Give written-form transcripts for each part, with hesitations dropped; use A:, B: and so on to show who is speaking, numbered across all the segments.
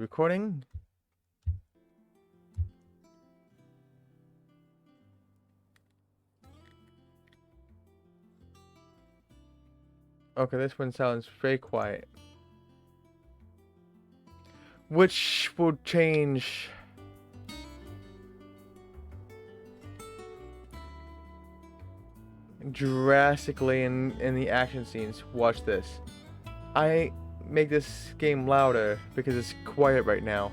A: Recording? Okay, this one sounds very quiet. Which will change drastically in the action scenes. Watch this. I make this game louder because it's quiet right now.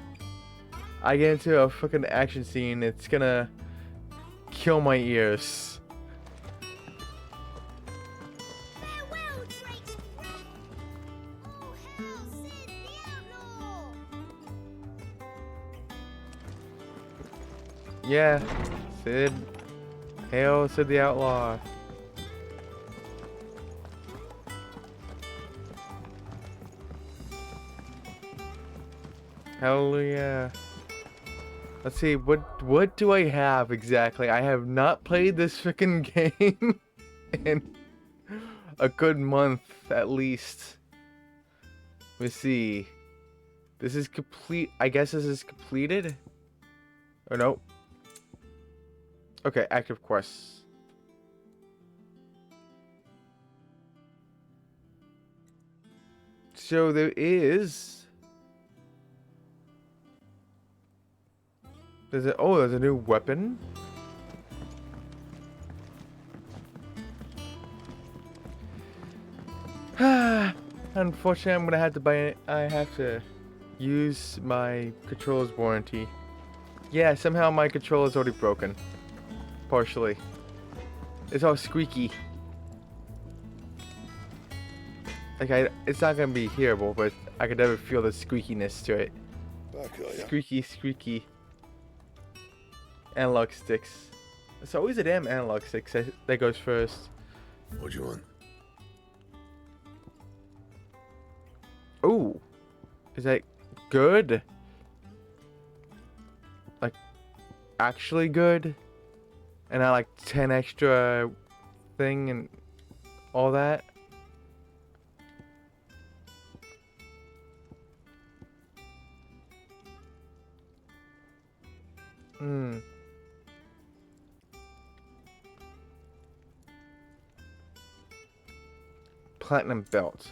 A: I get into a fucking action scene, it's gonna kill my ears.
B: Farewell, Drake's friend! Oh, hell, Sid the Outlaw!
A: Yeah, Sid. Hail Sid the Outlaw. Hallelujah. Let's see, what do I have exactly? I have not played this freaking game in a good month at least. Let me see. This is complete. I guess this is completed. Or no. Okay, active quests. So there is. There's a new weapon. Unfortunately, I'm gonna have to buy it. I have to use my controller's warranty. Yeah, somehow my controller's already broken. Partially. It's all squeaky. Like, it's not gonna be hearable, but I could never feel the squeakiness to it.
C: Back are ya?
A: Squeaky, squeaky. Analog sticks. It's always a damn analog stick that goes first.
C: What you want?
A: Ooh. Is that good? Like, actually good? And I like 10 extra thing and all that? Hmm. Platinum belt.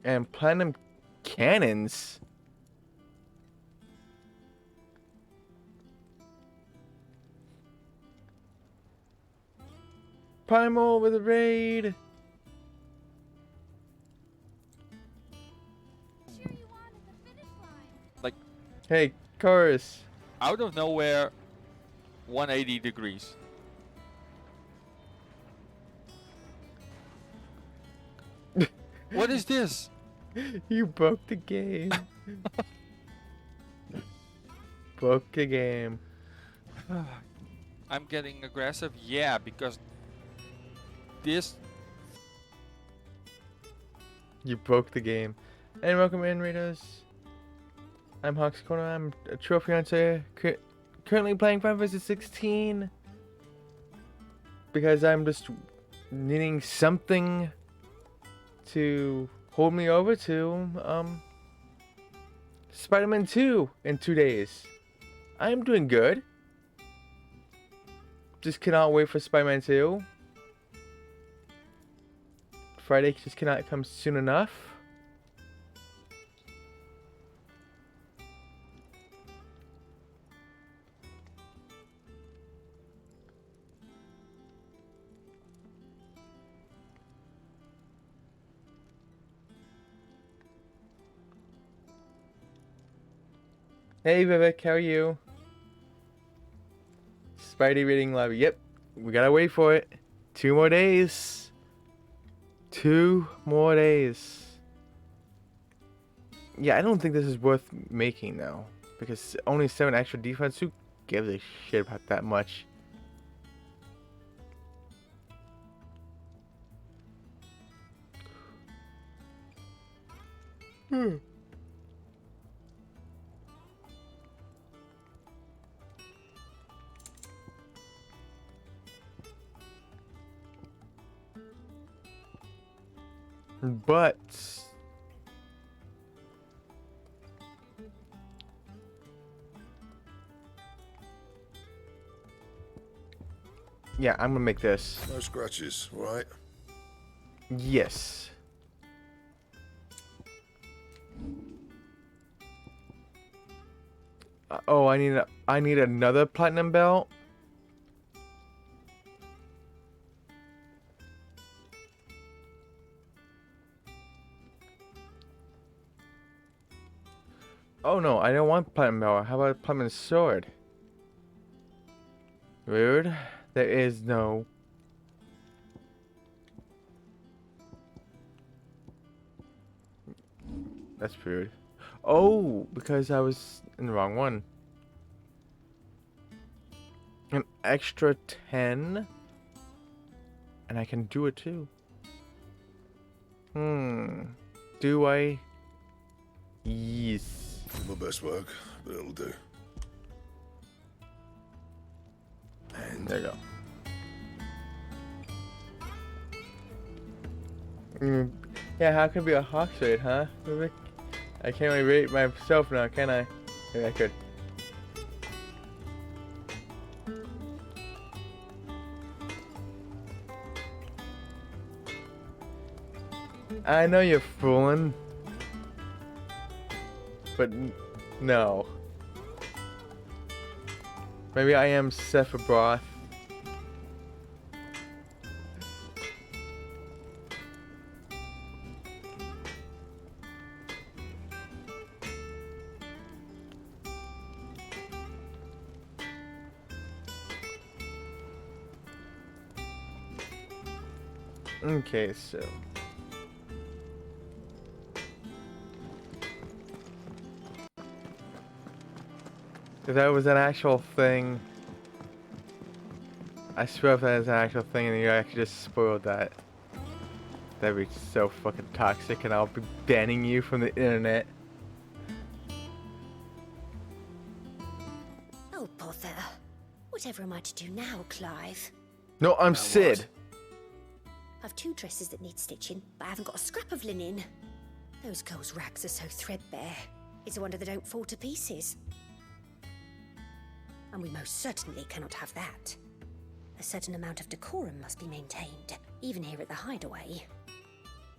A: And platinum cannons. Primal with a raid.
B: Sure you are at the finish line.
A: Hey, Chorus.
D: Out of nowhere, 180 degrees. What is this?
A: You broke the game. Broke the game.
D: I'm getting aggressive? Yeah, because this...
A: You broke the game. And welcome in, Raiders. I'm Hawks Corner. I'm a trophy hunter. Currently playing Final Fantasy 16. Because I'm just needing something to hold me over to Spider-Man 2 in 2 days. I'm doing good. Just cannot wait for Spider-Man 2. Friday just cannot come soon enough. Hey Vivek, how are you? Spidey reading lobby. Yep, we gotta wait for it. 2 more days. 2 more days. Yeah, I don't think this is worth making though, because only 7 extra defense. Who gives a shit about that much? But yeah, I'm gonna make this.
C: No scratches, right?
A: Yes. Oh, I need another platinum belt. Oh no, I don't want platinum belt. How about platinum sword? Rude. There is no. That's rude. Oh, because I was in the wrong one. An extra 10? And I can do it too. Do I? Yes.
C: My best work, but it'll do. And
A: There you go. Yeah, how could it be a hawk raid, huh? I can't really rate myself now, can I? Maybe I could. I know you're fooling. But no. Maybe I am Sephiroth. Okay, so. If that was an actual thing, I swear if that is an actual thing and you actually just spoiled that, that'd be so fucking toxic and I'll be banning you from the internet.
B: Oh, bother. Whatever am I to do now, Clive?
A: No, I'm Sid.
B: I've 2 dresses that need stitching, but I haven't got a scrap of linen. Those girls' rags are so threadbare. It's a wonder they don't fall to pieces. And we most certainly cannot have that. A certain amount of decorum must be maintained, even here at the hideaway.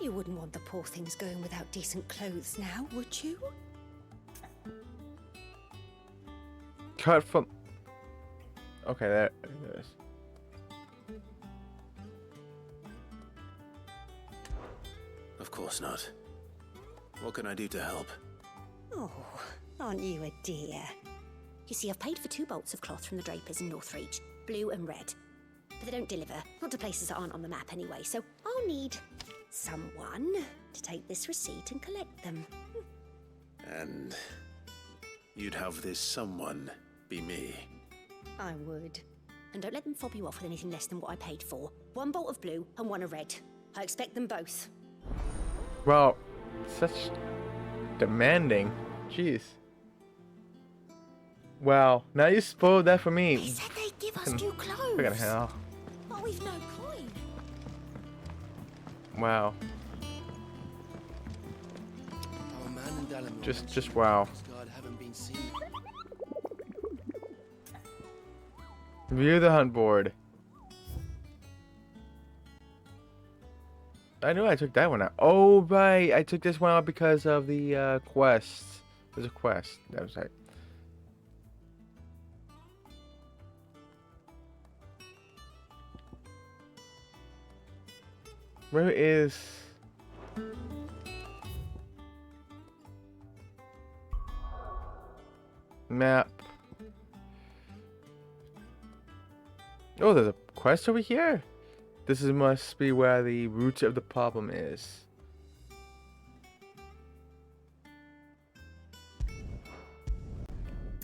B: You wouldn't want the poor things going without decent clothes now, would you?
A: Cut from. Okay, there it is.
E: Of course not. What can I do to help?
B: Oh, aren't you a dear? You see, I've paid for 2 bolts of cloth from the drapers in Northreach, blue and red. But they don't deliver, not to places that aren't on the map anyway, so I'll need someone to take this receipt and collect them.
E: And you'd have this someone be me.
B: I would. And don't let them fob you off with anything less than what I paid for. 1 bolt of blue and 1 of red. I expect them both.
A: Well, such demanding. Jeez. Wow, now you spoiled that for me.
B: They said they'd give us new clothes.
A: Fucking hell.
B: But we've no coin.
A: Wow.
F: Our man in Dalamore
A: Just wow.
F: Asgard haven't been seen.
A: View the hunt board. I knew I took that one out. Oh, right. I took this one out because of the quest. There's a quest. That was right. Where is... Map. Oh, there's a quest over here. This must be where the root of the problem is.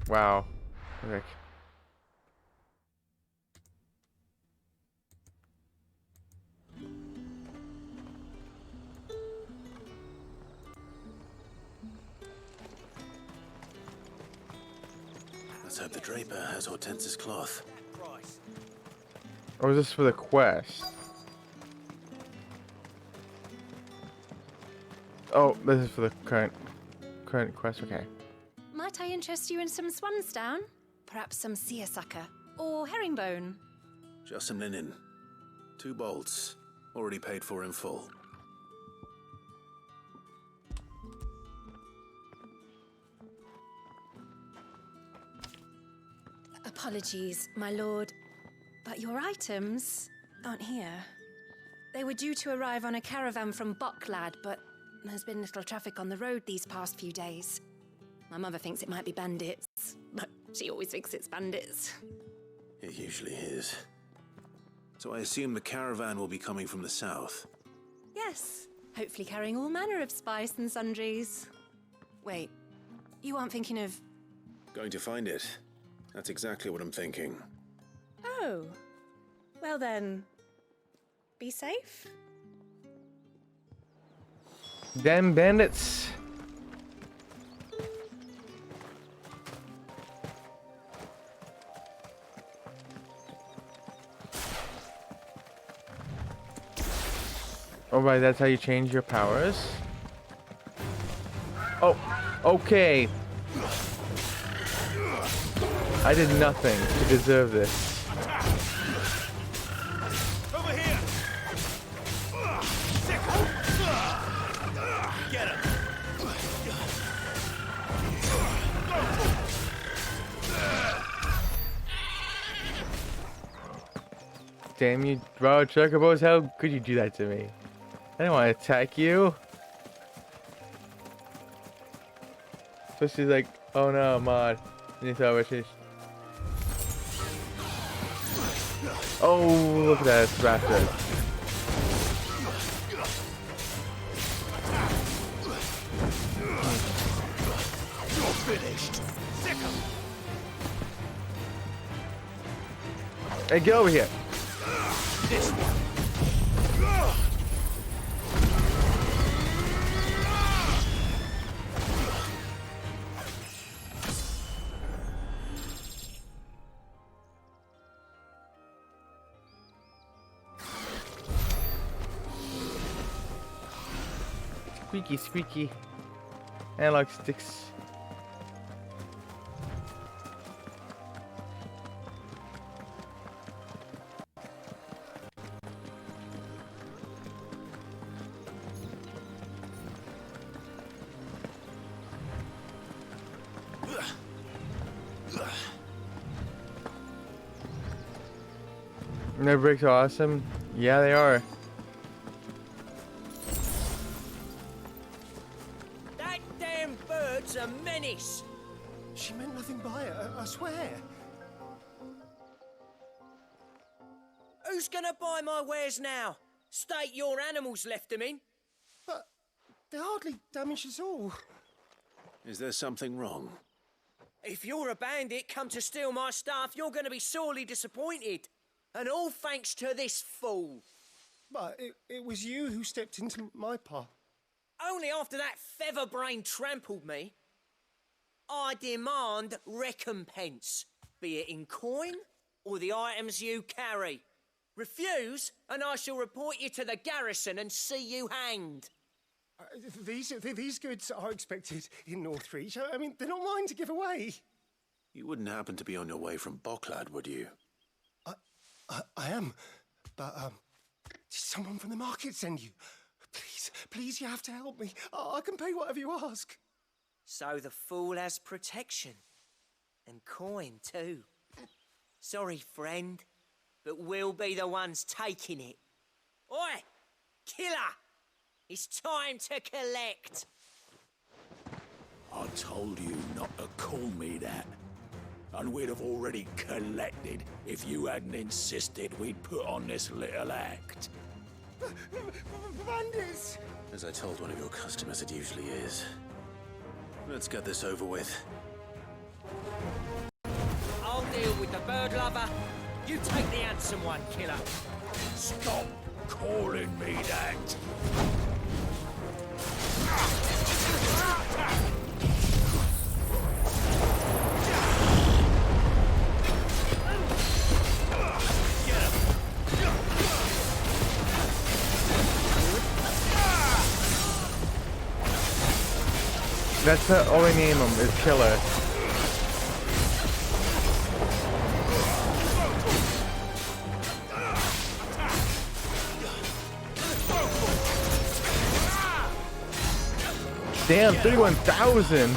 A: Wow. Okay.
E: Let's hope the draper has Hortense's cloth.
A: Or is this for the quest? Oh, this is for the current quest. Okay.
G: Might I interest you in some swansdown? Perhaps some seersucker or herringbone?
E: Just some linen. 2 bolts. Already paid for in full.
G: Apologies, my lord, but your items aren't here. They were due to arrive on a caravan from Boklad, but there's been little traffic on the road these past few days. My mother thinks it might be bandits, but she always thinks it's bandits.
E: It usually is. So I assume the caravan will be coming from the south.
G: Yes, hopefully carrying all manner of spice and sundries. Wait, you aren't thinking of...
E: Going to find it. That's exactly what I'm thinking.
G: Oh, well then, be safe.
A: Damn bandits. Oh, right, that's how you change your powers. Oh, okay. I did nothing to deserve this.
H: Over here! Get him!
A: Damn you, bro, Chocobos, how could you do that to me? I didn't want to attack you. Especially like, oh no, mod. And you thought which is... Oh, look at that, it's raptor.
H: Finished. Sick 'em.
A: Hey, get over here.
H: This one.
A: Squeaky, squeaky. Analog sticks. No bricks are awesome. Yeah, they are.
I: That damn bird's a menace.
F: She meant nothing by it, I swear.
I: Who's gonna buy my wares now? State your animals left them in.
F: But they hardly damaged us all.
E: Is there something wrong?
I: If you're a bandit come to steal my stuff, you're gonna be sorely disappointed. And all thanks to this fool.
F: But it was you who stepped into my path.
I: Only after that feather-brain trampled me. I demand recompense, be it in coin or the items you carry. Refuse, and I shall report you to the garrison and see you hanged.
F: These goods are expected in Northreach. I mean, they're not mine to give away.
E: You wouldn't happen to be on your way from Boklad, would you?
F: I am, but did someone from the market send you? Please, you have to help me. I can pay whatever you ask.
I: So the fool has protection. And coin, too. Sorry, friend, but we'll be the ones taking it. Oi! Killer! It's time to collect!
H: I told you not to call me that. And we'd have already collected if you hadn't insisted we'd put on this little act.
F: Bandits!
E: As I told one of your customers, it usually is. Let's get this over with.
I: I'll deal with the bird lover. You take the handsome one, killer.
H: Stop calling me that.
A: That's all we name them, is killer. Damn, 31,000!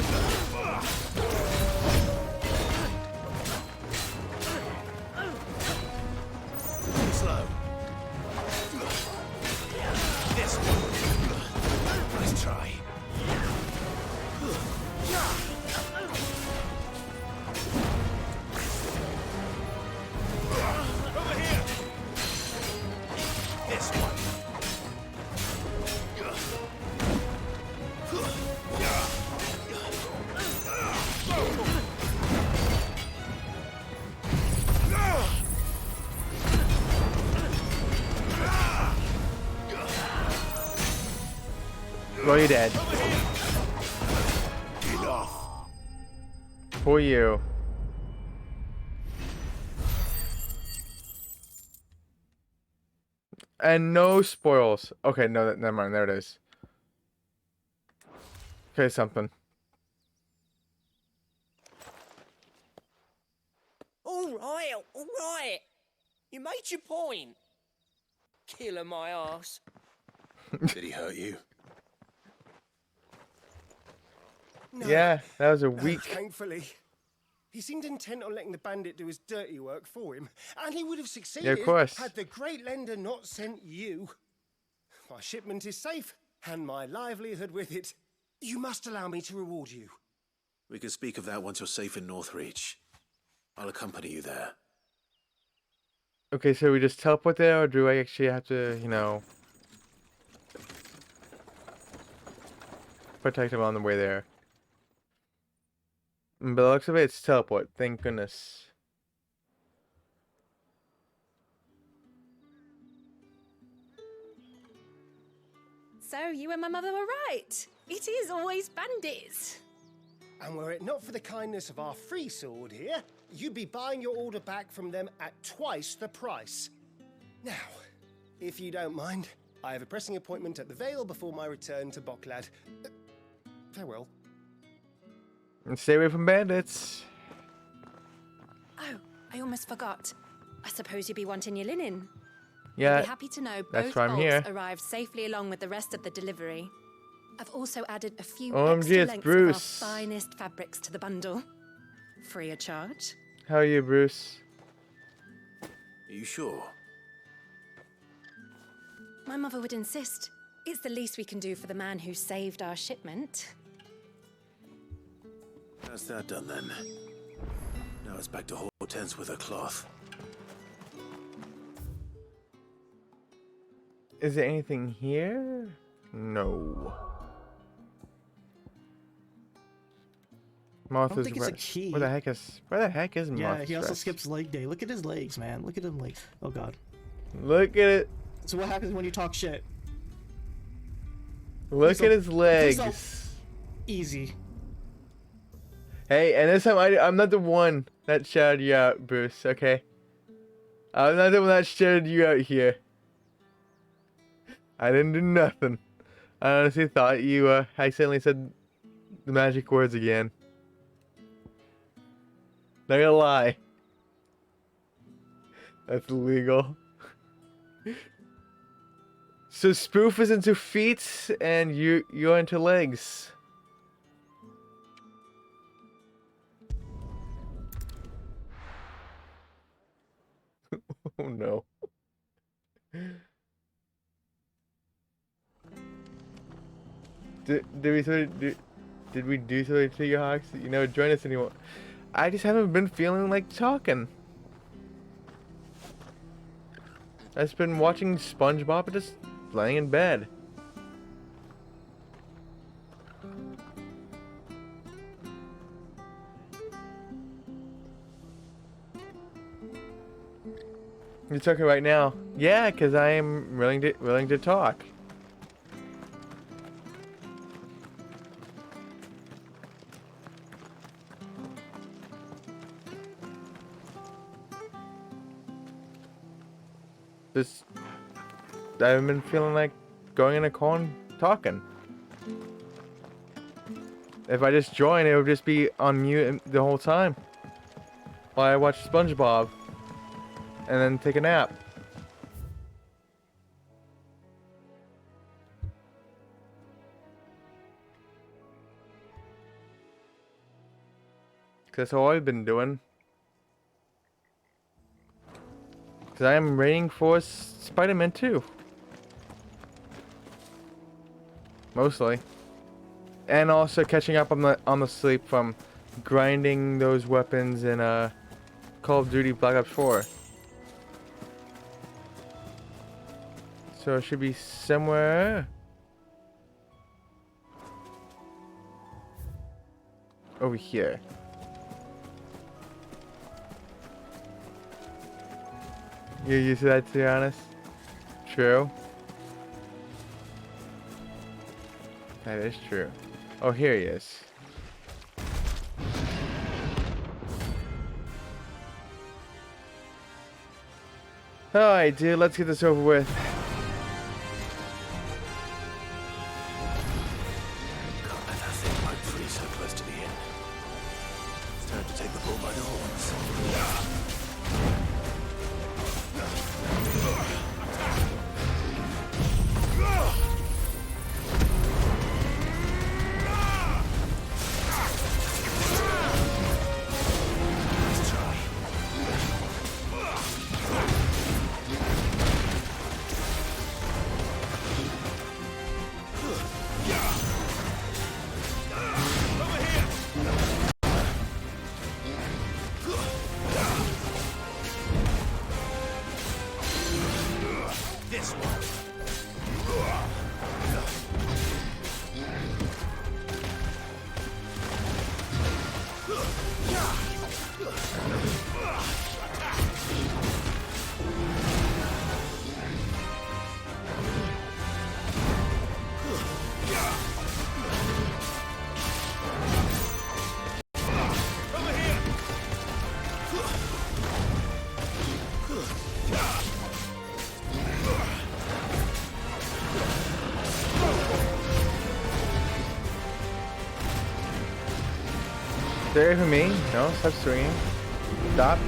F: Slow. This one. Nice try. Over here. This one.
A: Well, you're dead.
H: Enough.
A: For you. And no spoils. Okay, no, never mind. There it is. Okay, something.
I: All right, all right. You made your point. Killer my ass.
E: Did he hurt you?
F: No.
A: Yeah, that was a
F: No,
A: weak.
F: thankfully. He seemed intent on letting the bandit do his dirty work for him, and he would have succeeded
A: course.
F: had the Great Lender not sent you. My shipment is safe, and my livelihood with it. You must allow me to reward you.
E: We can speak of that once you're safe in Northreach. I'll accompany you there.
A: Okay, so we just teleport there, or do I actually have to, you know, protect him on the way there? But the looks of it, it's teleport. Thank goodness.
G: So you and my mother were right. It is always bandits.
F: And were it not for the kindness of our free sword here, you'd be buying your order back from them at twice the price. Now, if you don't mind, I have a pressing appointment at the Vale before my return to Boklad. Farewell.
A: And stay away from bandits.
G: Oh, I almost forgot. I suppose you'd be wanting your linen.
A: Yeah,
G: You'll be happy to know
A: that's
G: both
A: why I'm
G: bolts
A: here.
G: arrived safely along with the rest of the delivery. I've also added a few
A: OMG,
G: extra
A: it's
G: lengths
A: Bruce.
G: of our finest fabrics to the bundle. Free of charge.
A: How are you, Bruce?
E: Are you sure?
G: My mother would insist. It's the least we can do for the man who saved our shipment.
E: That's that done then. Now it's back to Hortense with her cloth.
A: Is there anything here? No. Martha's
J: think it's a
A: rest.
J: key.
A: Where the heck is
J: Yeah,
A: Martha's
J: he also
A: rest?
J: skips leg day. Look at his legs, man. Look at him legs. Oh god.
A: Look at it.
J: So what happens when you talk shit?
A: Look
J: Please
A: at his
J: don't-
A: legs.
J: Easy.
A: Hey, and this time I'm not the one that shouted you out, Bruce, okay? I'm not the one that shouted you out here. I didn't do nothing. I honestly thought you accidentally said the magic words again. Not gonna lie. That's illegal. So Spoof is into feet and you're into legs. Oh no. Did we do something to you, Hawks? You know, join us anymore. I just haven't been feeling like talking. I've just been watching SpongeBob and just laying in bed. You're talking right now? Yeah, because I am willing to talk. Just, I haven't been feeling like going in a call and talking. If I just join, it would just be on mute the whole time while I watch SpongeBob and then take a nap. That's all I've been doing. Because I am waiting for Spider-Man 2. Mostly. And also catching up on the sleep from grinding those weapons in Call of Duty Black Ops 4. So it should be somewhere over here. You're used to that, to be honest? True. That is true. Oh, here he is. Alright, dude, let's get this over with.
E: Can't let that thing break free so close to the end. It's time to take the bull by the horns.
A: Stay away from me. No, stop swinging. Stop.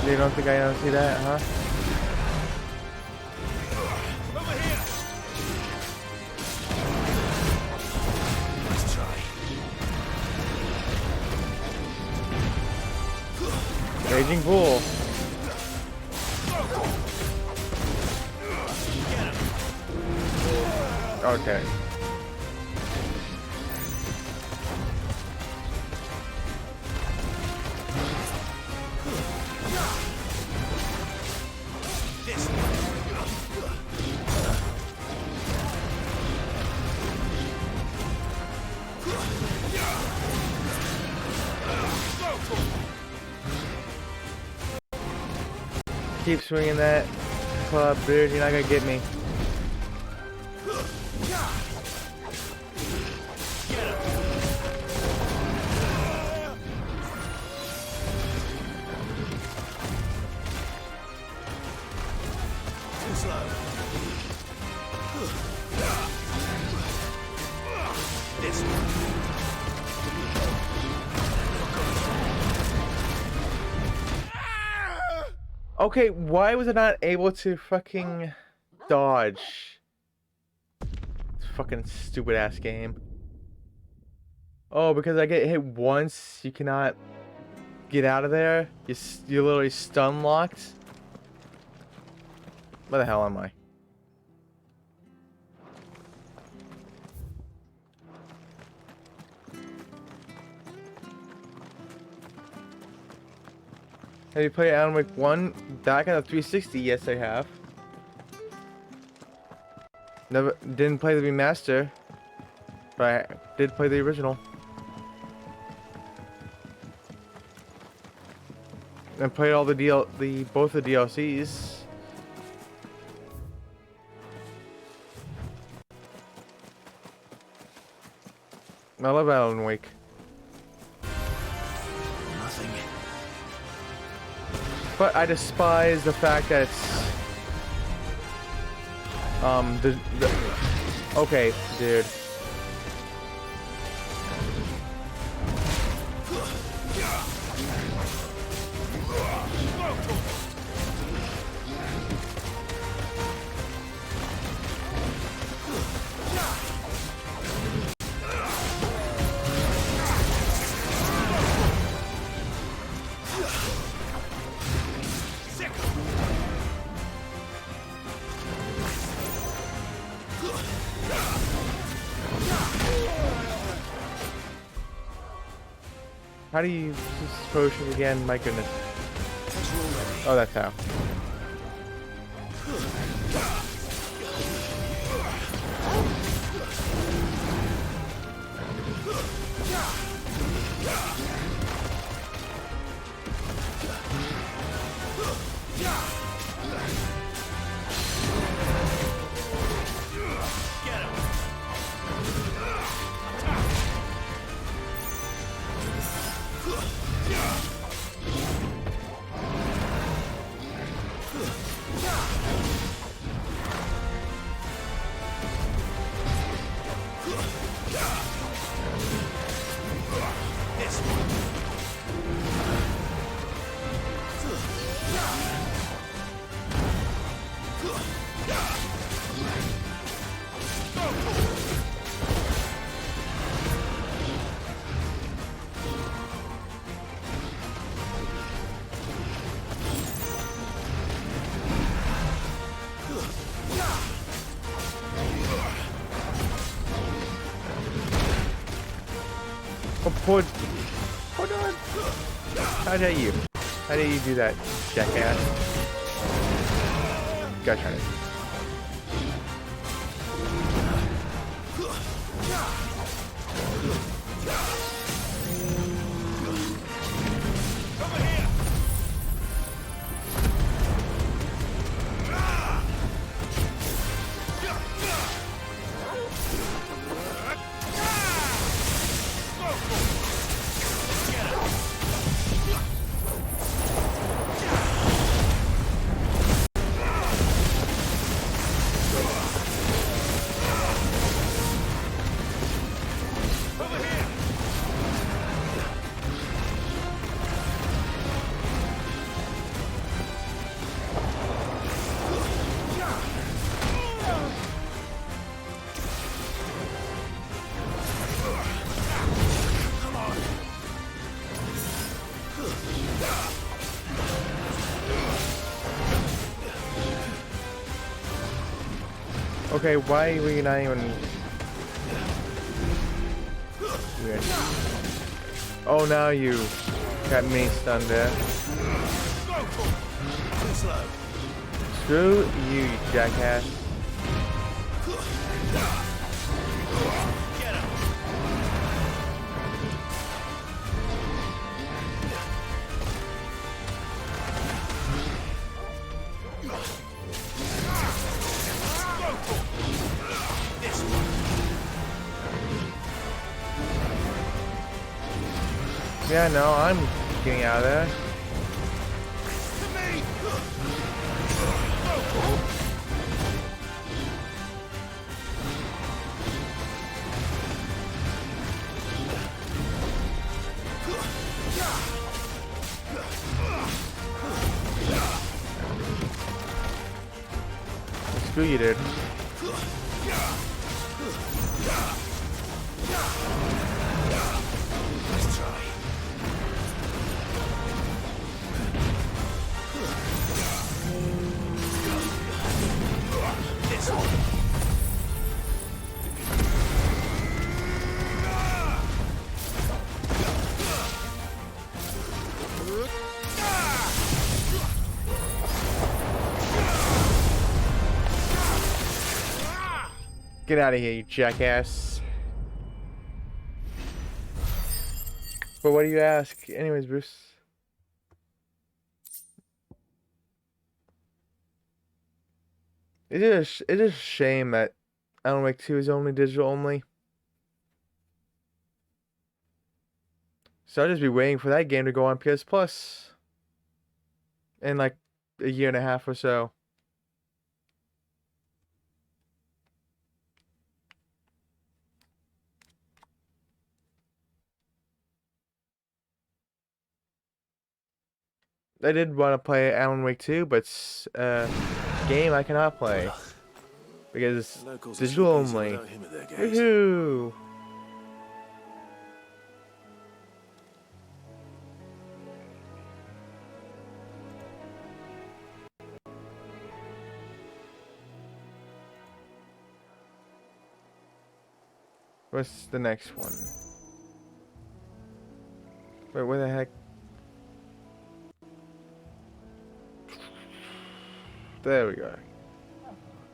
A: You don't think I don't see that, huh? Raging Bull. Okay. Keep swinging that club, dude. You're not gonna get me. Okay, why was I not able to fucking dodge? This fucking stupid ass game. Oh, because I get hit once, you cannot get out of there? You're literally stun locked? Where the hell am I? Have you played Alan Wake 1 back on the 360? Yes, I have. Never didn't play the remaster, but I did play the original. And played all the both the DLCs. I love Alan Wake.
E: Nothing.
A: But I despise the fact that it's okay, dude. How do you use this potion again? My goodness. Oh, that's how. Oh, hold on. How dare you? How dare you do that, jackass? Gosh darn it. Okay, why were you not even... Weird. Oh, now you got me stunned there. Screw you, you jackass. Yeah, no, I'm getting out of there. Screw you, dude. Get out of here, you jackass. But what do you ask? Anyways, Bruce. It is a shame that Alan Wake 2 is only digital only. So I'll just be waiting for that game to go on PS Plus in like a year and a half or so. I did want to play Alan Wake 2, but it's a game I cannot play because
E: Locals
A: digital
E: are sleeping
A: only.
E: without him at their gates.
A: Woohoo! What's the next one? Wait, where the heck? There we go.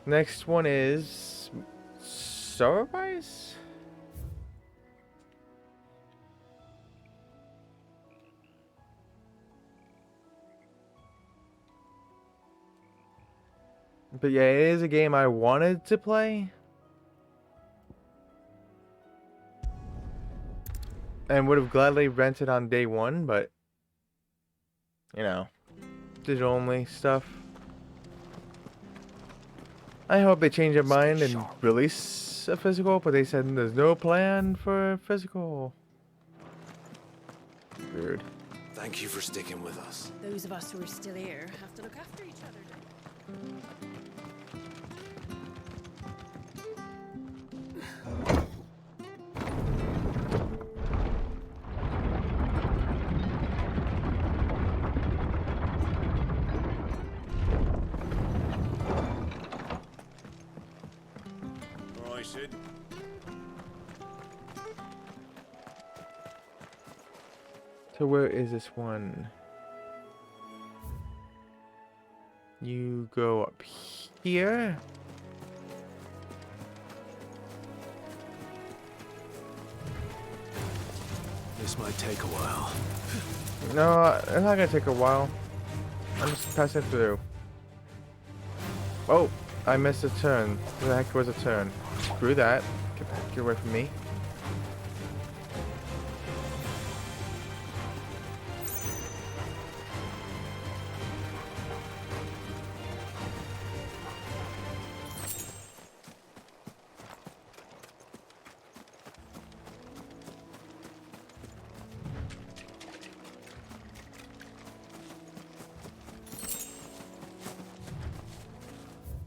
A: Next one is Sorrowize? But yeah, it is a game I wanted to play. And would have gladly rented on day one, but you know, digital only stuff. I hope they change their mind and release a physical, but they said there's no plan for physical. Weird.
E: Thank you for sticking with us.
G: Those of us who are still here have to look after each other.
C: All right, Sid.
A: So where is this one? You go up here.
E: This might take a while.
A: No, it's not gonna take a while. I'm just passing through. Oh, I missed a turn. Where the heck was a turn? Screw that. Get away from me.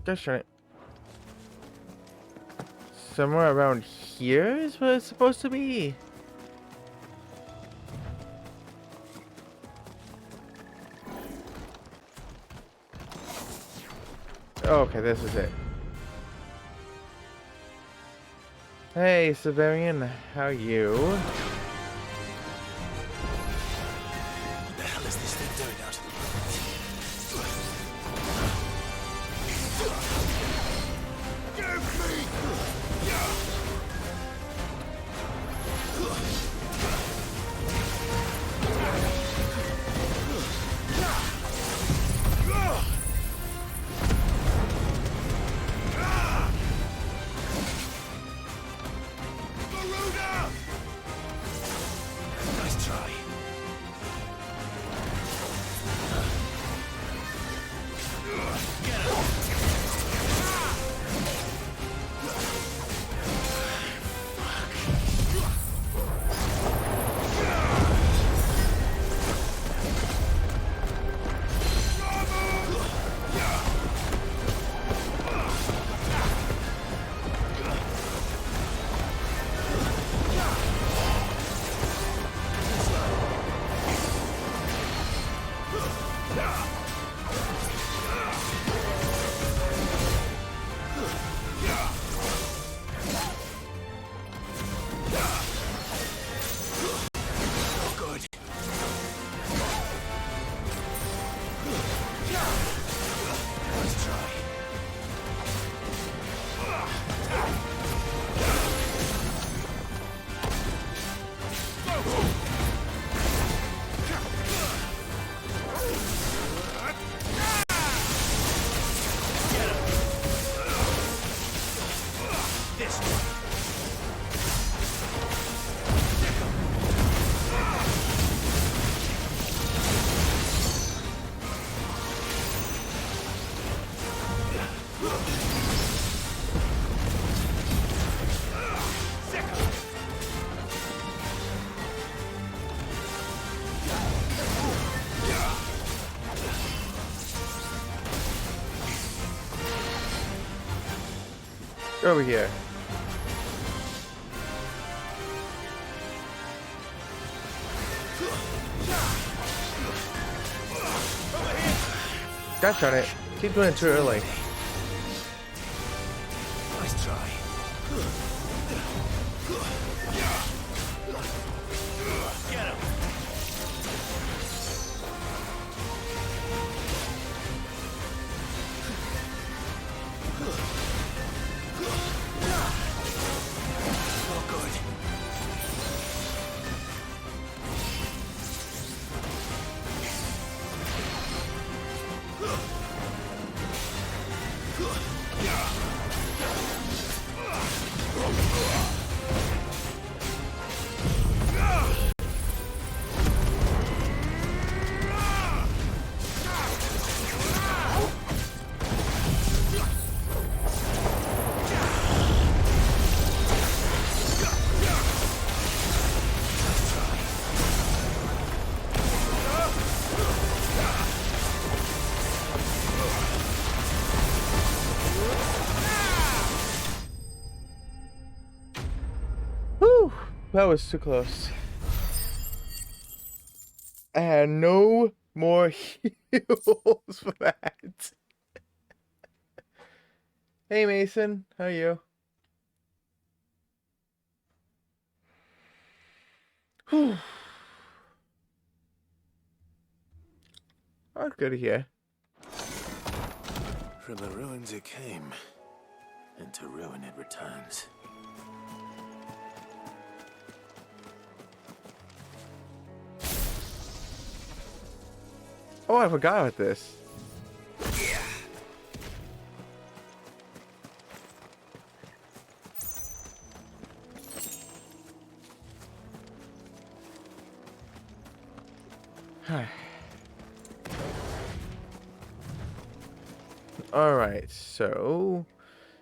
A: Gosh darn it. Somewhere around here is what it's supposed to be. Okay, this is it. Hey, Severian, how are you?
E: What the hell is this thing doing out of the
A: Over here. Gosh darn it. Keep doing it too early.
E: Nice try. Get him. Not good.
A: Whew, that was too close. I had no more heals for that. Hey Mason, how are you? Whew. Oh, good to hear.
E: From the ruins it came, and to ruin it returns.
A: Oh, I forgot about this. Alright, so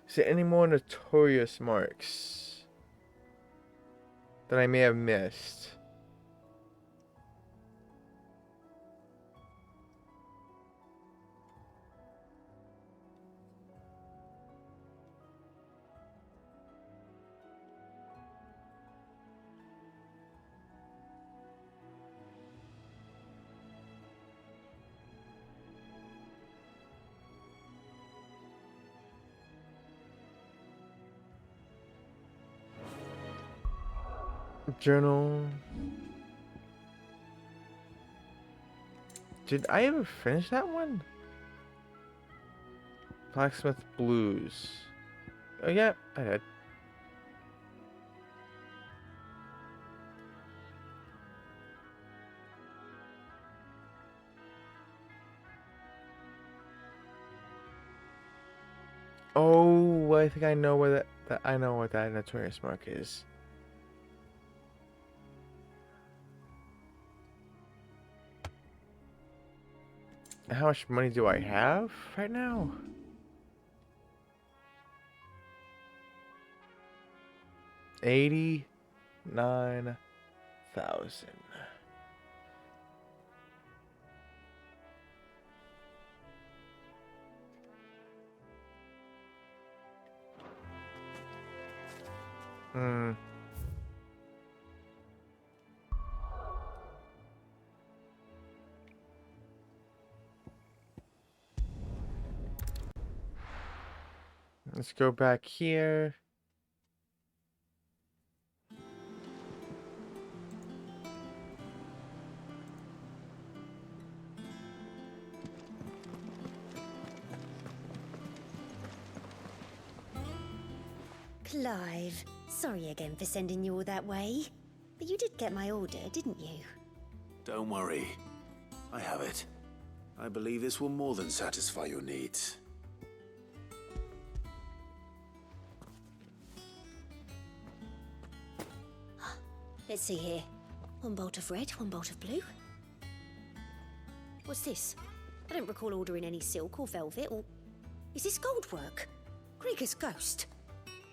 A: is there any more notorious marks that I may have missed? Journal. Did I ever finish that one? Blacksmith Blues. Oh yeah, I did. Oh, I think I know where that I know what that notorious mark is. How much money do I have right now? $89,000. Let's go back here.
B: Clive, sorry again for sending you all that way. But you did get my order, didn't you?
E: Don't worry. I have it. I believe this will more than satisfy your needs.
B: Let's see here. One bolt of red, one bolt of blue. What's this? I don't recall ordering any silk or velvet or... Is this gold work? Krieger's ghost.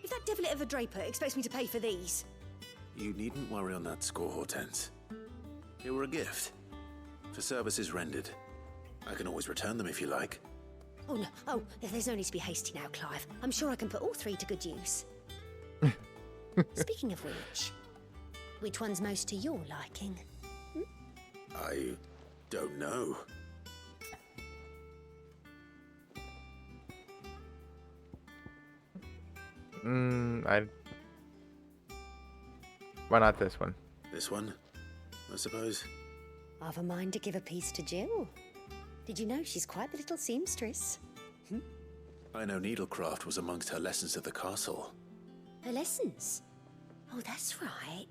B: If that devilet of a draper expects me to pay for these...
E: You needn't worry on that score, Hortense. They were a gift. For services rendered. I can always return them if you like.
B: Oh, no. Oh, there's no need to be hasty now, Clive. I'm sure I can put all 3 to good use. Speaking of which one's most to your liking?
H: I don't know.
A: Why not this one?
H: This one, I suppose.
B: I've a mind to give a piece to Jill. Did you know she's quite the little seamstress?
H: I know needlecraft was amongst her lessons at the castle.
B: Her lessons? Oh, that's right.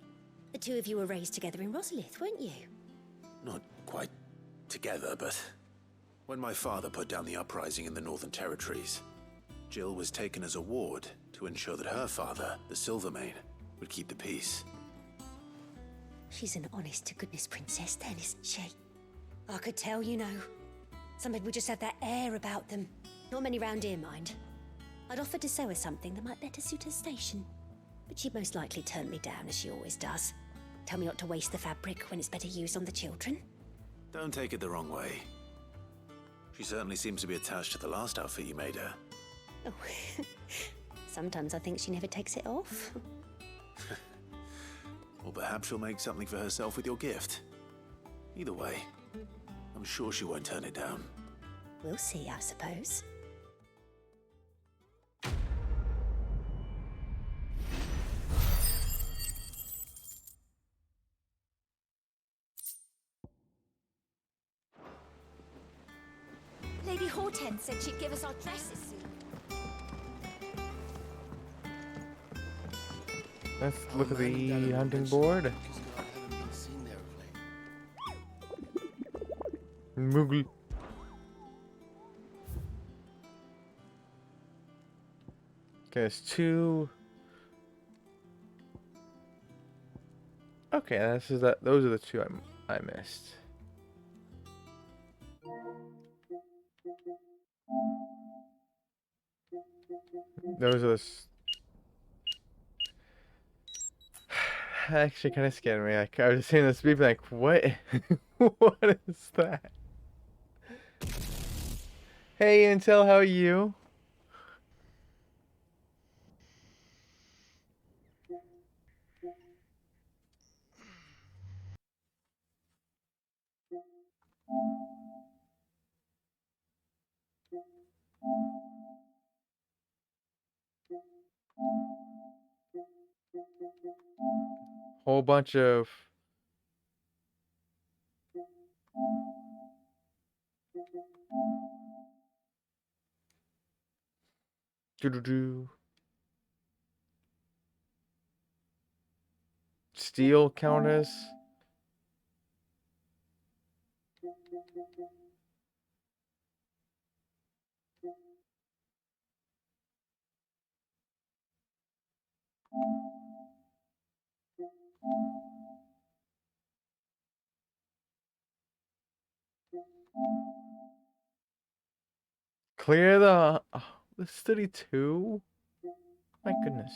B: The 2 of you were raised together in Rosalith, weren't you?
H: Not quite together, but when my father put down the uprising in the Northern Territories, Jill was taken as a ward to ensure that her father, the Silvermane, would keep the peace.
B: She's an honest-to-goodness princess then, isn't she? I could tell, you know. Some people just have that air about them. Not many round here, mind. I'd offered to sew her something that might better suit her station. But she'd most likely turn me down, as she always does. Tell me not to waste the fabric when it's better used on the children.
H: Don't take it the wrong way. She certainly seems to be attached to the last outfit you made her.
B: Oh, sometimes I think she never takes it off.
H: Or perhaps she'll make something for herself with your gift. Either way, I'm sure she won't turn it down.
B: We'll see, I suppose.
K: Lady Hortense said she'd give us our dresses soon.
A: Let's look at the hunting board. Moogle. Okay, it's 2. Okay, this is that. Those are the 2 I missed. Those are the. Actually, kind of scared me. Like, I was just seeing this beep, like, what? What is that? Hey, Intel, how are you? Whole bunch of doo-doo-doo. Steel counters. Clear the. Oh, this is 32? My goodness.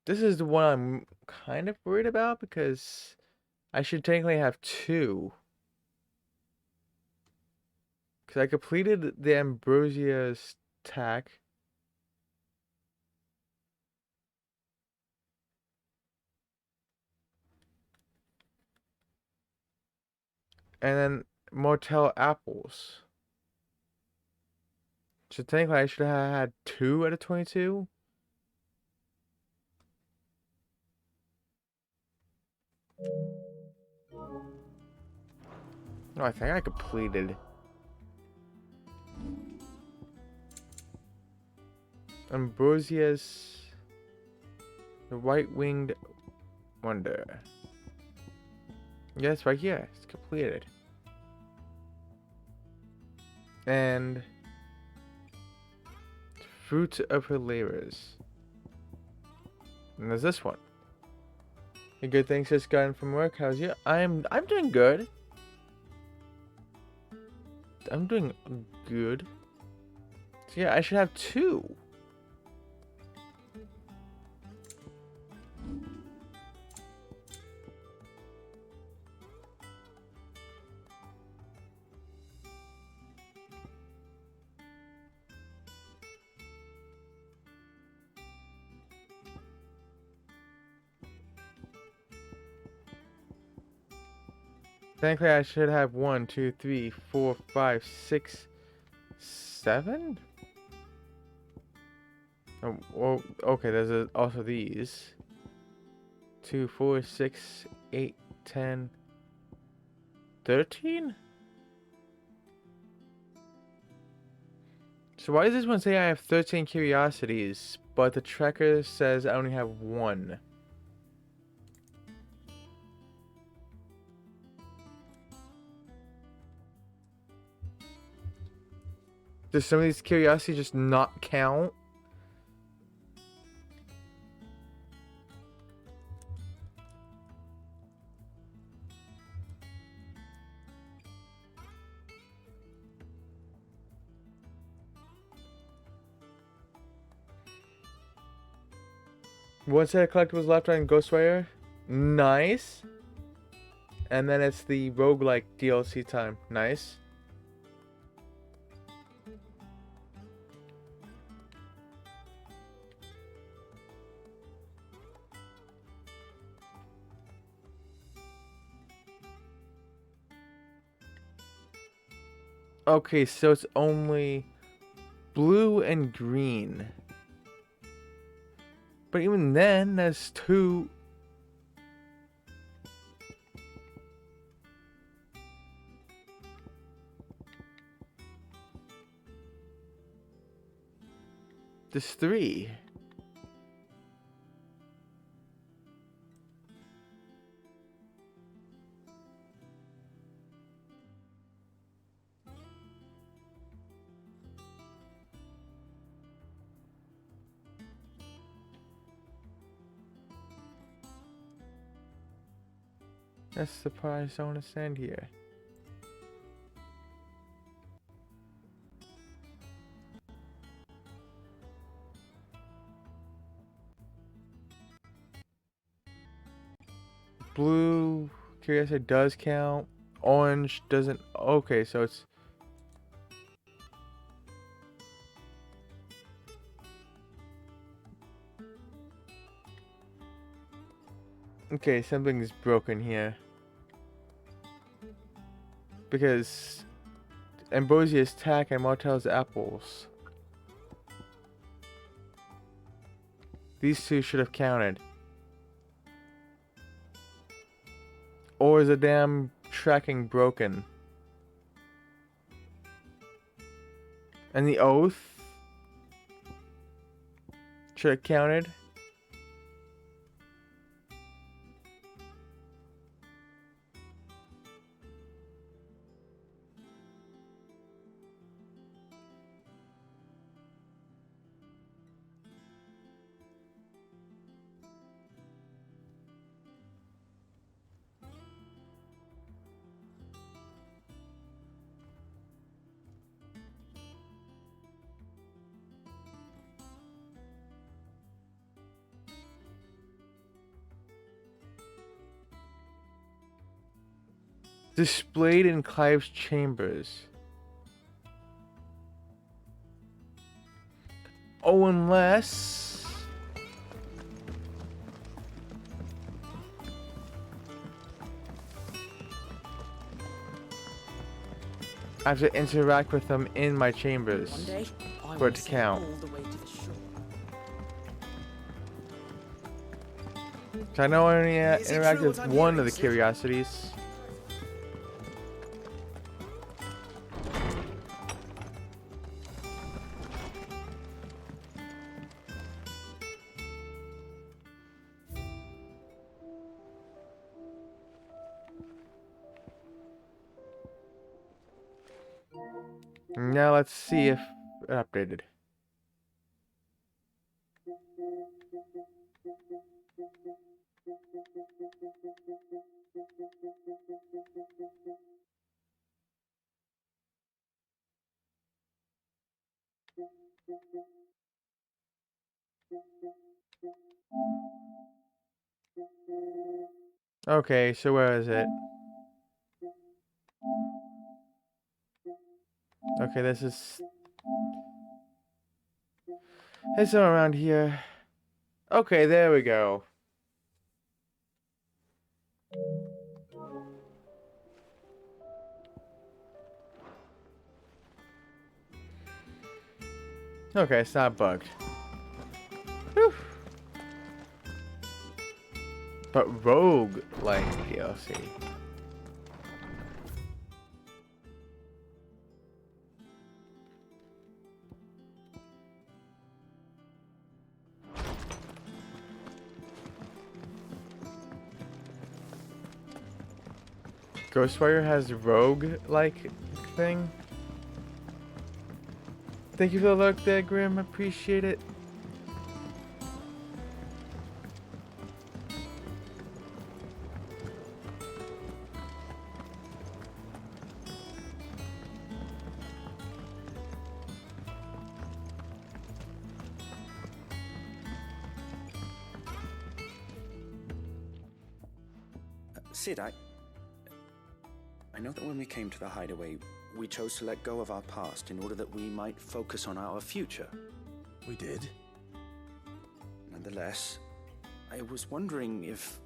A: This is the one I'm kind of worried about because I should technically have 2. Because I completed the Ambrosia's tack. And then Motel Apples. So technically I should have had 2 out of 22. No, I think I completed. Ambrosia's The White-Winged Wonder. Yes, right here. It's completed. And Fruit of Her Labors. And there's this one. A good things just gotten from work. How's you? I'm doing good. I'm doing good. So yeah, I should have 2. Technically, I should have 1, 2, 3, 4, 5, 6, 7? Oh, well, okay, there's also these. 2, 4, 6, 8, 10, 13? So why does this one say I have 13 curiosities, but the tracker says I only have 1? Does some of these curiosities just not count? One set of collectibles left on Ghostwire. Nice. And then it's the roguelike DLC time. Nice. Okay, so it's only blue and green. But even then, there's 2. There's 3. That's the part I don't understand here. Blue curiosity does count. Orange doesn't. Okay, so it's. Okay, something's broken here. Because Ambrosia's tack and Martell's apples. These 2 should have counted. Or is the damn tracking broken? And the oath should have counted. Displayed in Clive's chambers. Oh, unless... I have to interact with them in my chambers for it to count. So I know I only interact with one of the curiosities. Now let's see if it updated. Okay, so where is it? Okay, this is around here. Okay, there we go. Okay, it's not bugged. Whew. But Rogue like DLC. Ghostwire has Rogue like thing. Thank you for the look there, Grim. Appreciate it.
L: Sid, I know that when we came to the hideaway, we chose to let go of our past in order that we might focus on our future.
H: We did.
L: Nonetheless, I was wondering if...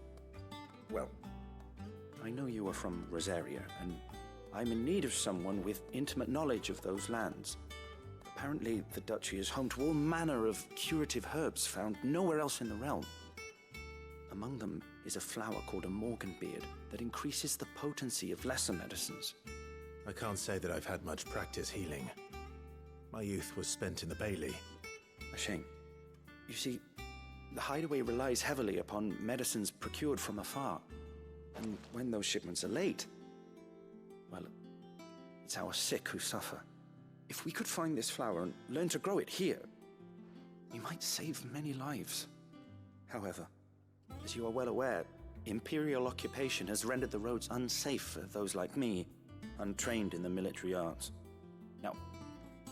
L: Well, I know you are from Rosaria, and I'm in need of someone with intimate knowledge of those lands. Apparently, the Duchy is home to all manner of curative herbs found nowhere else in the realm. Among them is a flower called a Morganbeard that increases the potency of lesser medicines.
H: I can't say that I've had much practice healing. My youth was spent in the Bailey.
L: A shame. You see, the hideaway relies heavily upon medicines procured from afar. And when those shipments are late, well, it's our sick who suffer. If we could find this flower and learn to grow it here, we might save many lives. However, as you are well aware, Imperial occupation has rendered the roads unsafe for those like me, untrained in the military arts. Now,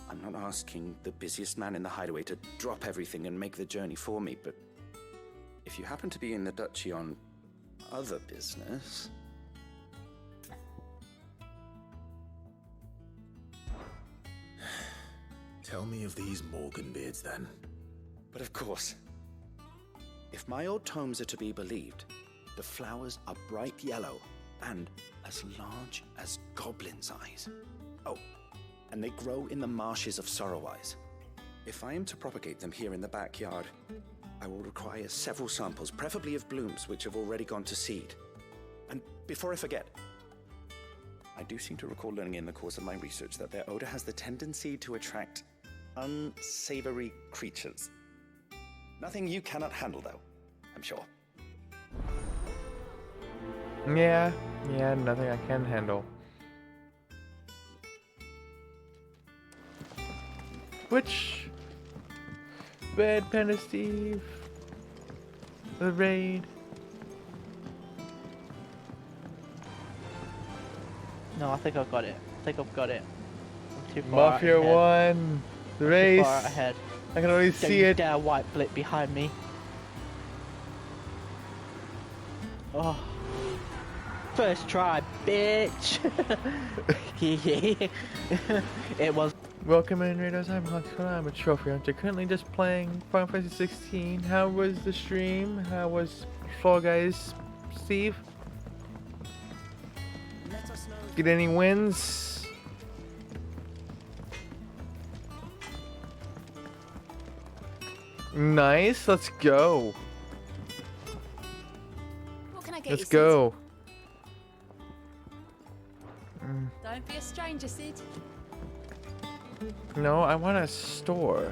L: I'm not asking the busiest man in the hideaway to drop everything and make the journey for me, but if you happen to be in the Duchy on other business...
H: Tell me of these Morganbeards, then.
L: But of course, if my old tomes are to be believed, the flowers are bright yellow and as large as goblins' eyes. Oh, and they grow in the marshes of Sorrowwise. If I am to propagate them here in the backyard, I will require several samples, preferably of blooms which have already gone to seed. And before I forget, I do seem to recall learning in the course of my research that their odor has the tendency to attract unsavory creatures. Nothing you cannot handle, though, I'm sure.
A: Yeah, nothing I can handle. Which Red Panda Steve, the raid.
M: No, I think I've got it. I'm too far
A: Mafia
M: ahead.
A: 1, the race.
M: Too far ahead.
A: I can already
M: Don't
A: see
M: you
A: it.
M: dare white blip behind me. Oh. First try, bitch. It was.
A: Welcome in, Raiders. I'm Huxley. I'm a trophy hunter. Currently just playing Final Fantasy 16. How was the stream? How was Fall Guys, Steve? Get any wins? Nice. Let's go.
K: What can I get
A: Let's
K: you, Sid?
A: go.
K: Don't be a stranger, Sid.
A: No, I want a store.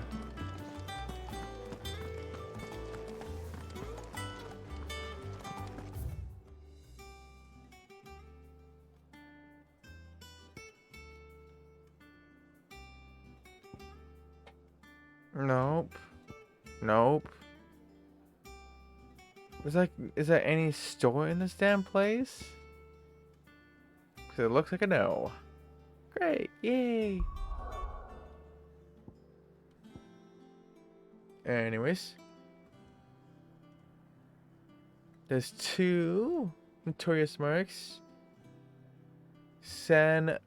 A: Nope. Is there any store in this damn place? Because it looks like a no. Great, yay. Anyways. There's 2 Notorious Marks. San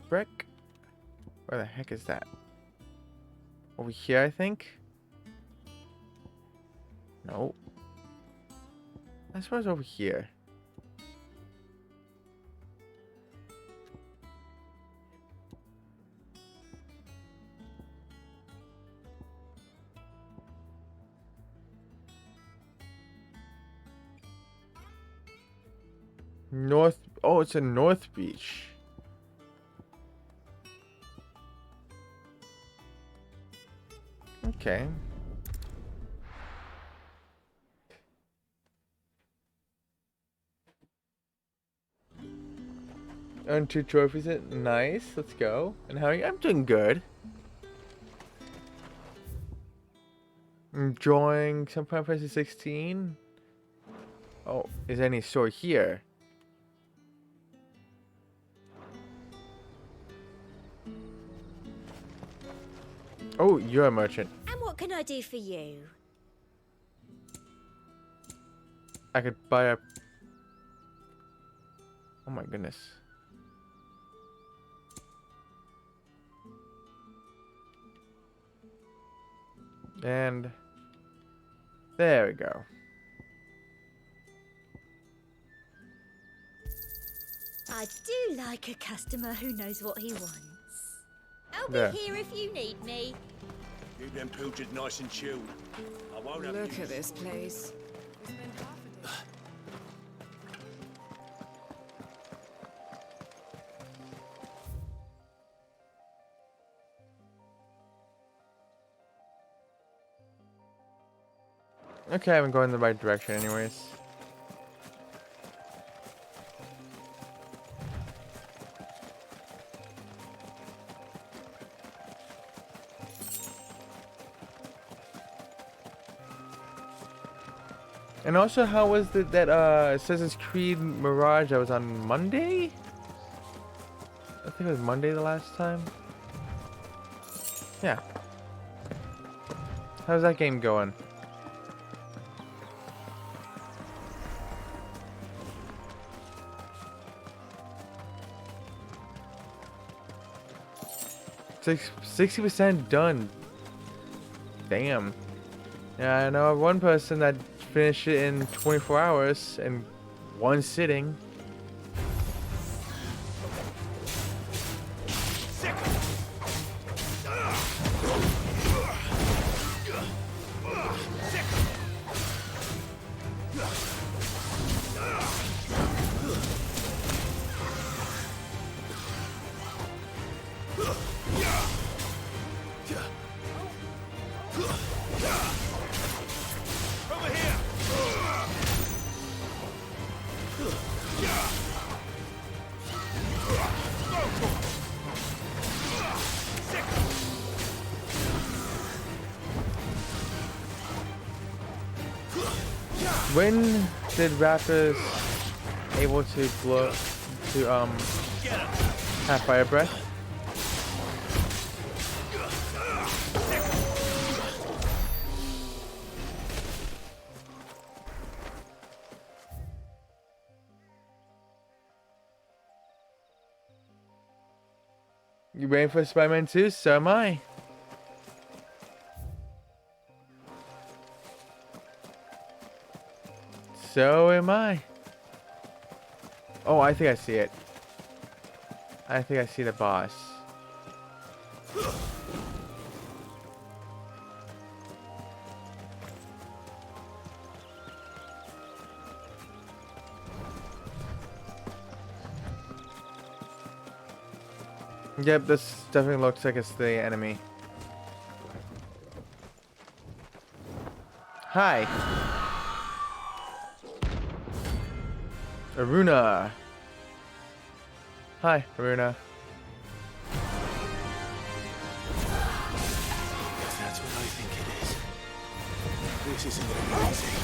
A: Breck. Where the heck is that? Over here, I think. Nope. I suppose over here. North. Oh, it's a North Beach. Okay. Earned 2 trophies. Nice. Let's go. And how are you? I'm doing good. Enjoying some Final Fantasy 16. Oh, is there any store here? Oh, you're a merchant.
B: And what can I do for you?
A: I could buy a... Oh my goodness. And... there we go.
B: I do like a customer who knows what he wants. I'll be
A: There.
B: here if you need me.
E: Keep them pilchers nice and chilled. I won't have
N: Look
E: you-
N: at this place.
A: Okay, I'm going in the right direction anyways. And also, how was that Assassin's Creed Mirage that was on Monday? I think it was Monday the last time. Yeah. How's that game going? Six 60% done. Damn. Yeah, I know of one person that finished it in 24 hours in one sitting. When did Raptors able to blow to have fire breath? You waiting for Spider-Man 2? So am I. So am I. Oh, I think I see it. I think I see the boss. Yep, this definitely looks like it's the enemy. Hi. Aruna. Hi, Aruna.
E: If that's what I think it is. This isn't gonna be easy.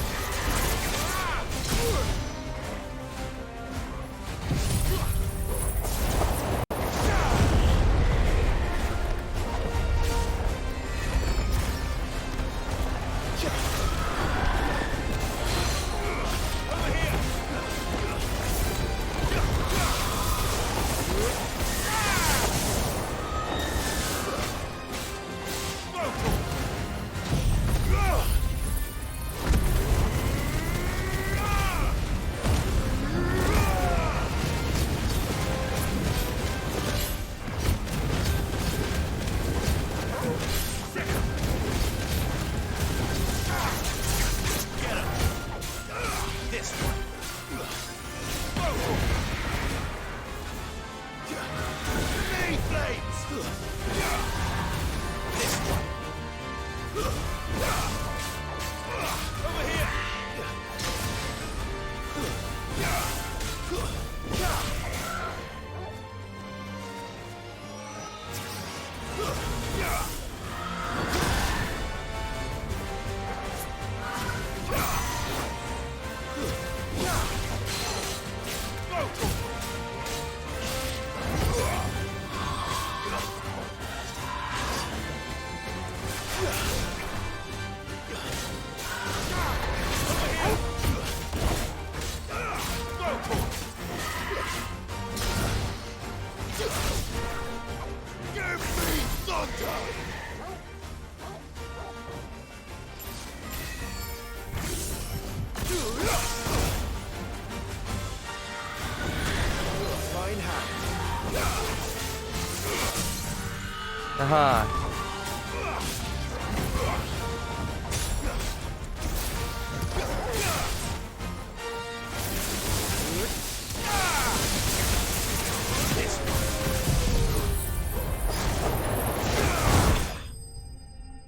A: Aha.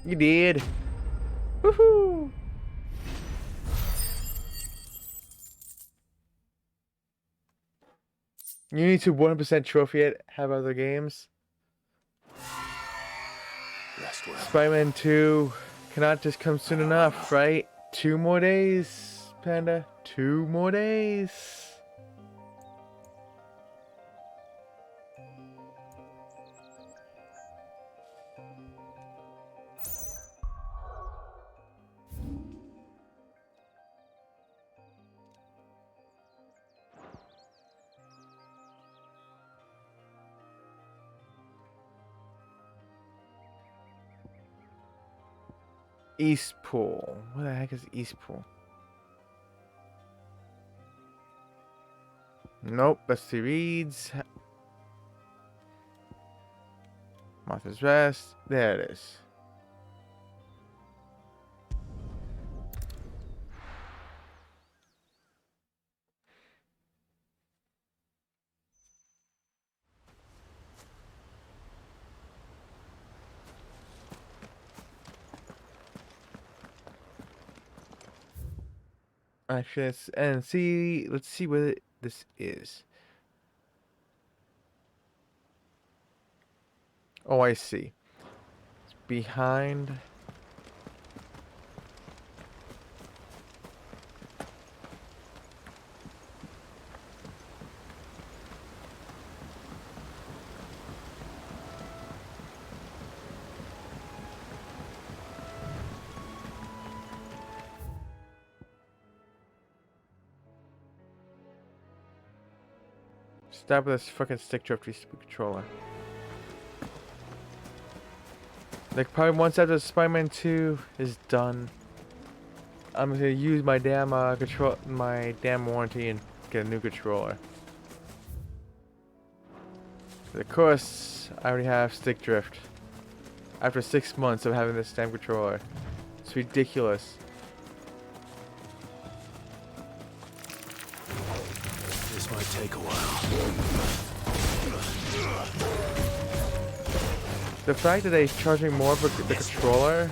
A: You did. Woohoo! You need to 100% trophy it. Have other games.
H: Rest well.
A: Spider-Man 2 cannot just come soon enough, right? 2 more days, Panda. 2 more days. Eastpool. What the heck is Eastpool? Nope, Bestie Reads. Martha's Rest. There it is. Actually, let's see what this is. Oh, I see. It's behind. Stop with this fucking stick drift, you stupid controller. Like, probably once after Spider-Man 2 is done, I'm gonna use my damn warranty and get a new controller. Of course, I already have stick drift. After 6 months of having this damn controller, it's ridiculous.
H: This might take a while.
A: The fact that they're charging more for the controller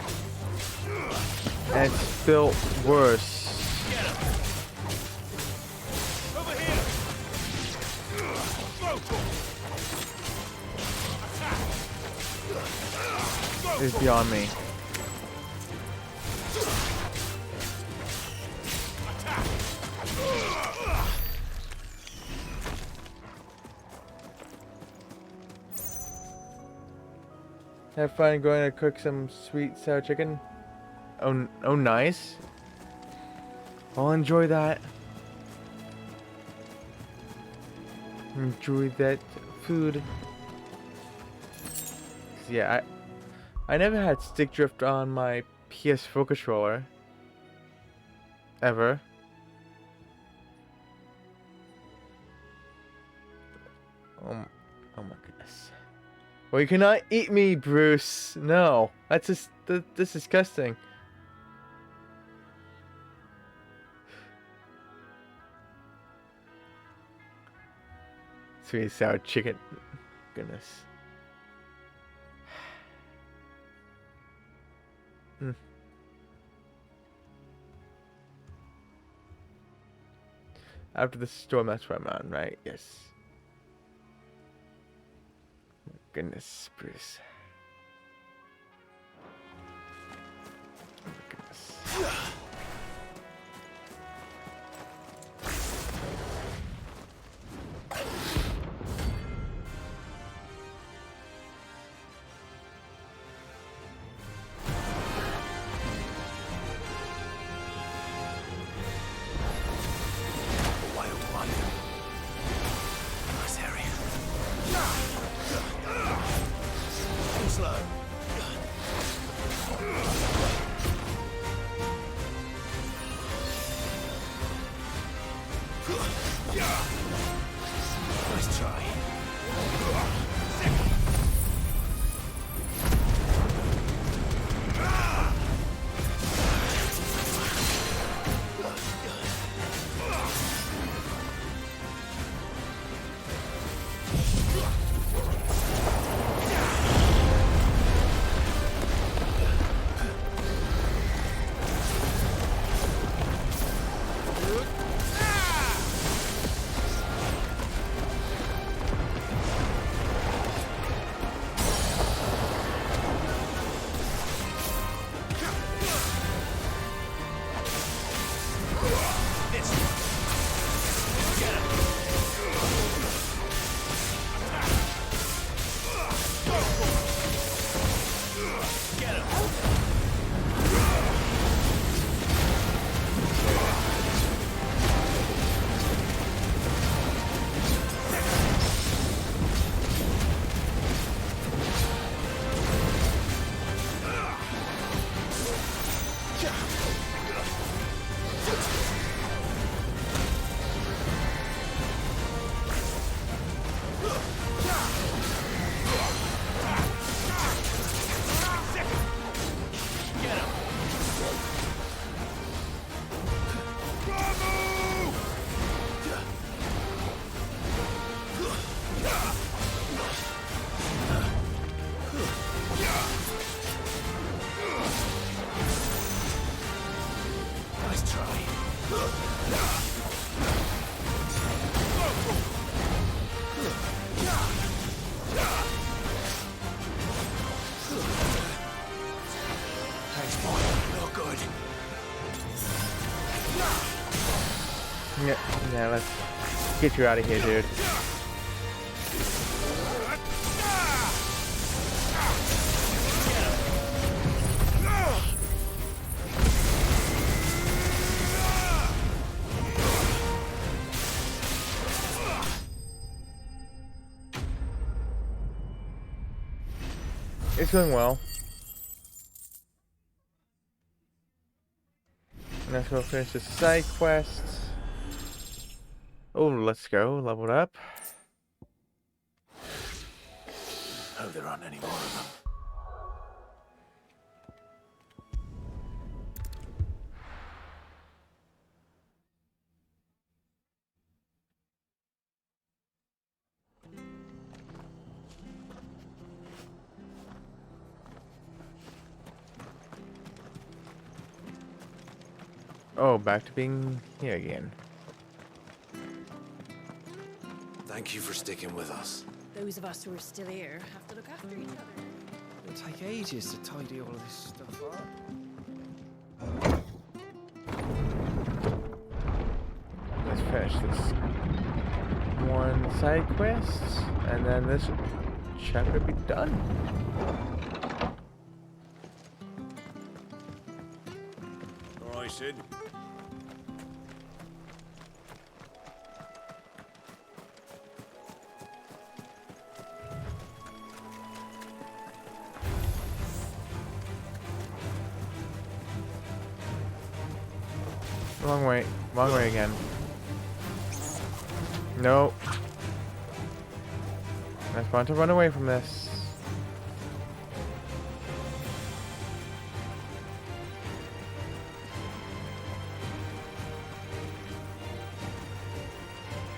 A: and it's still worse. Is beyond me. Have fun going to cook some sweet sour chicken. Oh, nice. I'll enjoy that. Enjoy that food. Yeah, I never had stick drift on my PS4 controller. Ever. Oh my goodness. Well, you cannot eat me, Bruce. No, that's just that's disgusting. Sweet sour chicken. Goodness. After the storm, that's where I'm on, right? Yes. Goodness, Bruce. Oh my goodness.
E: slow. Nice try.
A: Yeah, let's get you out of here, dude. It's going well. Let's go finish the side quests. Oh, let's go. Leveled up.
H: Hope there aren't any more of them.
A: Oh, back to being here again.
E: Thank you for sticking with us.
G: Those of us who are still here have to look after each other.
F: It'll take ages to tidy all of this stuff up.
A: Let's finish this one side quest, and then this chapter will be done.
C: All right, Sid.
A: Wrong way again. Nope. I want to run away from this.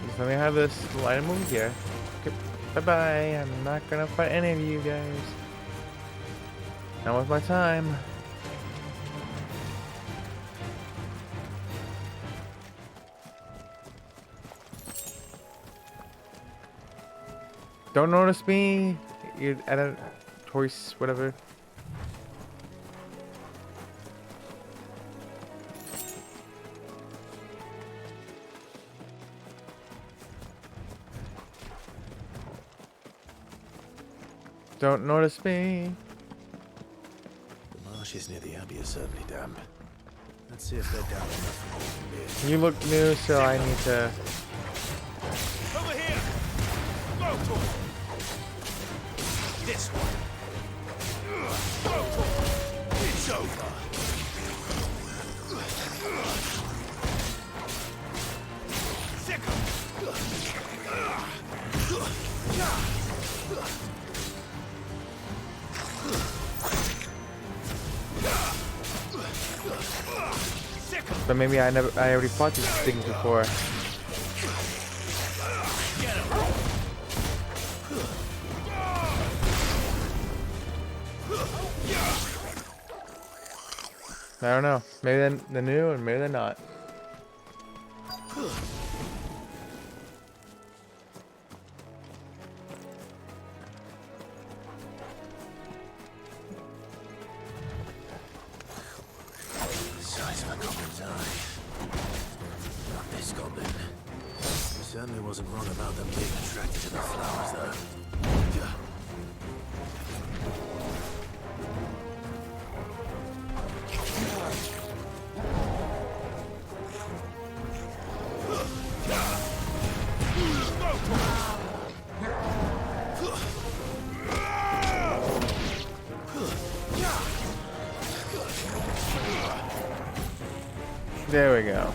A: Just let me have this light over here. Okay, bye-bye. I'm not gonna fight any of you guys. Not with my time. Don't notice me. You're at a choice, whatever. Don't notice me.
H: The marshes near the Abbey are certainly damp. Let's see if they're damp enough for holding beer.
A: You look new, so I need to.
E: Over here! Go, Tor! This one.
A: But maybe I already fought these things before. I don't know. Maybe they're new and maybe they're not.
H: Size of a goblin's eye. Not this goblin. He certainly wasn't wrong about them being attracted to the flowers, though.
A: There we go.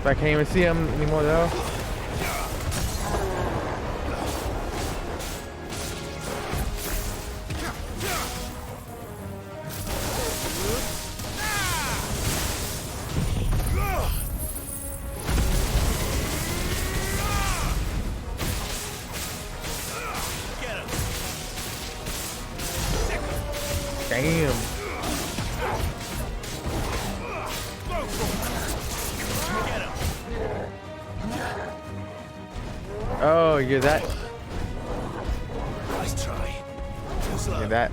A: I can't even see him anymore though. Damn. Oh, you're that.
H: Nice try.
A: You're that.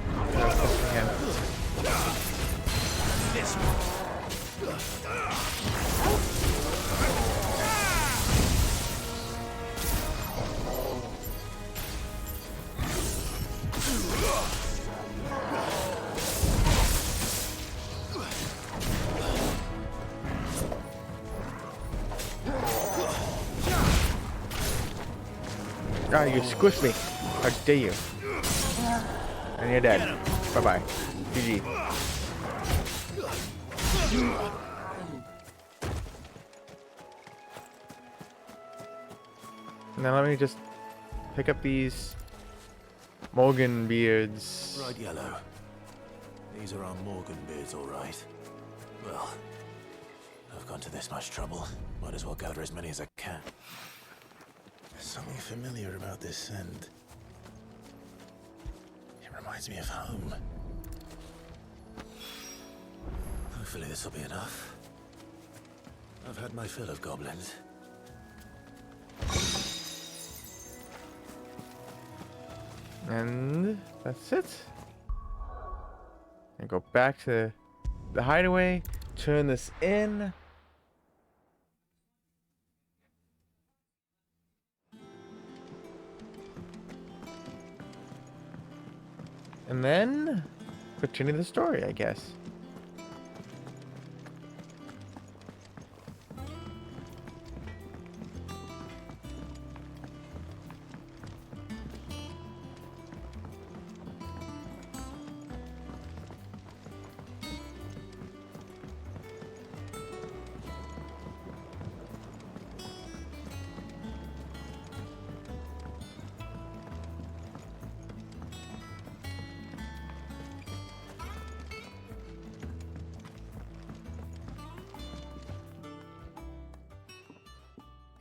H: This
A: Ah, you squished me. How dare you? And you're dead. Bye-bye. GG. Now let me just pick up these Morgan beards.
H: Right, Yellow. These are our Morgan beards, all right. Well, I've gone to this much trouble. Might as well gather as many as I can. There's something familiar about this scent. It reminds me of home. Hopefully this will be enough. I've had my fill of goblins.
A: And that's it. And go back to the hideaway, turn this in. And then continue the story, I guess.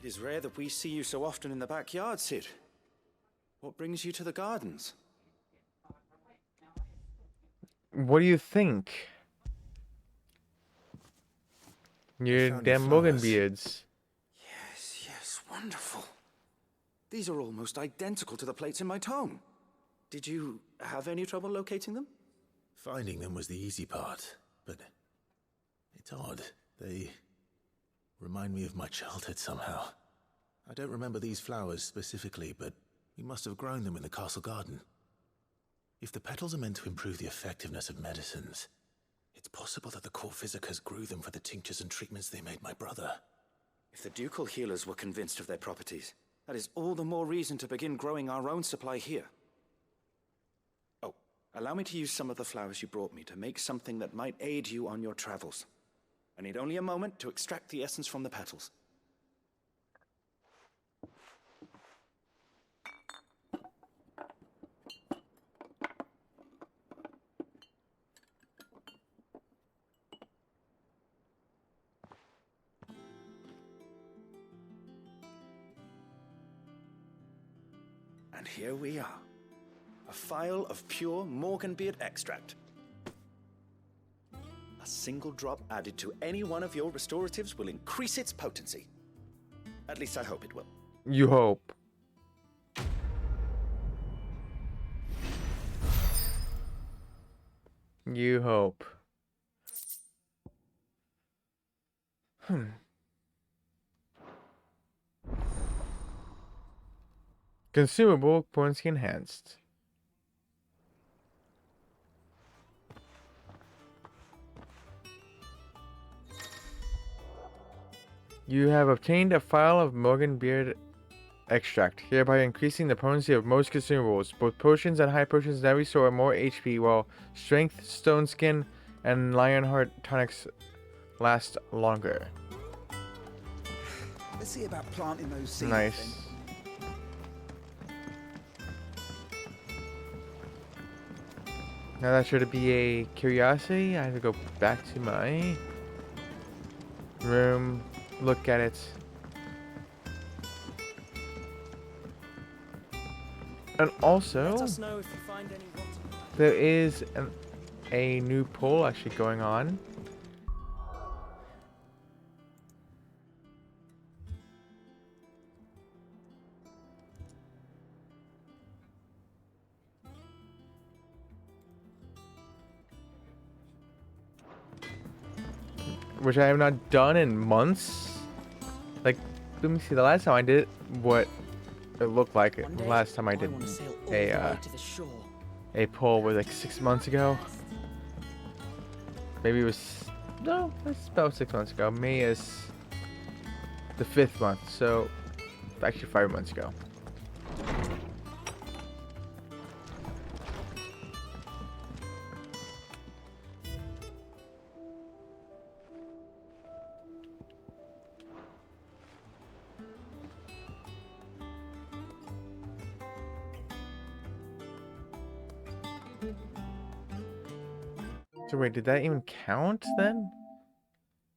L: It is rare that we see you so often in the backyard, Cid. What brings you to the gardens?
A: What do you think? Your
L: found
A: damn
L: your
A: Morgan
L: flowers.
A: beards.
L: Yes, wonderful. These are almost identical to the plates in my tome. Did you have any trouble locating them?
H: Finding them was the easy part, but it's odd. They remind me of my childhood somehow. I don't remember these flowers specifically, but we must have grown them in the castle garden. If the petals are meant to improve the effectiveness of medicines, it's possible that the court physicers grew them for the tinctures and treatments they made my brother.
L: If the ducal healers were convinced of their properties, that is all the more reason to begin growing our own supply here. Oh, Allow me to use some of the flowers you brought me to make something that might aid you on your travels. I need only a moment to extract the essence from the petals. And here we are. A phial of pure Morganbeard extract. A single drop added to any one of your restoratives will increase its potency. At least I hope it will.
A: You hope. You hope. Consumable, potency enhanced. You have obtained a phial of Morganbeard extract, hereby increasing the potency of most consumables. Both potions and high potions now restore more HP, while strength, stone skin, and Lionheart tonics last longer.
N: Let's see about planting those seeds.
A: Nice.
N: Then.
A: Now that should be a curiosity. I have to go back to my room, look at it. And also,
I: Let us know if you find any rotten.
A: there is a new poll actually going on. Which I have not done in months. Like, let me see, the last time I did it, what it looked like the last time I did a poll was like 6 months ago. Maybe it was, no, it's about 6 months ago. May is the 5th month, so actually 5 months ago. So wait, did that even count then?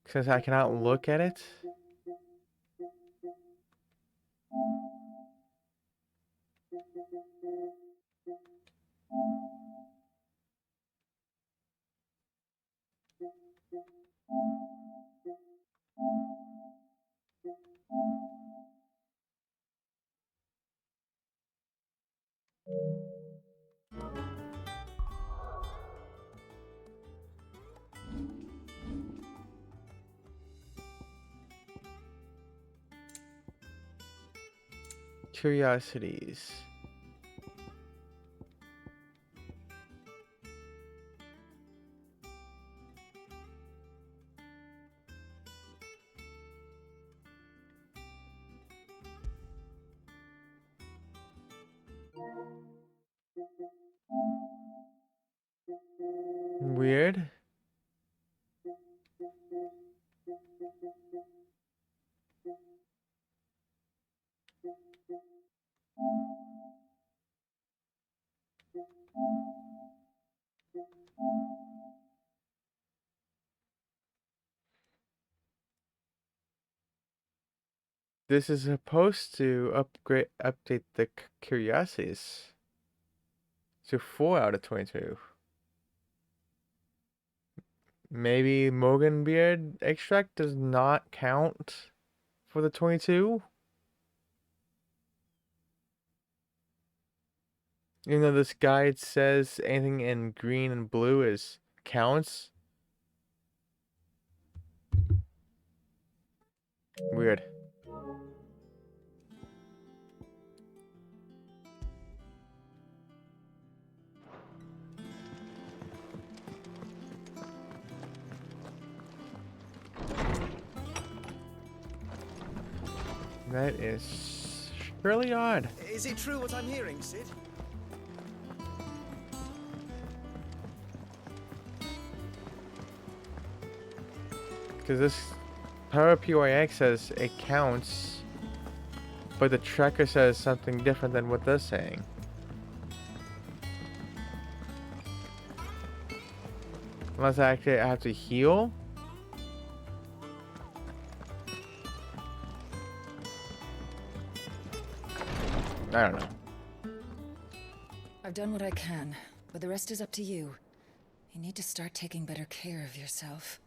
A: Since I cannot look at it? Curiosities. Weird. This is supposed to update the curiosities to 4 out of 22. Maybe Morganbeard extract does not count for the 22? Even though this guide says anything in green and blue is counts. Weird. That is surely odd.
N: Is it true what I'm hearing, Sid?
A: Because this Power PYX says it counts, but the tracker says something different than what they're saying. Unless I actually have to heal? I don't know.
N: I've done what I can, but the rest is up to you. You need to start taking better care of yourself.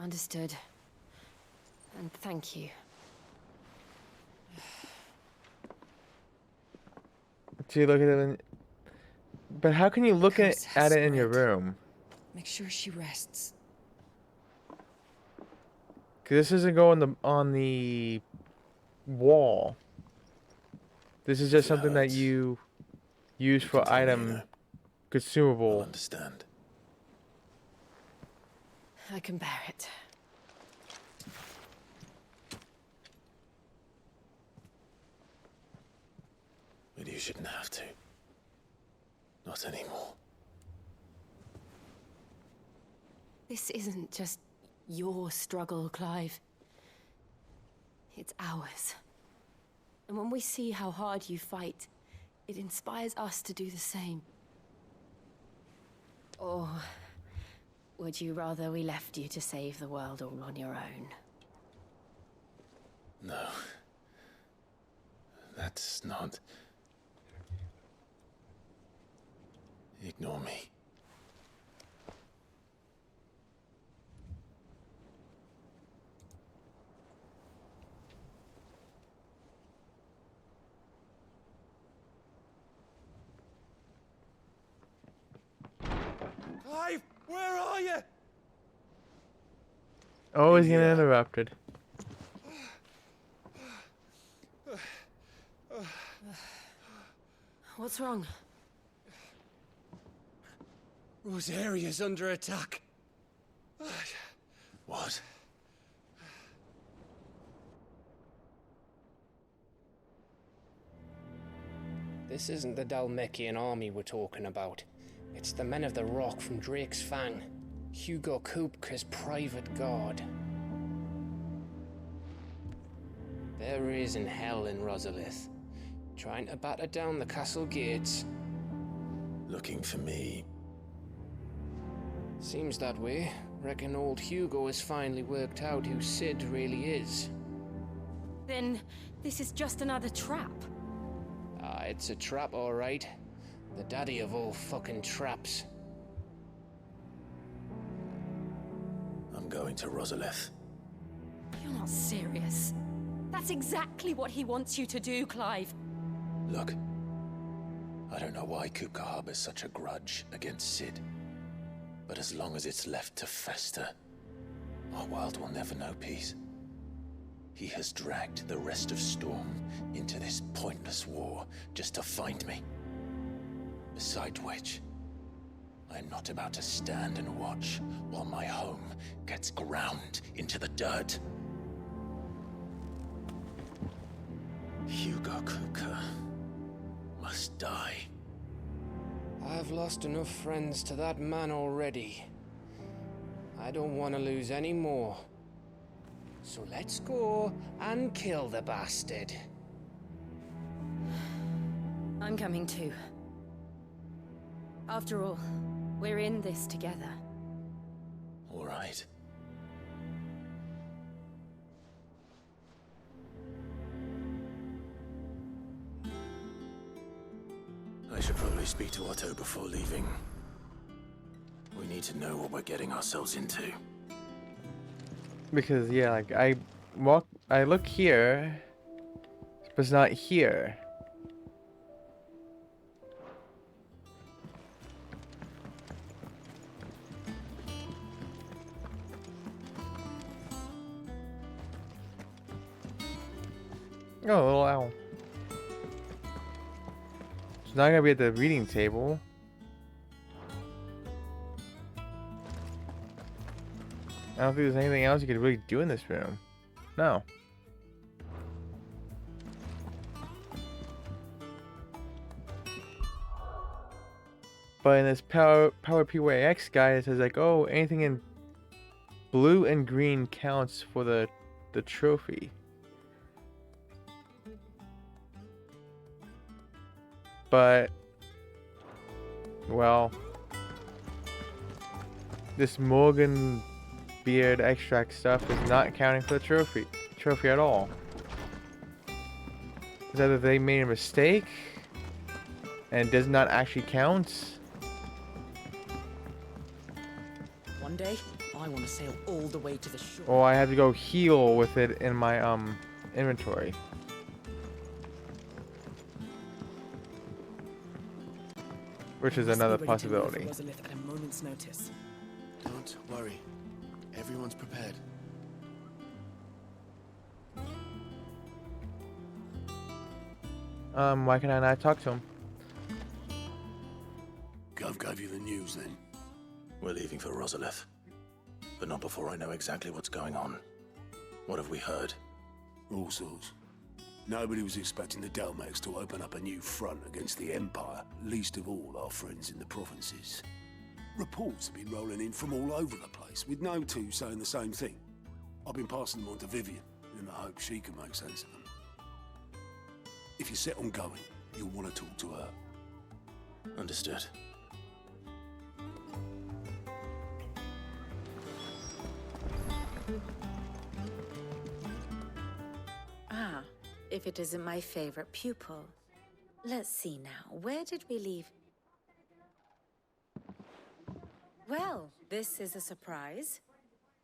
G: Understood. And thank you.
A: Do you look at it in... But how can you look at it in your room?
N: Make sure she rests.
A: Because this isn't going on the wall. This is just something that you use for item consumable.
H: I'll understand.
G: I can bear it.
H: But you shouldn't have to. Not anymore.
G: This isn't just your struggle, Clive. It's ours. And when we see how hard you fight, it inspires us to do the same. Or would you rather we left you to save the world all on your own?
H: No. That's not... Ignore me.
C: Clive, where are you?
A: Always getting interrupted.
G: What's wrong?
F: Rosaria's under attack.
H: What?
O: This isn't the Dhalmekian army we're talking about. It's the Men of the Rock from Drake's Fang. Hugo Kupka's private guard. There is in hell in Rosalith, trying to batter down the castle gates.
H: Looking for me.
O: Seems that way. Reckon old Hugo has finally worked out who Sid really is.
G: Then this is just another trap.
O: Ah, it's a trap, all right. The daddy of all fucking traps.
H: I'm going to Rosalith.
G: You're not serious. That's exactly what he wants you to do, Clive.
H: Look, I don't know why Kupka harbors such a grudge against Sid. But as long as it's left to fester, our world will never know peace. He has dragged the rest of Storm into this pointless war just to find me. Besides which, I am not about to stand and watch while my home gets ground into the dirt. Hugo Kupka must die.
O: I've lost enough friends to that man already. I don't want to lose any more. So let's go and kill the bastard.
G: I'm coming too. After all, we're in this together.
H: All right. I should probably speak to Otto before leaving. We need to know what we're getting ourselves into.
A: Because yeah, like I look here, but it's not here. Oh, a little owl. It's not gonna be at the reading table. I don't think there's anything else you could really do in this room. No. But in this Power PYX guide, it says like, oh, anything in blue and green counts for the trophy. But, well, this Morgan beard extract stuff is not counting for the trophy at all. It's either they made a mistake and it does not actually count.
P: One day, I want to sail all the way to the shore.
A: Or I have to go heal with it in my inventory. Which is another possibility.
P: At a moment's notice.
E: Don't worry. Everyone's prepared.
A: Why can I not talk to him?
E: Gov gave you the news then?
H: We're leaving for Rosalith. But not before I know exactly what's going on. What have we heard?
E: All sorts. Nobody was expecting the Dalmex to open up a new front against the Empire, least of all our friends in the provinces. Reports have been rolling in from all over the place, with no two saying the same thing. I've been passing them on to Vivian, in the hope she can make sense of them. If you're set on going, you'll want to talk to her.
H: Understood.
G: Ah, if it isn't my favorite pupil. Let's see now, where did we leave? Well, this is a surprise.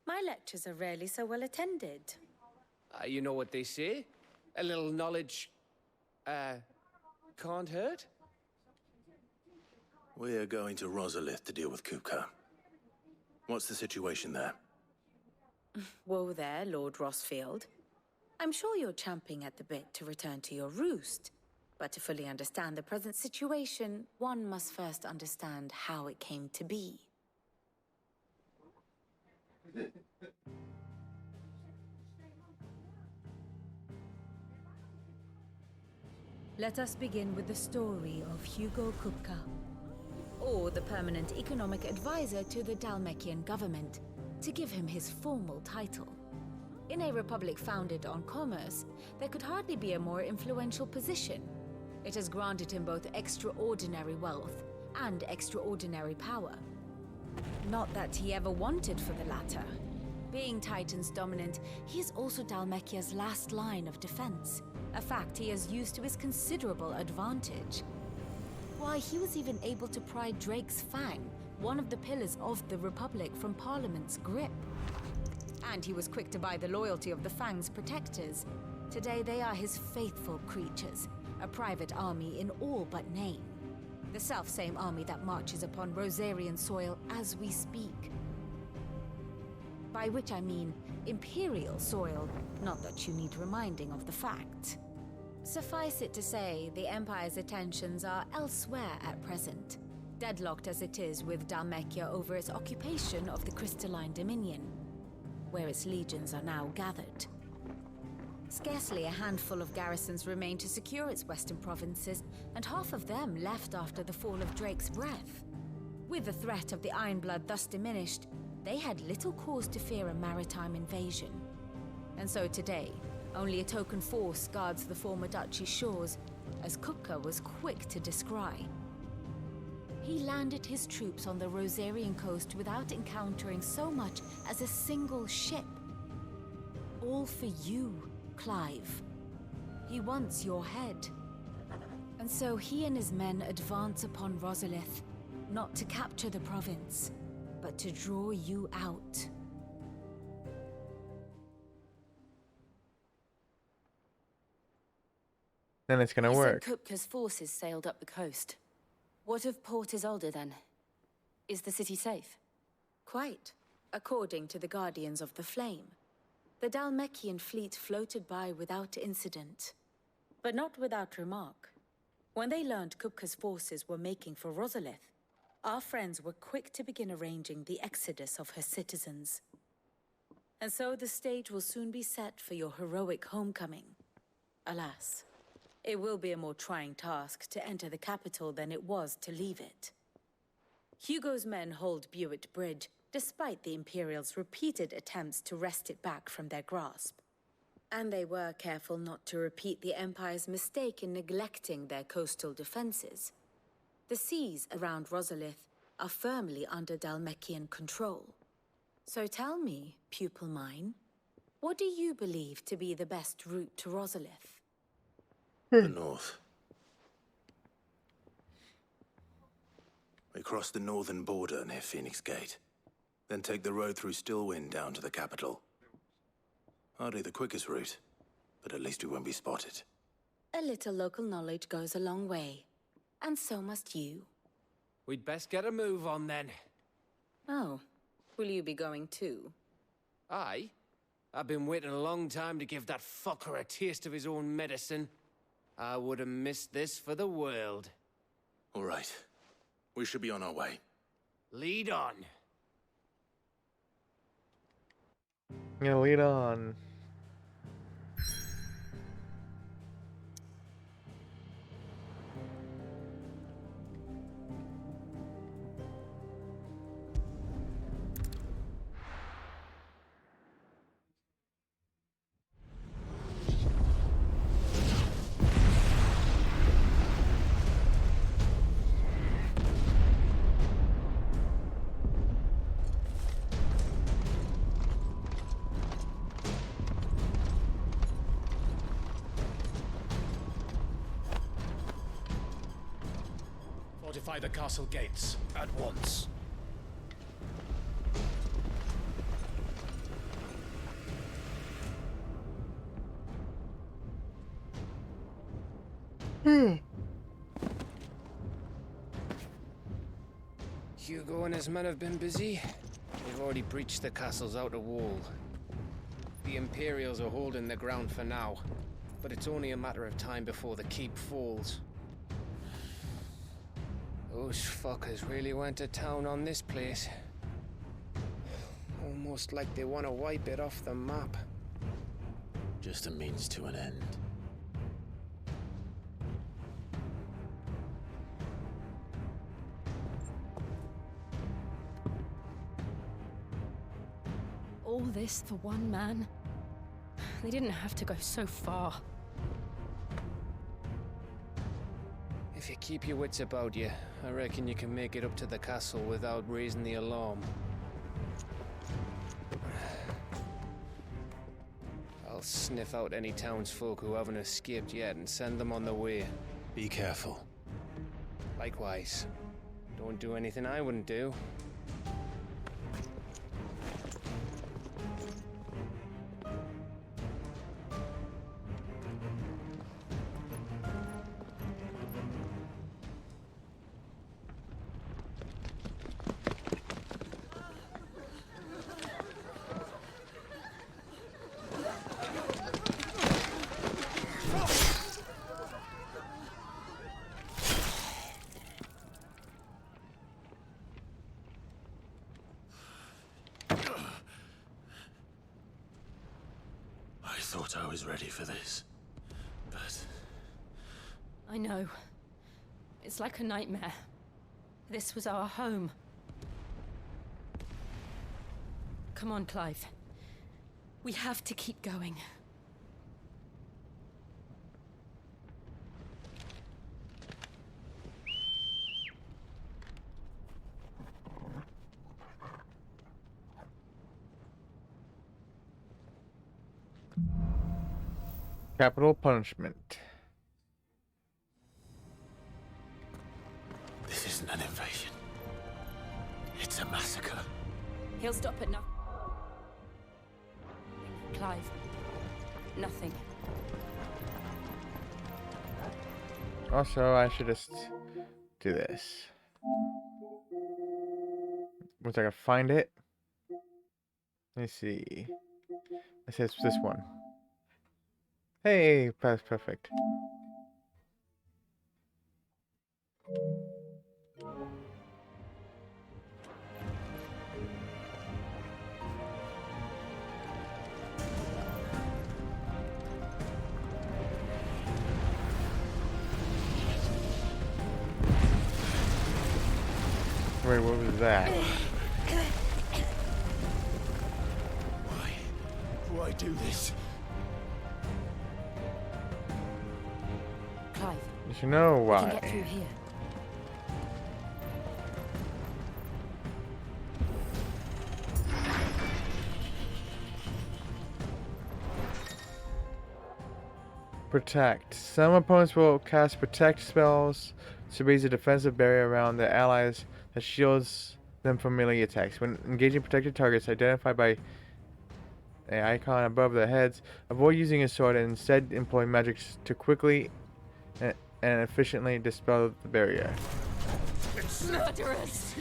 G: My lectures are rarely so well attended.
O: You know what they say? A little knowledge, can't hurt?
H: We're going to Rosalith to deal with Kupka. What's the situation there?
G: Whoa there, Lord Rossfield. I'm sure you're champing at the bit to return to your roost. But to fully understand the present situation, one must first understand how it came to be.
Q: Let us begin with the story of Hugo Kupka.
G: Or the permanent economic advisor to the Dalmekian government, to give him his formal title. In a republic founded on commerce, there could hardly be a more influential position. It has granted him both extraordinary wealth and extraordinary power. Not that he ever wanted for the latter. Being Titan's dominant, he is also Dalmekia's last line of defense, a fact he has used to his considerable advantage. Why, he was even able to pry Drake's Fang, one of the pillars of the Republic, from Parliament's grip. And he was quick to buy the loyalty of the Fang's protectors. Today they are his faithful creatures, a private army in all but name. The self-same army that marches upon Rosarian soil as we speak. By which I mean Imperial soil, not that you need reminding of the fact. Suffice it to say, the Empire's attentions are elsewhere at present, deadlocked as it is with Dalmekia over its occupation of the Crystalline Dominion, where its legions are now gathered. Scarcely a handful of garrisons remain to secure its western provinces, and half of them left after the fall of Drake's Breath. With the threat of the Ironblood thus diminished, they had little cause to fear a maritime invasion. And so today, only a token force guards the former duchy's shores, as Kupka was quick to descry. He landed his troops on the Rosarian coast without encountering so much as a single ship. All for you, Clive. He wants your head. And so he and his men advance upon Rosalith, not to capture the province, but to draw you out.
A: Then it's gonna work.
R: Kupka's forces sailed up the coast. What of Port Isolde then? Is the city safe?
G: Quite, according to the Guardians of the Flame. The Dalmekian fleet floated by without incident, but not without remark. When they learned Kupka's forces were making for Rosalith, our friends were quick to begin arranging the exodus of her citizens. And so the stage will soon be set for your heroic homecoming. Alas, it will be a more trying task to enter the capital than it was to leave it.
S: Hugo's men hold Buett Bridge, despite the Imperials' repeated attempts to wrest it back from their grasp. And they were careful not to repeat the Empire's mistake in neglecting their coastal defenses. The seas around Rosalith are firmly under Dhalmekian control. So tell me, pupil mine, what do you believe to be the best route to Rosalith?
H: The north. We cross the northern border near Phoenix Gate, then take the road through Stillwind down to the capital. Hardly the quickest route, but at least we won't be spotted.
S: A little local knowledge goes a long way, and so must you.
O: We'd best get a move on then.
S: Oh, will you be going too?
O: Aye. I've been waiting a long time to give that fucker a taste of his own medicine. I would have missed this for the world.
H: All right. We should be on our way.
O: Lead on.
A: Yeah, lead on.
F: Fortify the castle gates at once.
O: Hugo and his men have been busy. They've already breached the castle's outer wall. The Imperials are holding the ground for now, but it's only a matter of time before the keep falls. Those fuckers really went to town on this place. Almost like they want to wipe it off the map.
H: Just a means to an end.
G: All this for one man? They didn't have to go so far.
O: If you keep your wits about you, I reckon you can make it up to the castle without raising the alarm. I'll sniff out any townsfolk who haven't escaped yet and send them on their way.
H: Be careful.
O: Likewise. Don't do anything I wouldn't do.
H: I thought I was ready for this, but...
G: I know. It's like a nightmare. This was our home. Come on, Clive. We have to keep going.
A: Capital punishment.
H: This isn't an invasion. It's a massacre.
S: He'll stop at nothing.
G: Clive. Nothing.
A: Also, I should just do this. Once I can find it. Let me see. I said it's this one. Hey, that's perfect. Wait, what was that?
E: Why do this?
R: Clive,
A: You should know
R: we can
A: why.
R: get through here.
A: Protect. Some opponents will cast protect spells to raise a defensive barrier around their allies that shields them from melee attacks. When engaging protected targets identified by an icon above their heads, avoid using a sword and instead employ magic to quickly and efficiently dispel the barrier.
R: Murderers!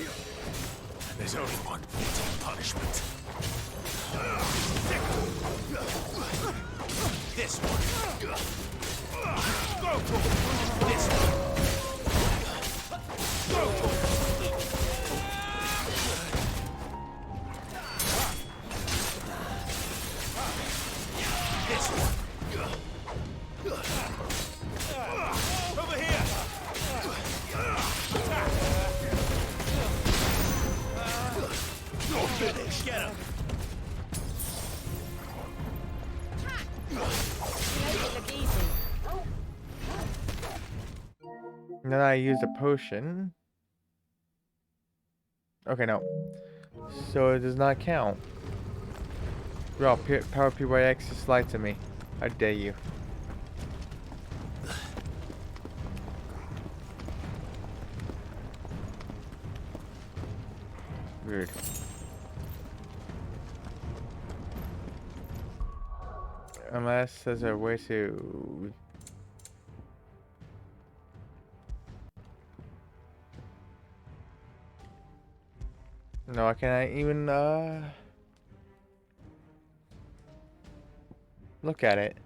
E: There's only one fitting punishment. This one. Go for it. This one. Go for it. This one. Over here. You're finished. Get him.
A: Then I used a potion. Okay, no. So it does not count. Bro, power PYX just lied to me. How dare you? Weird. Unless there's a way to... No, I can't even, look at it.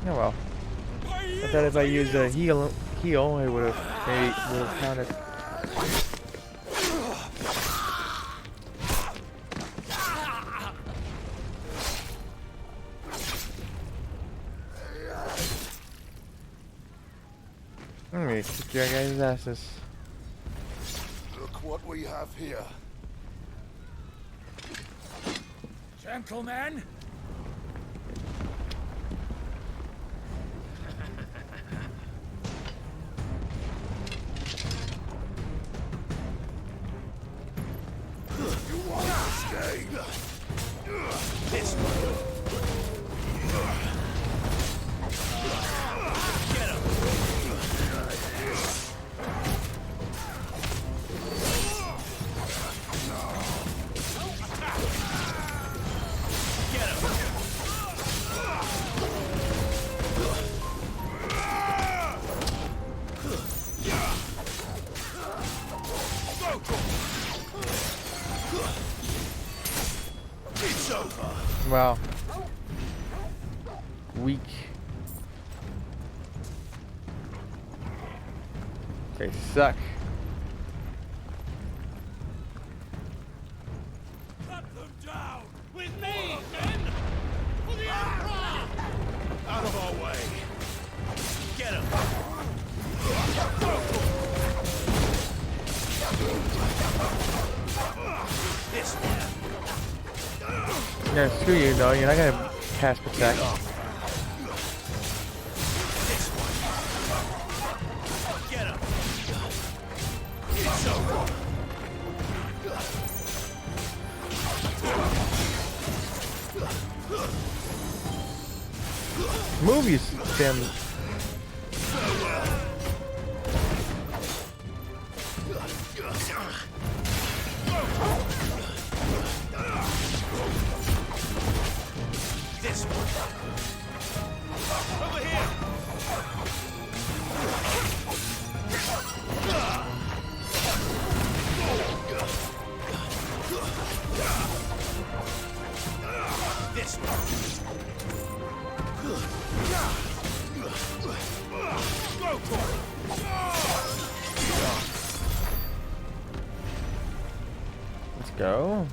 A: Oh well. I thought if I used a heal, it would have counted. Alright, kick your guys' asses.
E: Look what we have here.
C: Gentlemen!
E: You want to escape? This one. Get him. It's over.
A: Wow. Weak. They suck.
C: Cut them down! With me, men! For the Emperor!
E: Out of our way. Get him. This one.
A: Yeah, screw you though. You're not gonna cast protect.
E: This one. Get him. It's over.
A: Move, you damn.
E: This one. Over here. This one. Go for it.
A: Let's go.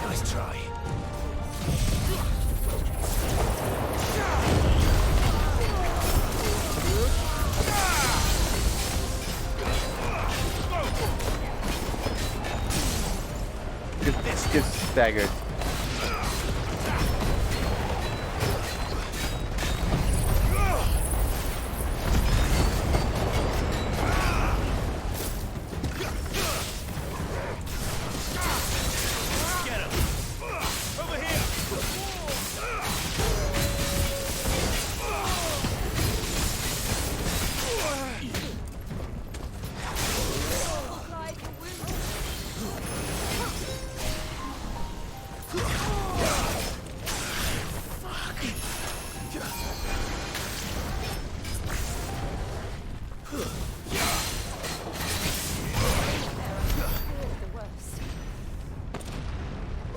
C: Nice try.
A: Gets staggered.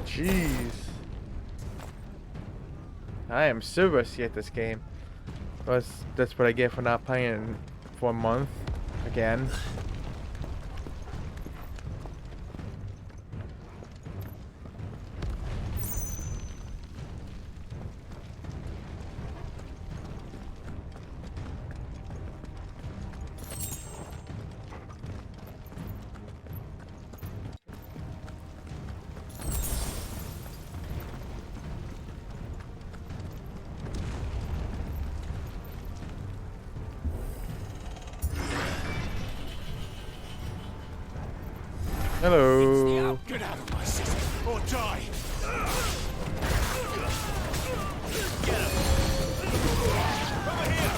A: Jeez. I am so rusty at this game. That's what I get for not playing for a month again. Hello.
C: Get out of my city or die. Get him. Over here.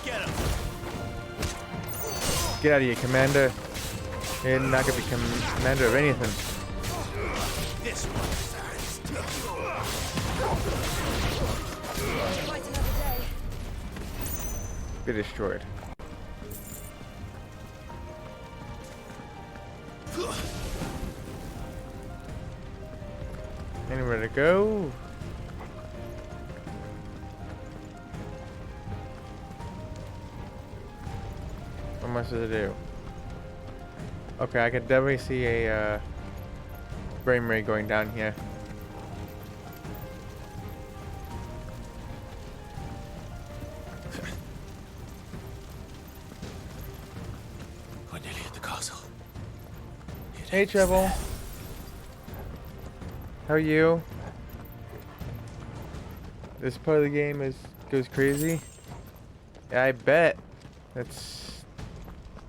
C: Get him.
A: Get out of here, Commander. You're not gonna be commander of anything.
C: This
A: Be destroyed. Anywhere to go? What am I supposed to do? Okay, I can definitely see a frame rate going down here.
C: We're nearly at the castle.
A: Hey, Treble. How are you? This part of the game goes crazy. Yeah, I bet. That's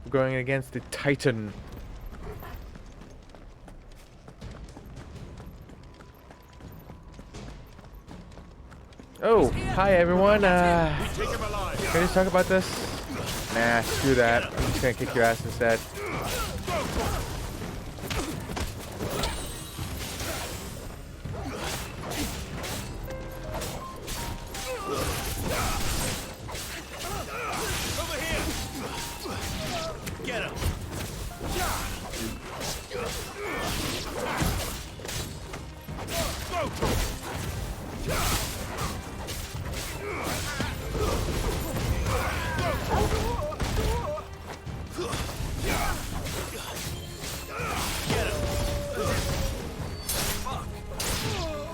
A: going against the Titan. Oh, hi everyone. Can we just talk about this? Nah, screw that. I'm just gonna kick your ass instead.
C: Get him.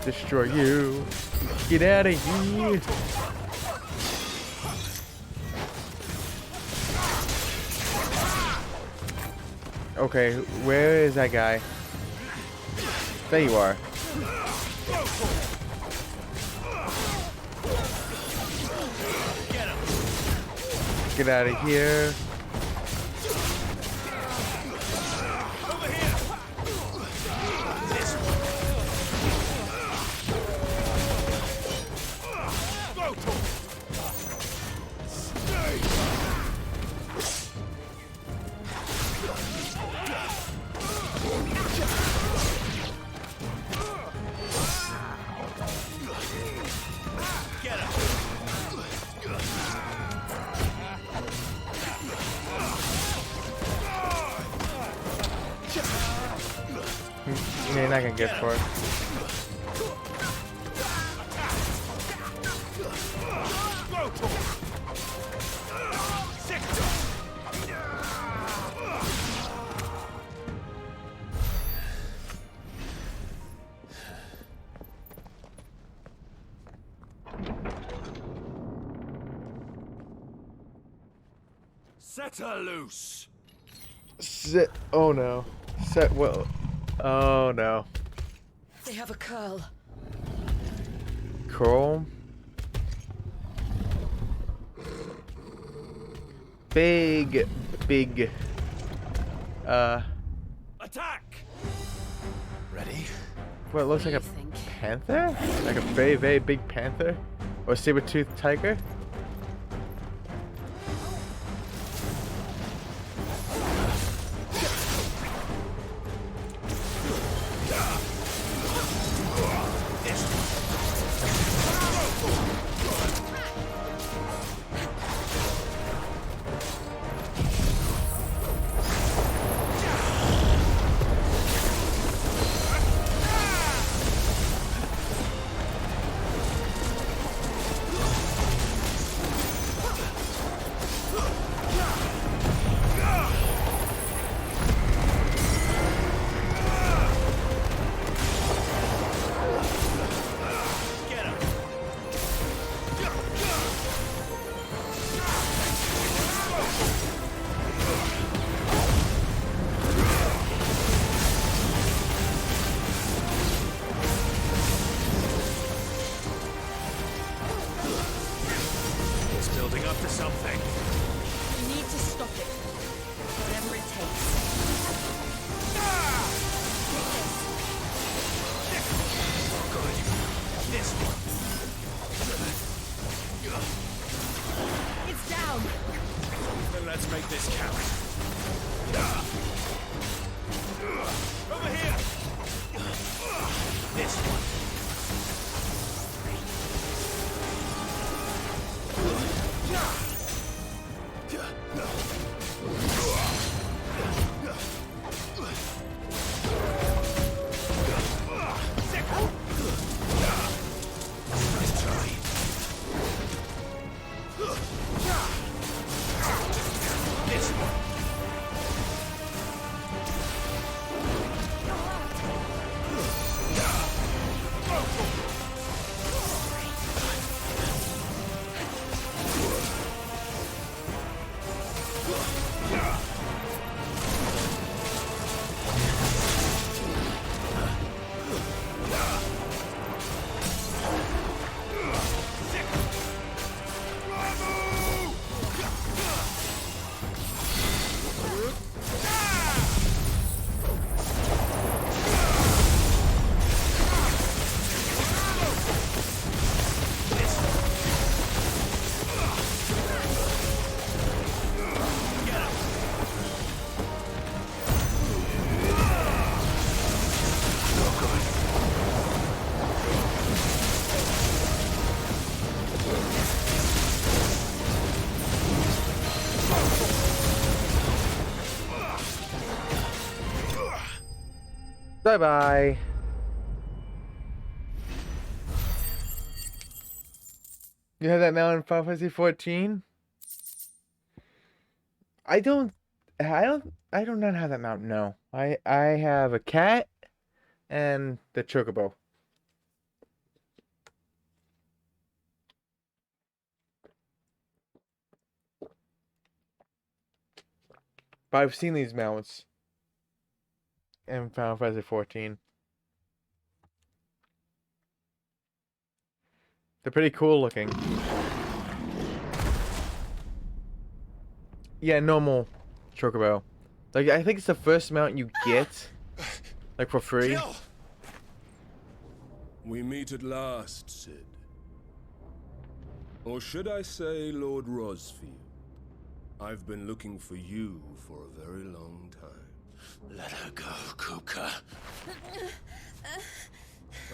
A: Destroy you. Get out of here. Okay, where is that guy? There you are. Get out of here. Yeah, you're not gonna get for it.
C: Set her loose.
A: Set. Oh no. Set. Well. Oh no.
N: They have a curl.
A: Curl. Big.
C: Attack.
H: Ready?
A: What looks like a panther? Like a very big panther? Or saber-toothed tiger?
C: Let's make this count. Over here. This one.
A: Bye-bye. You have that now in Final Fantasy 14? I do not have that mount, no. I have a cat and the chocobo. But I've seen these mounts in Final Fantasy 14. They're pretty cool looking. Yeah, normal chocobo. Like, I think it's the first mount you get, like, for free.
E: Jill! We meet at last, Cid. Or should I say Lord Rosfield? I've been looking for you for a very long time.
H: Let her go, Kuka.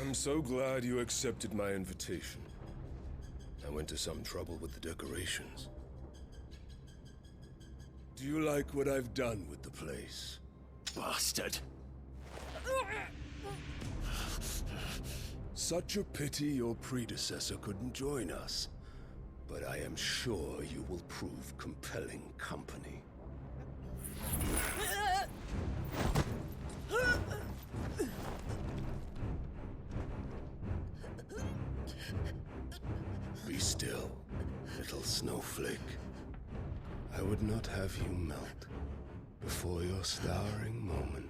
E: I'm so glad you accepted my invitation. I went to some trouble with the decorations. Do you like what I've done with the place?
H: Bastard.
E: Such a pity your predecessor couldn't join us. But I am sure you will prove compelling company. Be still, little snowflake. I would not have you melt before your starring moment.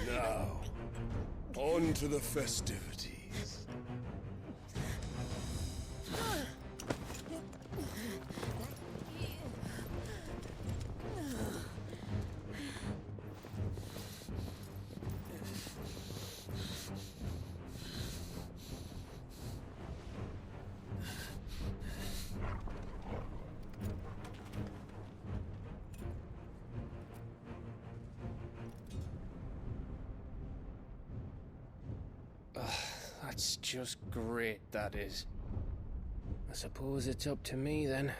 E: Now, on to the festivities.
O: That's just great, that is. I suppose it's up to me then.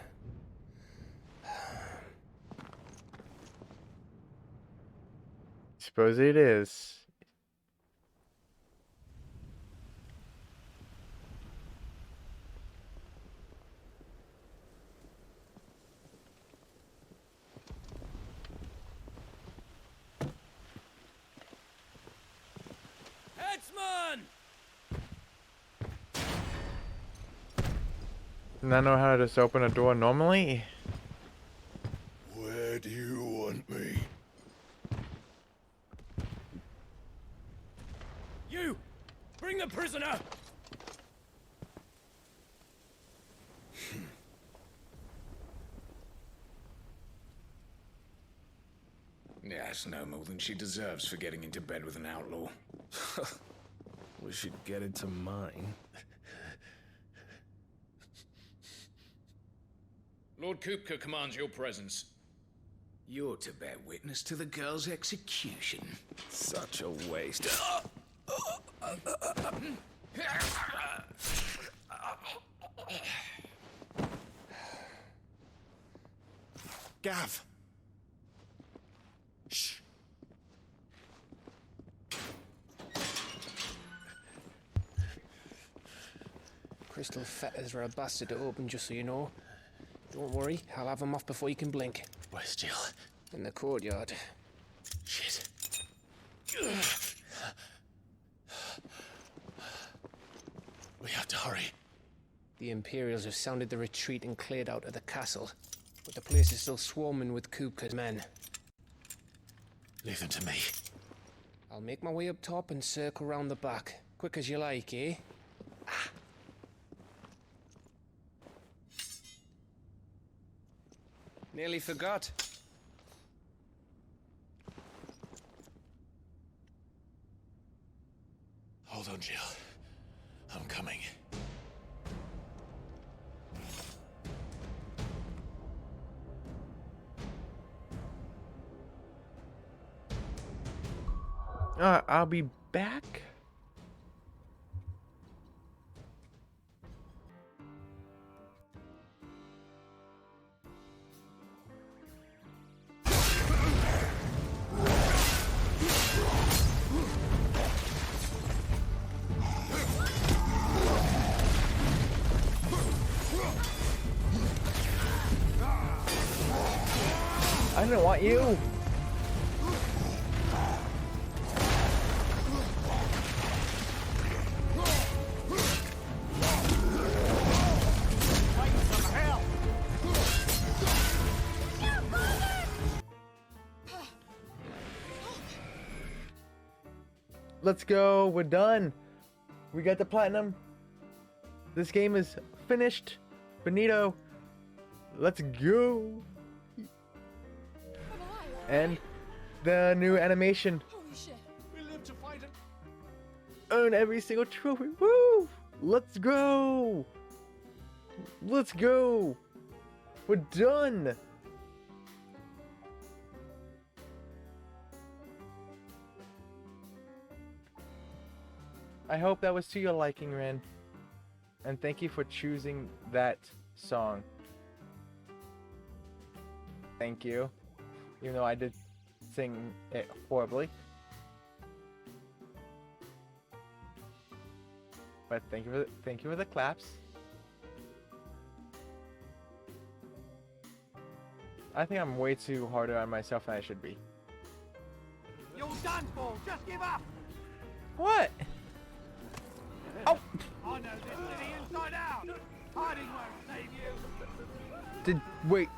A: Suppose it is.
C: Headsman!
A: And I know how to just open a door normally.
E: Where do you want me?
C: You! Bring the prisoner!
T: Yes, no more than she deserves for getting into bed with an outlaw.
U: We should get into mine.
T: Lord Kupka commands your presence. You're to bear witness to the girl's execution.
U: Such a waste.
T: Gav! Shh.
O: Crystal fetters are a bastard to open, just so you know. Don't worry, I'll have them off before you can blink.
T: Where's Jill?
O: In the courtyard.
T: Shit. We have to hurry.
O: The Imperials have sounded the retreat and cleared out of the castle, but the place is still swarming with Kupka's men.
T: Leave them to me.
O: I'll make my way up top and circle round the back. Quick as you like, eh? Nearly forgot.
T: Hold on, Jill. I'm coming.
A: I'll be back. I didn't want you. Let's go. We're done. We got the platinum. This game is finished. Benito. Let's go. And the new animation.
C: Holy shit. We live to fight it.
A: Earn every single trophy. Woo! Let's go. Let's go. We're done. I hope that was to your liking, Ren. And thank you for choosing that song. Thank you. Even though I did sing it horribly. But thank you for the claps. I think I'm way too harder on myself than I should be.
C: You're done for. Just give up.
A: What? Oh!
C: I know this city inside out. Hiding won't save you.
A: Wait.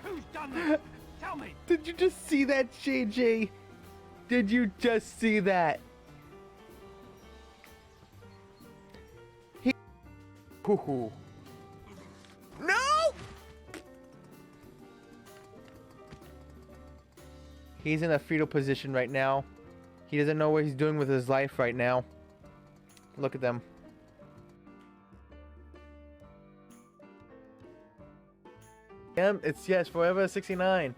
C: Who's done this? Tell me.
A: Did you just see that, JJ? Did you just see that? Hoo-hoo. No! He's in a fetal position right now. He doesn't know what he's doing with his life right now. Look at them. It's yes, Forever 69.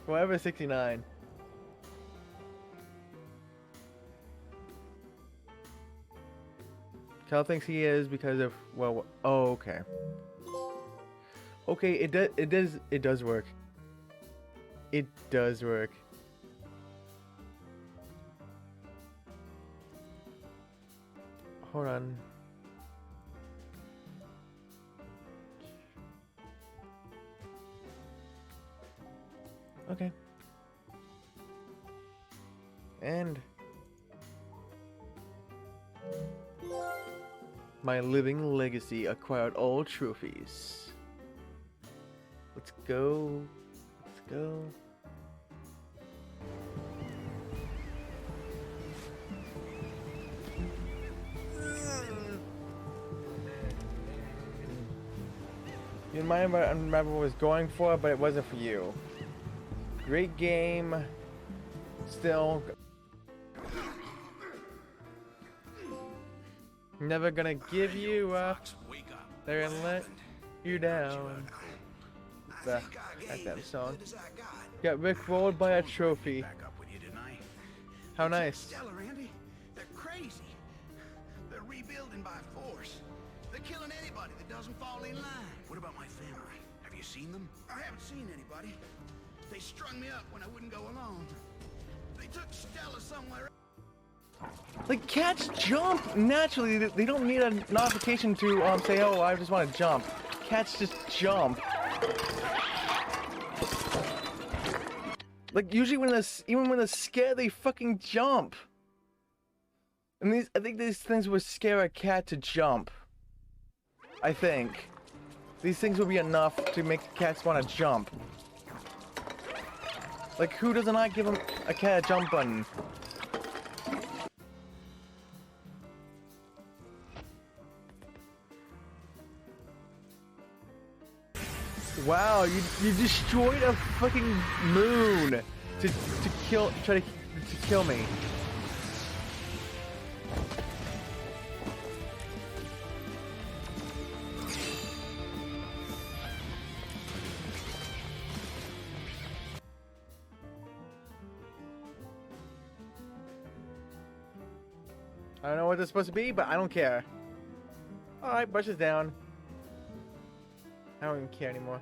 A: Forever 69. Cal thinks he is because of, well, oh, okay. Okay, it does work. It does work. Hold on. Okay. And my living legacy acquired all trophies. Let's go. Let's go. You might remember what I was going for, but it wasn't for you. Great game. Still. Never gonna give you up. They're gonna let you down. That's that song. Got rickrolled by a trophy. How nice.
D: Stella, Randy, they're crazy. They're rebuilding by force. They're killing anybody that doesn't fall in line. What about my family? Have you seen them? I haven't seen anybody. They strung me up when I wouldn't go alone. They took Stella somewhere.
A: Like, cats jump naturally. They don't need a notification to say, oh, I just want to jump. Cats just jump. Like, usually even when they're scared, they fucking jump. And I think these things would scare a cat to jump. I think. These things would be enough to make cats want to jump. Like, who does not give a cat a jump button? Wow, you destroyed a fucking moon to try to kill me. I don't know what this is supposed to be, but I don't care. Alright, brushes down. I don't even care anymore.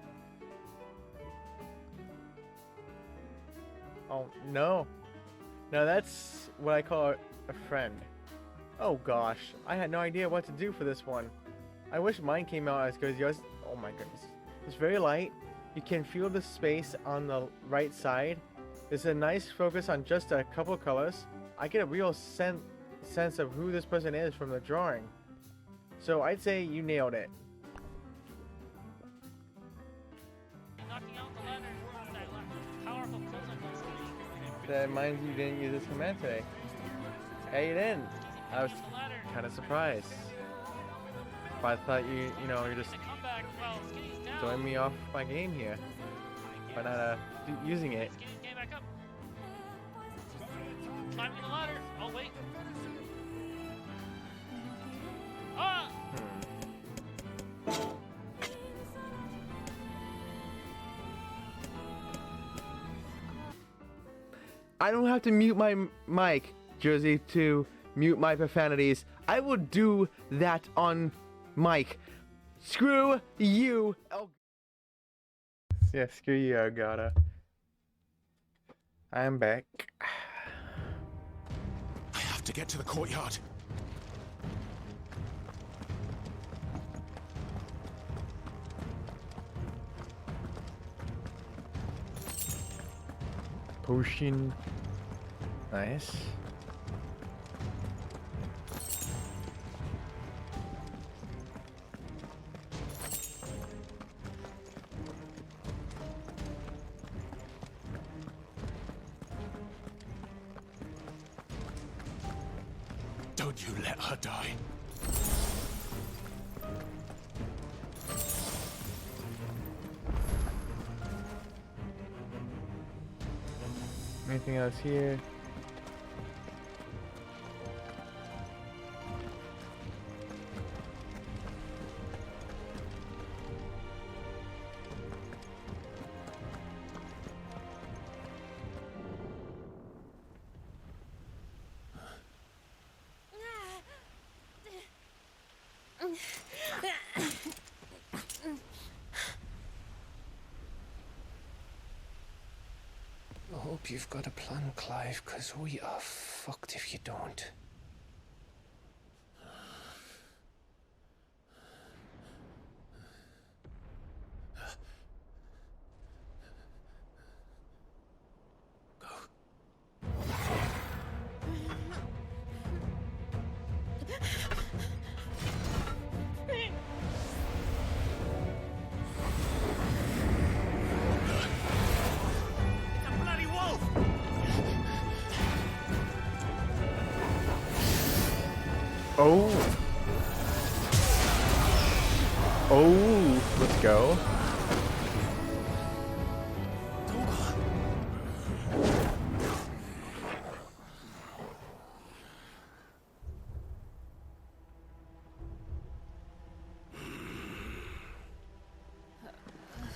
A: Oh, no. No, that's what I call a friend. Oh gosh, I had no idea what to do for this one. I wish mine came out as good as yours. Oh my goodness. It's very light. You can feel the space on the right side. There's a nice focus on just a couple colors. I get a real sense of who this person is from the drawing. So I'd say you nailed it.
V: Knocking out the letters.
A: that mine you didn't use this command today. Yeah, you didn't. I was kind of surprised. But I thought you're just throwing me off my game here by not using it.
C: Get back up. Climb the ladder. Oh wait. Ah!
A: I don't have to mute my mic, Jersey, to mute my profanities. I will do that on mic. Screw you, Yeah, screw you, Elgato. I am back.
E: I have to get to the courtyard.
A: Potion. Nice.
E: Don't you let her die.
A: Anything else here?
O: I hope you've got a plan, Clive, because we are fucked if you don't.
A: Oh. Oh, let's go.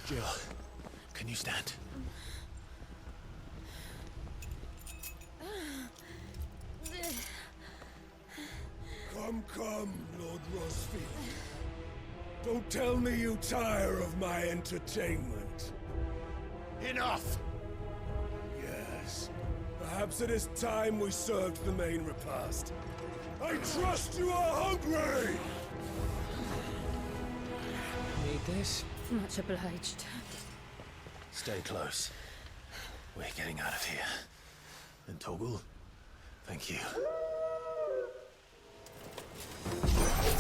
E: Jill, can you stand?
J: Come, Lord Rosfield. Don't tell me you tire of my entertainment.
E: Enough!
J: Yes. Perhaps it is time we served the main repast. I trust you are hungry!
O: Need this?
N: Much obliged.
H: Stay close. We're getting out of here. And Toggle, thank you.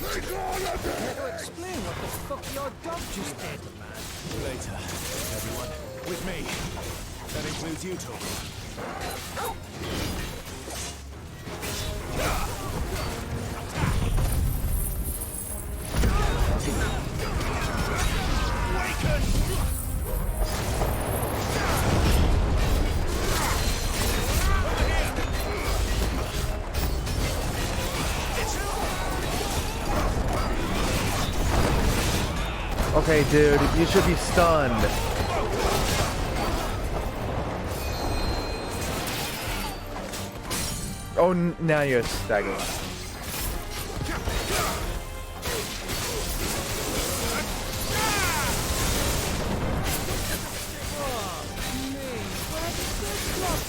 O: Never explain what the fuck your dog just did.
H: Later, everyone. With me. That includes you, Toggle.
A: Okay, dude, you should be stunned. Oh, now you're staggering.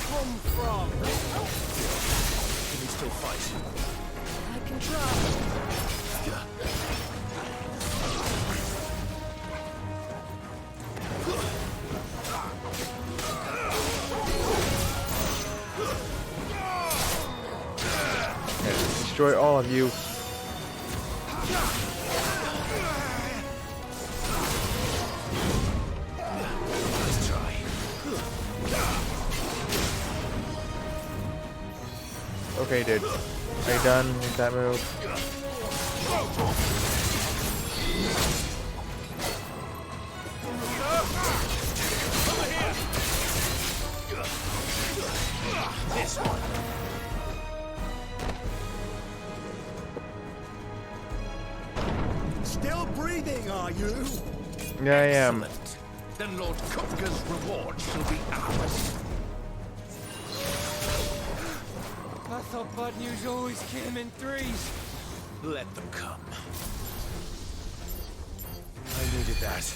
O: Come from?
H: Can we still fight?
O: I can try.
A: Destroy all of you.
H: Let's try.
A: Okay, dude. Are you done with that move?
D: This one. Still breathing, are you?
A: Yeah, I am.
D: Excellent. Then Lord Kupka's reward shall be ours.
O: I thought bad news always came in threes.
D: Let them come. I needed that.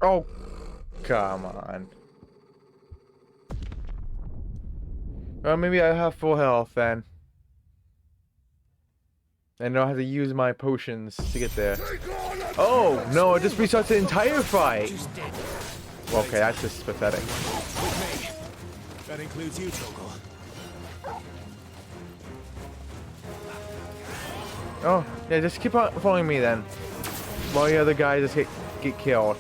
A: Oh, come on. Well, maybe I have full health then. And I don't have to use my potions to get there. Oh, no, it just restarts the entire fight. Well, okay, that's just pathetic.
J: With me. That includes you, Toggle.
A: Oh, yeah, just keep on following me then. While the other guys just get killed.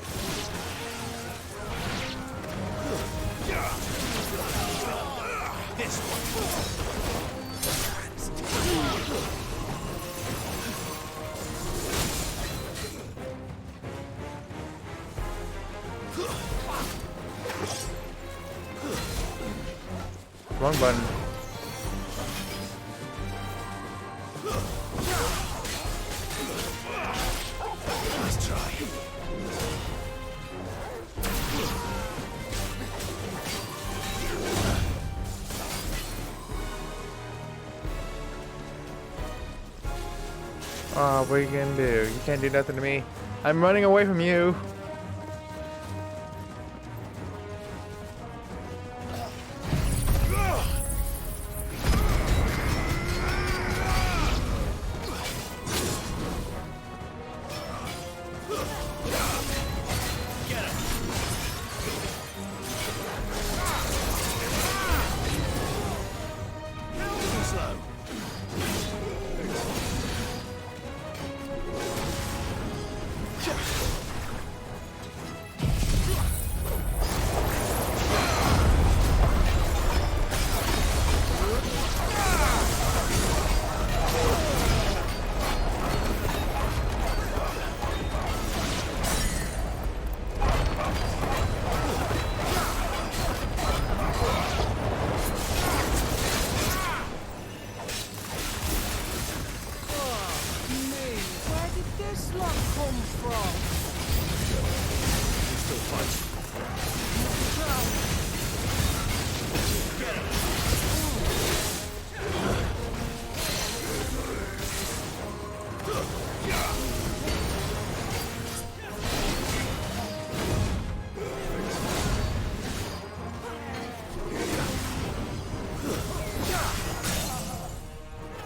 A: Wrong button.
D: Let's try.
A: Oh, what are you gonna do? You can't do nothing to me. I'm running away from you.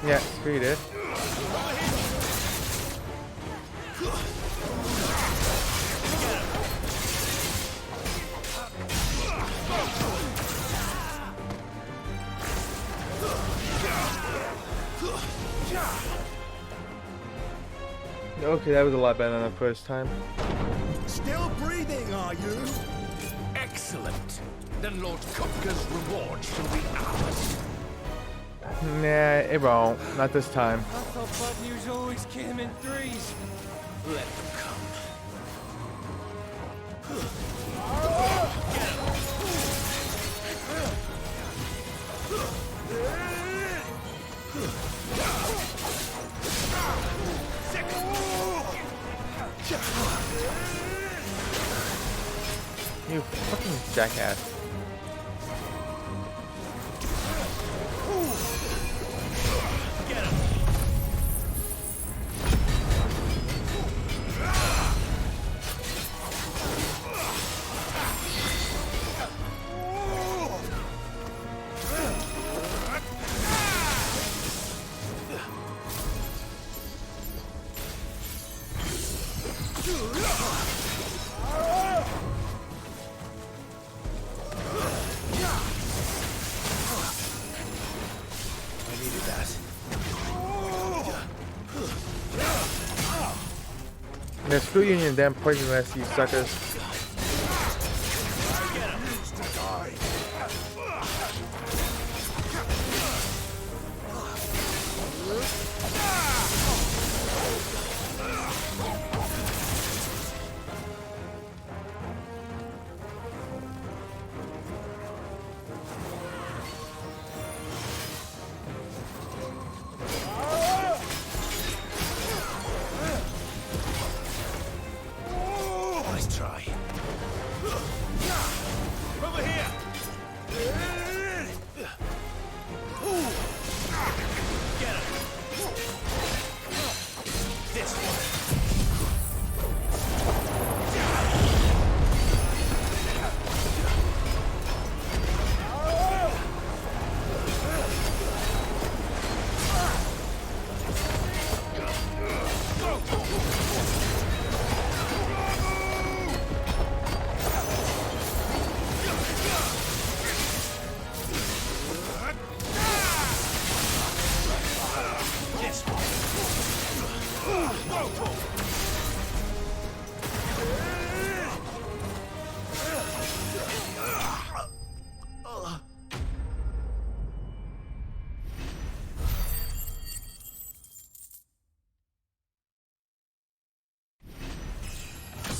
A: Yeah, screwed it. Okay, that was a lot better than the first time.
J: Still breathing, are you?
T: Excellent. Then Lord Kupka's reward shall be ours.
A: Nah, it won't. Not this time.
O: I thought bad news always came in threes.
T: Let them come.
A: You fucking jackass. Yeah, screw you and your damn poisonous, you suckers.
T: Nice try.
J: Over here!
T: Get him. This one.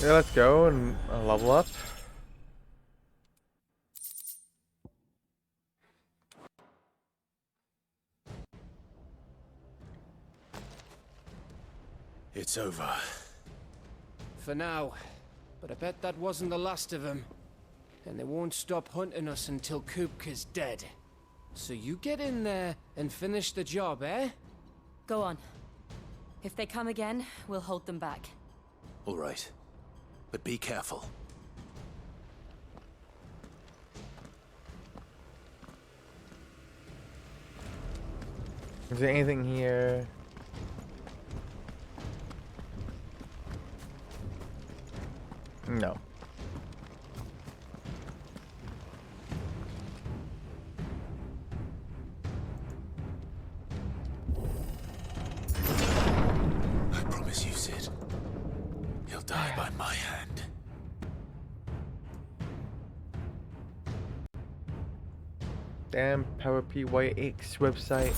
A: Yeah, let's go and level up.
T: It's over.
O: For now. But I bet that wasn't the last of them. And they won't stop hunting us until Kupka's dead. So you get in there and finish the job, eh?
R: Go on. If they come again, we'll hold them back.
H: All right. But be careful.
A: Is there anything here? No.
H: I promise you, Sid. He'll die by my hand.
A: Damn Power PYX website.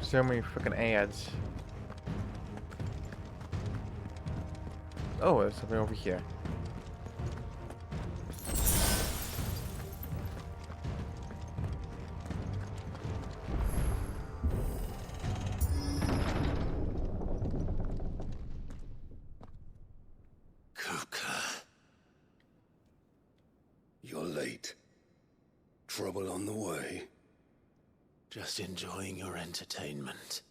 A: So many freaking ads. Oh, there's something over here.
E: You're late. Trouble on the way.
H: Just enjoying your entertainment.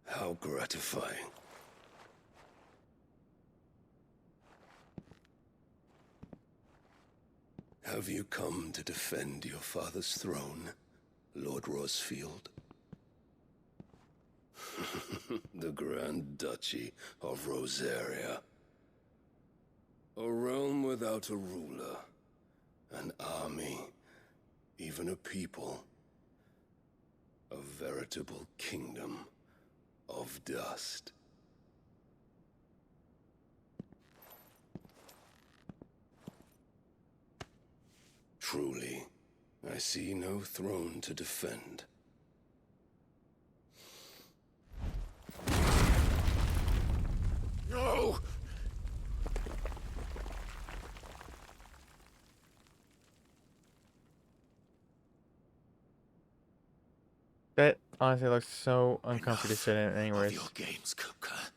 E: How gratifying. Have you come to defend your father's throne, Lord Rosfield? The Grand Duchy of Rosaria. A realm without a ruler,
J: An army, even a people. A veritable kingdom of dust. Truly, I see no throne to defend. No!
A: That honestly looks so uncomfortable to sit in anyways.
E: Your games, Kupka.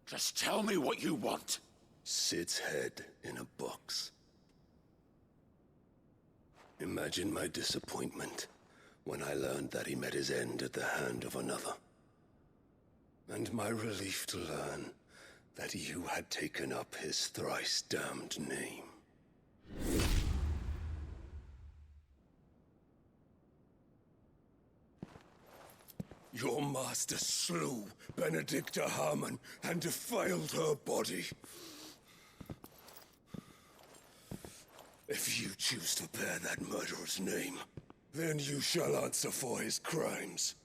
E: Just tell me what you want.
J: Sid's head in a box. Imagine my disappointment when I learned that he met his end at the hand of another. And my relief to learn that you had taken up his thrice damned name. Your master slew Benedicta Harmon and defiled her body. If you choose to bear that murderer's name, then you shall answer for his crimes.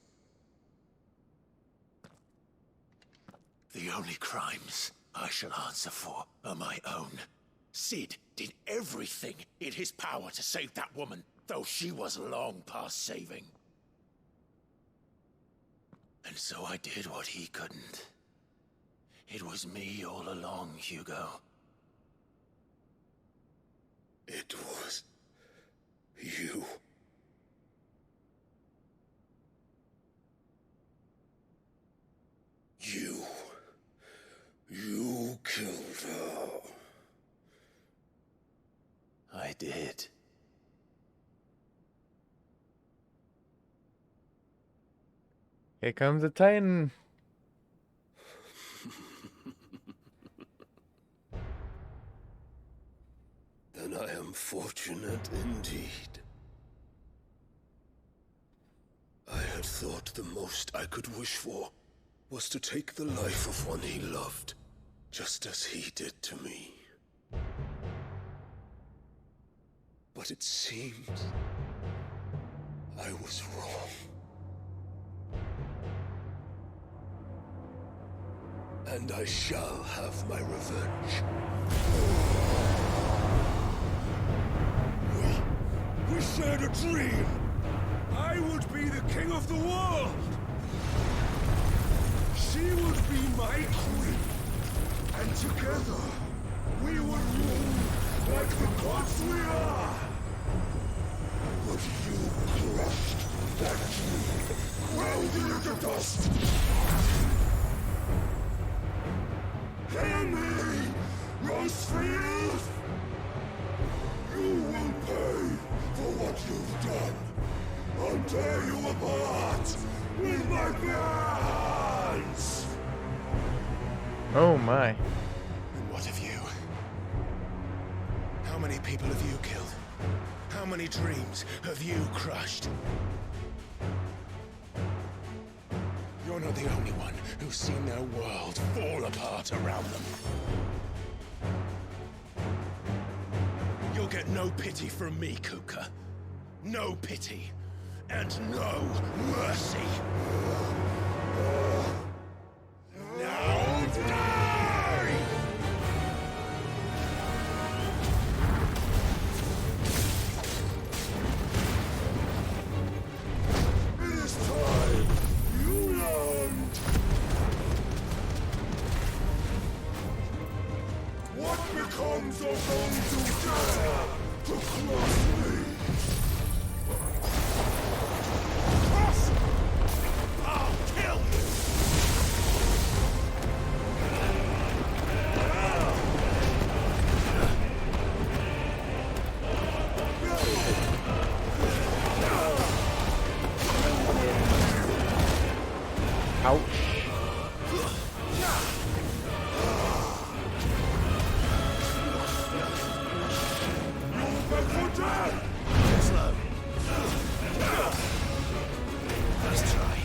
E: The only crimes I shall answer for are my own. Sid did everything in his power to save that woman, though she was long past saving. And so I did what he couldn't. It was me all along, Hugo.
J: It was you. You killed her.
E: I did.
A: Here comes the Titan.
J: Then I am fortunate indeed. I had thought the most I could wish for was to take the life of one he loved, just as he did to me. But it seems I was wrong. And I shall have my revenge. We shared a dream! I would be the king of the world! She would be my queen! And together, we would rule like the gods we are! But you crushed that dream, welded it to dust! Hear me, Rosefield! You will pay for what you've done. I'll tear you apart with my bare hands!
A: Oh my.
H: And what of you? How many people have you killed? How many dreams have you crushed? You're not the only one who's seen their world fall apart around them. You'll get no pity from me, Kupka. No pity. And no mercy. Now die!
J: It is time you learned! What becomes of those who dare to cross me? Cross! I'll kill you!
A: Ouch.
E: Slow. Let's try.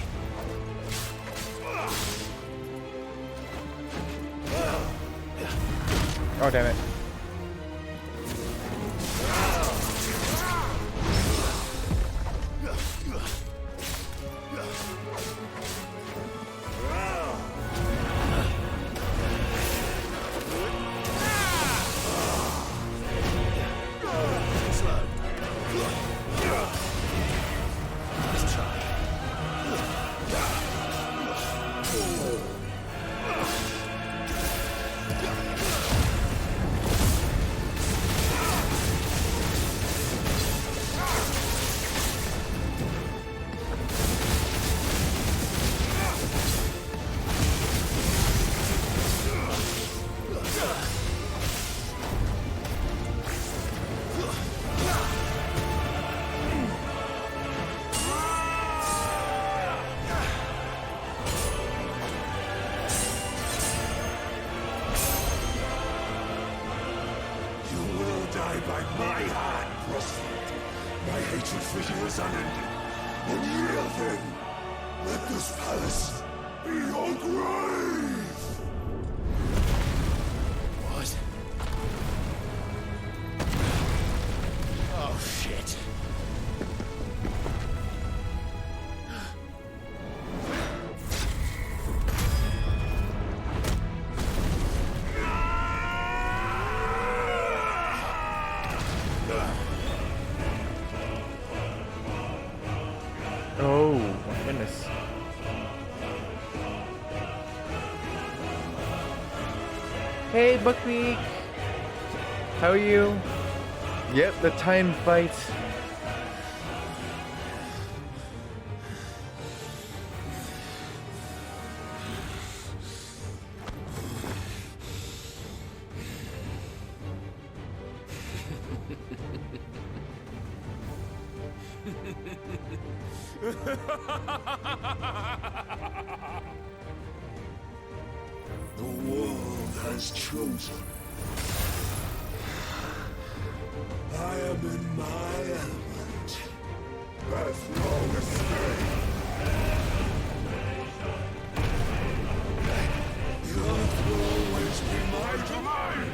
A: Oh damn it.
J: hatred for you is unending. And yield then. Let this palace be your grave!
T: What? Oh, shit.
A: Oh my goodness. Hey, Buckbeak! How are you? Yep, the time fight.
J: The world has chosen. I am in my element. There's no escape. The earth will always be my domain.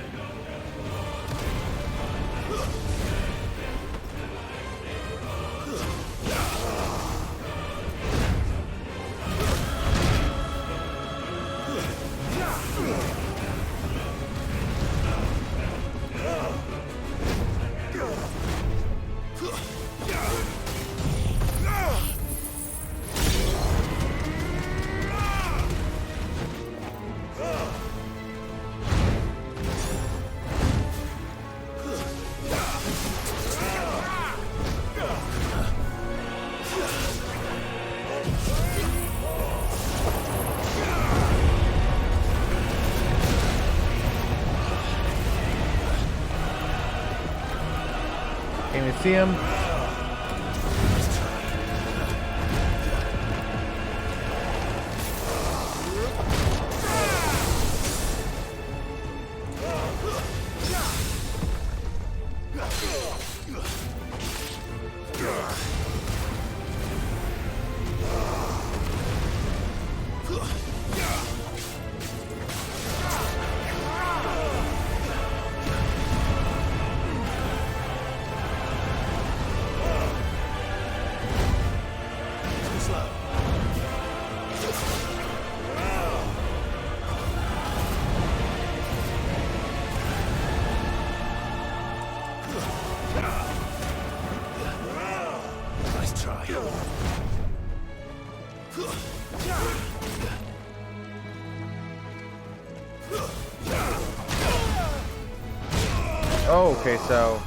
A: Can you see him?
T: Nice try.
A: Oh, okay, so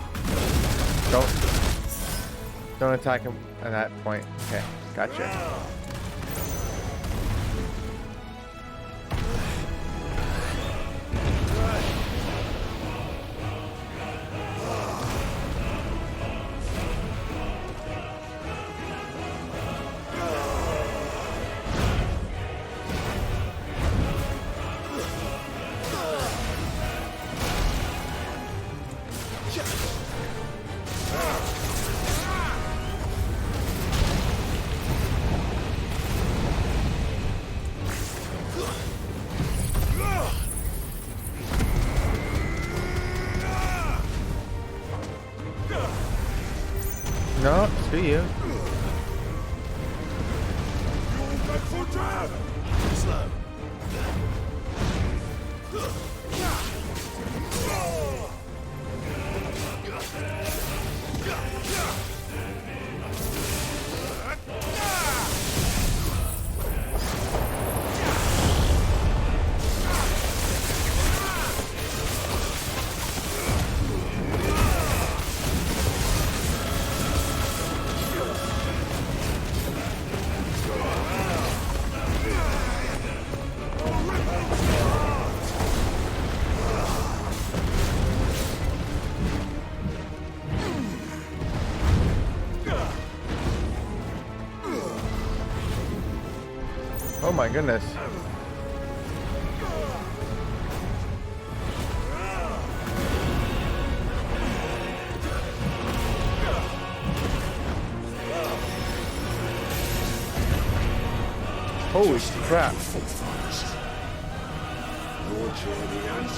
A: don't attack him at that point. Okay, gotcha. No, screw you.
J: Back for jab!
T: Slow.
A: Oh my goodness. Holy crap.
J: Your journey ends.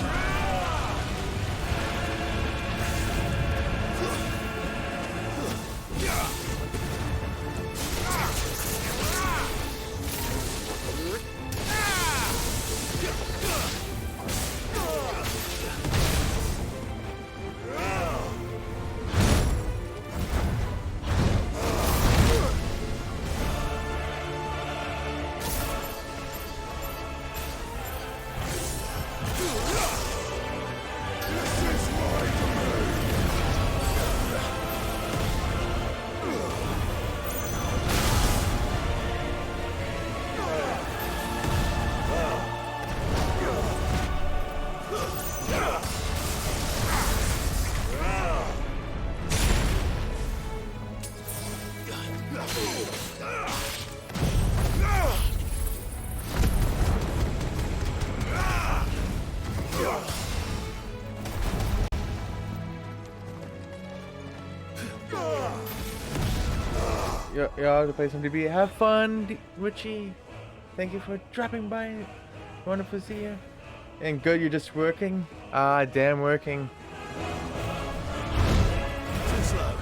A: Y'all to play some DB. Have fun, Richie. Thank you for dropping by. Wonderful to see you. And good, you're just working? Ah, damn working.
J: Too slow.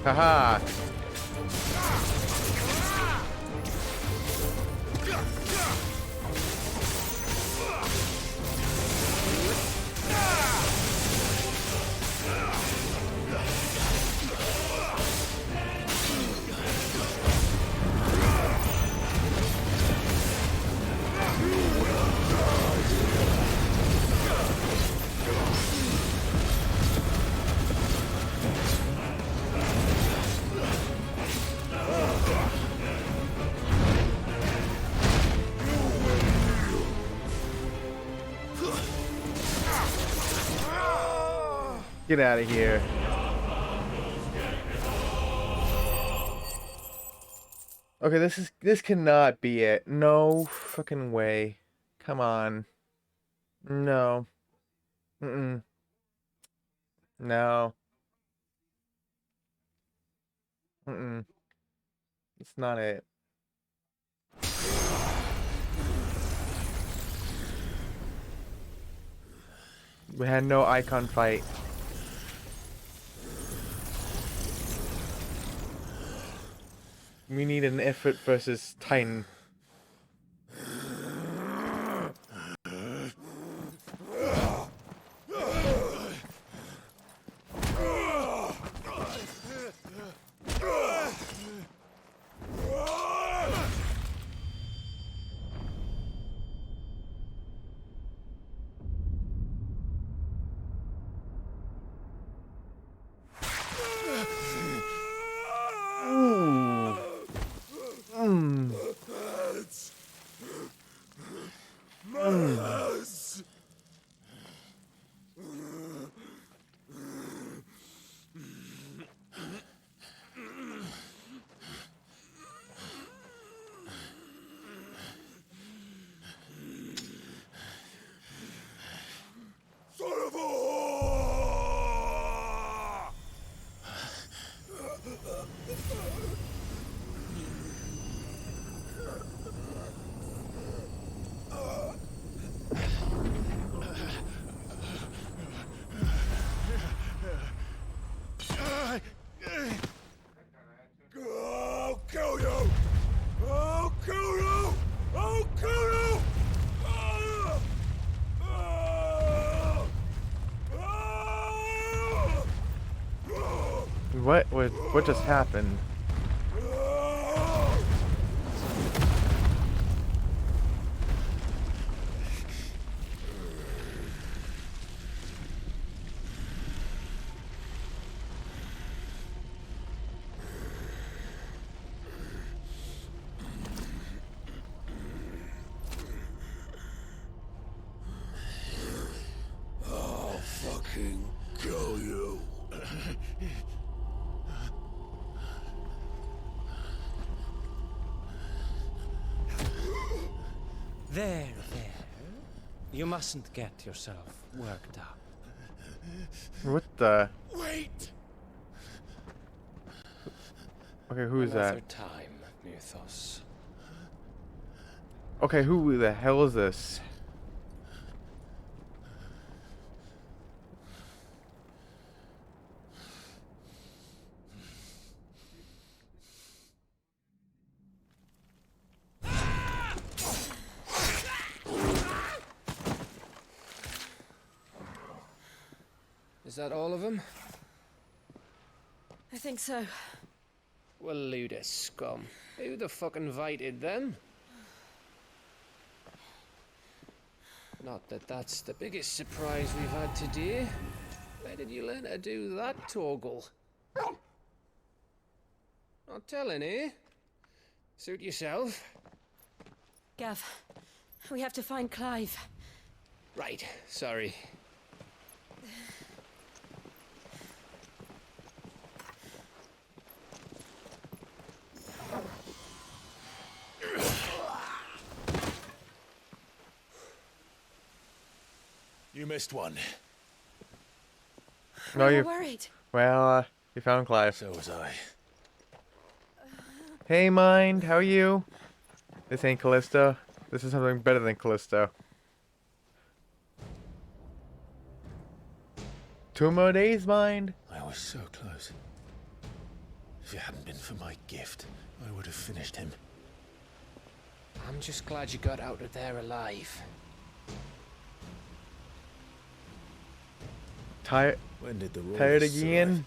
A: Haha. Get out of here. Okay, this cannot be it. No fucking way. Come on. No. Mm-mm. No. Mm-mm. It's not it. We had no icon fight. We need an effort versus Titan.
J: I'll kill you! I'll kill you! I'll kill you!
A: What just happened?
M: There. You mustn't get yourself worked up.
A: What the?
M: Wait!
A: Okay, who is that?
M: Another time, Mythos.
A: Okay, who the hell is this?
O: Is that all of them?
G: I think so.
O: Well, load of scum. Who the fuck invited them? Not that that's the biggest surprise we've had today. Where did you learn to do that, Torgal? Not telling, eh? Suit yourself.
G: Gav, we have to find Clive.
O: Right, sorry.
H: You missed one.
A: No,
G: We
A: you.
G: were worried.
A: Well, you found Clive.
H: So was I.
A: Hey, Mind, how are you? This ain't Callisto. This is something better than Callisto. 2 more days, Mind.
H: I was so close. If it hadn't been for my gift, I would have finished him.
O: I'm just glad you got out of there alive.
A: Tired?
H: When did the
A: Tired
H: Royals
A: again?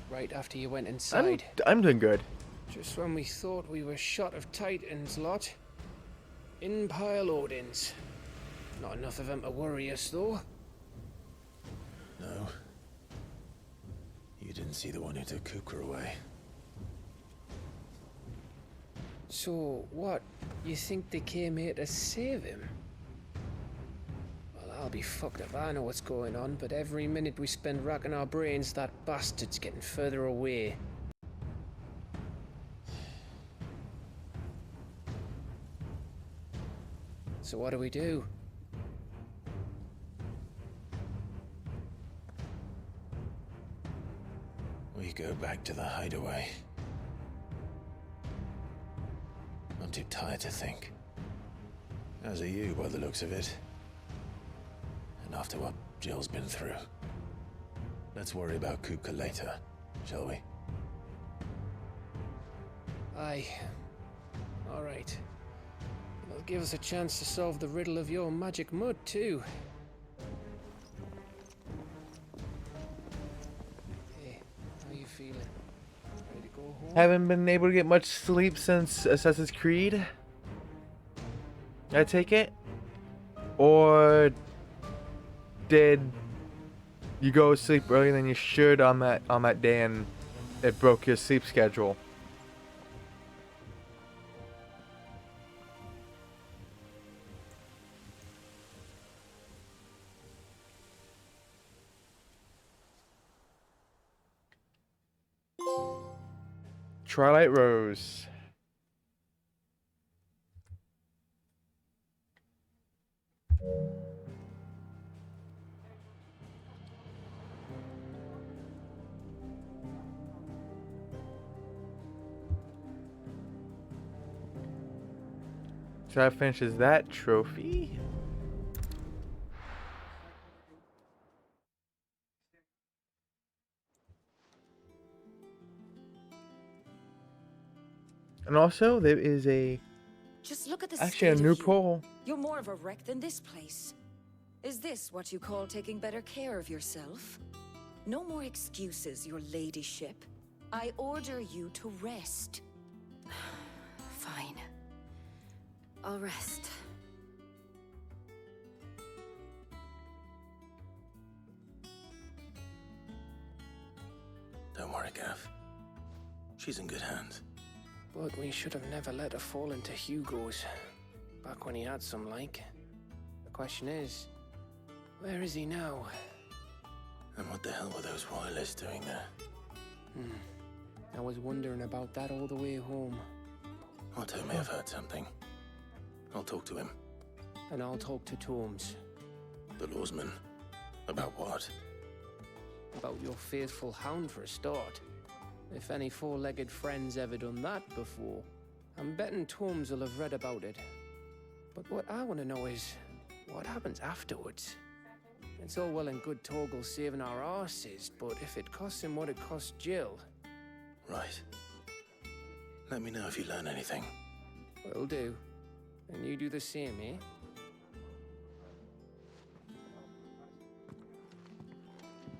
O: Right after you went inside.
A: I'm doing good.
O: Just when we thought we were shot of Titans lot. In pile Odins. Not enough of them to worry us, though.
H: No. You didn't see the one who took Kukra away.
O: So, what? You think they came here to save him? Well, I'll be fucked if I know what's going on, but every minute we spend racking our brains, that bastard's getting further away. So what do we do?
H: We go back to the hideaway. I'm too tired to think. As are you, by the looks of it. And after what Jill's been through. Let's worry about Kupka later, shall we?
O: Aye. All right. It'll give us a chance to solve the riddle of your magic mud, too. Hey, how you feeling? Ready to go home?
A: Haven't been able to get much sleep since Assassin's Creed. I take it? Or did you go to sleep earlier than you should on that day and it broke your sleep schedule? Twilight Rose. So that finishes that trophy. And also, there is
N: Just look at the
A: actually a
N: state
A: new
N: of you.
A: poll.
N: You're more of a wreck than this place. Is this what you call taking better care of yourself? No more excuses, your ladyship. I order you to rest.
G: Fine. I'll rest.
H: Don't worry, Gav. She's in good hands.
O: But we should have never let her fall into Hugo's. Back when he had some like. The question is, where is he now?
H: And what the hell were those royalists doing there?
O: I was wondering about that all the way home.
H: Otto may have heard something. I'll talk to him.
O: And I'll talk to Torms.
H: The lawsman? About what?
O: About your faithful hound for a start. If any four-legged friend's ever done that before, I'm betting Torms will have read about it. But what I want to know is, what happens afterwards? It's all well and good Torgal saving our arses, but if it costs him what it cost Jill...
H: Right. Let me know if you learn anything.
O: Will do. And you do the same, eh?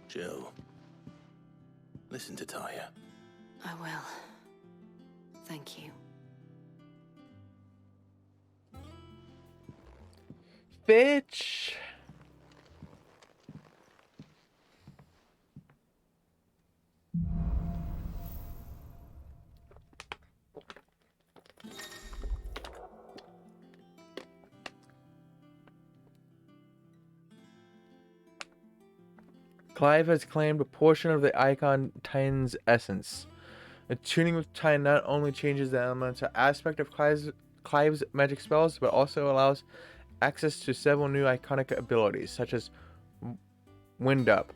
H: Jill, listen to Taya.
R: I will. Thank you.
A: Bitch. Clive has claimed a portion of the Icon Titan's essence. Attuning with Titan not only changes the elemental aspect of Clive's magic spells, but also allows access to several new iconic abilities, such as Wind Up,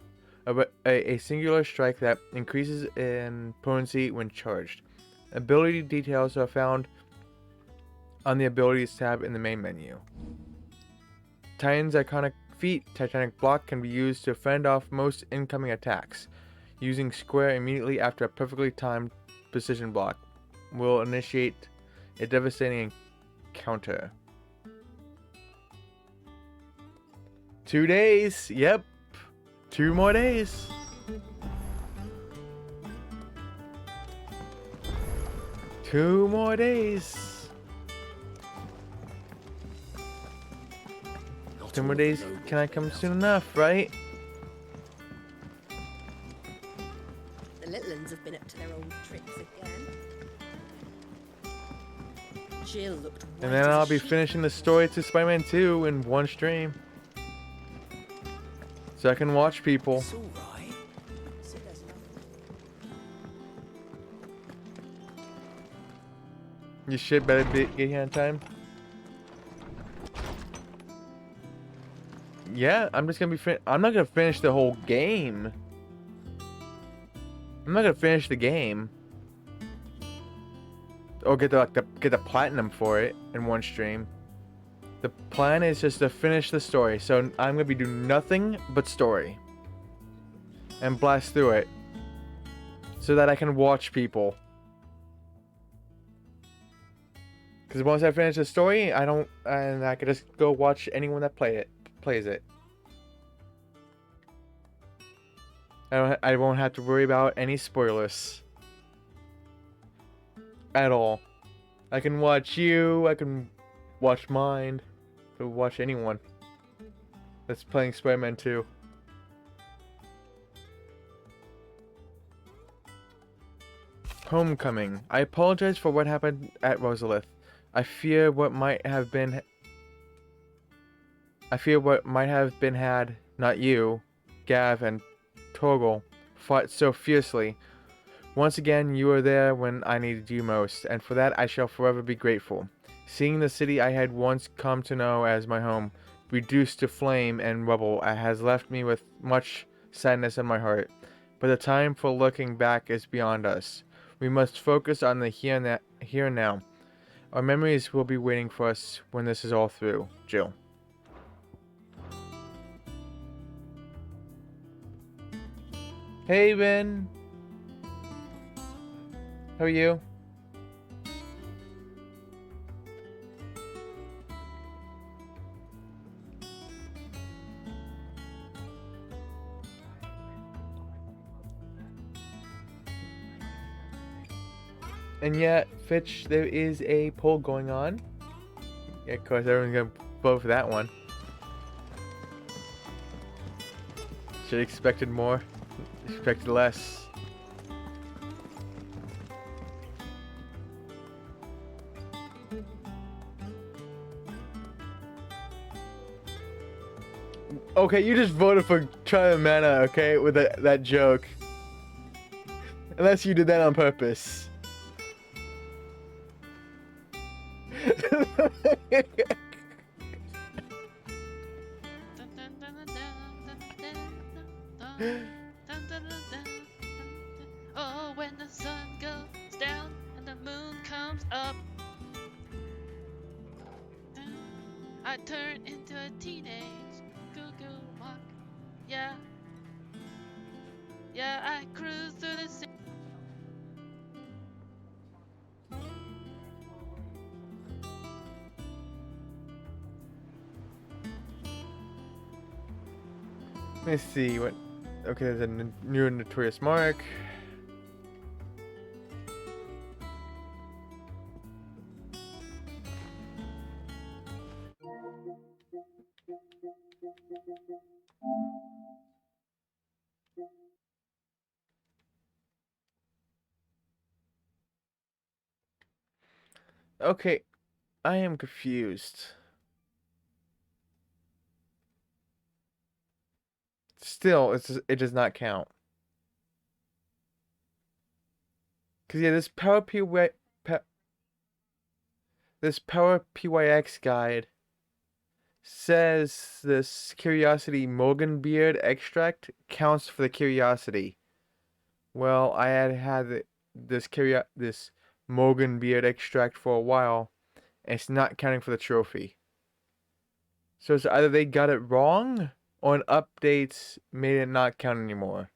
A: a singular strike that increases in potency when charged. Ability details are found on the Abilities tab in the main menu. Titan's iconic feat, Titanic Block, can be used to fend off most incoming attacks. Using Square immediately after a perfectly timed precision block will initiate a devastating counter. 2 days. Yep. 2 more days. Two more days. 2 more days. Can I come soon enough, right?
B: The little ones have been up to their old tricks again. Jill looked white
A: And then
B: as a
A: I'll be
B: sheet.
A: finishing the story to Spider-Man 2 in one stream. So I can watch people.
B: It's all right. So there's nothing.
A: You should better get here on time. Yeah, I'm just gonna be I'm not gonna finish the whole game. I'm not gonna finish the game. Or get the get the platinum for it in one stream. The plan is just to finish the story, so I'm gonna be doing nothing but story. And blast through it. So that I can watch people. Because once I finish the story, I can just go watch anyone that plays it. I won't have to worry about any spoilers. At all. I can watch you, I can watch mine, I can watch anyone that's playing Spider-Man 2. Homecoming. I apologize for what happened at Rosalith. I fear what might have been had not you, Gav, and Torgal fought so fiercely. Once again, you were there when I needed you most, and for that I shall forever be grateful. Seeing the city I had once come to know as my home reduced to flame and rubble has left me with much sadness in my heart. But the time for looking back is beyond us. We must focus on the here and now. Our memories will be waiting for us when this is all through. Jill. Hey, Ben. How are you? And yet, Fitch, there is a poll going on. Yeah, of course, everyone's gonna vote for that one. Should have expected more. Expected less. Okay, you just voted for Trial Mana, okay, with that joke. Unless you did that on purpose.
K: Oh, when the sun goes down and the moon comes up, I turn into a teenage goo-goo mock. Yeah, yeah, I cruise through the city.
A: Let's see what. Okay, there's a new notorious mark. Okay, I am confused. Still, it does not count. Cause yeah, this Power PYX guide says this Curiosity Morgan Beard extract counts for the Curiosity. Well, I had this Morgan Beard extract for a while, and it's not counting for the trophy. So it's either they got it wrong, or an update made it not count anymore.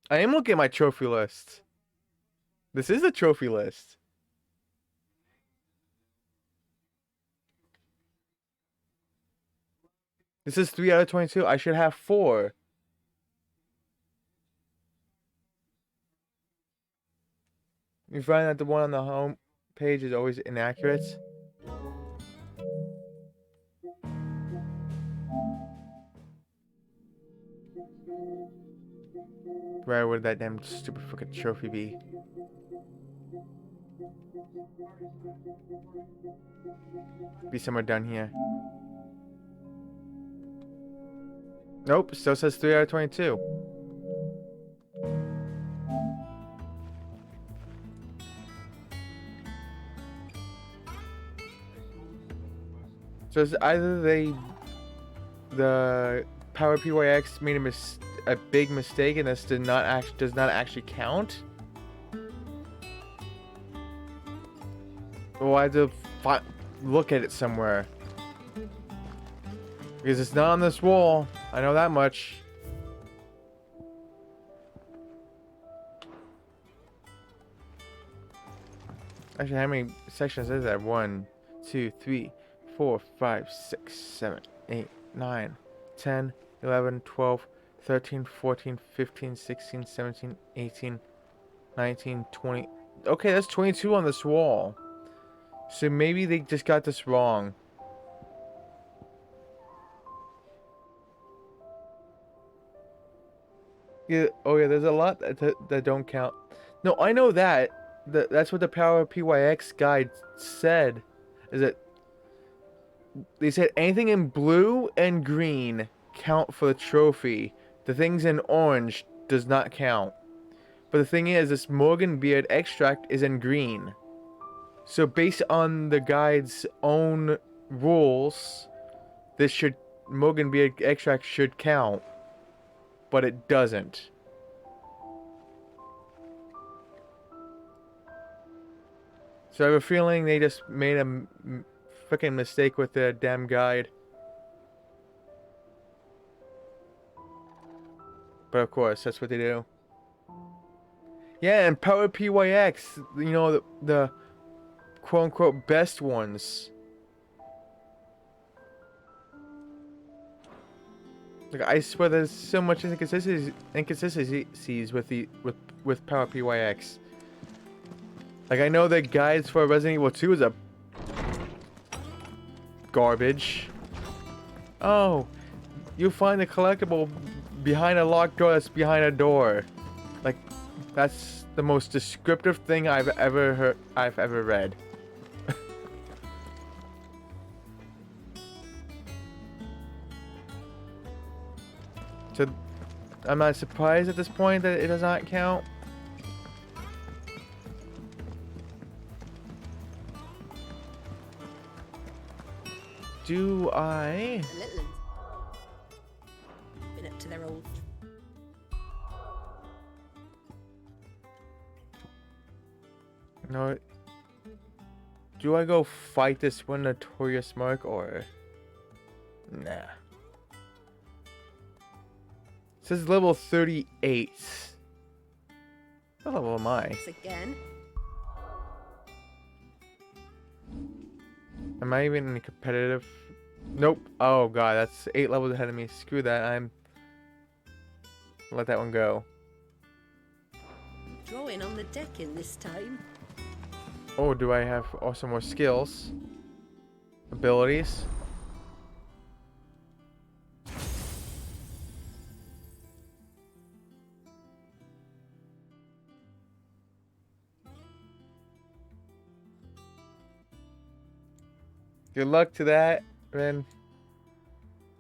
A: I am looking at my trophy list. This is the trophy list. This is 3 out of 22. I should have 4. You find that the one on the home page is always inaccurate? Where would that damn stupid fucking trophy be? Be somewhere down here. Nope, still says 3 out of 22. So it's either the Power PYX made a big mistake and this does not actually count, or I have to look at it somewhere because it's not on this wall. I know that much. Actually, how many sections is that? 1, 2, 3, 4, 5, 6, 7, 8, 9, 10, 11, 12, 13, 14, 15, 16, 17, 18, 19, 20. Okay, that's 22 on this wall. So maybe they just got this wrong. Yeah, oh yeah, there's a lot that don't count. No, I know that. That's what the Power PYX guide said. Is that they said anything in blue and green count for the trophy. The things in orange does not count. But the thing is, this Morgan Beard extract is in green. So based on the guide's own rules, Morgan Beard extract should count. But it doesn't. So I have a feeling they just made a freaking mistake with the damn guide. But of course, that's what they do. Yeah, and Power PYX, you know, the quote-unquote best ones. Like, I swear there's so much inconsistencies with Power PYX. Like, I know the guides for Resident Evil 2 is a garbage. Oh, you find the collectible behind a locked door that's behind a door. Like, that's the most descriptive thing I've ever read. So I'm not surprised at this point that it does not count. Do I?
B: The little ones. Been up to their old.
A: No. Do I go fight this one notorious mark or nah? It says level 38. What level am I?
B: Again.
A: Am I even in competitive? Nope. Oh god, that's 8 levels ahead of me. Screw that. Let that one go.
B: Drawing on the deck in this time.
A: Oh, do I have also more skills? Abilities? Good luck to that, man.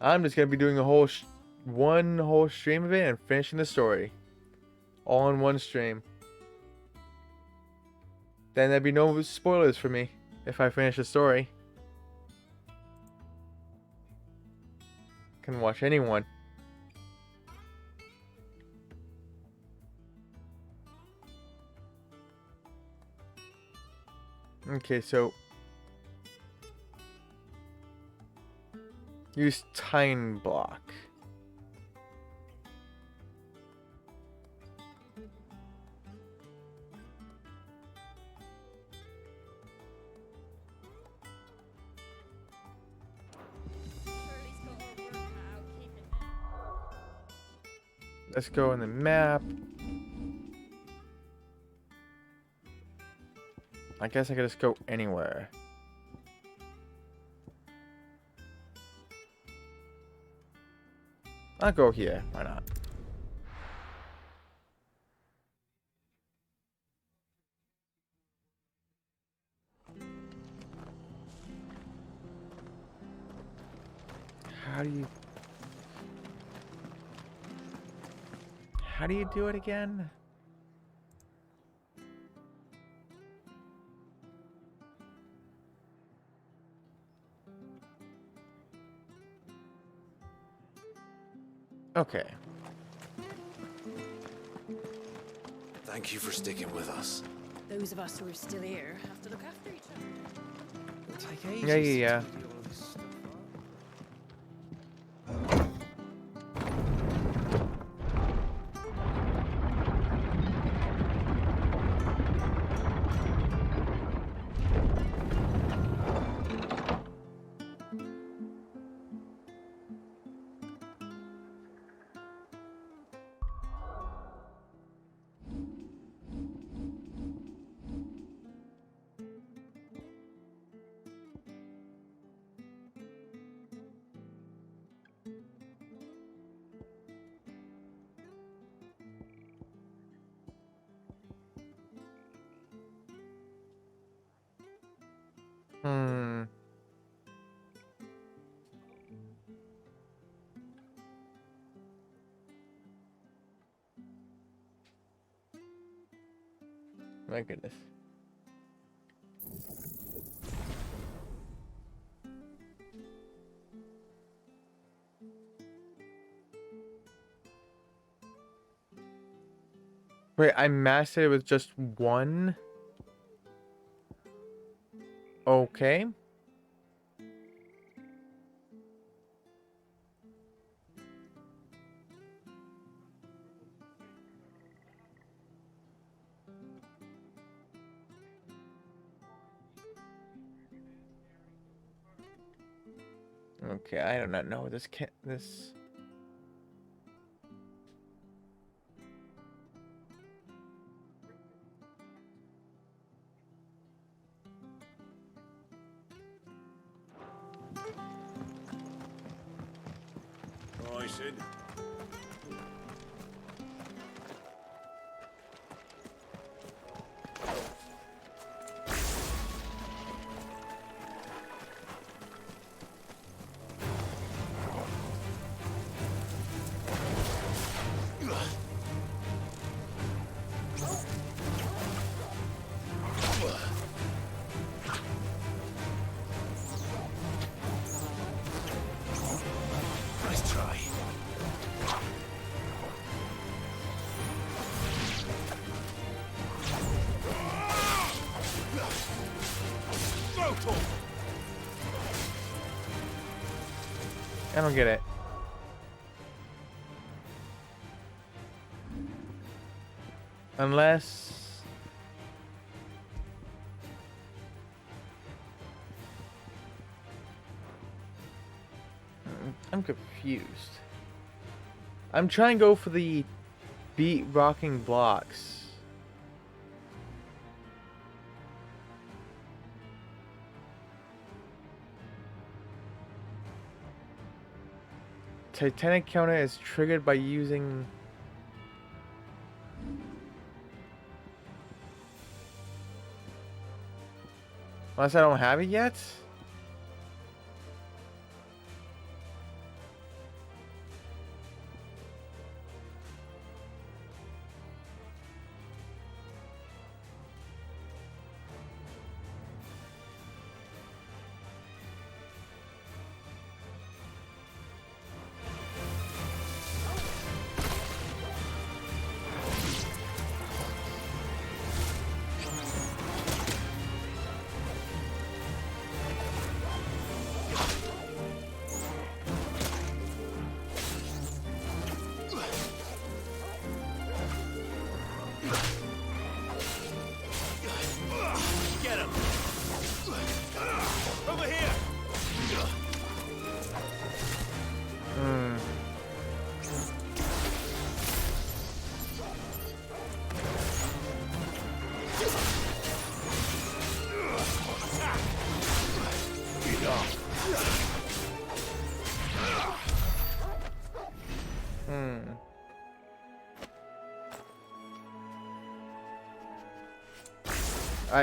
A: I'm just gonna be doing a whole one whole stream of it and finishing the story. All in one stream. Then there'd be no spoilers for me if I finish the story. Can watch anyone. Okay, so use Time Block. Let's go in the map. I guess I could just go anywhere. I'll go here. Why not? How do you do it again? Okay.
H: Thank you for sticking with us.
S: Those of us who are still here have to look after each other.
A: Yeah. My goodness. Wait, I mastered it with just one? Okay. Okay, I do not know this.
E: Sid.
A: I don't get it. Unless... I'm confused. I'm trying to go for the beat rocking blocks. Titanic counter is triggered by using... Unless I don't have it yet?
C: Get him! Over here!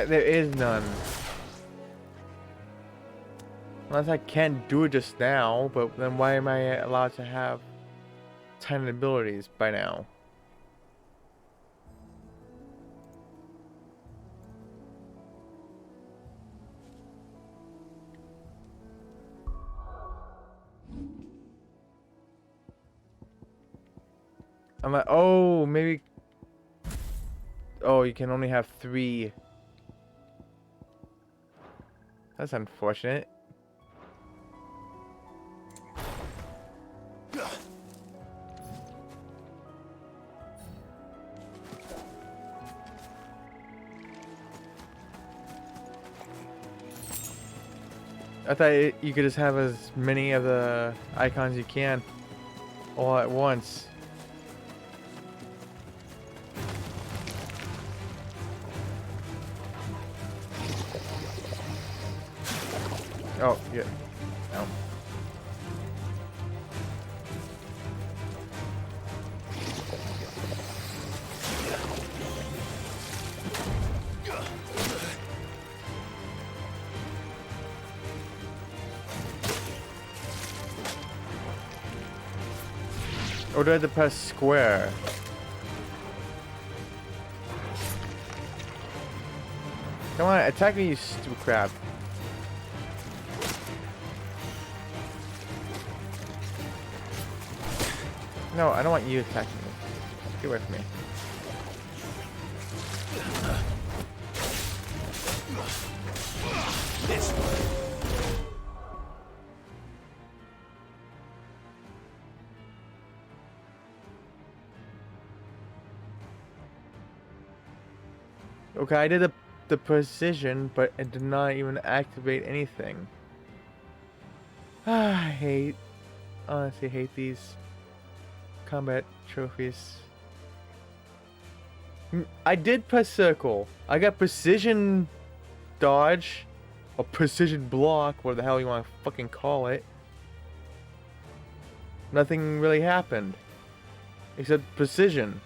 A: There is none. Unless I can't do it just now, but then why am I allowed to have tiny abilities by now? I'm like, oh, maybe... Oh, you can only have 3. That's unfortunate. I thought you could just have as many of the icons you can all at once. Oh, yeah. No. Or do I have to press square? Come on, attack me, you stupid crap. No, I don't want you attacking me. Get away from me.
C: This way.
A: Okay, I did the precision, but it did not even activate anything. I honestly hate these combat trophies. I did press circle. I got precision dodge, or precision block, whatever the hell you want to fucking call it. Nothing really happened. Except precision.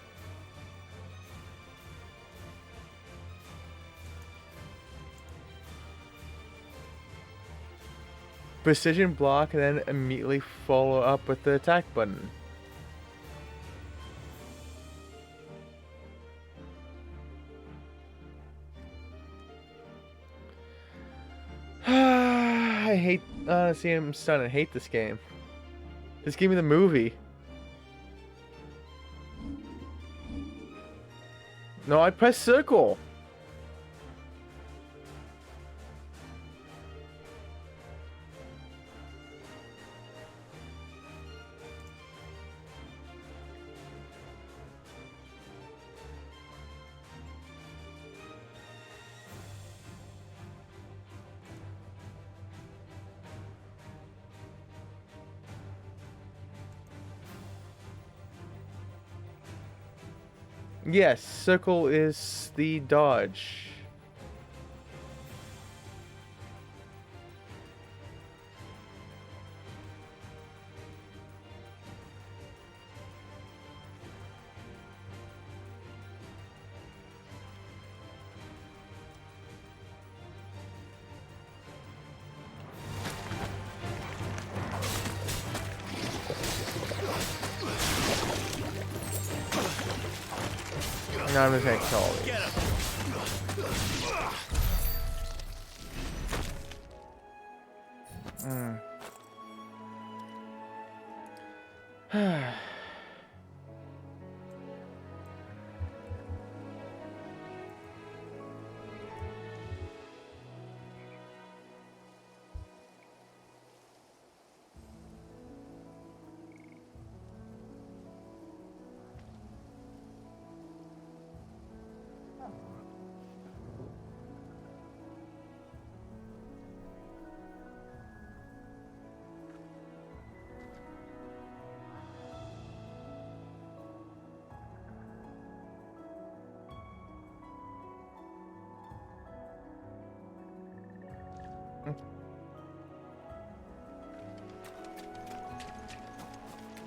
A: Precision block and then immediately follow up with the attack button. I hate, honestly, I'm starting to hate this game. Just give me the movie. No, I pressed circle. Yes, circle is the dodge. No, I'm just gonna kill all these.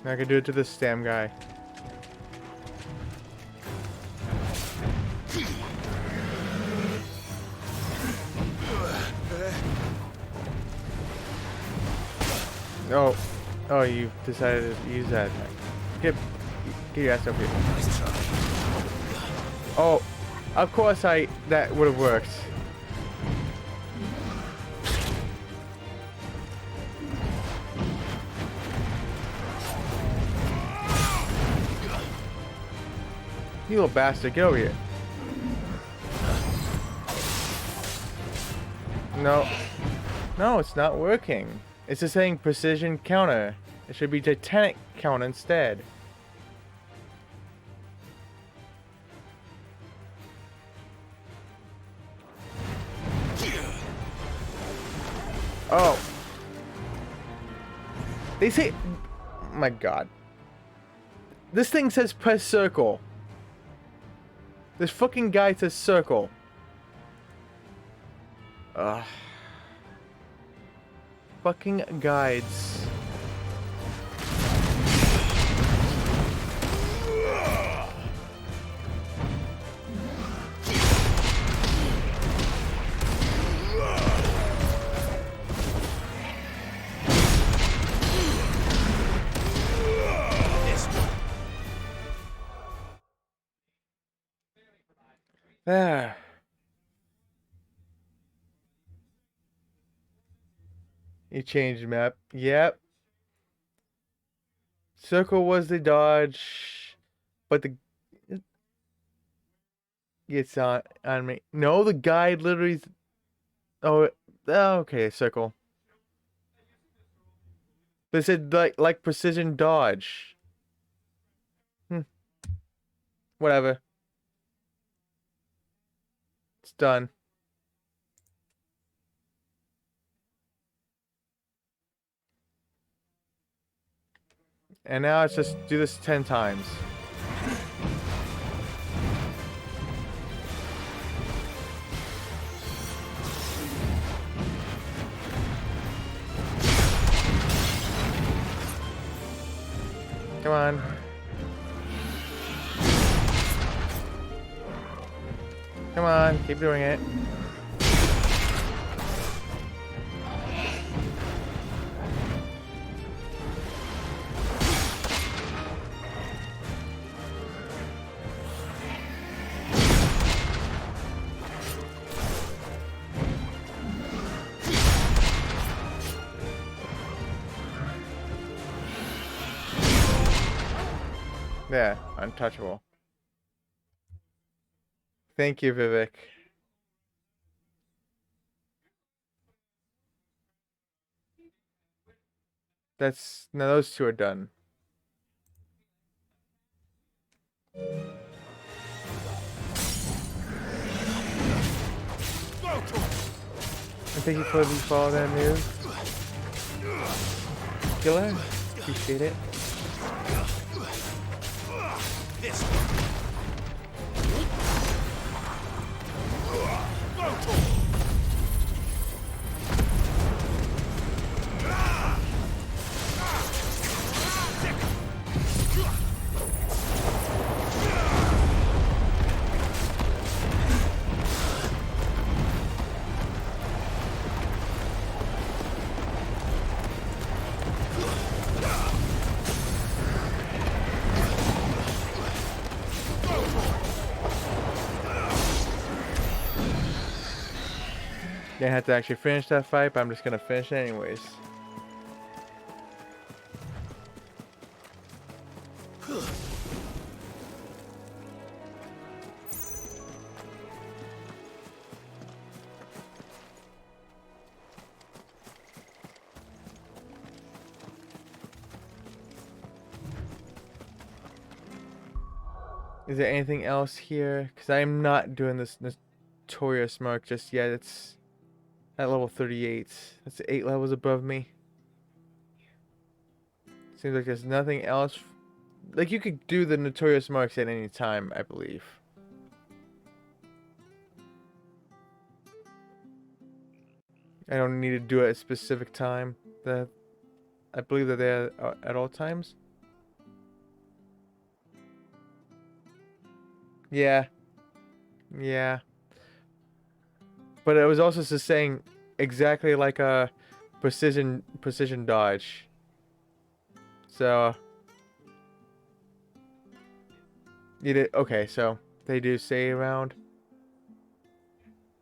A: I can do it to this stam guy. Oh, oh, you decided to use that. Get your ass up here. Oh, of course that would have worked. You little bastard, get over here. No. No, it's not working. It's just saying precision counter. It should be titanic counter instead. Oh. They say... Oh my god. This thing says press circle. This fucking guy says circle. Ugh. Fucking guides. There. You changed map. Yep. Circle was the dodge, but the it's on me. No, the guide literally. Oh, okay, circle. They said like precision dodge. Whatever. It's done. And now let's just do this 10 times. Come on. Come on, keep doing it. Yeah, untouchable. Thank you, Vivek. Now those two are done. And thank you for the follow that move. Killer, appreciate it. Didn't have to actually finish that fight, but I'm just gonna finish it anyways. Is there anything else here? Because I'm not doing this Notorious Mark just yet. It's at level 38. That's 8 levels above me. Seems like there's nothing else. Like, you could do the Notorious Marks at any time, I believe. I don't need to do it at a specific time. I believe that they're at all times. Yeah. Yeah. But it was also just saying exactly like a precision dodge. So you did okay, so they do stay around.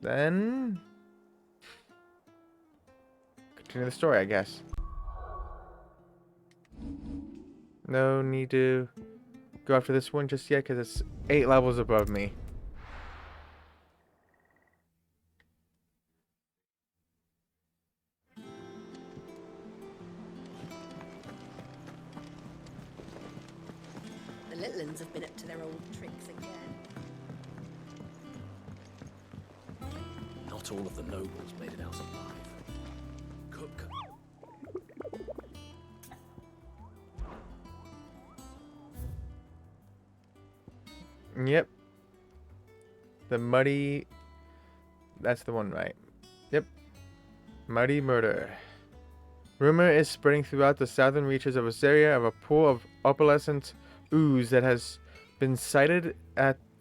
A: Then continue the story, I guess. No need to go after this one just yet because it's 8 levels above me.
B: The little uns have been up to their old tricks again.
U: Not all of the nobles made it out alive. Cook.
A: Yep. The Muddy... That's the one, right? Yep. Muddy Murder. Rumor is spreading throughout the southern reaches of Rosaria of a pool of opalescent ooze that has been sighted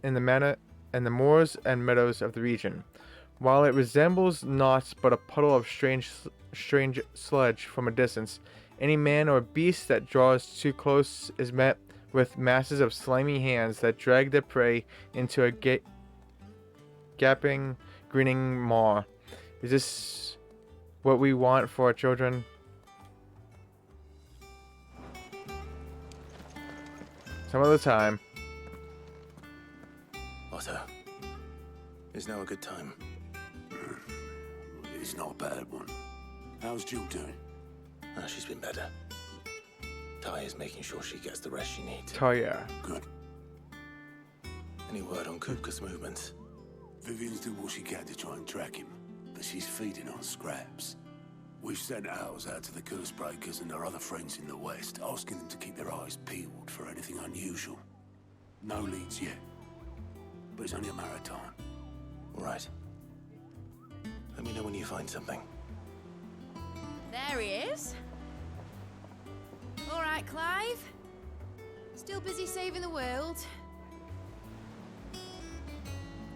A: in the moors and meadows of the region. While it resembles naught but a puddle of strange sludge from a distance, any man or beast that draws too close is met with masses of slimy hands that drag their prey into a gaping, grinning maw. Is this what we want for our children? Some other time.
H: Otto, is now a good time?
E: It's not a bad one. How's Jill doing?
H: Oh, she's been better. Ty is making sure she gets the rest she needs.
A: Taya.
E: Good.
H: Any word on Kupka's movements?
E: Vivian's doing what she can to try and track him, but she's feeding on scraps. We've sent ours out to the Cursebreakers and their other friends in the west, asking them to keep their eyes peeled for anything unusual. No leads yet, but it's only a matter of time.
H: All right. Let me know when you find something.
L: There he is. All right, Clive. Still busy saving the world.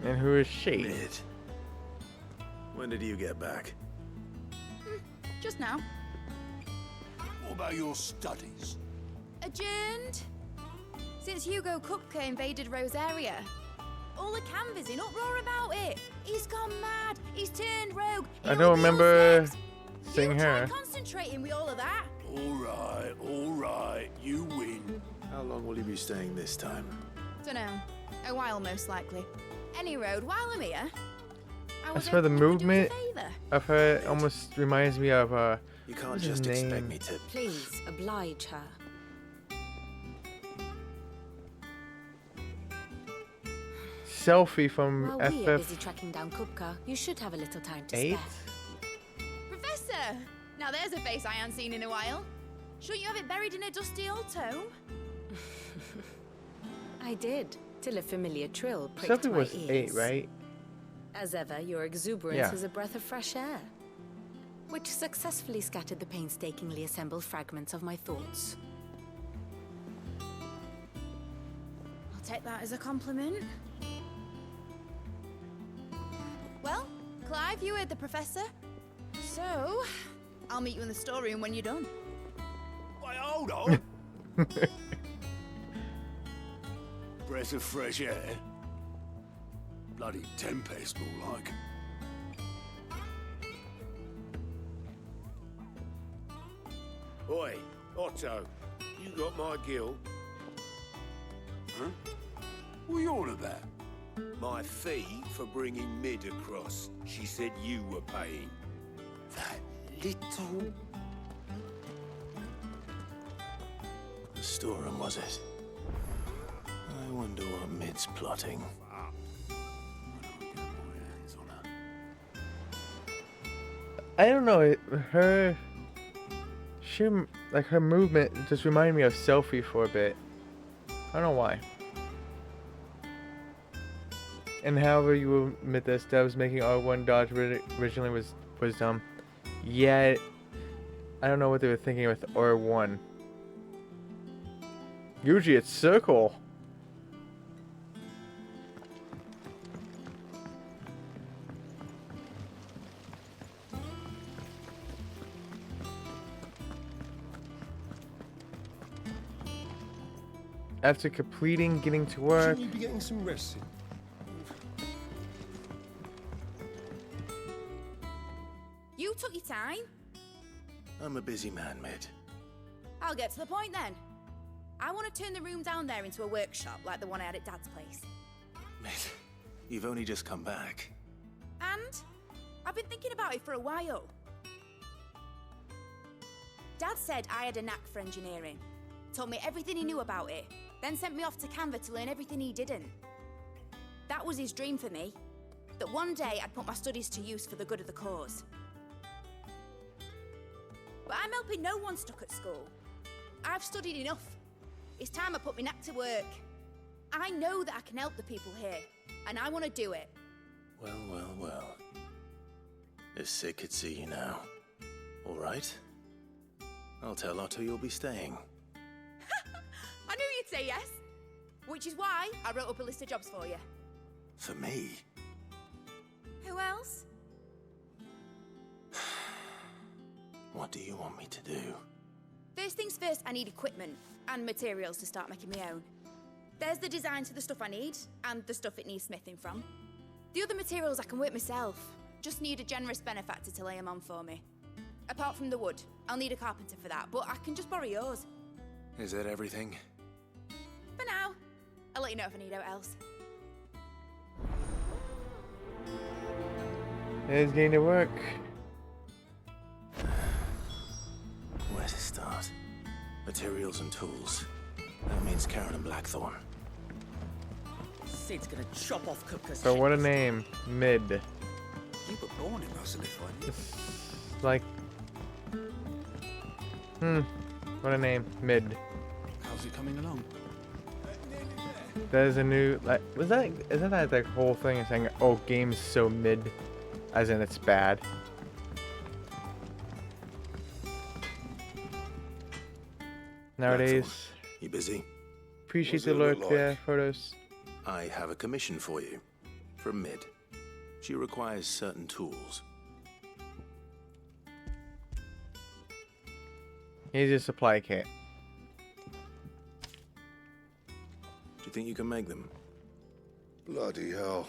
A: And who is she?
T: Mid. When did you get back?
L: Just now.
E: What about your studies?
L: Adjourned. Since Hugo Kupka invaded Rosaria. All the canvas in uproar about it. He's gone mad. He's turned rogue.
A: I don't remember seeing her.
L: Concentrating with all of that.
E: All right, you win.
H: How long will you be staying this time?
L: Dunno. A while, most likely. Any road, while I'm here.
A: I swear the movement of her almost reminds me of
H: You can't just expect me to.
N: Please oblige her.
A: Selfie from
N: While we are busy
A: FF
N: tracking down Kupka, you should have a little time to
A: 8.
N: spare.
L: Professor! Now there's a face I haven't seen in a while. Shouldn't you have it buried in a dusty old tome?
N: I did, till a familiar trill pricked
A: Selfie
N: my
A: was
N: ears.
A: 8, right?
S: As ever, your exuberance is a breath of fresh air, which successfully scattered the painstakingly assembled fragments of my thoughts.
L: I'll take that as a compliment. Well, Clive, you heard the professor. So, I'll meet you in the storeroom when you're done.
E: Wait, hold on. Breath of fresh air. Bloody tempest, more like. Oi, Otto, you got my gill? Huh? What are you on about? My fee for bringing Mid across. She said you were paying. That little...
H: The storeroom, was it? I wonder what Mid's plotting.
A: I don't know, her movement just reminded me of Selphie for a bit. I don't know why. And however you admit this, Devs making R1 dodge originally was dumb. Yeah, I don't know what they were thinking with R1. Usually it's circle. After completing getting to work.
F: Shouldn't you be getting some rest?
L: You took your time.
H: I'm a busy man, Mid.
L: I'll get to the point then. I want to turn the room down there into a workshop like the one I had at Dad's place.
H: Mid, you've only just come back.
L: And I've been thinking about it for a while. Dad said I had a knack for engineering. Told me everything he knew about it, then sent me off to Canva to learn everything he didn't. That was his dream for me. That one day I'd put my studies to use for the good of the cause. But I'm helping no one stuck at school. I've studied enough. It's time I put my knack to work. I know that I can help the people here, and I want to do it.
H: Well, well, well. If Sid could see you now. All right? I'll tell Otto you'll be staying.
L: I knew you'd say yes. Which is why I wrote up a list of jobs for you.
H: For me?
L: Who else?
H: What do you want me to do?
L: First things first, I need equipment and materials to start making my own. There's the designs for the stuff I need, and the stuff it needs smithing from. The other materials I can work myself. Just need a generous benefactor to lay them on for me. Apart from the wood, I'll need a carpenter for that, but I can just borrow yours.
H: Is that everything?
L: For now. I'll let you know if I need out else.
A: It's getting to work.
H: Where to start? Materials and tools. That means Karen and Blackthorn.
P: Sid's gonna chop off Kupka's
A: So
P: head.
A: what a name, Mid.
T: You were born in Russellif, weren't you?
A: Like, what a name, Mid.
T: How's it coming along?
A: That is a new, like, isn't that the whole thing of saying, oh, game's so mid, as in it's bad? Nowadays,
H: Blackthorn, you busy?
A: appreciate
H: What's
A: the
H: it look
A: look,
H: like?
A: yeah, photos.
H: I have a commission for you. From Mid. She requires certain tools.
A: Here's your supply kit.
H: Do you think you can make them?
J: Bloody hell.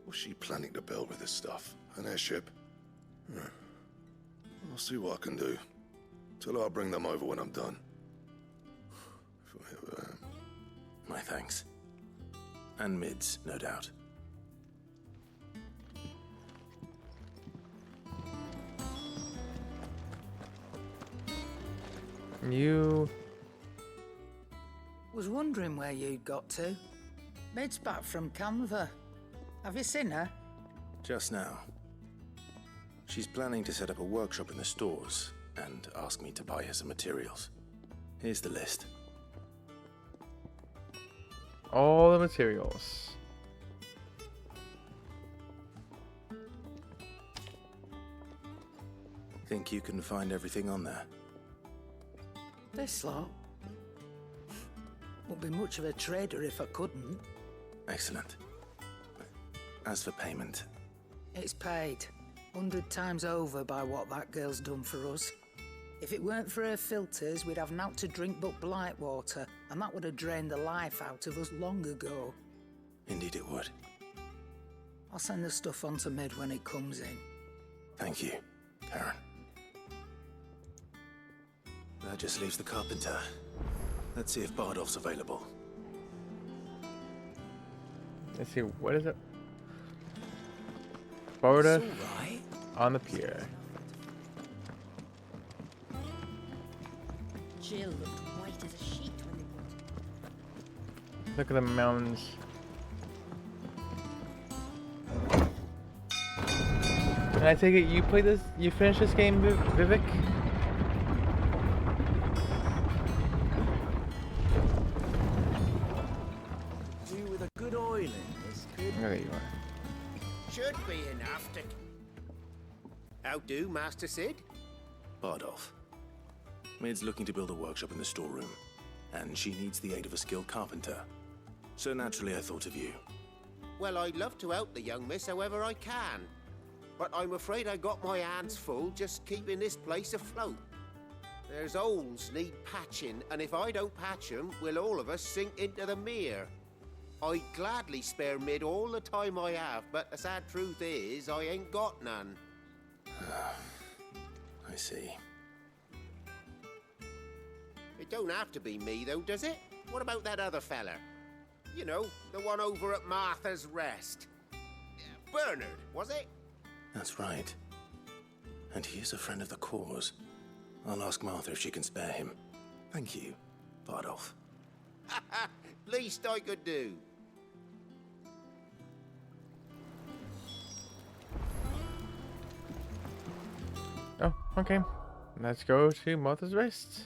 J: What's she planning to build with this stuff? An airship? I'll see what I can do. Tell her I'll bring them over when I'm done. If I ever am.
H: My thanks. And Mid's, no doubt.
A: You...
I: Was wondering where you'd got to. Mid's back from Canva. Have you seen her?
H: Just now. She's planning to set up a workshop in the stores and ask me to buy her some materials. Here's the list.
A: all the materials.
H: Think you can find everything on there?
I: This lot? Wouldn't be much of a trader if I couldn't.
H: Excellent. As for payment,
I: It's paid 100 times over by what that girl's done for us. If it weren't for her filters, we'd have naught to drink but blight water, and that would have drained the life out of us long ago.
H: indeed it would.
I: I'll send the stuff on to Mid when it comes in.
H: Thank you, Karen. That just leaves the carpenter. Let's see if Bardolph's available.
A: Let's see, what is it? Bardolph on the pier.
B: Jill looked white as a sheet when they
A: Look at the mountains. Can I take it you played this? You finished this game, Vivek?
D: You with a good oil in this, could
A: There you are.
D: should be enough to. How do, Master Sid?
H: Bardolph. Mid's looking to build a workshop in the storeroom, and she needs the aid of a skilled carpenter. So naturally I thought of you.
Q: Well, I'd love to help the young miss however I can. But I'm afraid I got my hands full just keeping this place afloat. There's holes need patching, and if I don't patch 'em, we'll all of us sink into the mere. I'd gladly spare Mid all the time I have, but the sad truth is, I ain't got none.
H: I see.
Q: It don't have to be me, though, does it? What about that other fella? You know, the one over at Martha's Rest. Bernard, was it?
H: That's right. And he is a friend of the cause. I'll ask Martha if she can spare him. Thank you, Bardolph.
Q: Least I could do.
A: Oh, okay. Let's go to Martha's Rest.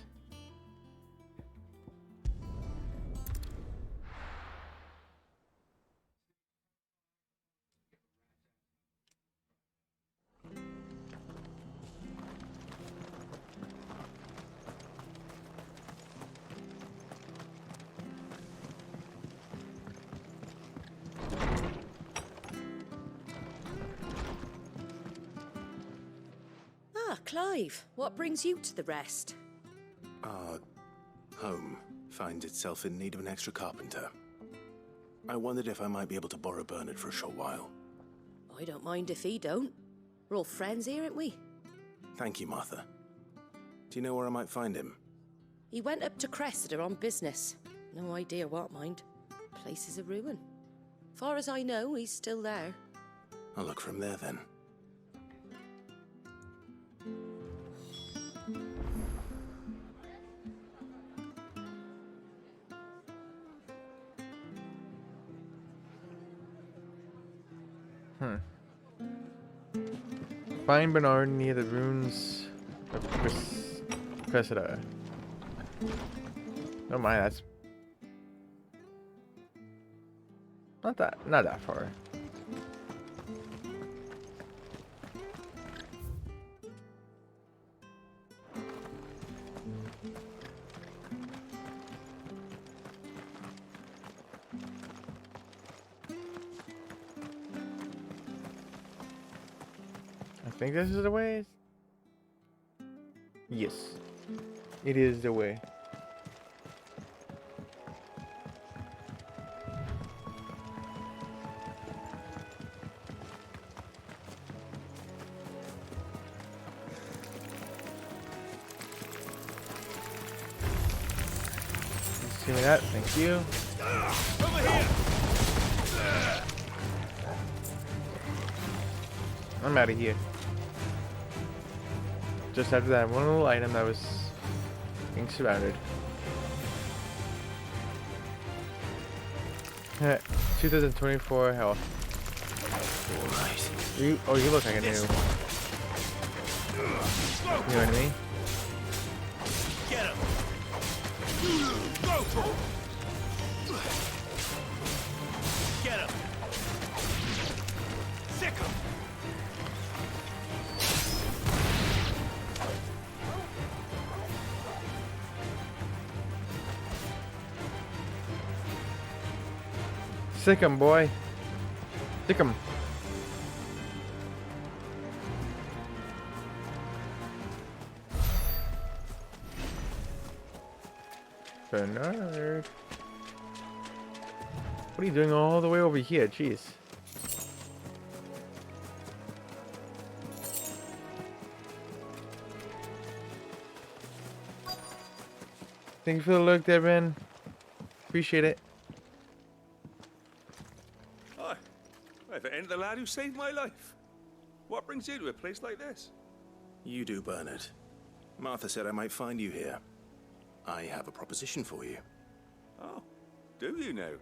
V: Ah, Clive, what brings you to the Rest?
H: Our home finds itself in need of an extra carpenter. I wondered if I might be able to borrow Bernard for a short while.
V: I don't mind if he don't. We're all friends here, aren't we?
H: Thank you, Martha. Do you know where I might find him?
V: He went up to Cressida on business. No idea what, mind. Place is a ruin. Far as I know, he's still there.
H: I'll look for him there then.
A: Find Bernard near the ruins of Cressida. Oh my, that's not that far. I think this is the way. Yes, it is the way. Just give me that, thank you.
C: Over here!
A: I'm out of here. Just after that one little item that was being surrounded. 2024 health.
H: Alright.
A: You look like a new. You know what I mean?
C: Get him! Go! Get him! Sick him!
A: Sick 'em, boy. Sick 'em. Bernard. What are you doing all the way over here? Jeez. Thank you for the look, Devin. Appreciate it.
G: Hi. If it ain't the lad who saved my life. What brings you to a place like this?
H: You do, Bernard. Martha said I might find you here. I have a proposition for you.
G: Oh, do you now?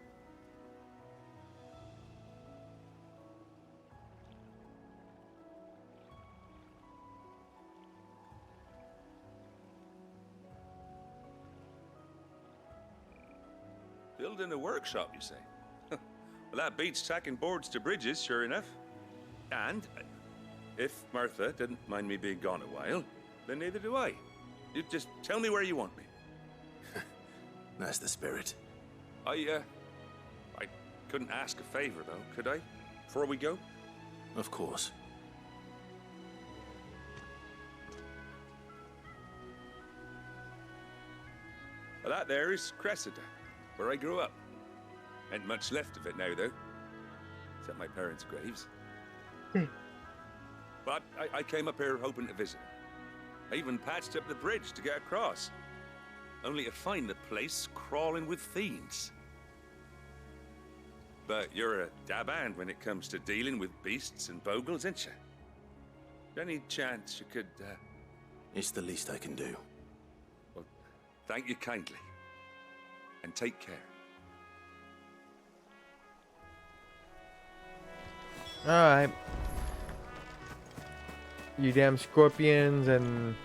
G: Building a workshop, you say? Well, that beats tacking boards to bridges, sure enough. And if Martha didn't mind me being gone a while, then neither do I. You just tell me where you want me.
H: That's the spirit.
G: I couldn't ask a favor, though, could I? Before we go?
H: Of course.
G: Well, that there is Cressida, where I grew up. Ain't much left of it now, though. Except my parents' graves. But I came up here hoping to visit. I even patched up the bridge to get across. Only to find the place crawling with fiends. But you're a dab hand when it comes to dealing with beasts and bogles, ain't you? Any chance you could,
H: It's the least I can do.
G: Well, thank you kindly. And take care.
A: Alright. You damn scorpions and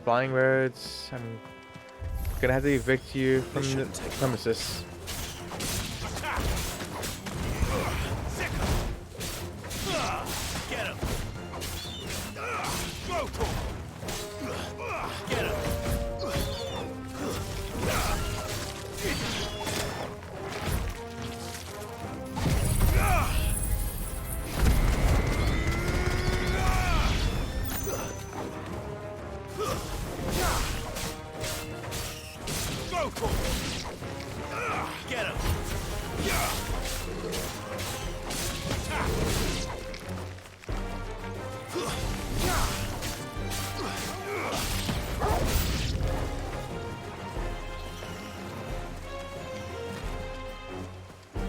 A: flying birds. I'm gonna have to evict you from the premises.
C: Get him! Go to him! Get him! Go to him! Get him!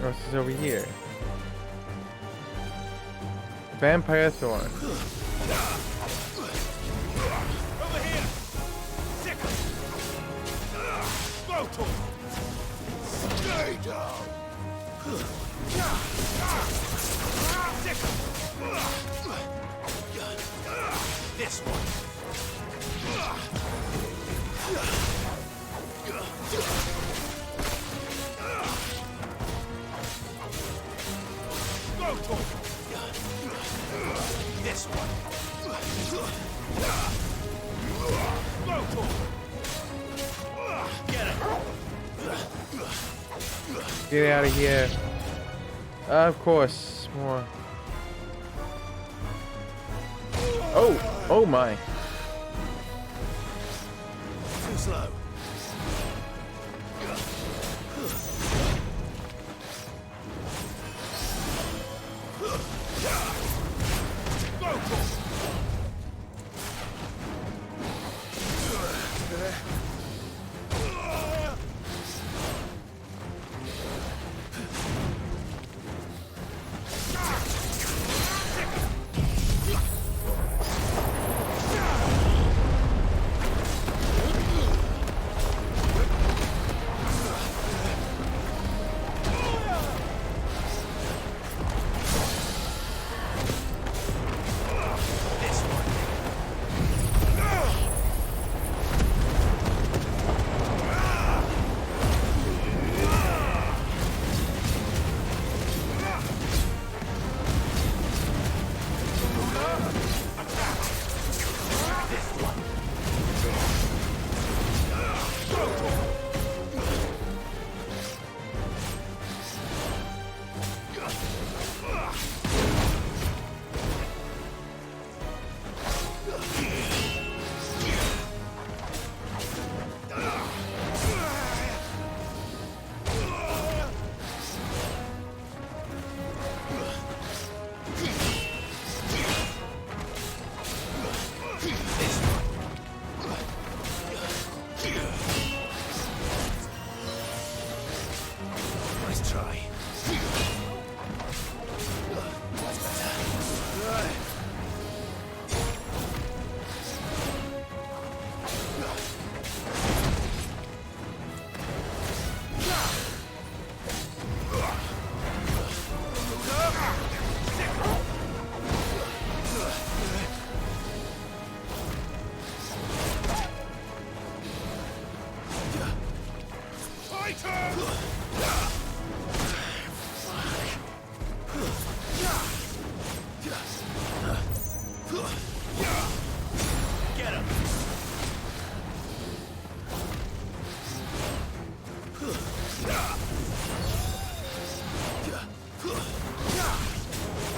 A: What else is over here? Vampire Thorn.
C: Over here! Sick him! Go to him! Stay down! Sick him! This one! Go to him! This one! Go to him! Get him!
A: Get out of here. Of course, more. Oh, oh my.
C: Too slow. Go to him!
H: try. That's better.
E: Get him!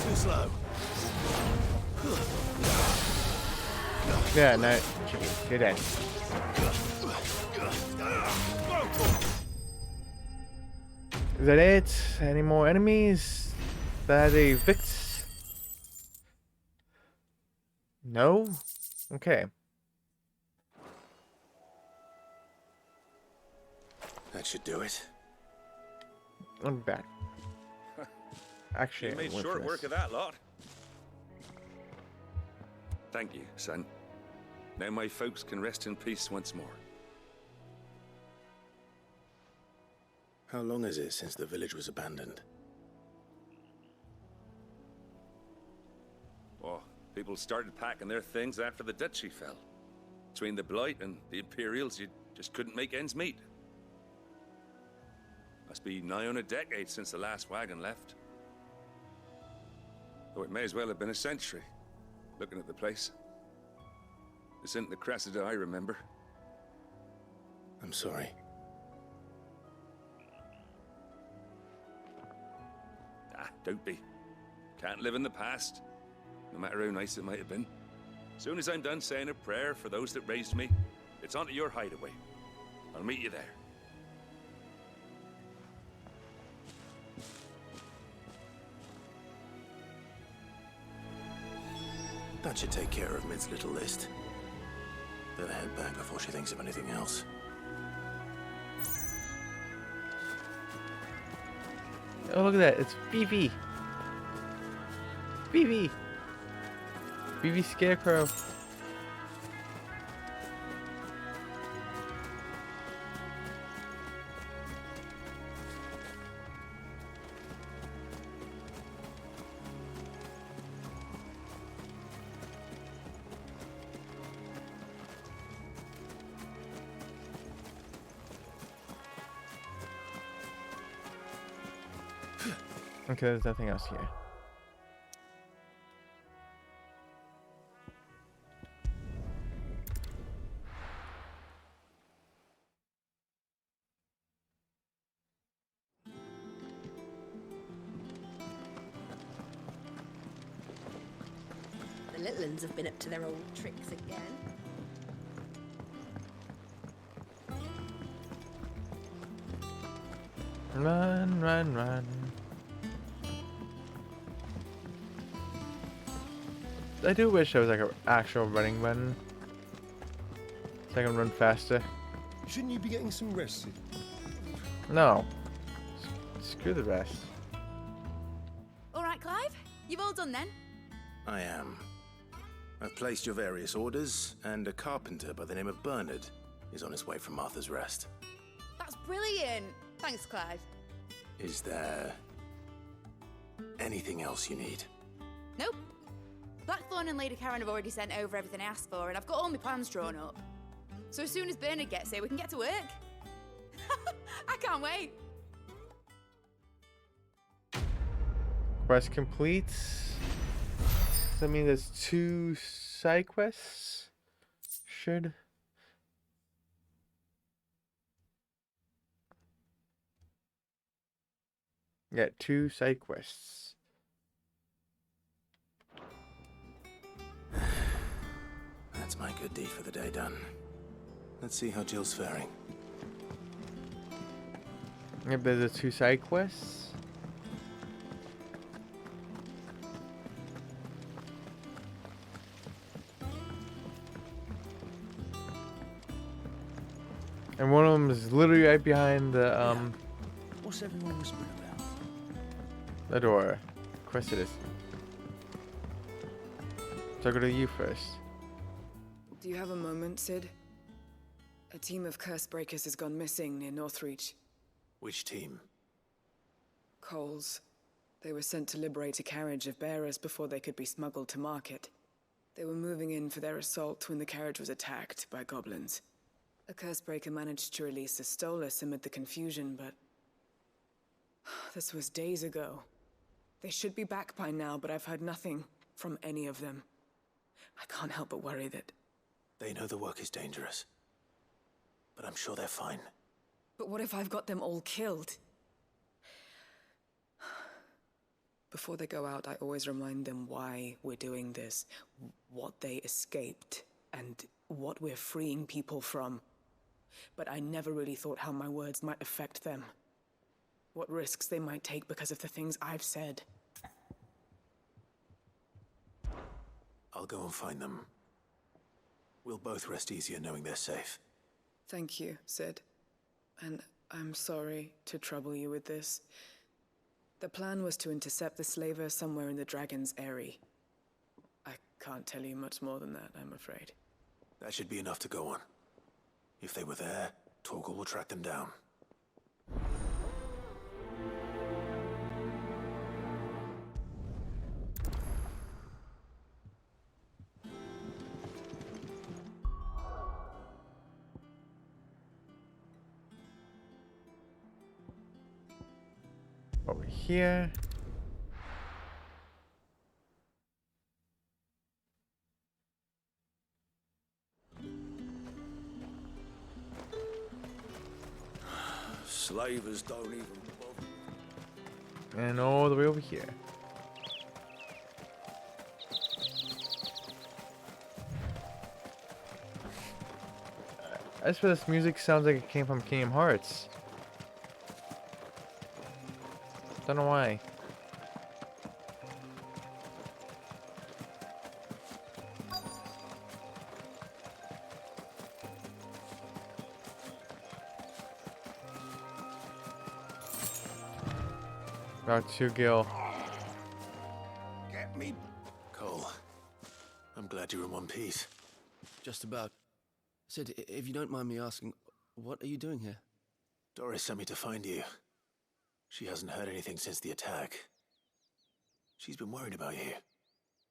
E: Too slow.
A: Yeah, no, chicken, you're dead. Is that it? Any more enemies? That a Vix? No? Okay.
H: That should do it.
A: I'm back. Actually,
G: You made
A: I went
G: short
A: for
G: work
A: this.
G: of that lot. Thank you, son. Now my folks can rest in peace once more.
H: How long is it since the village was abandoned?
G: Oh, people started packing their things after the duchy fell. Between the Blight and the Imperials, you just couldn't make ends meet. Must be nigh on a decade since the last wagon left. Though it may as well have been a century, looking at the place. This isn't the Cressida I remember.
H: I'm sorry.
G: Ah, don't be. Can't live in the past, no matter how nice it might have been. Soon as I'm done saying a prayer for those that raised me, it's on to your hideaway. I'll meet you there.
H: That should take care of Mid's little list. Better head back before she thinks of anything else.
A: Oh, look at that. It's Vivi. Vivi. Vivi Scarecrow. Okay, there's nothing else here.
B: The little uns have been up to their old tricks again.
A: Run, run, run. I do wish there was like an actual running button, so I can run faster.
F: Shouldn't you be getting some rest?
A: No. Screw the rest.
L: All right, Clive. You've all done then.
H: I am. I've placed your various orders, and a carpenter by the name of Bernard is on his way from Martha's Rest.
L: That's brilliant. Thanks, Clive.
H: Is there anything else you need?
L: Nope. Blackthorn and Lady Karen have already sent over everything I asked for, and I've got all my plans drawn up. So as soon as Bernard gets here, we can get to work. I can't wait.
A: Quest complete. Does that mean there's 2 side quests? Should. Yeah, 2 side quests.
H: That's my good deed for the day done. Let's see how Jill's faring.
A: Yep, there's the 2 side quests. And one of them is literally right behind the
J: What's everyone whispering about?
A: The door. Of course it is. So I'll go to you first.
M: Do you have a moment, Sid? A team of curse breakers has gone missing near Northreach.
H: Which team?
M: Coles. They were sent to liberate a carriage of bearers before they could be smuggled to market. They were moving in for their assault when the carriage was attacked by goblins. A curse breaker managed to release a Stolas amid the confusion, but this was days ago. They should be back by now, but I've heard nothing from any of them. I can't help but worry that...
H: They know the work is dangerous, but I'm sure they're fine.
M: But what if I've got them all killed? Before they go out, I always remind them why we're doing this, what they escaped, and what we're freeing people from. But I never really thought how my words might affect them. What risks they might take because of the things I've said.
H: I'll go and find them. We'll both rest easier knowing they're safe.
M: Thank you, Sid. And I'm sorry to trouble you with this. The plan was to intercept the slaver somewhere in the Dragon's Eyrie. I can't tell you much more than that, I'm afraid.
H: That should be enough to go on. If they were there, Torgal will track them down.
A: Over here.
E: Slavers don't even bother.
A: And all the way over here. As for this music, sounds like it came from Kingdom Hearts. Don't know why. About 2 gil.
E: Get me.
H: Cole, I'm glad you're in one piece.
O: Just about. Sid, if you don't mind me asking, what are you doing here?
H: Doris sent me to find you. She hasn't heard anything since the attack. She's been worried about you.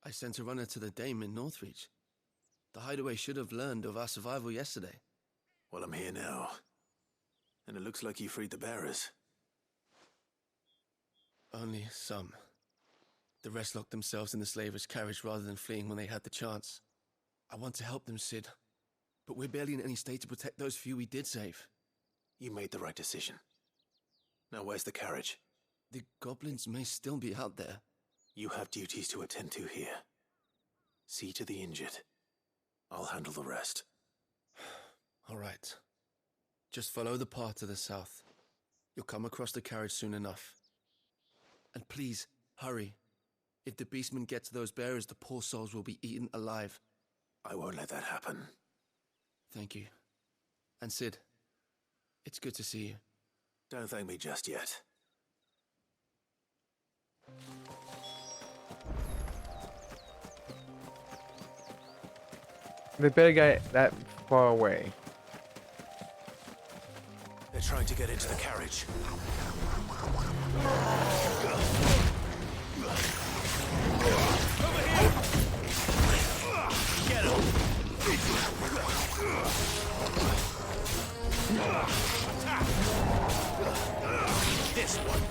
O: I sent a runner to the Dame in Northreach. The hideaway should have learned of our survival yesterday.
H: Well, I'm here now. And it looks like you freed the bearers.
O: Only some. The rest locked themselves in the slaver's carriage rather than fleeing when they had the chance. I want to help them, Sid. But we're barely in any state to protect those few we did save.
H: You made the right decision. Now where's the carriage?
O: The goblins may still be out there.
H: You have duties to attend to here. See to the injured. I'll handle the rest.
O: All right. Just follow the path to the south. You'll come across the carriage soon enough. And please, hurry. If the beastmen get to those bearers, the poor souls will be eaten alive.
H: I won't let that happen.
O: Thank you. And Sid, it's good to see you.
H: Don't thank me just yet.
A: They better get that far away.
H: They're trying to get into the carriage.
C: Get him! This one.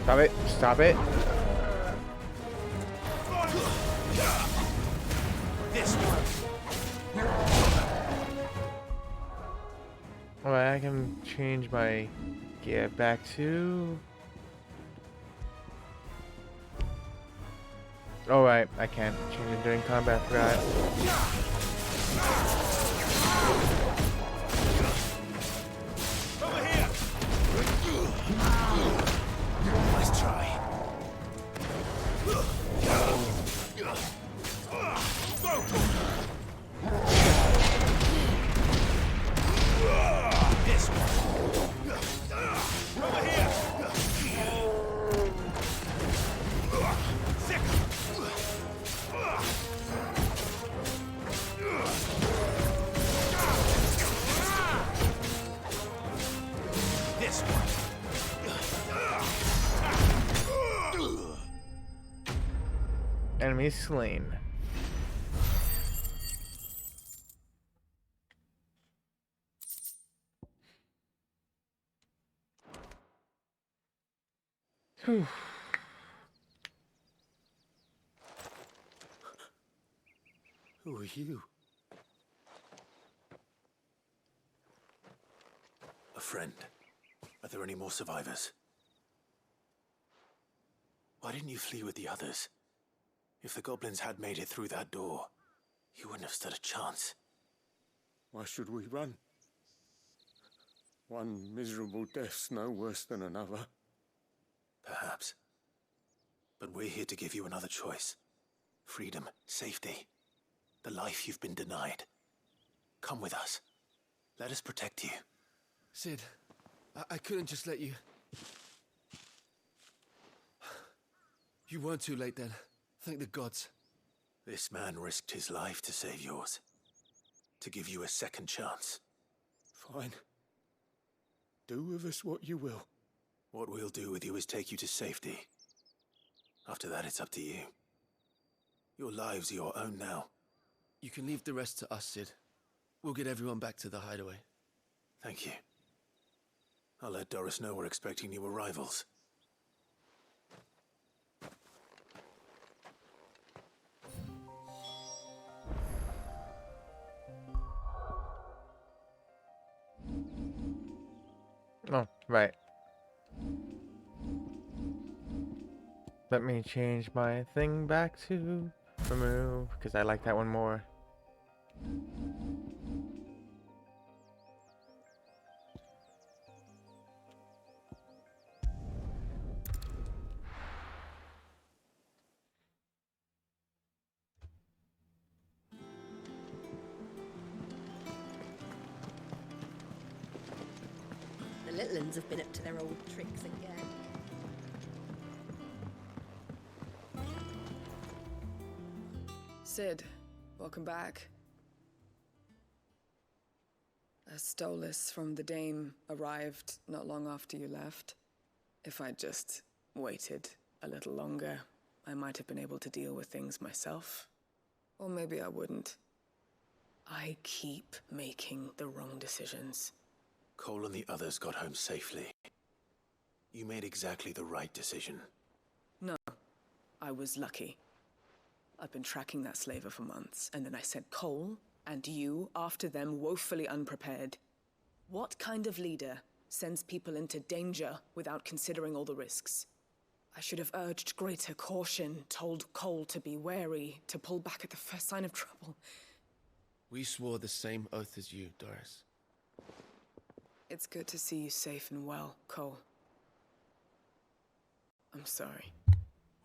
A: Stop it. Stop it.
D: This one.
A: Alright, I can change my gear back to... Alright, I can't change it during combat, I forgot.
D: Over here. Nice try. This one. Over here. Sick. This one.
A: Enemy slain. Whew.
E: Who are you? A friend. Are there any more survivors? Why didn't you flee with the others? If the goblins had made it through that door, you wouldn't have stood a chance.
J: Why should we run? One miserable death's no worse than another.
E: Perhaps. But we're here to give you another choice. Freedom, safety, the life you've been denied. Come with us. Let us protect you.
O: Sid, I couldn't just let you... You weren't too late then. Thank the gods.
E: This man risked his life to save yours. To give you a second chance.
J: Fine. Do with us what you will.
E: What we'll do with you is take you to safety. After that, it's up to you. Your lives are your own now.
O: You can leave the rest to us, Sid. We'll get everyone back to the hideaway.
E: Thank you. I'll let Doris know we're expecting new arrivals.
A: Oh, right. Let me change my thing back to remove, because I like that one more.
B: The little uns have been up to their old tricks again.
M: Sid, welcome back. A Stolas from the Dame arrived not long after you left. If I'd just waited a little longer, I might have been able to deal with things myself. Or maybe I wouldn't. I keep making the wrong decisions.
E: Cole and the others got home safely. You made exactly the right decision.
M: No, I was lucky. I've been tracking that slaver for months, and then I sent Cole and you after them woefully unprepared. What kind of leader sends people into danger without considering all the risks? I should have urged greater caution, told Cole to be wary, to pull back at the first sign of trouble.
O: We swore the same oath as you, Doris.
M: It's good to see you safe and well, Cole. I'm sorry.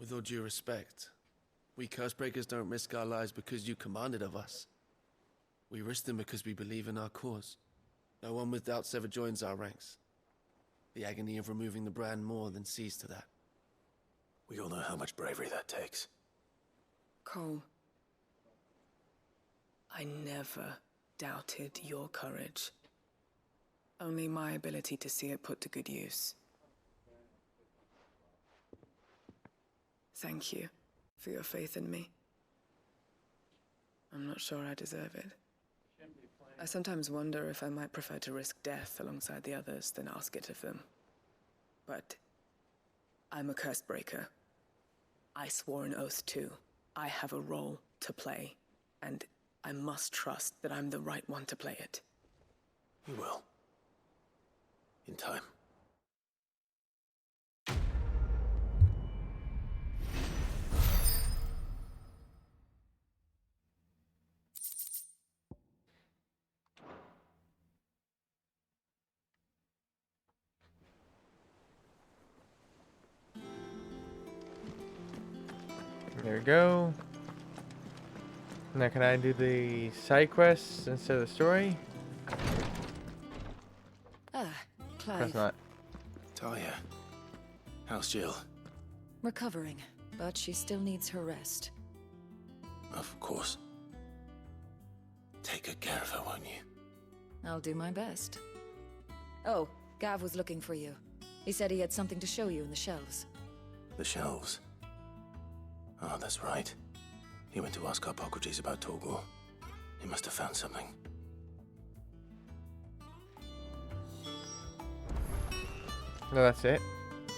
O: With all due respect, we Cursebreakers don't risk our lives because you commanded of us. We risk them because we believe in our cause. No one with doubts ever joins our ranks. The agony of removing the brand more than sees to that.
E: We all know how much bravery that takes.
M: Cole, I never doubted your courage. Only my ability to see it put to good use. Thank you for your faith in me. I'm not sure I deserve it. I sometimes wonder if I might prefer to risk death alongside the others than ask it of them. But I'm a curse breaker. I swore an oath too. I have a role to play, and I must trust that I'm the right one to play it.
H: You will. In time.
A: There we go. Now can I do the side quests instead of the story?
N: Ah, Clive.
A: That's not.
H: Talia. How's Jill?
N: Recovering, but she still needs her rest.
H: Of course. Take good care of her, won't you?
N: I'll do my best. Oh, Gav was looking for you. He said he had something to show you in the shelves.
H: The shelves. Oh, that's right. He went to ask Harpocrates about Torgor. He must have found something.
A: No, that's it.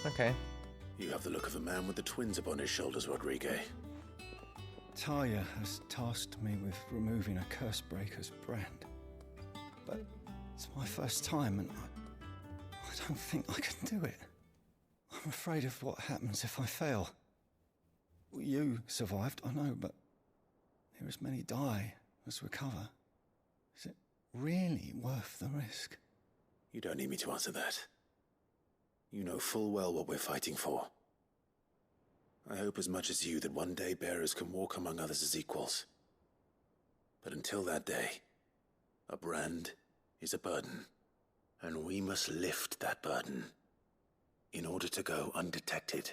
A: Okay.
H: You have the look of a man with the twins upon his shoulders, Rodrigue.
K: Talia has tasked me with removing a Cursebreaker's brand. But it's my first time, and I don't think I can do it. I'm afraid of what happens if I fail. You survived, I know, but here as many die as recover. Is it really worth the risk?
H: You don't need me to answer that. You know full well what we're fighting for. I hope as much as you that one day bearers can walk among others as equals. But until that day, a brand is a burden, and we must lift that burden in order to go undetected.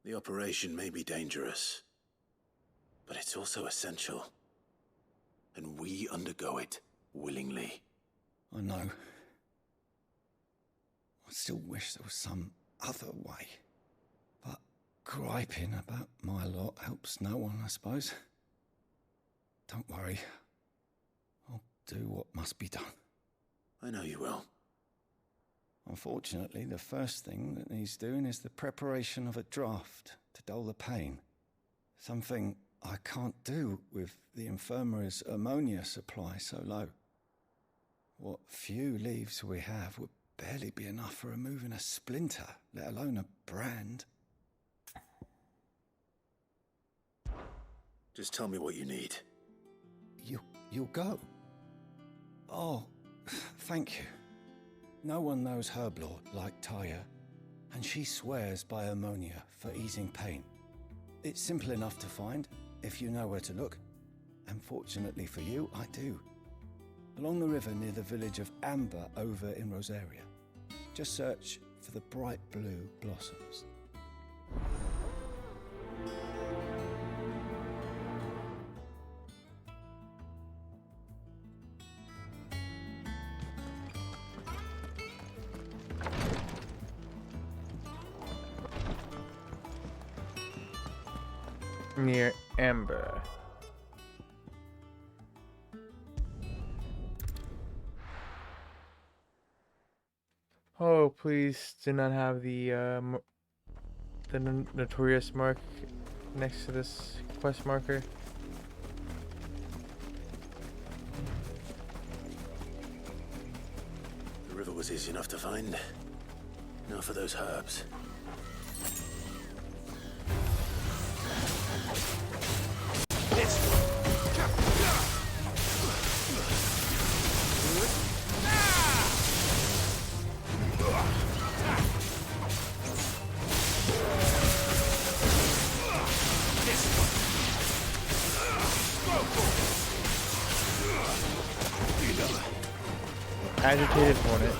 H: The operation may be dangerous, but it's also essential, and we undergo it willingly.
K: I know. I still wish there was some other way. But griping about my lot helps no one, I suppose. Don't worry. I'll do what must be done.
H: I know you will.
K: Unfortunately, the first thing that needs doing is the preparation of a draft to dull the pain. Something I can't do with the infirmary's ammonia supply so low. What few leaves we have would barely be enough for removing a splinter, let alone a brand.
H: Just tell me what you need.
K: You'll go? Oh, thank you. No one knows Herblord like Talia, and she swears by ammonia for easing pain. It's simple enough to find, if you know where to look. And fortunately for you, I do. Along the river near the village of Amber over in Rosaria. Just search for the bright blue blossoms.
A: Near Amber. Oh, please do not have the notorious mark next to this quest marker.
H: The river was easy enough to find. Now for those herbs.
A: Agitated hornet.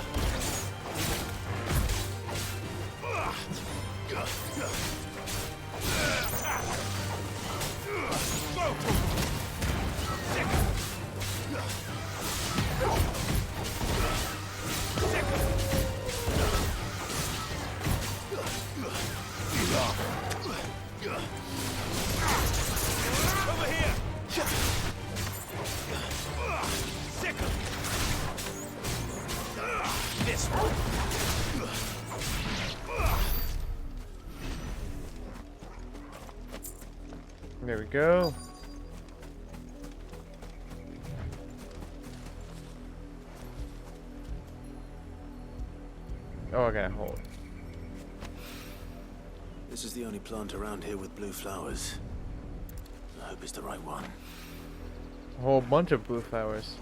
A: There we go. Oh, okay, hold.
H: This is the only plant around here with blue flowers. I hope it's the right one.
A: A whole bunch of blue flowers.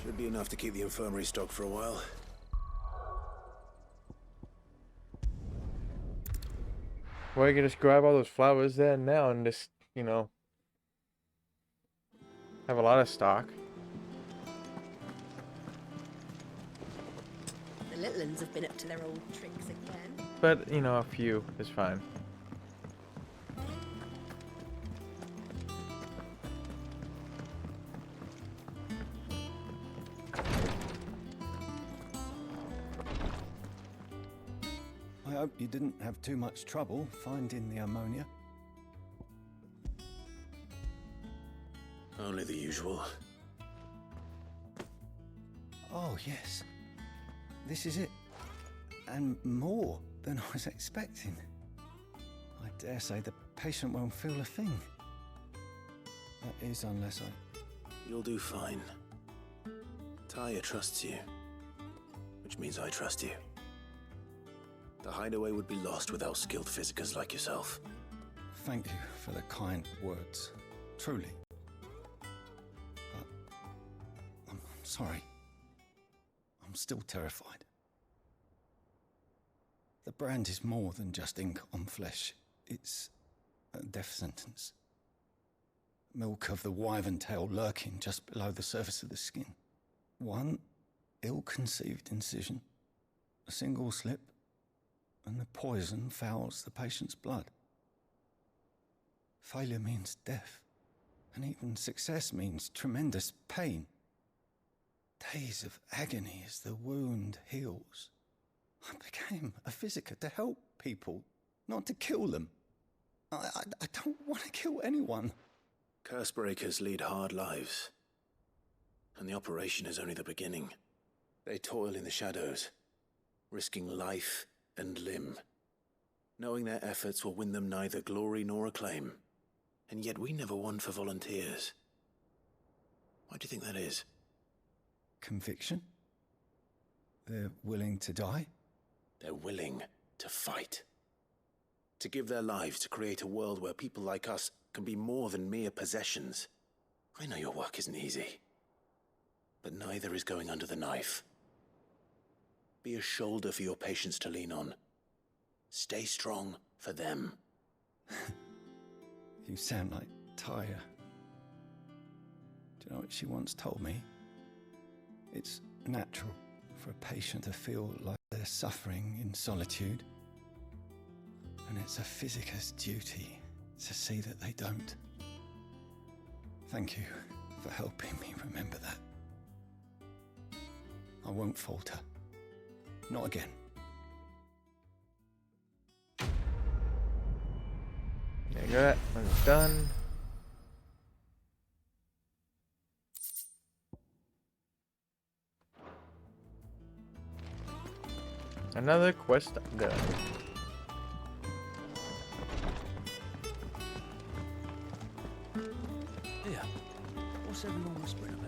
H: Should be enough to keep the infirmary stocked for a while.
A: Well, you can just grab all those flowers there and now and just, you know, have a lot of stock.
V: The little ones have been up to their old tricks again.
A: But, you know, a few is fine.
K: I hope you didn't have too much trouble finding the ammonia.
H: Only the usual.
K: Oh, yes. This is it. And more than I was expecting. I dare say the patient won't feel a thing. That is, unless I...
H: You'll do fine. Taya trusts you. Which means I trust you. The hideaway would be lost without skilled physicers like yourself.
K: Thank you for the kind words. Truly. But I'm sorry. I'm still terrified. The brand is more than just ink on flesh. It's a death sentence. Milk of the wyvern tail lurking just below the surface of the skin. One ill-conceived incision, a single slip, and the poison fouls the patient's blood. Failure means death, and even success means tremendous pain. Days of agony as the wound heals. I became a physiker to help people, not to kill them. I don't want to kill anyone.
H: Cursebreakers lead hard lives. And the operation is only the beginning. They toil in the shadows, risking life and limb, knowing their efforts will win them neither glory nor acclaim. And yet we never won for volunteers. Why do you think that is?
K: Conviction? They're willing to die?
H: They're willing to fight. To give their lives to create a world where people like us can be more than mere possessions. I know your work isn't easy. But neither is going under the knife. Be a shoulder for your patients to lean on. Stay strong for them.
K: You sound like Taya. Do you know what she once told me? It's natural for a patient to feel like they're suffering in solitude. And it's a physiker's duty to see that they don't. Thank you for helping me remember that. I won't falter. Not again.
A: There you go, that one's done. Another quest done.
E: Here, what's everyone whispering about?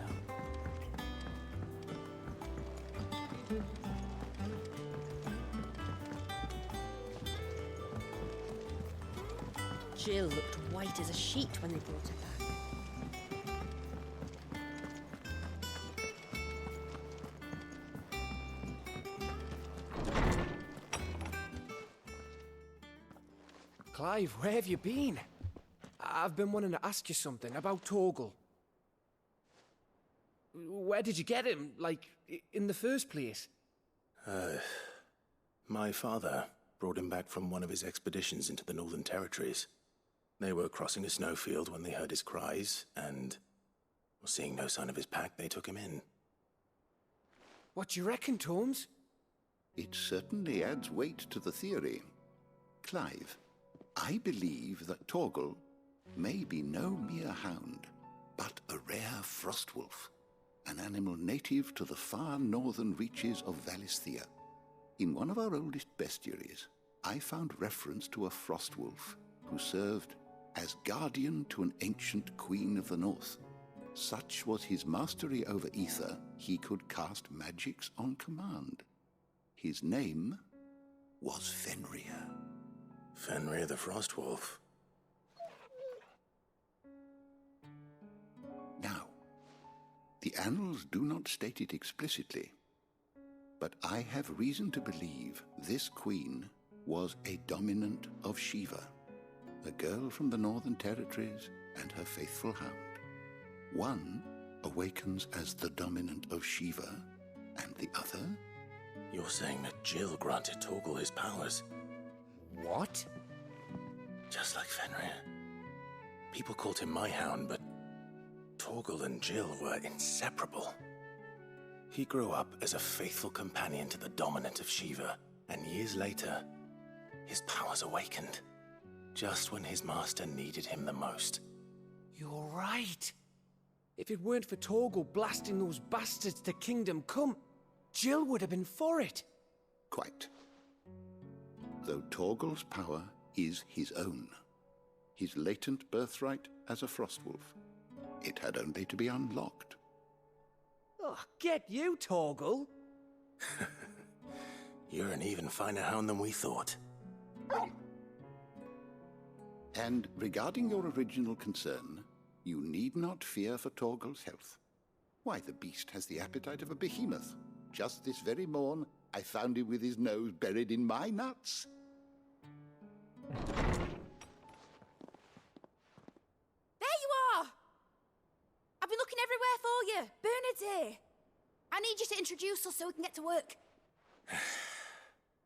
V: Jill looked white as a sheet when they brought her back.
R: Clive, where have you been? I've been wanting to ask you something about Torgal. Where did you get him, like, in the first place?
H: My father brought him back from one of his expeditions into the Northern Territories. They were crossing a snowfield when they heard his cries, and, seeing no sign of his pack, they took him in.
R: What do you reckon, Torms?
U: It certainly adds weight to the theory. Clive, I believe that Torgal may be no mere hound, but a rare frostwolf. an animal native to the far northern reaches of Valisthea. In one of our oldest bestiaries, I found reference to a frostwolf who served as guardian to an ancient queen of the north. Such was his mastery over ether, he could cast magics on command. His name was Fenrir.
H: Fenrir the Frostwolf.
U: Now, the annals do not state it explicitly, but I have reason to believe this queen was a dominant of Shiva, a girl from the Northern Territories and her faithful hound. One awakens as the dominant of Shiva, and the other?
H: You're saying that Jill granted Torgal his powers?
R: What?
H: Just like Fenrir. People called him my hound, but Torgal and Jill were inseparable. He grew up as a faithful companion to the dominant of Shiva, and years later, his powers awakened, just when his master needed him the most.
R: You're right. If it weren't for Torgal blasting those bastards to Kingdom Come, Jill would have been for it.
U: Quite. Though Torgal's power is his own, his latent birthright as a Frostwolf, it had only to be unlocked.
R: Oh, get you, Torgal!
H: You're an even finer hound than we thought.
U: And regarding your original concern, you need not fear for Torgal's health. Why, the beast has the appetite of a behemoth. Just this very morn, I found him with his nose buried in my nuts.
L: There you are! I've been looking everywhere for you. Bernard's here. I need you to introduce us so we can get to work.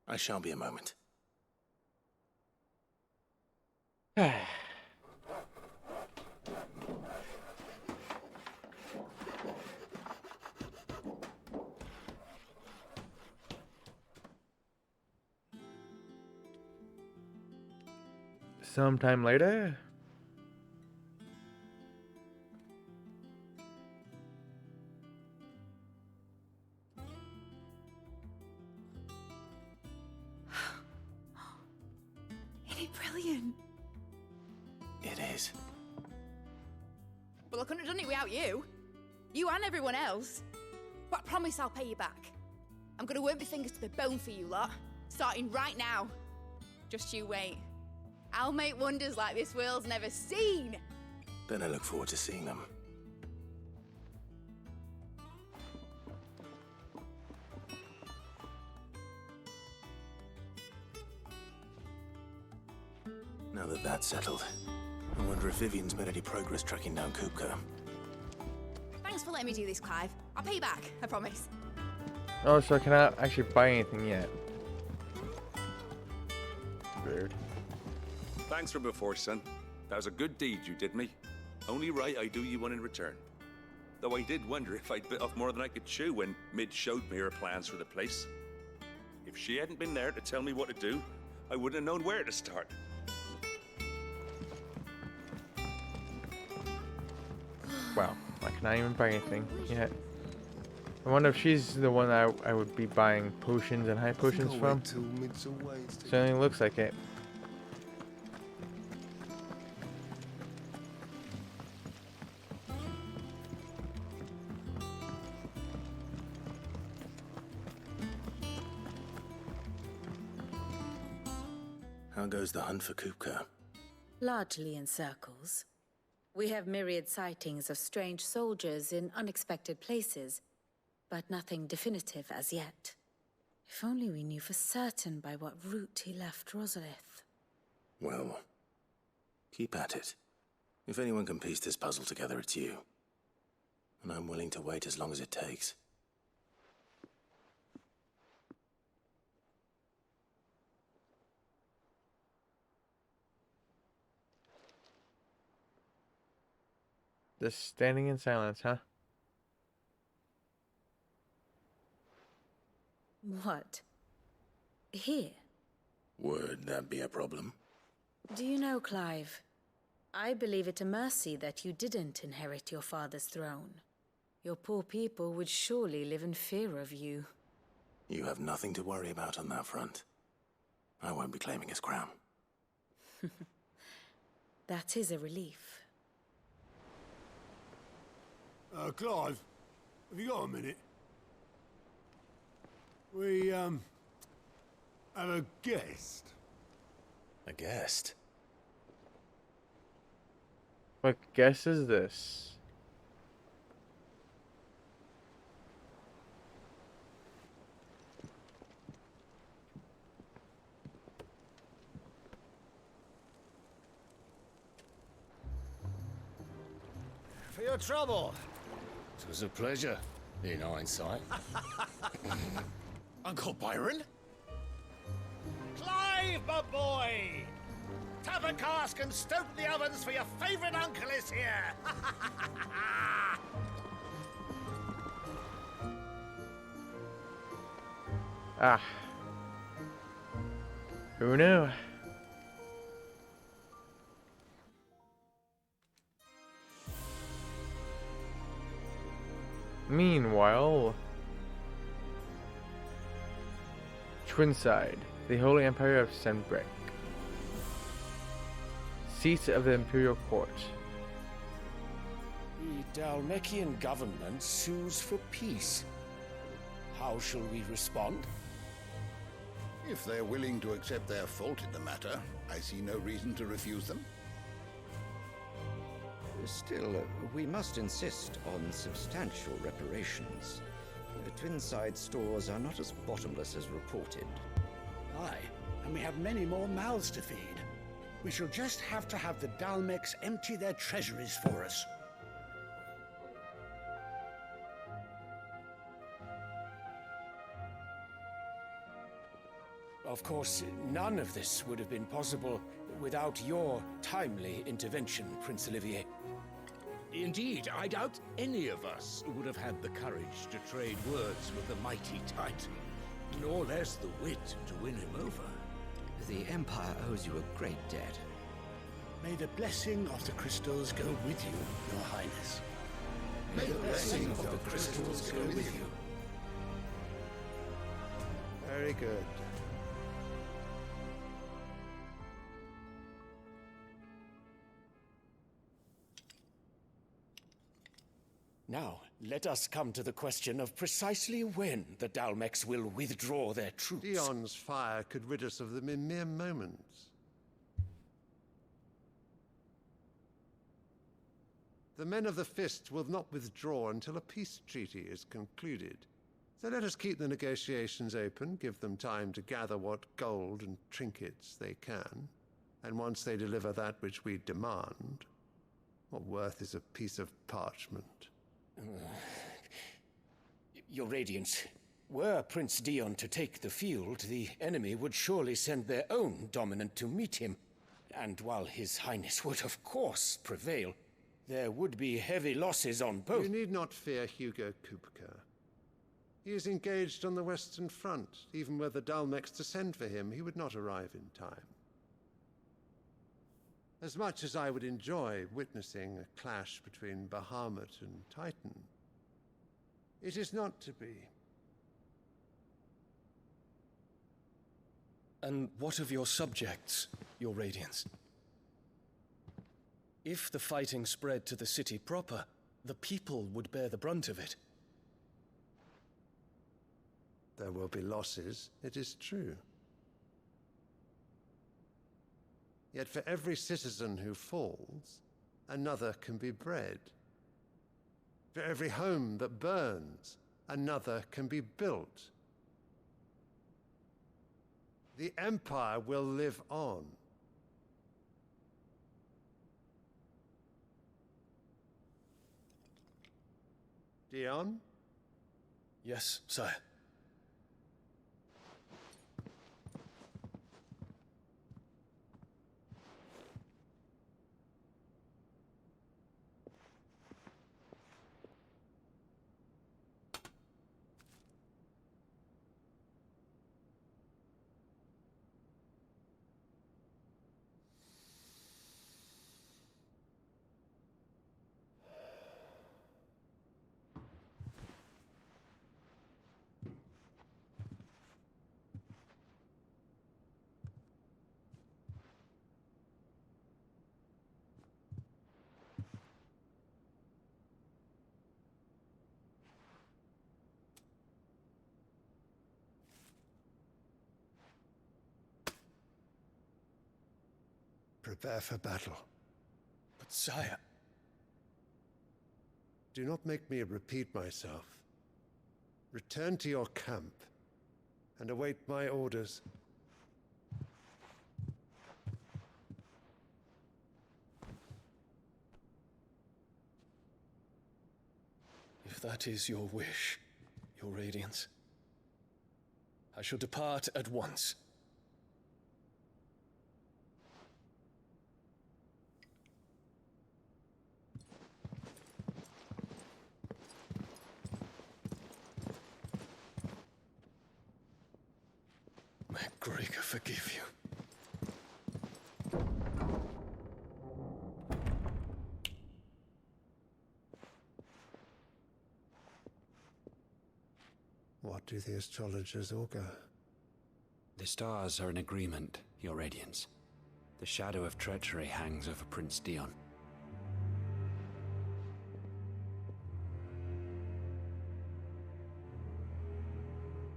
H: I shall be a moment.
A: Sometime later.
L: Isn't it brilliant?
H: It is.
L: Well, I couldn't have done it without you. You and everyone else. But I promise I'll pay you back. I'm gonna work my fingers to the bone for you lot, starting right now. Just you wait. I'll make wonders like this world's never seen.
H: Then I look forward to seeing them. Now that that's settled, I wonder if Vivian's made any progress tracking down Kupka.
L: Thanks for letting me do this, Clive. I'll pay you back, I promise.
A: Oh, so I cannot actually buy anything yet. Weird.
G: Thanks from before, son. That was a good deed you did me. Only right I do you one in return. Though I did wonder if I'd bit off more than I could chew when Mid showed me her plans for the place. If she hadn't been there to tell me what to do, I wouldn't have known where to start.
A: Wow, I cannot even buy anything yet. I wonder if she's the one that I would be buying potions and high potions from. Certainly looks like it.
H: How goes the hunt for Kupka?
V: Largely in circles. We have myriad sightings of strange soldiers in unexpected places, but nothing definitive as yet. If only we knew for certain by what route he left Rosalith.
H: Well, keep at it. If anyone can piece this puzzle together, it's you. And I'm willing to wait as long as it takes.
A: Just standing in silence, huh?
V: What? Here?
H: Would that be a problem?
V: Do you know, Clive? I believe it a mercy that you didn't inherit your father's throne. Your poor people would surely live in fear of you.
H: You have nothing to worry about on that front. I won't be claiming his crown.
V: That is a relief.
E: Clive, have you got a minute? We, have a guest.
O: A guest?
A: What guess is this?
F: For your trouble.
P: It was a pleasure, in hindsight.
C: Uncle Byron? Clive, my boy! Tap a cask and stoke the ovens for your favorite uncle is here!
A: Ah. Who knew? Meanwhile, Twinside, the Holy Empire of Sanbreque, seat of the Imperial Court.
R: The Dhalmekian government sues for peace. How shall we respond?
U: If they're willing to accept their fault in the matter, I see no reason to refuse them.
S: Still, we must insist on substantial reparations. Twinside stores are not as bottomless as reported.
D: Aye, and we have many more mouths to feed. We shall just have to have the Dhalmex empty their treasuries for us.
R: Of course, none of this would have been possible without your timely intervention, Prince Olivier.
C: Indeed, I doubt any of us would have had the courage to trade words with the mighty Titan, nor less the wit to win him over.
S: The Empire owes you a great debt.
D: May the blessing of the crystals go with you, Your Highness.
S: May the blessing of the crystals go with you.
F: Very good.
R: Now, let us come to the question of precisely when the Dhalmex will withdraw their troops.
W: Dion's fire could rid us of them in mere moments. The men of the Fist will not withdraw until a peace treaty is concluded. So let us keep the negotiations open, give them time to gather what gold and trinkets they can, and once they deliver that which we demand, what worth is a piece of parchment?
R: Your Radiance, were Prince Dion to take the field, the enemy would surely send their own dominant to meet him. And while His Highness would of course prevail, there would be heavy losses on both.
W: You need not fear Hugo Kupka. He is engaged on the Western Front. Even were the Dhalmex to send for him, he would not arrive in time. As much as I would enjoy witnessing a clash between Bahamut and Titan, it is not to be.
O: And what of your subjects, Your Radiance? If the fighting spread to the city proper, the people would bear the brunt of it.
W: There will be losses, it is true. Yet for every citizen who falls, another can be bred. For every home that burns, another can be built. The Empire will live on. Dion?
O: Yes, sire.
W: Prepare for battle.
O: But sire...
W: Do not make me repeat myself. Return to your camp and await my orders.
O: If that is your wish, Your Radiance, I shall depart at once. May Gregor forgive you.
W: What do the astrologers augur?
I: The stars are in agreement, Your Radiance. The shadow of treachery hangs over Prince Dion.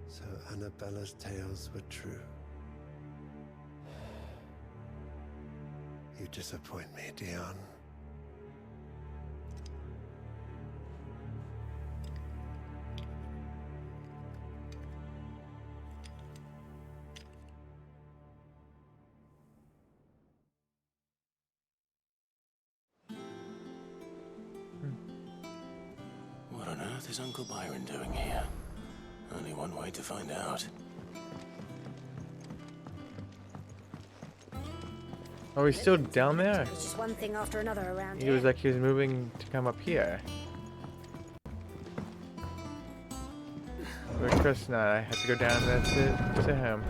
W: So Annabella's tales were true. You disappoint me, Dion.
H: What on earth is Uncle Byron doing here? Only one way to find out.
A: Are we still down there?
B: It's just one thing after another around
A: He
B: here.
A: was like he was moving to come up here. But of course not. I had to go down there to him.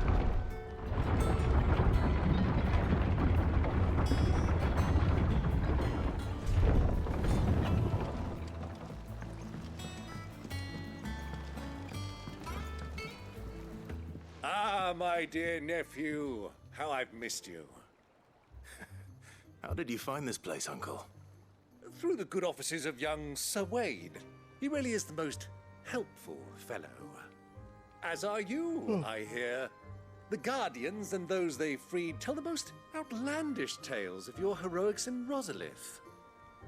C: Ah, my dear nephew. How I've missed you.
H: How did you find this place, Uncle?
C: Through the good offices of young Sir Wayne. He really is the most helpful fellow. As are you, I hear. The Guardians and those they freed tell the most outlandish tales of your heroics in Rosalith.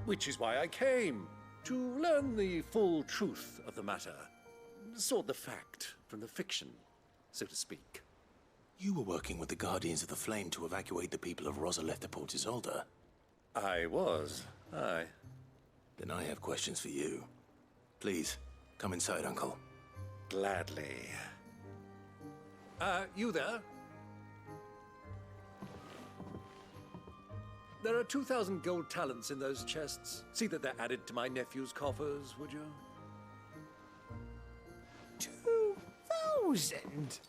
C: Which is why I came, to learn the full truth of the matter. Sort the fact from the fiction, so to speak.
H: You were working with the Guardians of the Flame to evacuate the people of Rosalith to Port Isolde.
C: I was, aye.
H: Then I have questions for you. Please, come inside, Uncle.
C: Gladly. You there? There are 2,000 gold talents in those chests. See that they're added to my nephew's coffers, would you?
A: 2,000?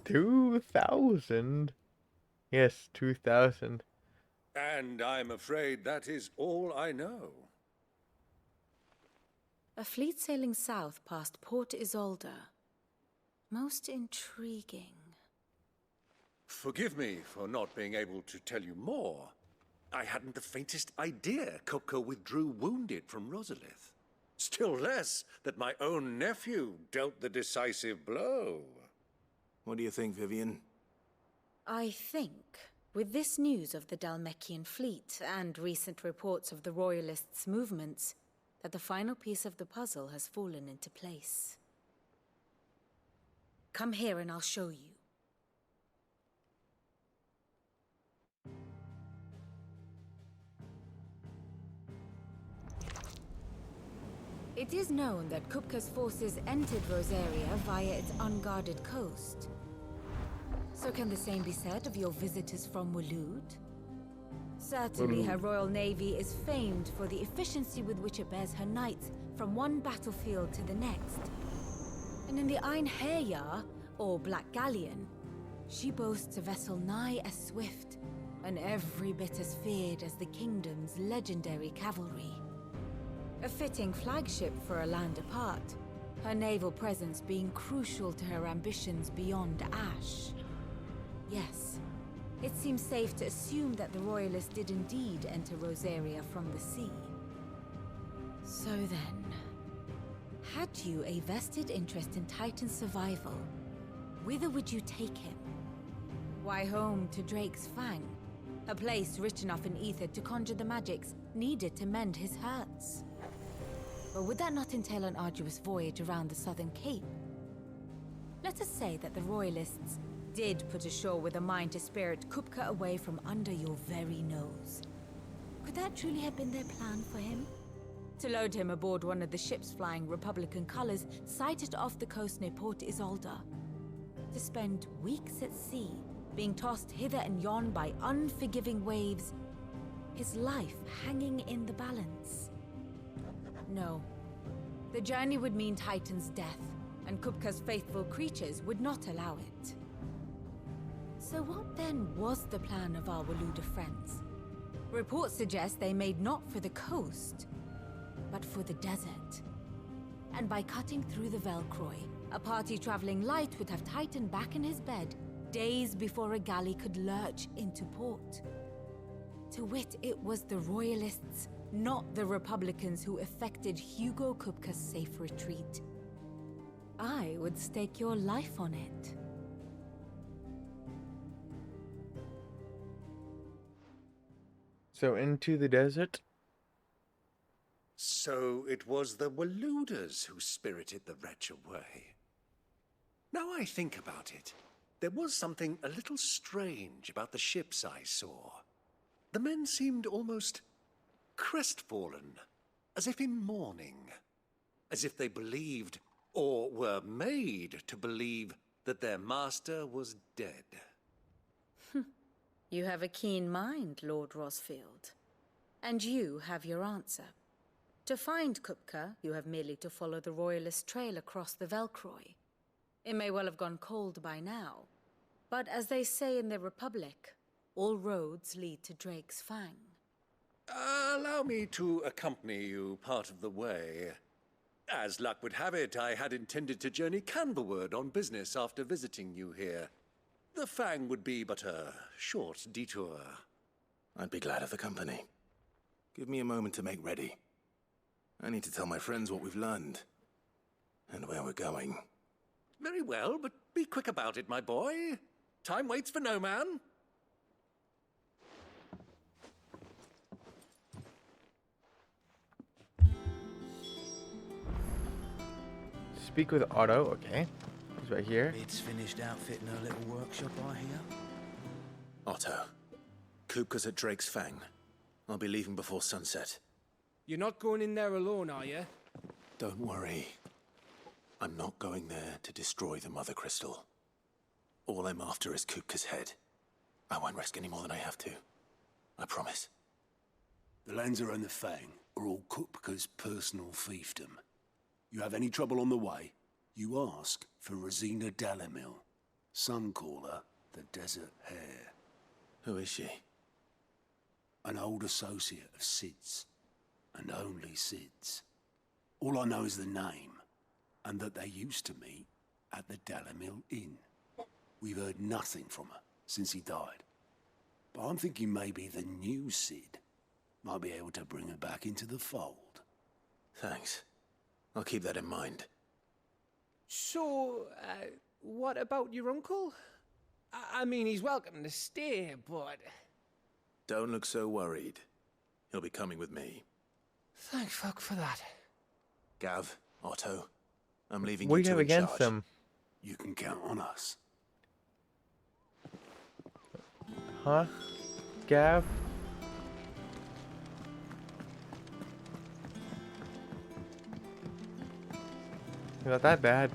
A: 2,000? Yes, 2,000.
C: And I'm afraid that is all I know.
V: A fleet sailing south past Port Isolde. Most intriguing.
C: Forgive me for not being able to tell you more. I hadn't the faintest idea Kupka withdrew wounded from Rosalith. Still less that my own nephew dealt the decisive blow.
H: What do you think, Vivian?
V: I think, with this news of the Dhalmekian fleet and recent reports of the Royalists' movements, that the final piece of the puzzle has fallen into place. Come here and I'll show you. It is known that Kupka's forces entered Rosaria via its unguarded coast. So can the same be said of your visitors from Waloed? Certainly her royal navy is famed for the efficiency with which it bears her knights from one battlefield to the next. And in the Einherjar, or Black Galleon, she boasts a vessel nigh as swift and every bit as feared as the kingdom's legendary cavalry. A fitting flagship for a land apart, her naval presence being crucial to her ambitions beyond Ash. Yes, it seems safe to assume that the Royalists did indeed enter Rosaria from the sea. So then, had you a vested interest in Titan's survival, whither would you take him? Why, home to Drake's Fang, a place rich enough in ether to conjure the magics needed to mend his hurts. But would that not entail an arduous voyage around the southern cape? Let us say that the Royalists did put ashore with a mind to spirit Kupka away from under your very nose. Could that truly have been their plan for him? To load him aboard one of the ships flying Republican colors sighted off the coast near Port Isolde. To spend weeks at sea, being tossed hither and yon by unforgiving waves, his life hanging in the balance. No. The journey would mean Titan's death, and Kupka's faithful creatures would not allow it. So what then was the plan of our Waluda friends? Reports suggest they made not for the coast, but for the desert. And by cutting through the Velcroy, a party traveling light would have Titan back in his bed days before a galley could lurch into port. To wit, it was the Royalists, not the Republicans, who effected Hugo Kupka's safe retreat. I would stake your life on it.
A: So into the desert?
C: So it was the Waludas who spirited the wretch away. Now I think about it, there was something a little strange about the ships I saw. The men seemed almost crestfallen, as if in mourning, as if they believed, or were made to believe, that their master was dead.
V: You have a keen mind, Lord Rosfield. And you have your answer. To find Kupka, you have merely to follow the Royalist trail across the Velcroy. It may well have gone cold by now, but as they say in the Republic, all roads lead to Drake's Fang.
C: Allow me to accompany you part of the way. As luck would have it, I had intended to journey Canverward on business after visiting you here. The Fang would be but a short detour.
H: I'd be glad of the company. Give me a moment to make ready. I need to tell my friends what we've learned. And where we're going.
C: Very well, but be quick about it, my boy. Time waits for no man.
A: Speak with Otto, okay. He's right here.
O: It's finished outfitting her little workshop, I hear.
H: Otto, Kupka's at Drake's Fang. I'll be leaving before sunset.
J: You're not going in there alone, are you?
H: Don't worry. I'm not going there to destroy the Mother Crystal. All I'm after is Kupka's head. I won't risk any more than I have to. I promise.
E: The Lanza and the Fang are all Kupka's personal fiefdom. You have any trouble on the way, you ask for Rosina Dalimil. Some call her the Desert Hare.
H: Who is she?
E: An old associate of Sid's, and only Sid's. All I know is the name, and that they used to meet at the Dalimil Inn. We've heard nothing from her since he died. But I'm thinking maybe the new Sid might be able to bring her back into the fold.
H: Thanks. I'll keep that in mind.
J: So, what about your uncle? I mean, he's welcome to stay, but...
H: Don't look so worried. He'll be coming with me.
J: Thank fuck for that.
H: Gav, Otto, I'm leaving
A: What
H: you
A: do you
H: two
A: have
H: in
A: against
H: charge.
A: them?
E: You can count on us.
A: Huh? Gav? Not that bad.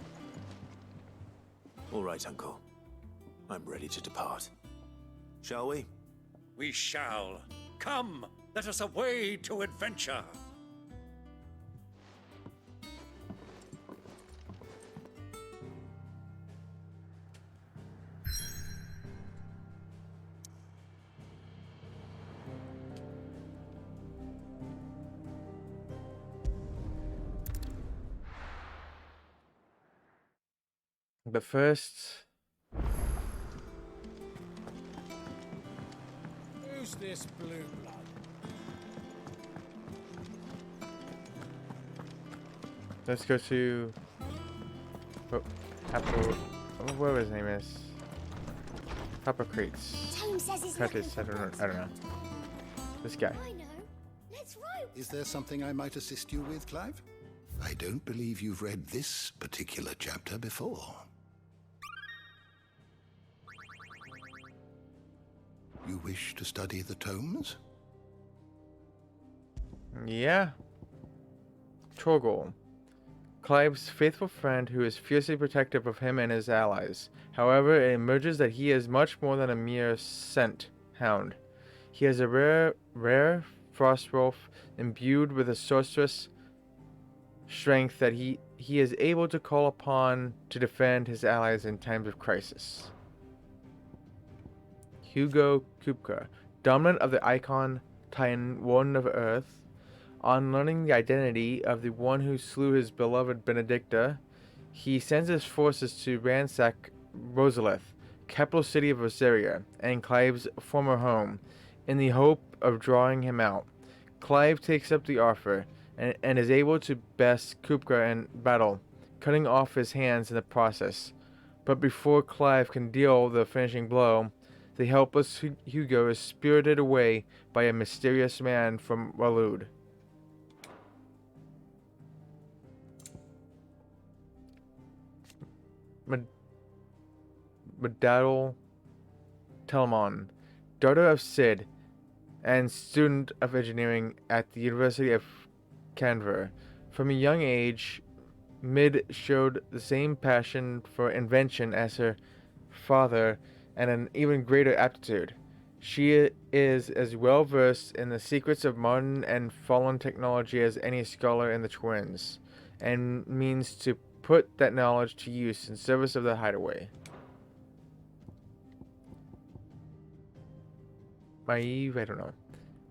H: All right, Uncle. I'm ready to depart. Shall we?
C: We shall. Come, let us away to adventure.
A: But first,
J: Who's this blue blood?
A: let's go to whatever his name is. Papa Crates.
B: Tone says he's
A: Crates, I don't know. This guy.
B: I know. Let's row.
U: Is there something I might assist you with, Clive? I don't believe you've read this particular chapter before. You wish to study the tomes?
A: Yeah. Torgol. Clive's faithful friend who is fiercely protective of him and his allies. However, it emerges that he is much more than a mere scent hound. He is a rare frost wolf imbued with a sorceress strength that he is able to call upon to defend his allies in times of crisis. Hugo Kupka, dominant of the Icon Titan Warden of Earth, on learning the identity of the one who slew his beloved Benedicta, he sends his forces to ransack Rosalith, capital city of Rosaria, and Clive's former home, in the hope of drawing him out. Clive takes up the offer, and is able to best Kupka in battle, cutting off his hands in the process. But before Clive can deal the finishing blow, the helpless Hugo is spirited away by a mysterious man from Waloed. Medadal Telamon, daughter of Cid, and student of engineering at the University of Canver. From a young age, Mid showed the same passion for invention as her father and an even greater aptitude. She is as well versed in the secrets of modern and fallen technology as any scholar in the Twins, and means to put that knowledge to use in service of the Hideaway. Maeve, I don't know.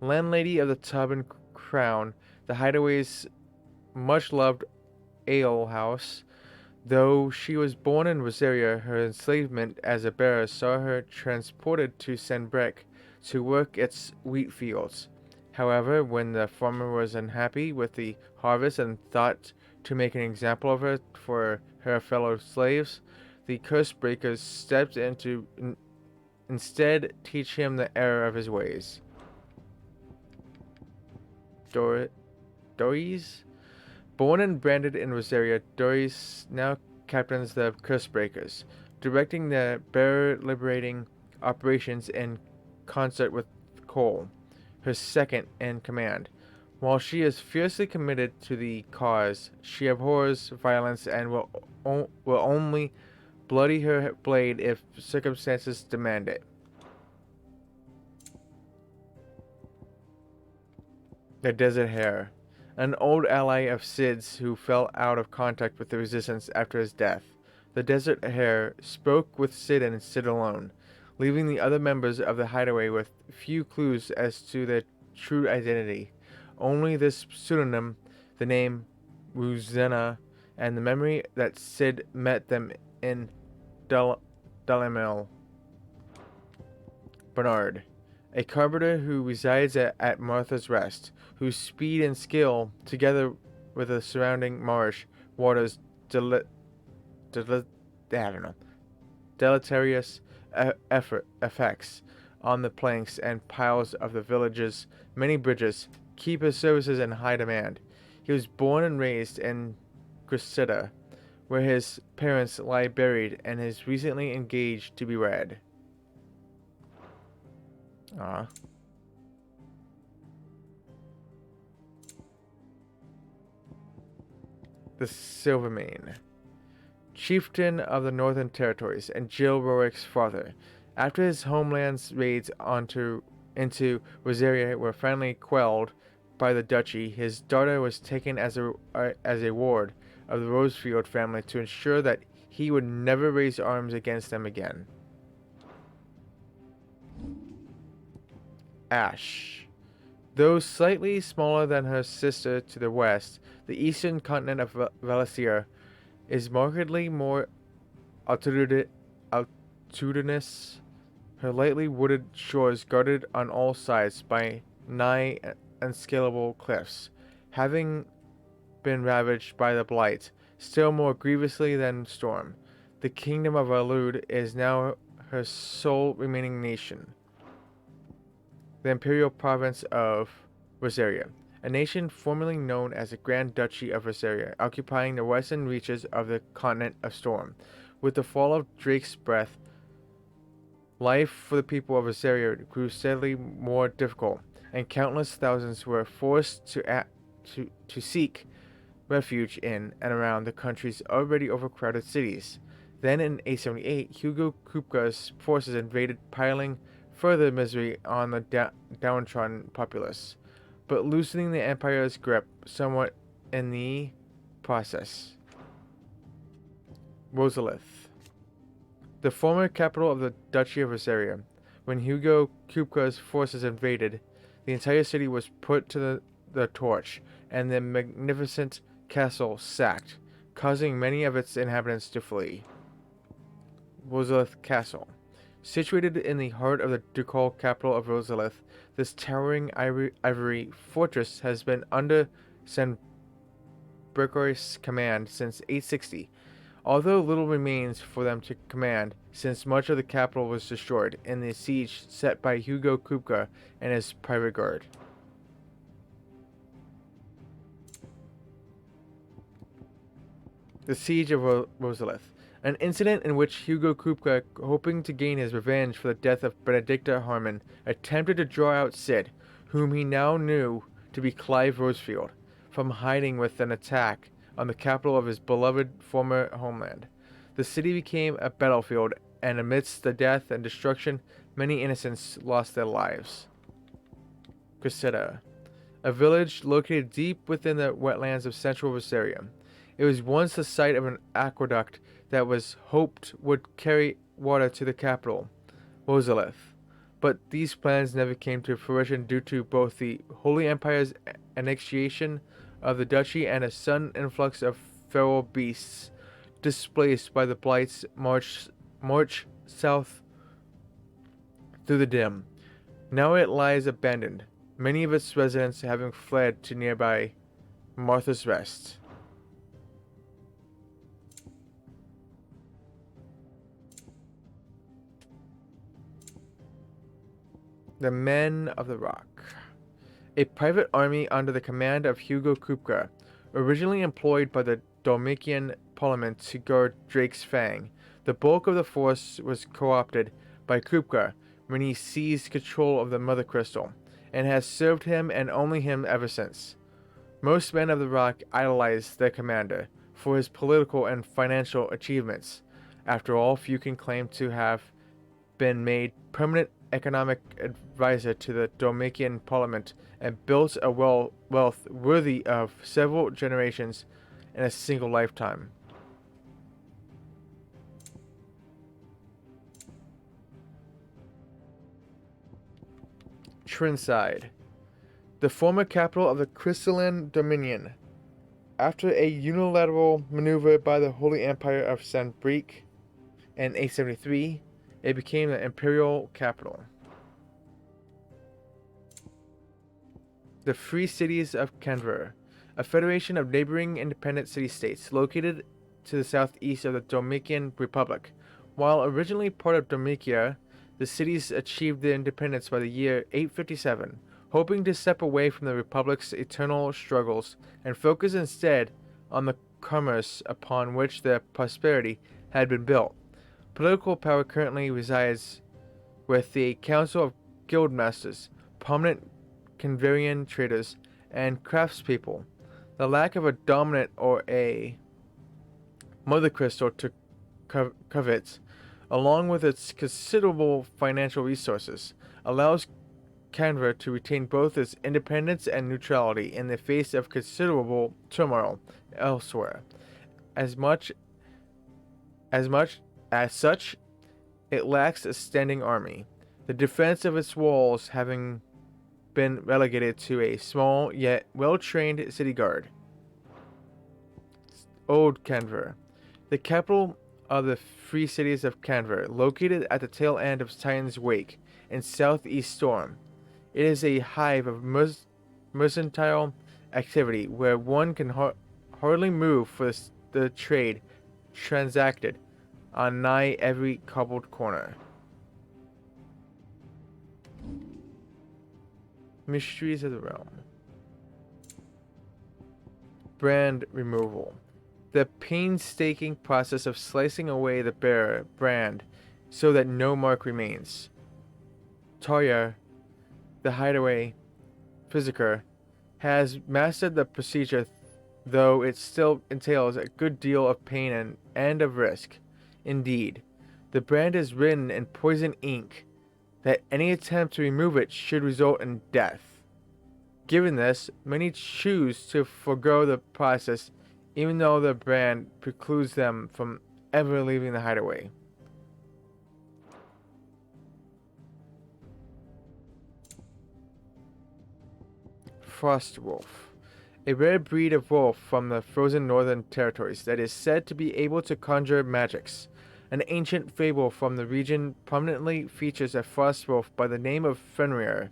A: Landlady of the Tub and Crown, the Hideaway's much-loved ale house. Though she was born in Rosaria, her enslavement as a bearer saw her transported to Sanbreque to work its wheat fields. However, when the farmer was unhappy with the harvest and thought to make an example of her for her fellow slaves, the curse breakers stepped in to instead teach him the error of his ways. Doris? Born and branded in Rosaria, Doris now captains the curse breakers, directing the bearer liberating operations in concert with Cole, her second in command. While she is fiercely committed to the cause, she abhors violence and will only bloody her blade if circumstances demand it. The Desert Hare, an old ally of Cid's who fell out of contact with the Resistance after his death. The Desert Hare spoke with Cid and Cid alone, leaving the other members of the Hideaway with few clues as to their true identity. Only this pseudonym, the name Ruzena, and the memory that Cid met them in Dalimel. Bernard, a carpenter who resides at Martha's Rest, whose speed and skill, together with the surrounding marsh waters' deleterious effects on the planks and piles of the village's many bridges, keep his services in high demand. He was born and raised in Cressida, where his parents lie buried, and is recently engaged to be wed. The Silvermane, chieftain of the Northern Territories, and Jill Rorik's father. After his homeland's raids into Rosaria were finally quelled by the duchy, his daughter was taken as a ward of the Rosefield family to ensure that he would never raise arms against them again. Ash. Though slightly smaller than her sister to the west, the eastern continent of Valencia is markedly more altitudinous, her lightly wooded shores guarded on all sides by nigh unscalable cliffs, having been ravaged by the blight, still more grievously than storm. The kingdom of Alud is now her sole remaining nation, the Imperial Province of Rosaria, a nation formerly known as the Grand Duchy of Rosaria, occupying the western reaches of the continent of Storm. With the fall of Drake's Breath, life for the people of Rosaria grew steadily more difficult, and countless thousands were forced to seek refuge in and around the country's already overcrowded cities. Then in 878, Hugo Kupka's forces invaded, piling further misery on the downtrodden populace, but loosening the empire's grip somewhat in the process. Rosalith, the former capital of the Duchy of Rosaria. When Hugo Kupka's forces invaded, the entire city was put to the torch, and the magnificent castle sacked, causing many of its inhabitants to flee. Rosalith Castle. Situated in the heart of the ducal capital of Rosalith, this towering ivory fortress has been under Sanbrequois' command since 860, although little remains for them to command, since much of the capital was destroyed in the siege set by Hugo Kupka and his private guard. The Siege of Rosalith, an incident in which Hugo Kupka, hoping to gain his revenge for the death of Benedicta Harmon, attempted to draw out Cid, whom he now knew to be Clive Rosefield, from hiding with an attack on the capital of his beloved former homeland. The city became a battlefield, and amidst the death and destruction, many innocents lost their lives. Cressida, a village located deep within the wetlands of central Rosaria. It was once the site of an aqueduct that was hoped would carry water to the capital, Rosalith. But these plans never came to fruition due to both the Holy Empire's annexation of the duchy and a sudden influx of feral beasts displaced by the Blight's march south through the dim. Now it lies abandoned, many of its residents having fled to nearby Martha's Rest. The Men of the Rock, a private army under the command of Hugo Kupka, originally employed by the Dhalmekian Parliament to guard Drake's Fang. The bulk of the force was co-opted by Kupka when he seized control of the Mother Crystal, and has served him and only him ever since. Most Men of the Rock idolize their commander for his political and financial achievements. After all, few can claim to have been made permanent economic advisor to the Dhalmekian Parliament and built a wealth worthy of several generations in a single lifetime. Trinside, the former capital of the Crystalline Dominion. After a unilateral maneuver by the Holy Empire of Sanbreque in 873, it became the imperial capital. The Free Cities of Canver, a federation of neighboring independent city-states located to the southeast of the Dhalmekian Republic. While originally part of Dhalmekia, the cities achieved their independence by the year 857, hoping to step away from the Republic's eternal struggles and focus instead on the commerce upon which their prosperity had been built. Political power currently resides with the Council of Guildmasters, prominent Canverian traders, and craftspeople. The lack of a dominant or a Mother Crystal to covet, along with its considerable financial resources, allows Canver to retain both its independence and neutrality in the face of considerable turmoil elsewhere. As such, it lacks a standing army, the defense of its walls having been relegated to a small yet well-trained city guard. Old Canver, the capital of the Free Cities of Canver, located at the tail end of Titan's Wake in southeast Storm. It is a hive of mercantile activity where one can hardly move for the trade transacted on nigh every cobbled corner. Mysteries of the Realm. Brand removal. The painstaking process of slicing away the bearer brand so that no mark remains. Tarja, the hideaway physiker, has mastered the procedure, though it still entails a good deal of pain and of risk. Indeed, the brand is written in poison ink that any attempt to remove it should result in death. Given this, many choose to forego the process even though the brand precludes them from ever leaving the hideaway. Frostwolf. A rare breed of wolf from the frozen northern territories that is said to be able to conjure magics. An ancient fable from the region prominently features a frostwolf by the name of Fenrir,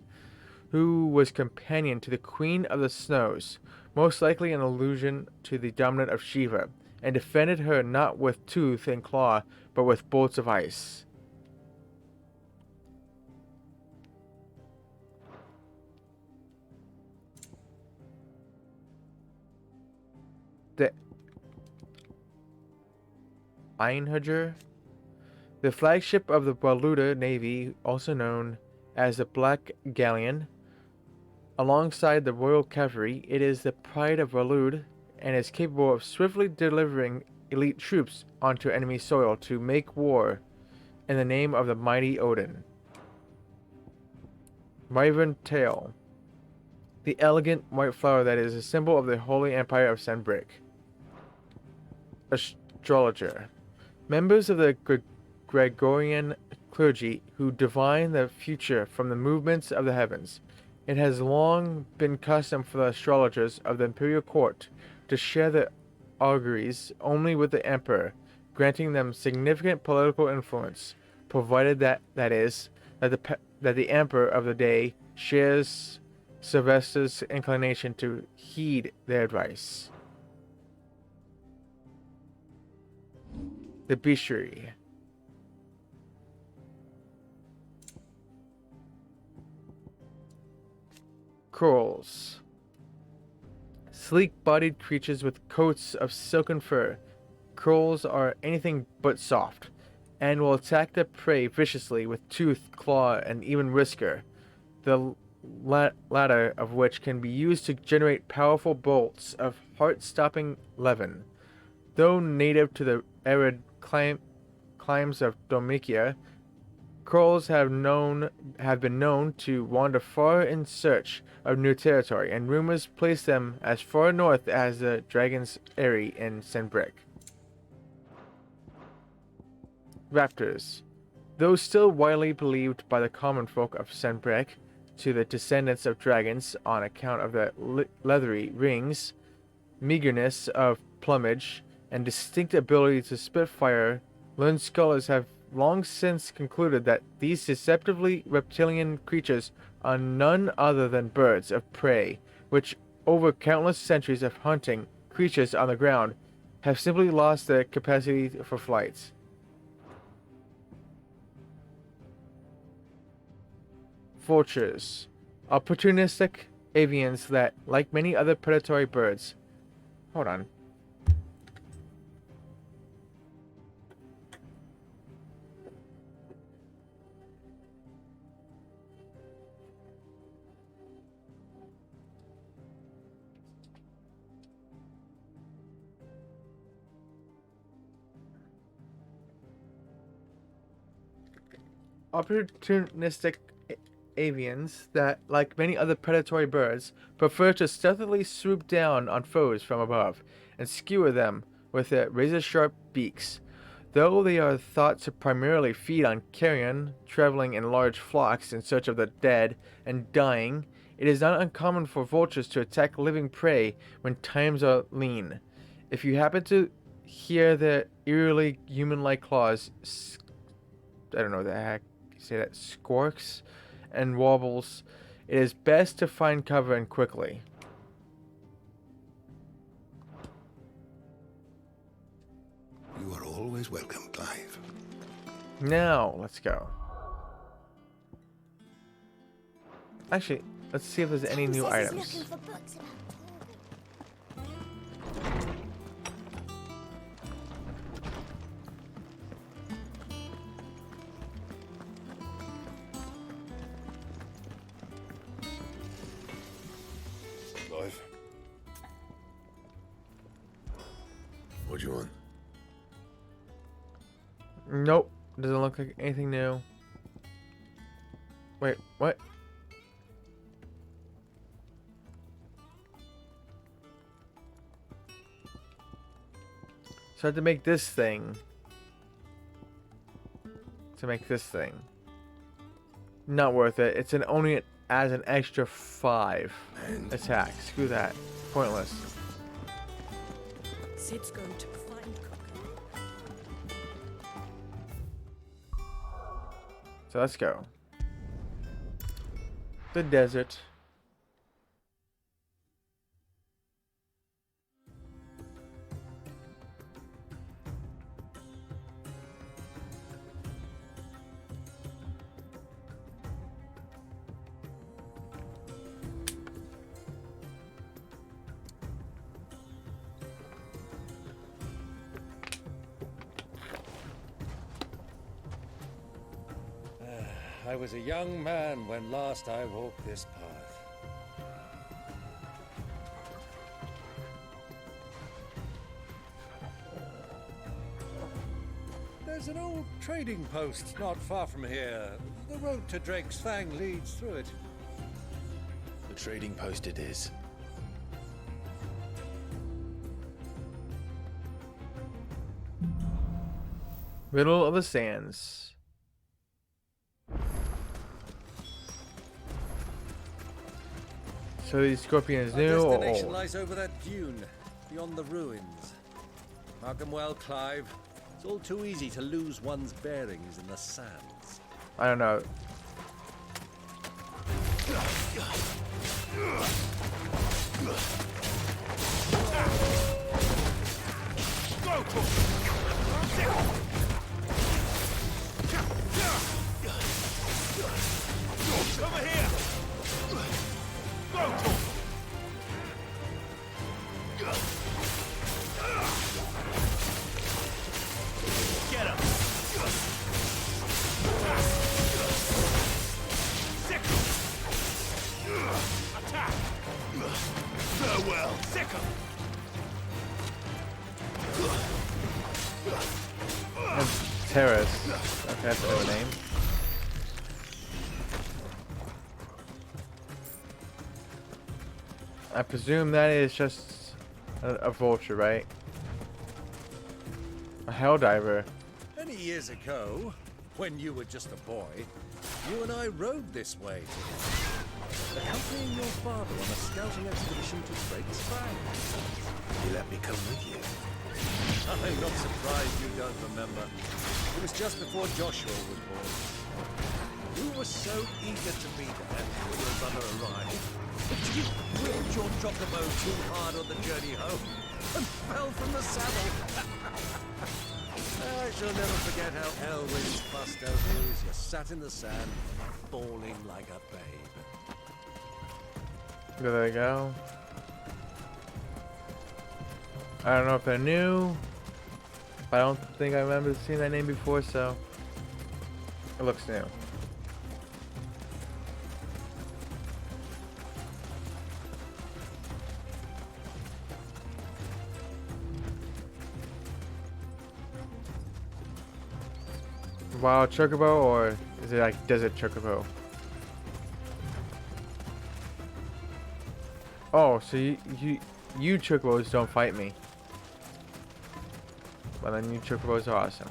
A: who was companion to the Queen of the Snows, most likely an allusion to the dominant of Shiva, and defended her not with tooth and claw, but with bolts of ice. The Einherjar, the flagship of the Waluda Navy, also known as the Black Galleon. Alongside the Royal Cavalry, it is the pride of Walud and is capable of swiftly delivering elite troops onto enemy soil to make war in the name of the mighty Odin. Wyvern Tail, the elegant white flower that is a symbol of the Holy Empire of Sanbreque. Astrologer, members of the Gregorian clergy who divine the future from the movements of the heavens. It has long been custom for the astrologers of the imperial court to share their auguries only with the emperor, granting them significant political influence, provided that the emperor of the day shares Sylvester's inclination to heed their advice. The Bestiary. Krolls. Sleek-bodied creatures with coats of silken fur. Krolls are anything but soft, and will attack their prey viciously with tooth, claw, and even whisker, the latter of which can be used to generate powerful bolts of heart-stopping levin. Though native to the arid climes of Domicia, Krolls have been known to wander far in search of new territory, and rumors place them as far north as the Dragon's Eyrie in Sanbreque. Raptors. Though still widely believed by the common folk of Sanbreque to the descendants of dragons on account of their leathery rings, meagerness of plumage, and distinct ability to spit fire, learned scholars have long since concluded that these deceptively reptilian creatures are none other than birds of prey, which, over countless centuries of hunting creatures on the ground, have simply lost their capacity for flight. Vultures. Opportunistic avians that, like many other predatory birds... Hold on. Opportunistic avians that, like many other predatory birds, prefer to stealthily swoop down on foes from above and skewer them with their razor-sharp beaks. Though they are thought to primarily feed on carrion, traveling in large flocks in search of the dead and dying, it is not uncommon for vultures to attack living prey when times are lean. If you happen to hear their eerily human-like claws, I don't know the heck you say that, squawks and wobbles, it is best to find cover and quickly.
U: You are always welcome, Clive.
A: Now, let's go. Actually, Let's see if there's any new items.
B: Looking for books about
E: Clive? What do you want?
A: Nope. Doesn't look like anything new. Wait, what? So I have to make this thing. To make this thing. Not worth it. It's only as an extra 5 attack. Screw that. Pointless.
V: Sid's going to find Coco.
A: So let's go. The desert.
C: I was a young man when last I walked this path. There's an old trading post not far from here. The road to Drake's Fang leads through it.
H: The trading post it is.
A: Riddle of the Sands. So the scorpion is new
C: Our
A: or
C: destination
A: old?
C: lies over that dune, beyond the ruins. Mark 'em well, Clive. It's all too easy to lose one's bearings in the sands.
A: I don't know.
D: Over here! Go, get him! Sick him! Attack! Farewell! Sick him!
A: Terrace. Okay, that's a name. I presume that is just a vulture, right? A helldiver.
C: Many years ago, when you were just a boy, you and I rode this way together, accompanying your father on a scouting expedition to Drake's Fang.
H: You let me come with you.
C: I'm not surprised you don't remember. It was just before Joshua was born. You were so eager to be there when your brother arrived, but you whipped your chocobo too hard on the journey home and fell from the saddle. I shall never forget how Elwyn's fussed over you as you sat in the sand, bawling like a babe.
A: There they go. I don't know if they're new. I don't think I remember seeing that name before, so it looks new. Wild chocobo, or is it like desert chocobo? Oh, so you chocobos don't fight me. But then you chocobos are awesome.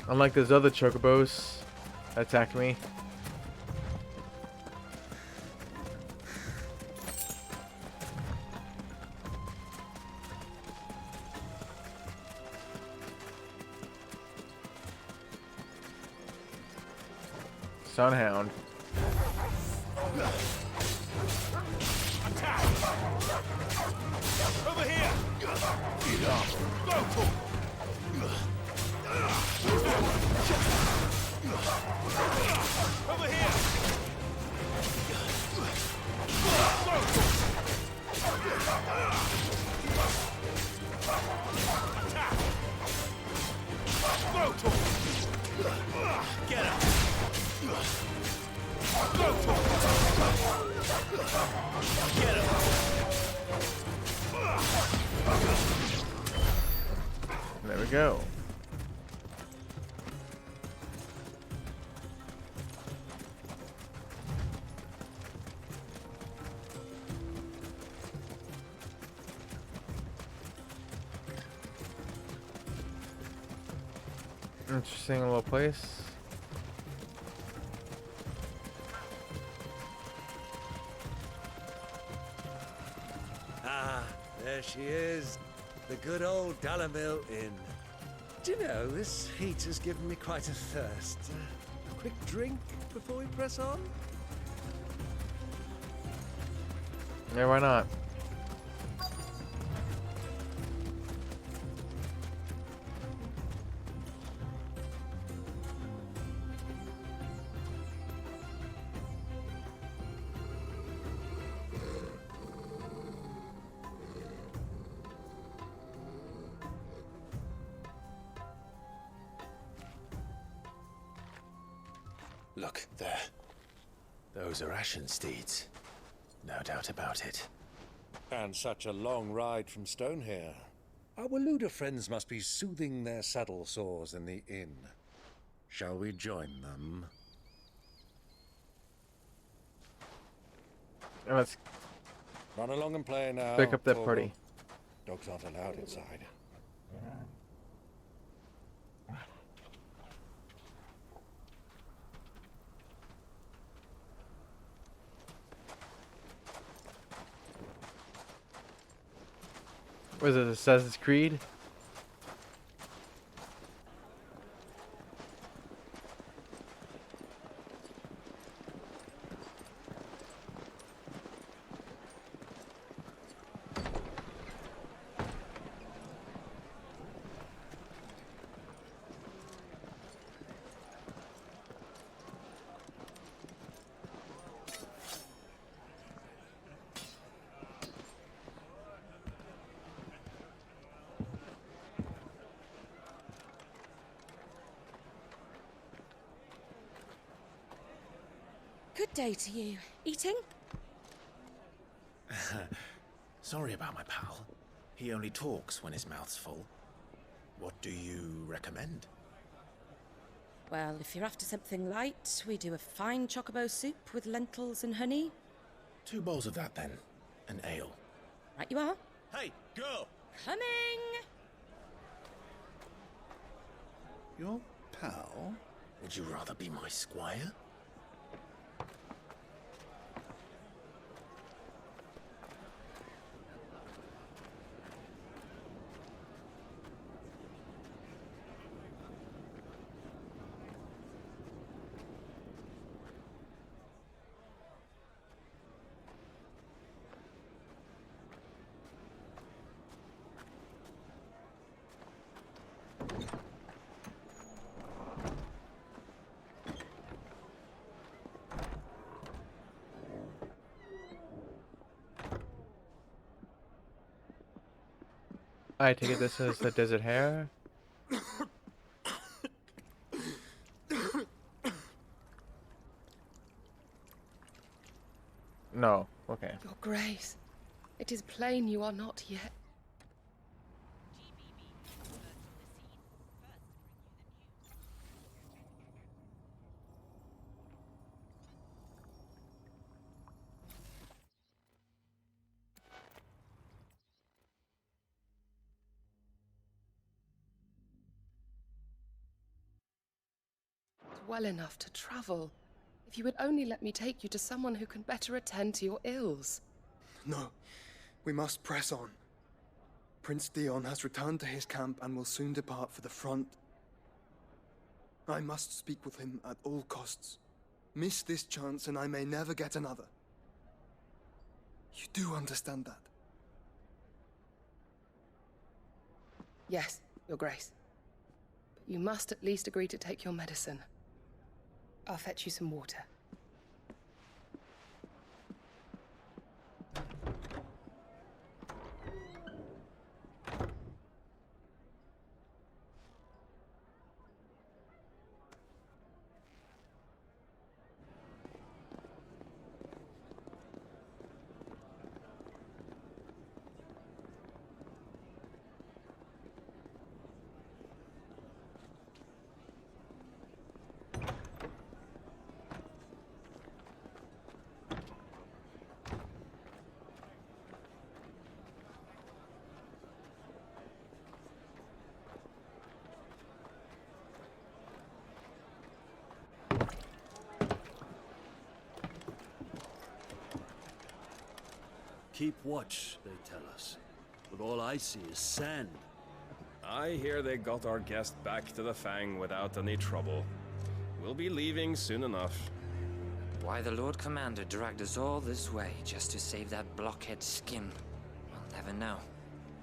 A: Unlike those other chocobos that attack me. Sunhound.
D: Attack! Over here! Get up! Go!
C: Over here! Get him! Get him!
A: There we go. Interesting little place.
C: Ah, there she is. The good old Dalamil Inn. Do you know, this heat has given me quite a thirst. A quick drink before we press on?
A: Yeah, why not?
H: Look, there. Those are Ashen steeds. No doubt about it.
C: And such a long ride from Stonehair. Our Waluda friends must be soothing their saddle sores in the inn. Shall we join them?
A: Let's
C: run along and play now.
A: pick up that
C: Torgal.
A: party.
C: Dogs aren't allowed inside.
A: Was it Assassin's Creed?
M: Good day to you. Eating?
H: Sorry about my pal. He only talks when his mouth's full. What do you recommend?
M: Well, if you're after something light, we do a fine chocobo soup with lentils and honey.
H: 2 bowls of that, then. An ale.
M: Right you are.
C: Hey, girl!
M: Coming!
H: Your pal? Would you rather be my squire?
A: I take it this is the desert hare. No. Okay.
Q: Your Grace, it is plain you are not yet. Well enough to travel. If you would only let me take you to someone who can better attend to your ills.
T: No, we must press on. Prince Dion has returned to his camp and will soon depart for the front. I must speak with him at all costs. Miss this chance and I may never get another. You do understand that?
Q: Yes, Your Grace. But you must at least agree to take your medicine. I'll fetch you some water.
K: Keep watch, they tell us. But all I see is sand.
L: I hear they got our guest back to the Fang without any trouble. We'll be leaving soon enough.
N: Why the Lord Commander dragged us all this way just to save that blockhead Skin, I'll never know.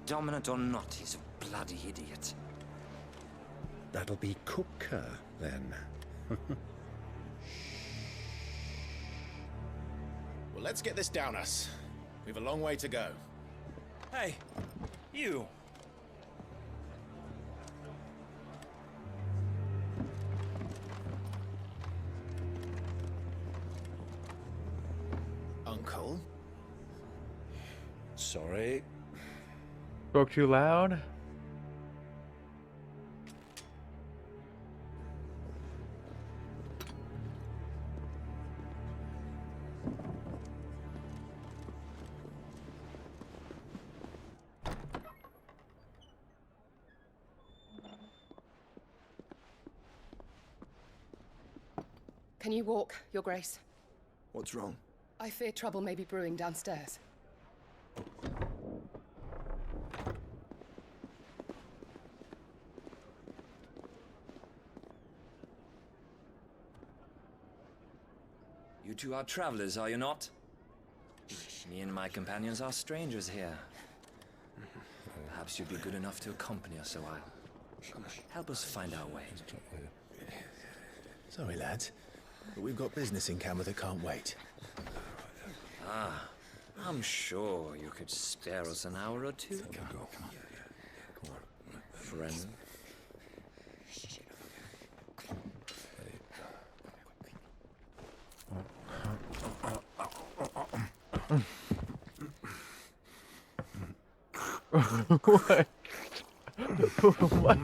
N: Dominant or not, he's a bloody idiot.
X: That'll be Cooker, then.
H: Well, let's get this down us. We've a long way to go.
L: Hey, you!
H: Uncle?
K: Sorry.
A: Spoke too loud?
Q: Can you walk, Your Grace?
T: What's wrong?
Q: I fear trouble may be brewing downstairs.
N: You two are travelers, are you not? Me and my companions are strangers here. Perhaps you'd be good enough to accompany us a while. Help us find our way.
H: Sorry, lads, but we've got business in Camber that can't wait.
N: Ah, I'm sure you could spare us an hour or two. Friend.
A: What? What?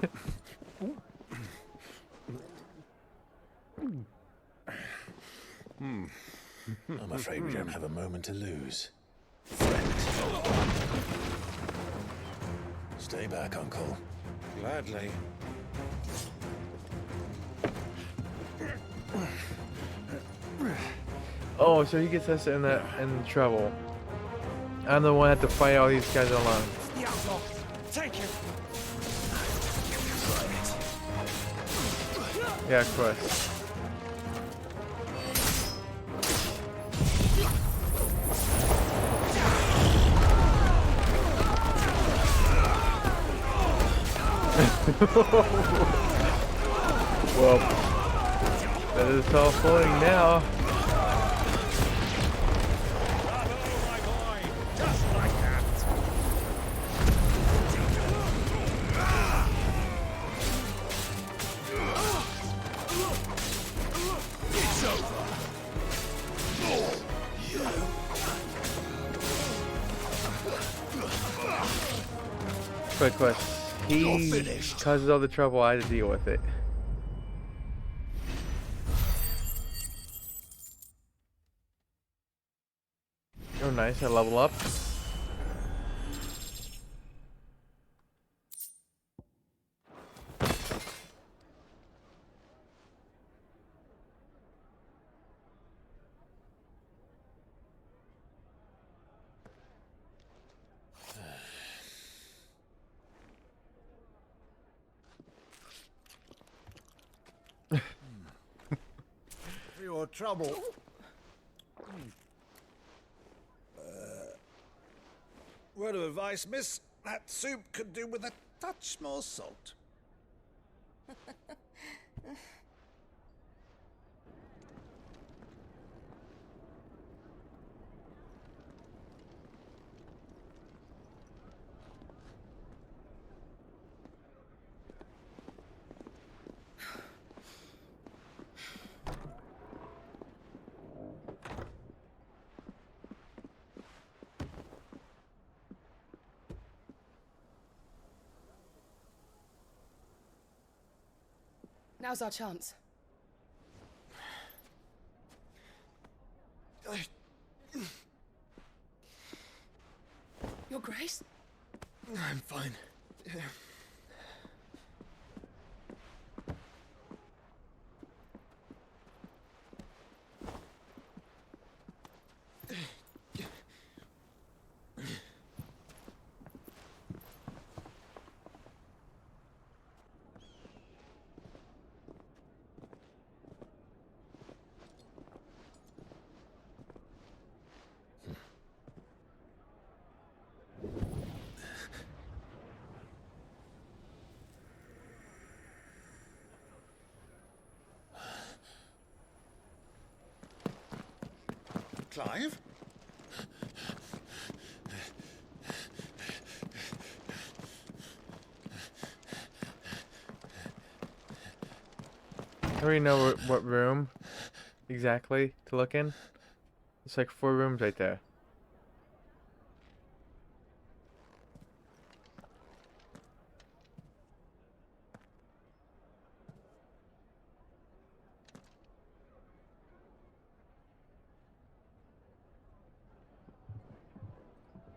H: I'm afraid we don't have a moment to lose. Stay back, Uncle.
R: Gladly.
A: Oh, so he gets us in trouble. I'm the one that had to fight all these guys alone.
R: The outlaw. Take him.
A: Yeah, of course. Well, that is all floating now. Quick question. He causes all the trouble, I had to deal with it. Oh nice, I level up.
R: For your trouble. Word of advice, miss. That soup could do with a touch more salt.
Q: Now's our chance. Your Grace?
T: I'm fine.
C: Clive?
A: I already know what room exactly to look in. It's like 4 rooms right there.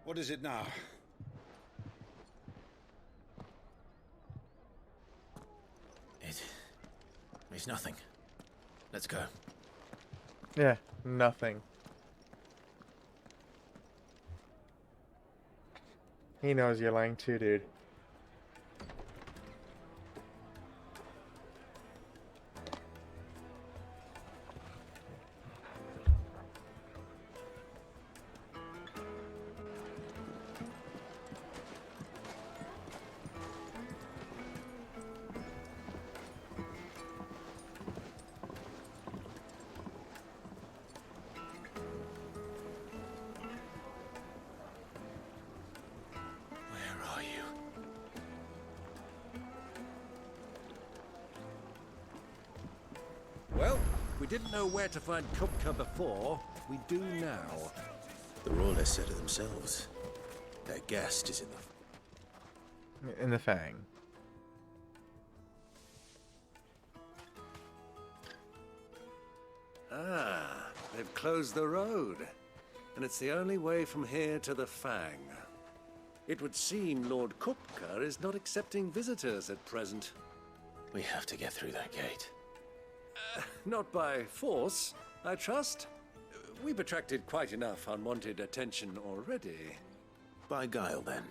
D: What is it now?
H: It's nothing. Let's go.
A: Yeah, nothing. He knows you're lying too, dude.
C: Well, we didn't know where to find Kupka before. We do now.
H: The Royalists said it themselves. Their guest is
A: In the Fang.
C: Ah, they've closed the road. And it's the only way from here to the Fang. It would seem Lord Kupka is not accepting visitors at present.
H: We have to get through that gate.
C: Not by force, I trust. We've attracted quite enough unwanted attention already.
H: By guile, then.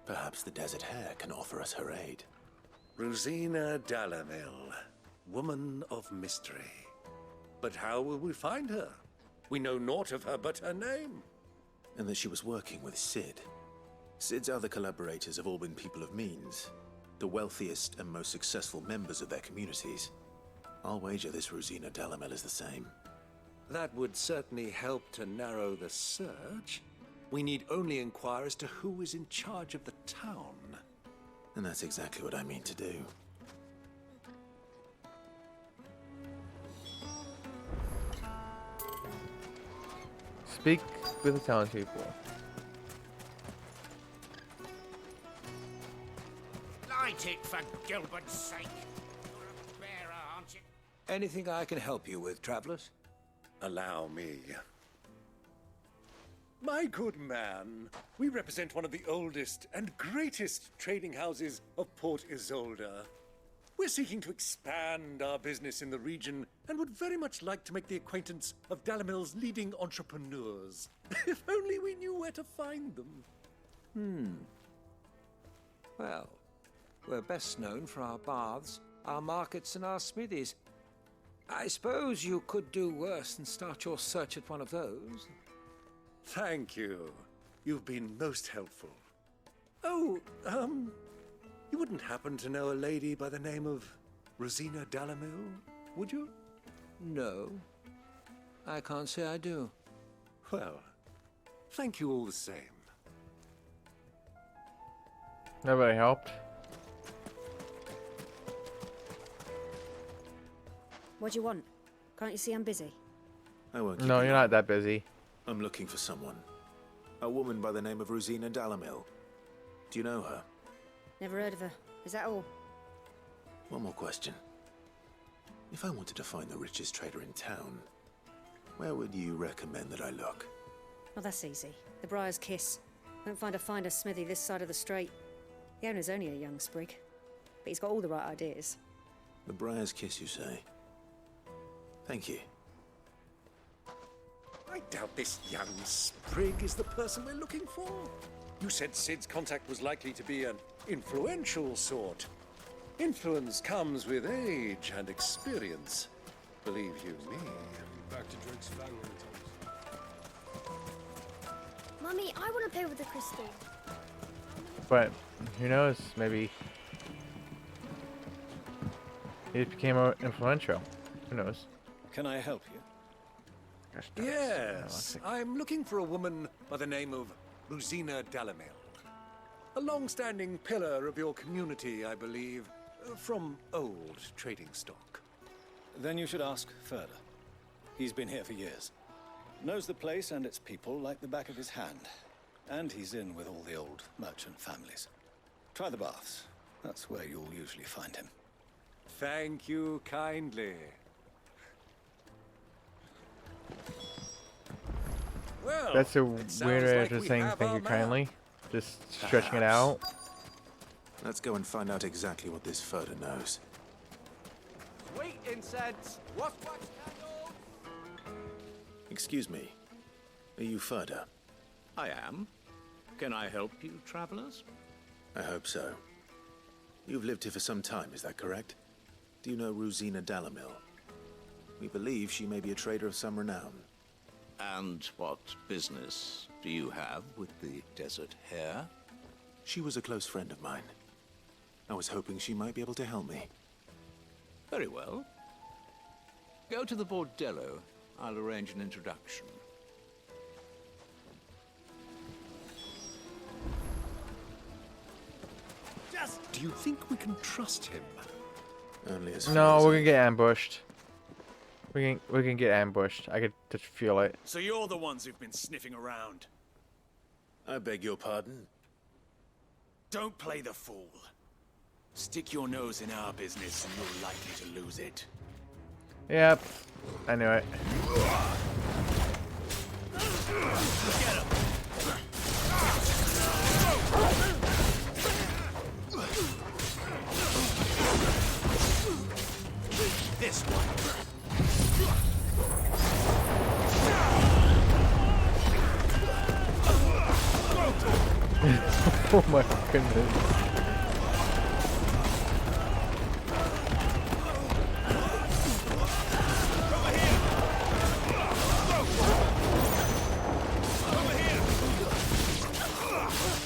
H: Perhaps the Desert Hare can offer us her aid.
C: Rosina Dalamil, woman of mystery. But how will we find her? We know naught of her but her name.
H: And that she was working with Cid. Cid's other collaborators have all been people of means, the wealthiest and most successful members of their communities. I'll wager this Rosina Dalamil is the same.
C: That would certainly help to narrow the search. We need only inquire as to who is in charge of the town.
H: And that's exactly what I mean to do.
A: Speak with the townspeople.
R: Light it, for Gilbert's sake. You're a bearer, aren't you?
C: Anything I can help you with, travelers? Allow me. My good man, we represent one of the oldest and greatest trading houses of Port Isolde. We're seeking to expand our business in the region and would very much like to make the acquaintance of Dalamil's leading entrepreneurs. If only we knew where to find them.
J: Well, we're best known for our baths, our markets, and our smithies. I suppose you could do worse than start your search at one of those.
C: Thank you. You've been most helpful. Oh, you wouldn't happen to know a lady by the name of Rosina Dalamil, would you?
J: No. I can't say I do.
C: Well, thank you all the same.
A: Nobody helped.
B: What do you want? Can't you see I'm busy?
H: I won't keep
A: No,
H: you
A: you're
H: long.
A: not that busy.
H: I'm looking for someone. A woman by the name of Rosina Dalamil. Do you know her?
B: Never heard of her. Is that all?
H: One more question. If I wanted to find the richest trader in town, where would you recommend that I look?
B: Well, that's easy. The Briar's Kiss. Won't find a finer smithy this side of the strait. The owner's only a young sprig, but he's got all the right ideas.
H: The Briar's Kiss, you say? Thank you.
C: I doubt this young sprig is the person we're looking for. You said Sid's contact was likely to be an influential sort. Influence comes with age and experience. Believe you me.
L: Back to Drake's Fang when it comes.
F: Mummy, I want to play with the crystal.
A: But who knows? Maybe it became influential. Who knows?
K: Can I help you?
C: Yes, I'm looking for a woman by the name of Rosina Dalamil. A long-standing pillar of your community, I believe, from old trading stock.
K: Then you should ask further. He's been here for years. Knows the place and its people like the back of his hand. And he's in with all the old merchant families. Try the baths. That's where you'll usually find him.
C: Thank you kindly. Well,
A: That's a
C: it sounds
A: weird way
C: like
A: of
C: we
A: saying
C: have
A: thank
C: our
A: you
C: map.
A: kindly. Just stretching it
H: Perhaps.
A: out.
H: Let's go and find out exactly what this Furta knows.
G: Sweet incense. What's candles?
H: Excuse me. Are you Furta?
P: I am. Can I help you, travelers?
H: I hope so. You've lived here for some time, is that correct? Do you know Rosina Dalamil? We believe she may be a trader of some renown.
P: And what business do you have with the Desert Hare?
H: She was a close friend of mine. I was hoping she might be able to help me.
P: Very well. Go to the Bordello. I'll arrange an introduction.
C: Do you think we can trust him?
H: Only as
A: No, we're gonna get ambushed. We can get ambushed. I could just feel it.
G: So you're the ones who've been sniffing around.
H: I beg your pardon?
G: Don't play the fool. Stick your nose in our business and you're likely to lose it.
A: Yep, I knew it.
G: Get him! This one.
A: Oh my goodness.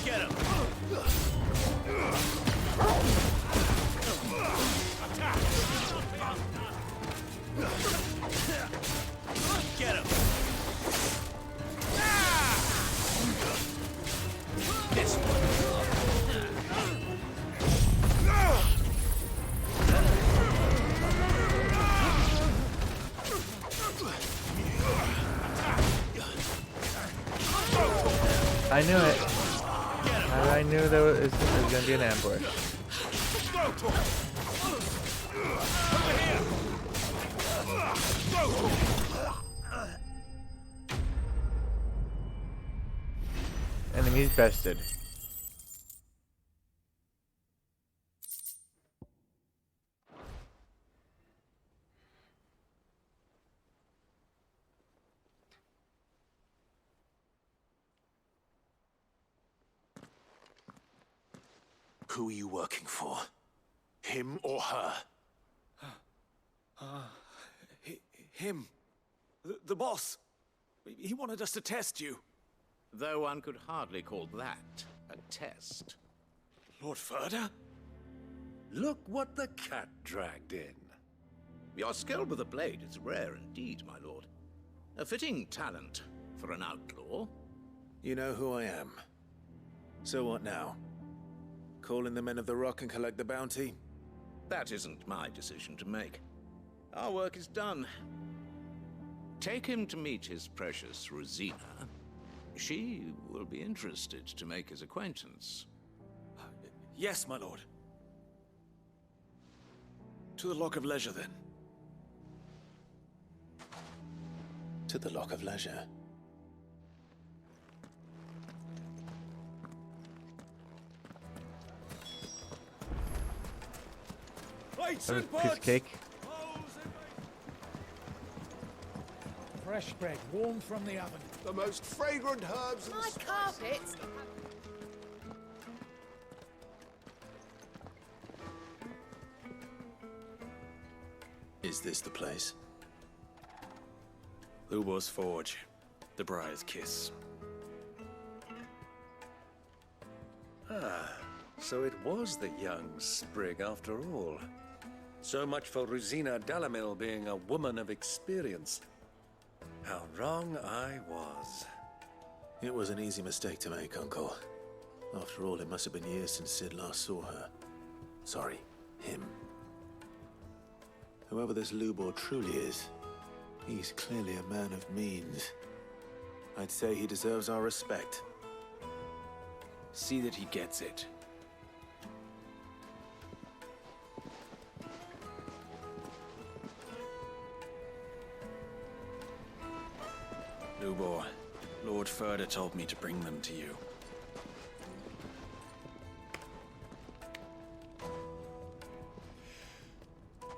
G: Get him! Get him! This
A: I knew it. I knew there was gonna be an ambush. Enemies bested.
H: Who are you working for? Him or her?
G: him. The boss. He wanted us to test you.
P: Though one could hardly call that a test.
G: Lord Furta?
C: Look what the cat dragged in.
P: Your skill with the blade is rare indeed, my lord. A fitting talent for an outlaw.
H: You know who I am. So what now? Call in the Men of the Rock and collect the bounty?
P: That isn't my decision to make. Our work is done. Take him to meet his precious Rosina. She will be interested to make his acquaintance.
G: Yes, my lord. To the Lock of Leisure, then.
H: to the Lock of Leisure.
A: That was a piece of cake.
D: Fresh bread, warm from the oven.
E: The most fragrant herbs and
Q: My carpets!
H: Is this the place?
G: Lubor's Forge. The Briar's Kiss.
C: Ah, so it was the young sprig after all. So much for Rosina Dalamil being a woman of experience. How wrong I was.
H: It was an easy mistake to make, Uncle. After all, it must have been years since Sid last saw her. Sorry, him. Whoever this Lubor truly is, he's clearly a man of means. I'd say he deserves our respect.
G: See that he gets it. Lubor, Lord Furder told me to bring them to you.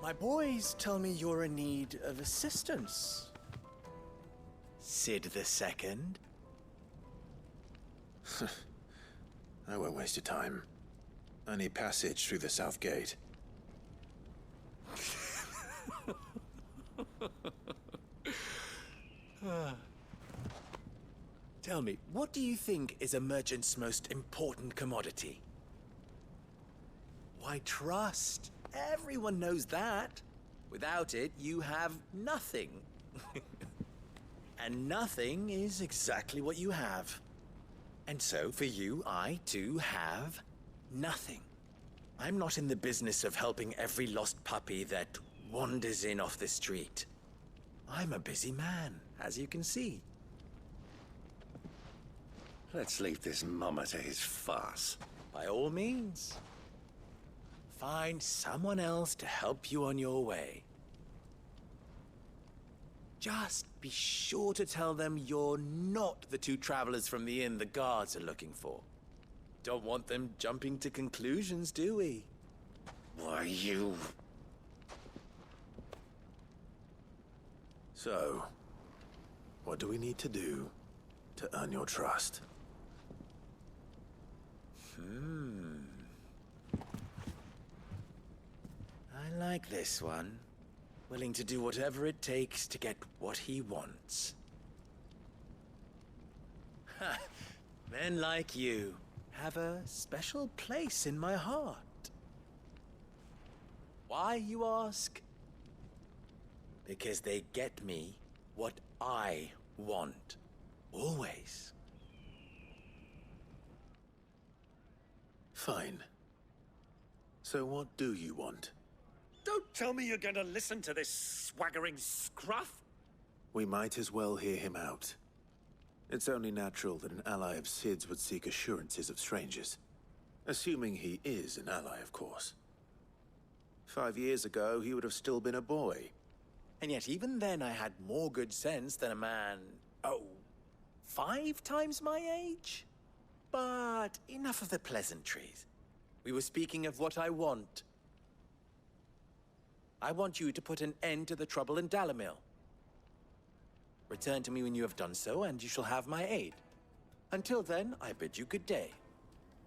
I: My boys tell me you're in need of assistance. Sid the Second?
H: I won't waste your time. I need passage through the south gate.
I: Tell me, what do you think is a merchant's most important commodity? Why, trust. Everyone knows that. Without it, you have nothing. And nothing is exactly what you have. And so, for you, I, too, have nothing. I'm not in the business of helping every lost puppy that wanders in off the street. I'm a busy man, as you can see.
C: Let's leave this mummer to his farce.
I: By all means. Find someone else to help you on your way. Just be sure to tell them you're not the two travelers from the inn the guards are looking for. Don't want them jumping to conclusions, do we?
C: Why, you...
H: So, what do we need to do to earn your trust?
I: I like this one. Willing to do whatever it takes to get what he wants. Ha! Men like you have a special place in my heart. Why, you ask? Because they get me what I want. Always.
H: Fine. So what do you want?
C: Don't tell me you're going to listen to this swaggering scruff!
H: We might as well hear him out. It's only natural that an ally of Sid's would seek assurances of strangers. Assuming he is an ally, of course. 5 years ago, he would have still been a boy.
I: And yet even then I had more good sense than a man, 5 times my age? But enough of the pleasantries. We were speaking of what I want. I want you to put an end to the trouble in Dalamil. Return to me when you have done so, and you shall have my aid. Until then, I bid you good day.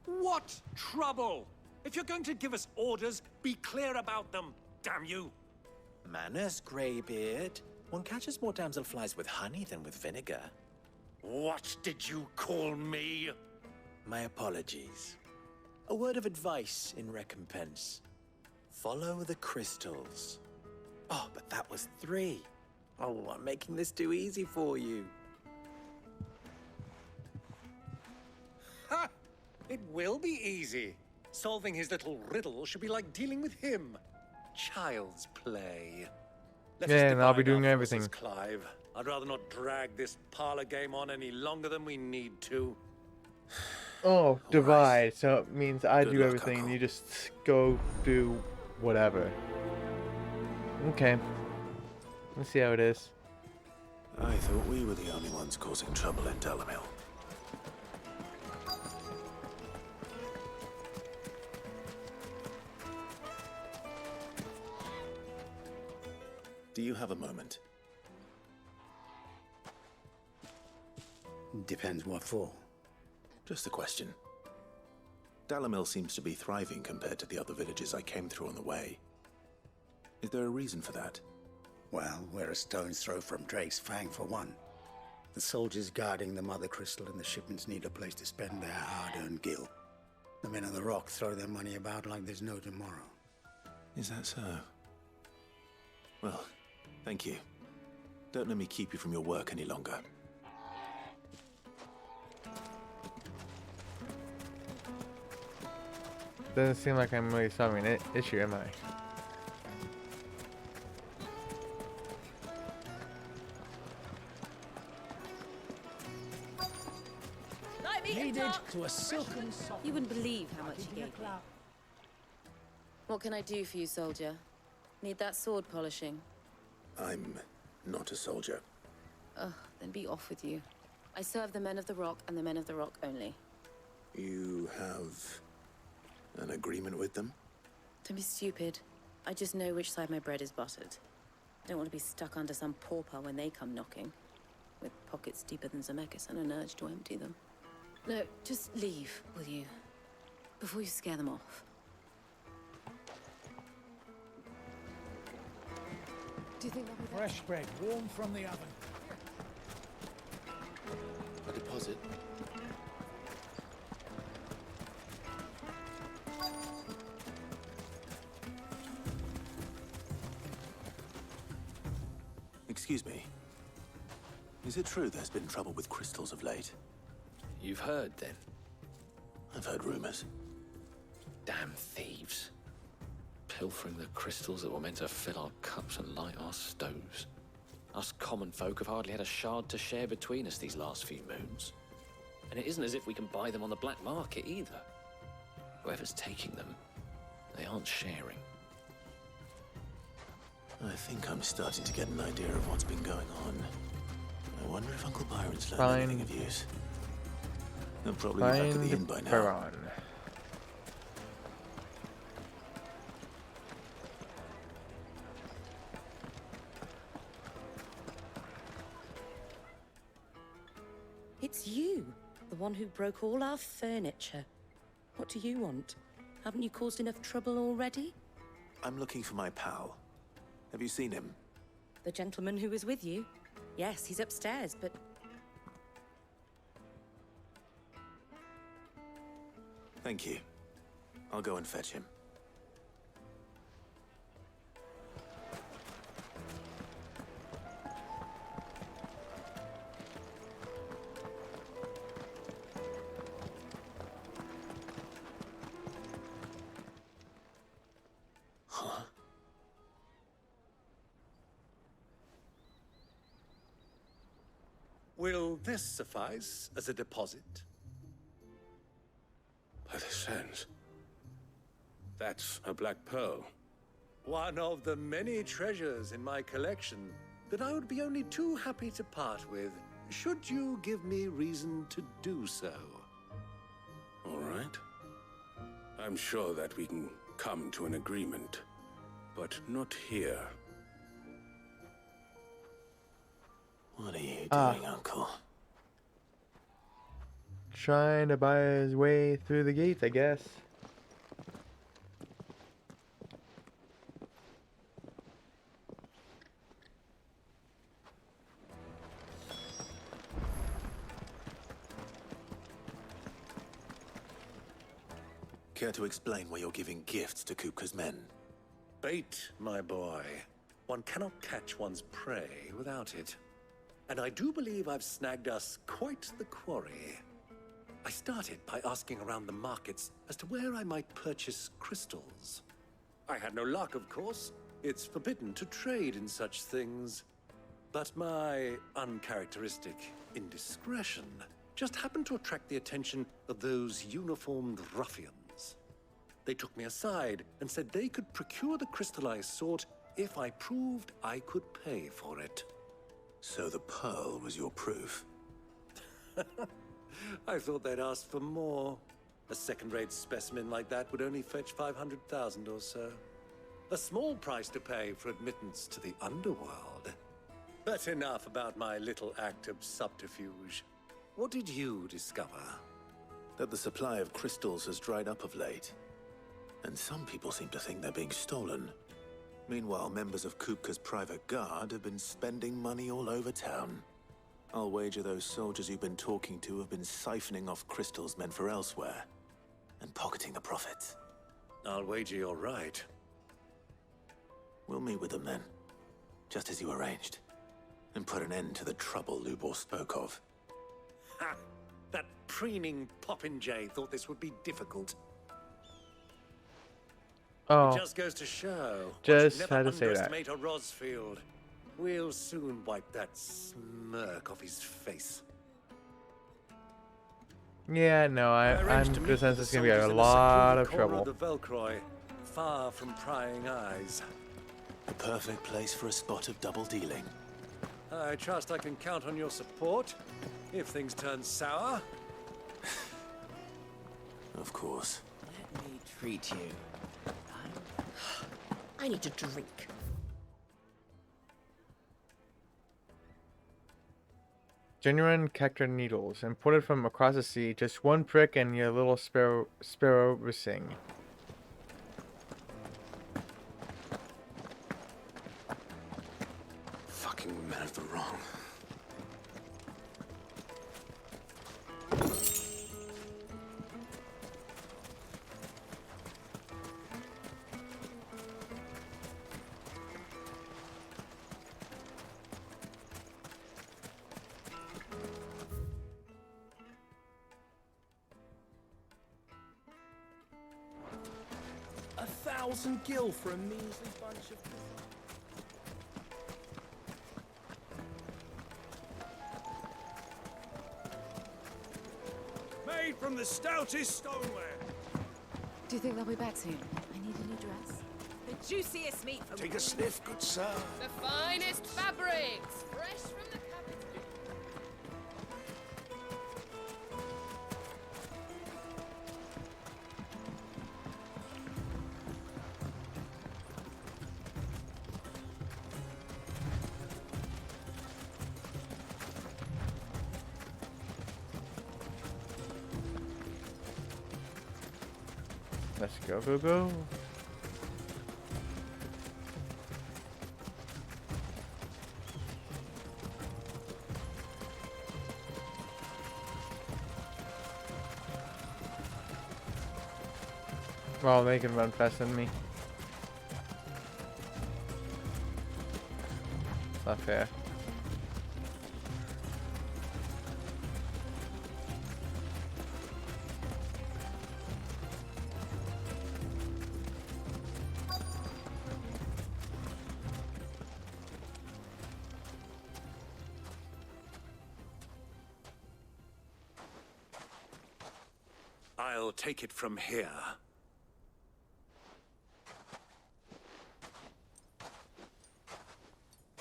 C: What trouble? If you're going to give us orders, be clear about them, damn you!
I: Manners, Greybeard. One catches more damselflies with honey than with vinegar.
C: What did you call me?
I: My apologies. A word of advice in recompense. Follow the crystals. Oh, but that was 3. Oh, I'm making this too easy for you.
C: Ha! It will be easy. Solving his little riddle should be like dealing with him. Child's play.
A: Yeah, and I'll be doing
C: our
A: everything.
C: forces, Clive. I'd rather not drag this parlor game on any longer than we need to.
A: Oh, divide. So it means I
H: Good
A: do
H: luck,
A: everything and
H: Uncle.
A: you just go do whatever. Okay. Let's see how it is.
H: I thought we were the only ones causing trouble in Dalamil. Do you have a moment?
D: Depends what for.
H: Just a question. Dalamil seems to be thriving compared to the other villages I came through on the way. Is there a reason for that?
D: Well, we're a stone's throw from Drake's Fang for one. The soldiers guarding the Mother Crystal and the shipments need a place to spend their hard-earned gil. The men of the Rock throw their money about like there's no tomorrow.
H: Is that so? Well, thank you. Don't let me keep you from your work any longer.
A: Doesn't seem like I'm really solving an issue, am I?
M: Needed to a silken sock. You wouldn't believe how much he gave me. What can I do for you, soldier? Need that sword polishing?
H: I'm not a soldier.
M: Ugh, then be off with you. I serve the men of the Rock and the men of the Rock only.
H: You have an agreement with them?
M: Don't be stupid. I just know which side my bread is buttered. Don't want to be stuck under some pauper when they come knocking. With pockets deeper than Zemeckis and an urge to empty them. No, just leave, will you? Before you scare them off. Do you think that'll be
O: fresh bread, warm from the oven?
H: A deposit. Excuse me. Is it true there's been trouble with crystals of late?
S: You've heard, then?
H: I've heard rumors.
S: Damn thieves. Pilfering the crystals that were meant to fill our cups and light our stoves. Us common folk have hardly had a shard to share between us these last few moons. And it isn't as if we can buy them on the black market either. Whoever's taking them, they aren't sharing.
H: I think I'm starting to get an idea of what's been going on. I wonder if Uncle Byron's learned anything of use. They'll probably be back at the inn by now.
A: Byron.
M: It's you, the one who broke all our furniture. What do you want? Haven't you caused enough trouble already?
H: I'm looking for my pal. Have you seen him?
M: The gentleman who was with you? Yes, he's upstairs, but...
H: Thank you. I'll go and fetch him. Huh?
C: Will this suffice as a deposit?
E: By the sands. That's a black pearl.
C: One of the many treasures in my collection that I would be only too happy to part with, should you give me reason to do so.
E: All right. I'm sure that we can come to an agreement, but not here.
H: What are you doing, Uncle?
A: Trying to buy his way through the gates, I guess.
H: Care to explain why you're giving gifts to Kupka's men?
C: Bait, my boy. One cannot catch one's prey without it. And I do believe I've snagged us quite the quarry. I started by asking around the markets as to where I might purchase crystals. I had no luck, of course. It's forbidden to trade in such things. But my uncharacteristic indiscretion just happened to attract the attention of those uniformed ruffians. They took me aside and said they could procure the crystal I sought if I proved I could pay for it.
H: So the pearl was your proof?
C: I thought they'd asked for more. A second-rate specimen like that would only fetch 500,000 or so. A small price to pay for admittance to the underworld. But enough about my little act of subterfuge. What did you discover?
H: That the supply of crystals has dried up of late. And some people seem to think they're being stolen. Meanwhile, members of Kupka's private guard have been spending money all over town. I'll wager those soldiers you've been talking to have been siphoning off crystals meant for elsewhere, and pocketing the profits.
C: I'll wager you're right.
H: We'll meet with them then, just as you arranged, and put an end to the trouble Lubor spoke of.
C: Ha! That preening popinjay thought this would be difficult.
A: Oh.
C: It just goes to show.
A: Just
C: never
A: had to say that.
C: underestimate a Rosfield. We'll soon wipe that smirk off his face.
A: Yeah, no, I'm good sense it's gonna be a lot of trouble.
C: The Velcroy, far from prying eyes.
H: The perfect place for a spot of double dealing.
C: I trust I can count on your support if things turn sour.
H: Of course.
I: Let me treat you.
B: I need a drink.
A: Genuine Cactus needles, imported from across the sea. Just one prick and your little sparrow will sing.
H: Fucking men of the wrong.
J: $1,000 for a measly bunch of...
K: Made from the stoutest stoneware.
M: Do you think they'll be back soon? I need a new dress.
O: The juiciest meat from...
E: Take a sniff, good sir.
Q: The finest fabrics, fresh from the cabinet.
A: Let's go, go, go. Well, they can run faster than me. Not fair.
C: I'll take it from here.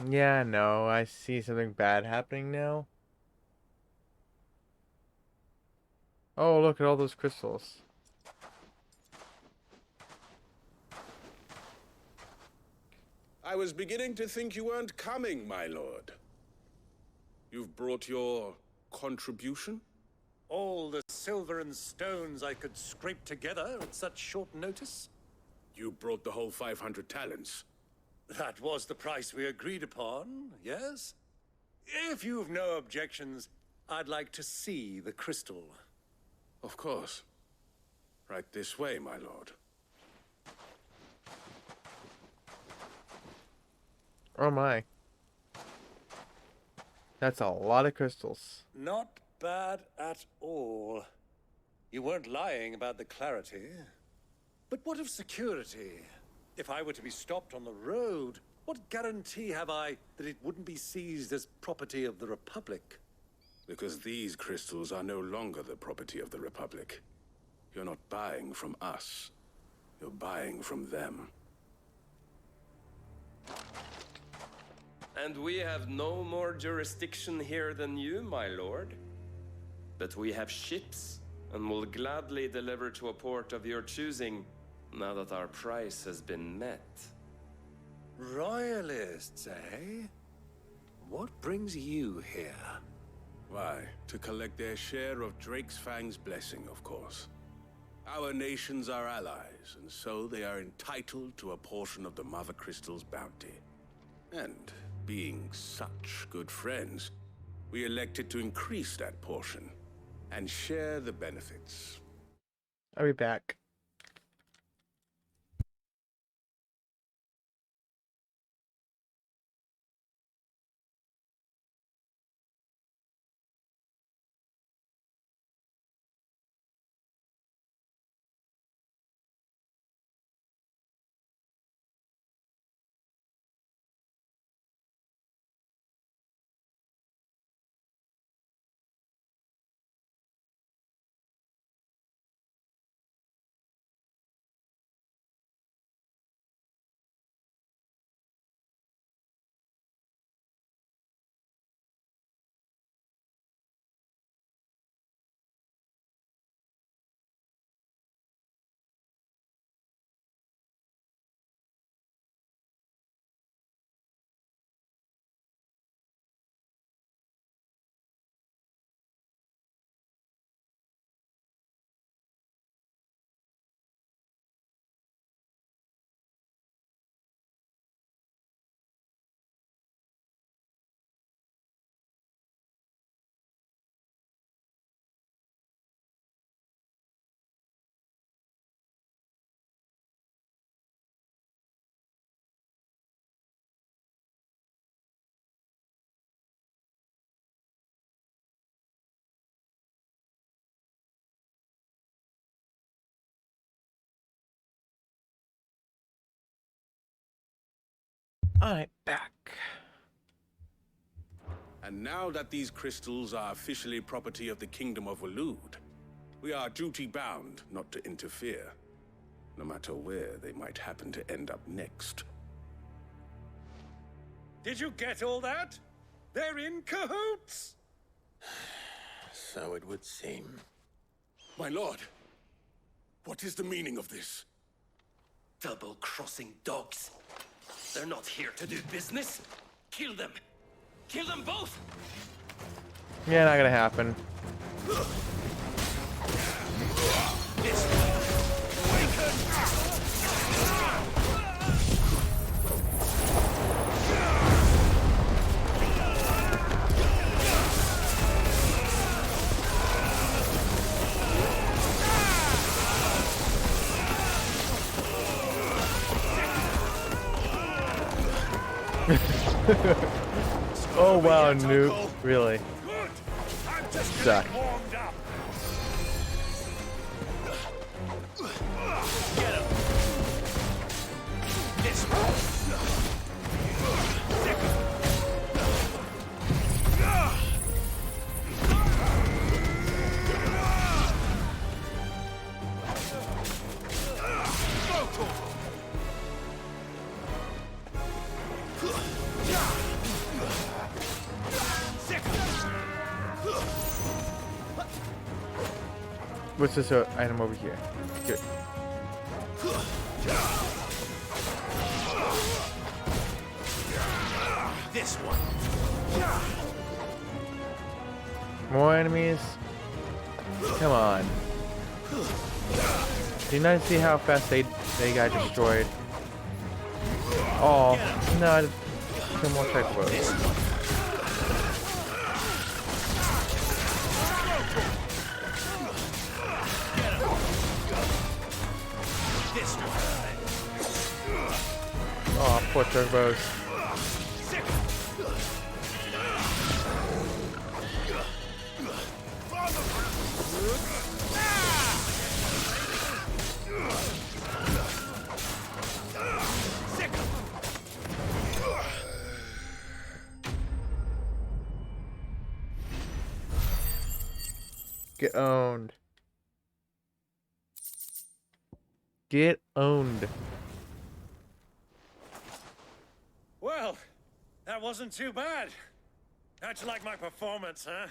A: Yeah, no, I see something bad happening now. Oh, look at all those crystals.
U: I was beginning to think you weren't coming, my lord. You've brought your contribution?
C: All the silver and stones I could scrape together at such short notice?
U: You brought the whole 500 talents.
C: That was the price we agreed upon, yes? If you've no objections, I'd like to see the crystal.
U: Of course. Right this way, my lord.
A: Oh my. That's a lot of crystals.
C: Not bad at all. You weren't lying about the clarity. But what of security? If I were to be stopped on the road, what guarantee have I that it wouldn't be seized as property of the Republic?
U: Because these crystals are no longer the property of the Republic. You're not buying from us. You're buying from them.
L: And we have no more jurisdiction here than you, my lord. But we have ships, and will gladly deliver to a port of your choosing, now that our price has been met.
C: Royalists, eh? What brings you here?
U: Why, to collect their share of Drake's Fang's blessing, of course. Our nations are allies, and so they are entitled to a portion of the Mother Crystal's bounty. And being such good friends, we elected to increase that portion and share the benefits.
A: I'll be back. Alright, back.
U: And now that these crystals are officially property of the Kingdom of Waloed, we are duty-bound not to interfere, no matter where they might happen to end up next.
C: Did you get all that? They're in cahoots!
E: So it would seem.
U: My lord, what is the meaning of this?
L: Double-crossing dogs. They're not here to do business. Kill them. Kill them both.
A: Yeah, not gonna happen. Oh wow, noob. Really? Suck. What's this item over here? Good.
I: This one.
A: More enemies? Come on. Do you not see how fast they got destroyed? Oh, no, some more checkpoints. Oh, poor turbos. Get owned. Get owned.
C: Well, That wasn't too bad. How'd you like my performance, huh?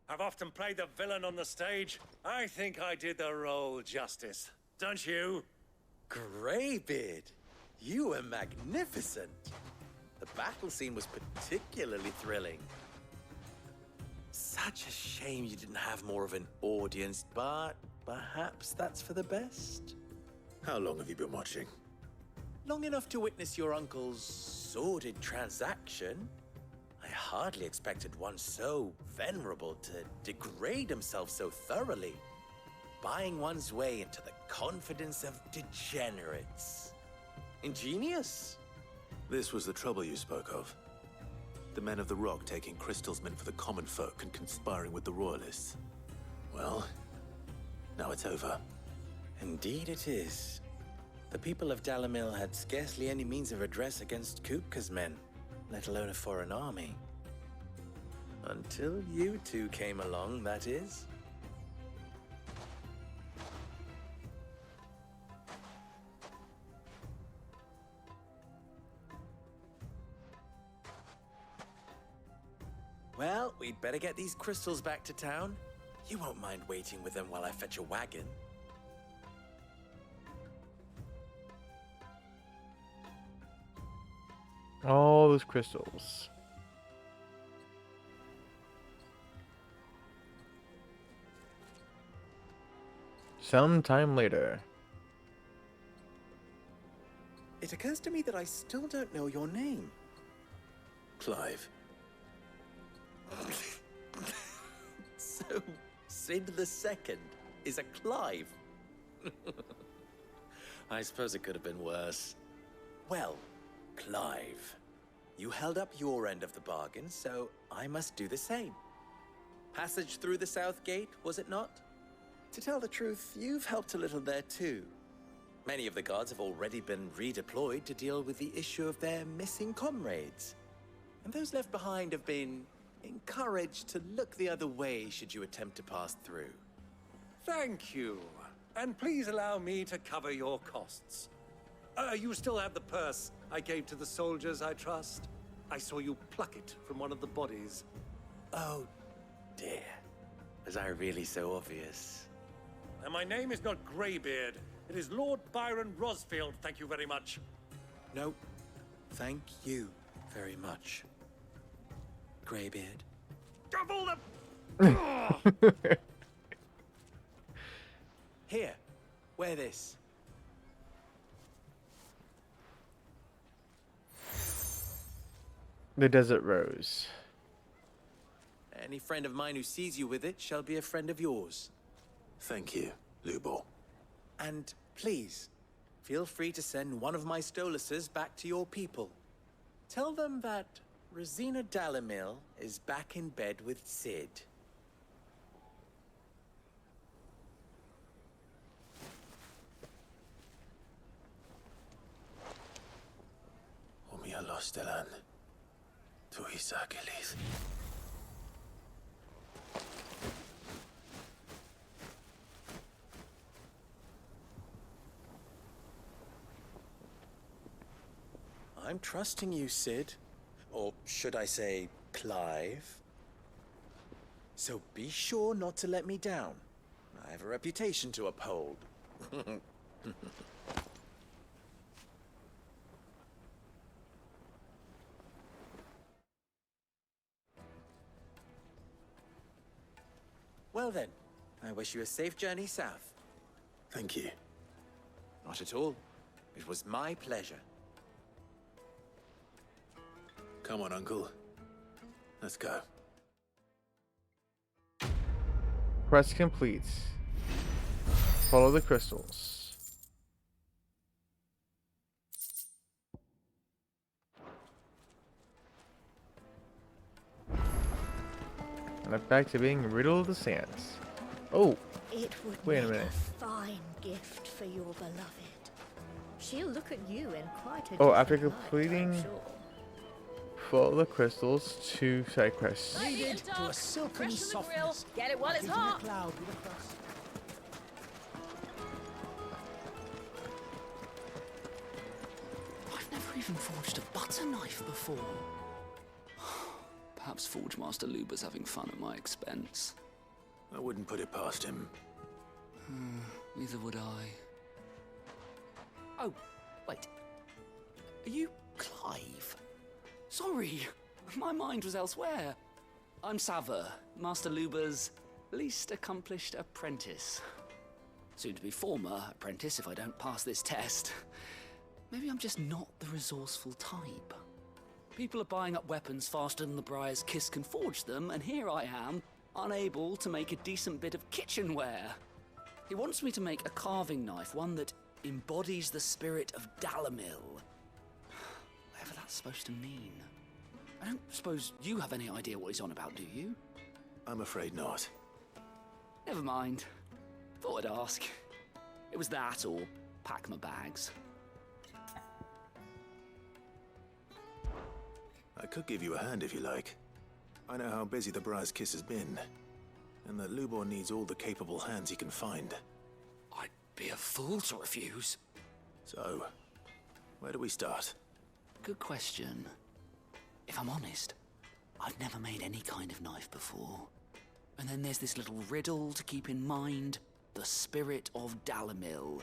C: I've often played the villain on the stage. I think I did the role justice. Don't you?
I: Greybeard, you were magnificent. The battle scene was particularly thrilling. Such a shame you didn't have more of an audience, but perhaps that's for the best.
H: How long have you been watching?
I: Long enough to witness your uncle's sordid transaction. I hardly expected one so venerable to degrade himself so thoroughly, buying one's way into the confidence of degenerates. Ingenious.
H: This was the trouble you spoke of. The men of the Rock taking Crystal's men for the common folk and conspiring with the Royalists. Well, now it's over.
I: Indeed it is. The people of Dalamil had scarcely any means of redress against Kupka's men, let alone a foreign army. Until you two came along, that is. Well, we'd better get these crystals back to town. You won't mind waiting with them while I fetch a wagon.
A: All those crystals. Sometime later.
I: It occurs to me that I still don't know your name.
H: Clive.
I: So, Sid the Second is a Clive. I suppose it could have been worse. Well, Clive, you held up your end of the bargain, so I must do the same. Passage through the South Gate, was it not? To tell the truth, you've helped a little there too. Many of the guards have already been redeployed to deal with the issue of their missing comrades. And those left behind have been encouraged to look the other way should you attempt to pass through.
C: Thank you. And please allow me to cover your costs. You still have the purse I gave to the soldiers, I trust? I saw you pluck it from one of the bodies.
I: Oh, dear. Was I really so obvious?
C: And my name is not Greybeard. It is Lord Byron Rosfield, thank you very much.
I: No, thank you very much, Greybeard.
C: Double the...
I: Here, wear this.
A: The Desert Rose.
I: Any friend of mine who sees you with it shall be a friend of yours.
H: Thank you, Lubor.
I: And please, feel free to send one of my Stoluses back to your people. Tell them that Rosina Dalamil is back in bed with Sid.
H: Omia Lostelan. Tu Isakelis.
I: I'm trusting you, Sid. Or should I say, Clive? So be sure not to let me down. I have a reputation to uphold. Well then, I wish you a safe journey south.
H: Thank you.
I: Not at all. It was my pleasure.
H: Come on, Uncle. Let's go.
A: Quest complete. Follow the crystals. And I'm back to being Riddle of the Sands. Oh,
B: It would
A: wait a
B: make
A: minute.
B: a fine gift for your beloved. She'll look at you in quite a
A: Oh, after
B: different light, I'm
A: completing
B: sure.
A: follow the crystals to side quests.
O: Kneaded to a silken softness. Get it while it's hot.
D: Cloud with a crust.
O: I've never even forged a butter knife before.
N: Perhaps Forge Master Luber's having fun at my expense.
H: I wouldn't put it past him.
N: Neither would I. Oh, wait. Are you Clive? Sorry, my mind was elsewhere. I'm Saver, Master Luber's least accomplished apprentice. Soon to be former apprentice if I don't pass this test. Maybe I'm just not the resourceful type. People are buying up weapons faster than the Briar's Kiss can forge them, and here I am, unable to make a decent bit of kitchenware. He wants me to make a carving knife, one that embodies the spirit of Dalamil. Whatever that's supposed to mean. I don't suppose you have any idea what he's on about, do you?
H: I'm afraid not.
N: Never mind. Thought I'd ask. It was that or pack my bags.
H: I could give you a hand if you like. I know how busy the Briar's Kiss has been, and that Lubor needs all the capable hands he can find.
N: I'd be a fool to refuse.
H: So, where do we start?
N: Good question. If I'm honest, I've never made any kind of knife before. And then there's this little riddle to keep in mind. The spirit of Dalamil.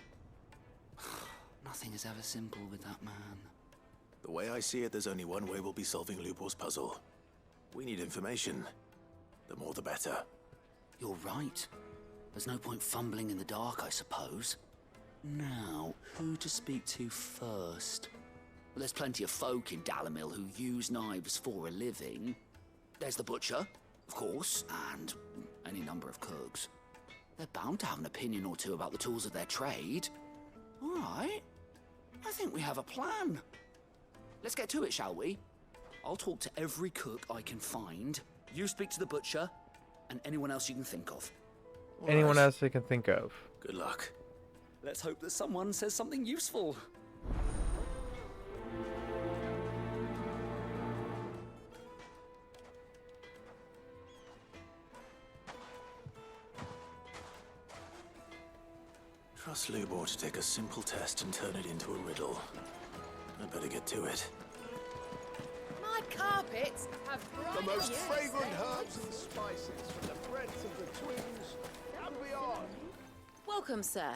N: Nothing is ever simple with that man.
H: The way I see it, there's only one way we'll be solving Lubor's puzzle. We need information. The more the better.
N: You're right. There's no point fumbling in the dark, I suppose. Now, who to speak to first? Well, there's plenty of folk in Dalamil who use knives for a living. There's the butcher, of course, and any number of cooks. They're bound to have an opinion or two about the tools of their trade. All right. I think we have a plan. Let's get to it, shall we? I'll talk to every cook I can find. You speak to the butcher, and anyone else you can think of.
A: Anyone else I can think of.
H: Good luck.
N: Let's hope that someone says something useful.
H: Trust Lubor to take a simple test and turn it into a riddle. I better get to it.
O: My carpets have bright
E: The most
O: yes,
E: fragrant
O: they're
E: herbs and spices from the breadth of the twins and beyond.
M: Welcome, sir.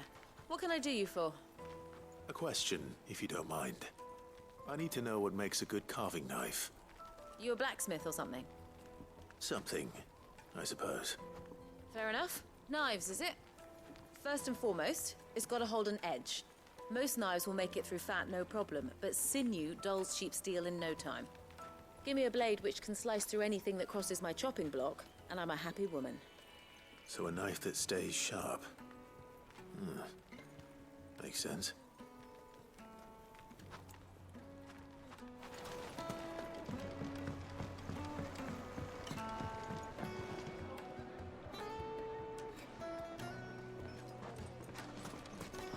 M: What can I do you for?
H: A question, if you don't mind. I need to know what makes a good carving knife.
M: You a blacksmith or something?
H: Something, I suppose.
M: Fair enough. Knives, is it? First and foremost, it's got to hold an edge. Most knives will make it through fat, no problem, but sinew dulls cheap steel in no time. Give me a blade which can slice through anything that crosses my chopping block, and I'm a happy woman.
H: So a knife that stays sharp. Makes sense.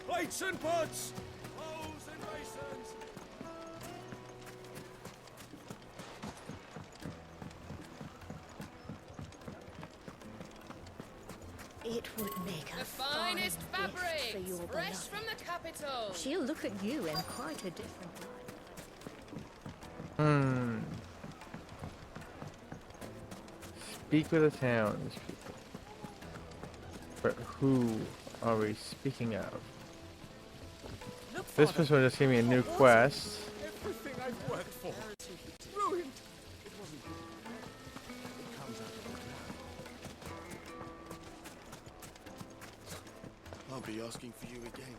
C: Plates and pots! Bowls and basins!
B: It would make a
O: The finest
B: fine gift for
O: fabrics,
B: your
O: fresh
B: beloved.
O: from the capital.
B: She'll look at you in quite a different light.
A: Speak with the townspeople. But who are we speaking of? This person just gave me a new quest.
E: Everything I've worked for. Ruined. It wasn't good. It comes out of the ground. I'll be asking for you again.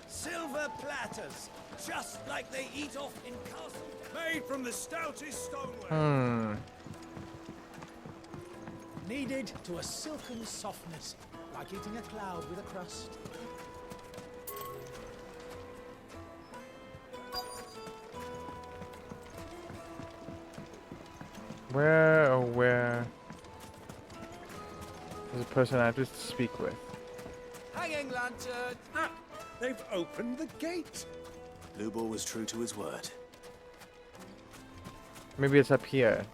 I: Silver platters, just like they eat off in Castle. Made from the stoutest stoneware.
V: Kneaded to a silken softness, like eating a cloud with a crust.
A: Where is a person I have to speak with?
C: Hanging lantern! Ah, they've opened the gate!
H: Lubor was true to his word.
A: Maybe it's up here.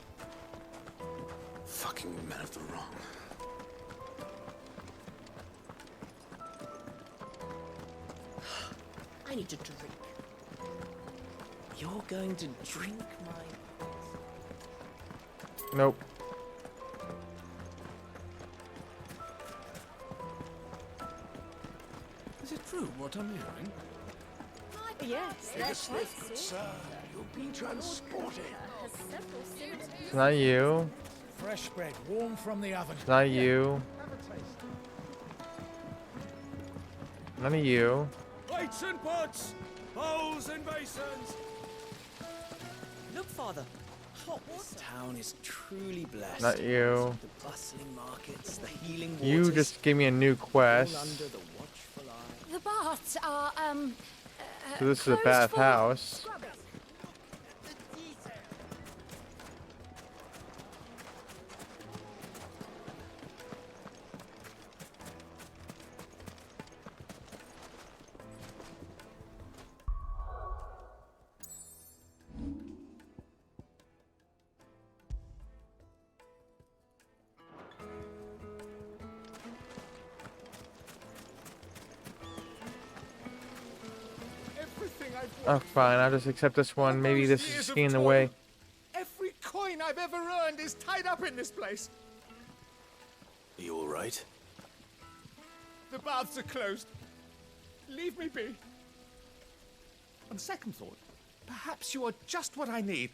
E: Fucking men of the wrong.
B: I need a drink.
I: You're going to drink my...
A: Nope.
U: Is it true what I'm hearing?
B: Yes,
D: Yes, good sir. You'll be transported.
A: It's not you.
V: Fresh bread, warm from the oven.
A: It's not you. None of you.
G: Plates and pots, bowls and basins.
I: Look, Father. This town is truly blessed.
A: Not you.
I: The bustling markets, the healing waters.
A: You just gave me a new quest.
I: All under the watchful eye.
B: The baths are,
A: So this is a bath house. Oh, fine. I'll just accept this one. Maybe this is getting in the way.
V: Every coin I've ever earned is tied up in this place.
E: Are you all right?
V: The baths are closed. Leave me be. On second thought, perhaps you are just what I need.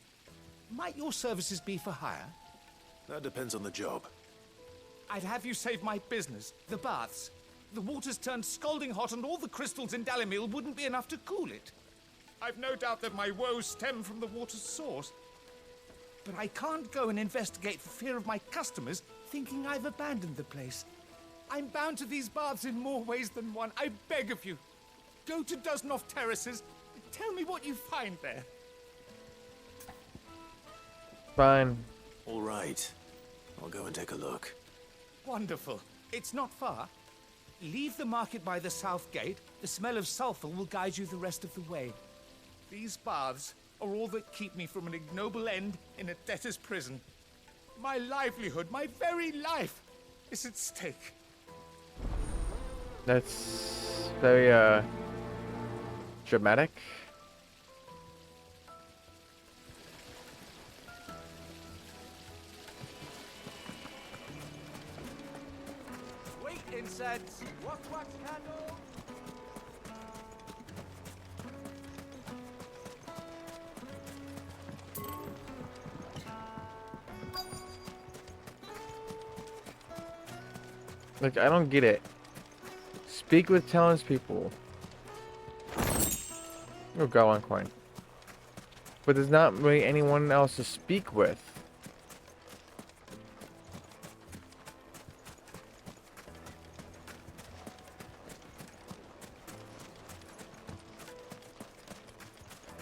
V: Might your services be for hire?
E: That depends on the job.
V: I'd have you save my business, the baths. The water's turned scalding hot and all the crystals in Dalimil wouldn't be enough to cool it. I've no doubt that my woes stem from the water's source. But I can't go and investigate for fear of my customers thinking I've abandoned the place. I'm bound to these baths in more ways than one. I beg of you. Go to Dusnov Terraces. Tell me what you find there.
A: Fine.
E: All right. I'll go and take a look.
V: Wonderful. It's not far. Leave the market by the south gate. The smell of sulfur will guide you the rest of the way. These baths are all that keep me from an ignoble end in a debtor's prison. My livelihood, my very life, is at stake.
A: That's very, dramatic.
V: Wait, incense. Wax candle.
A: Like, I don't get it. Speak with townspeople. Oh, got one coin. But there's not really anyone else to speak with.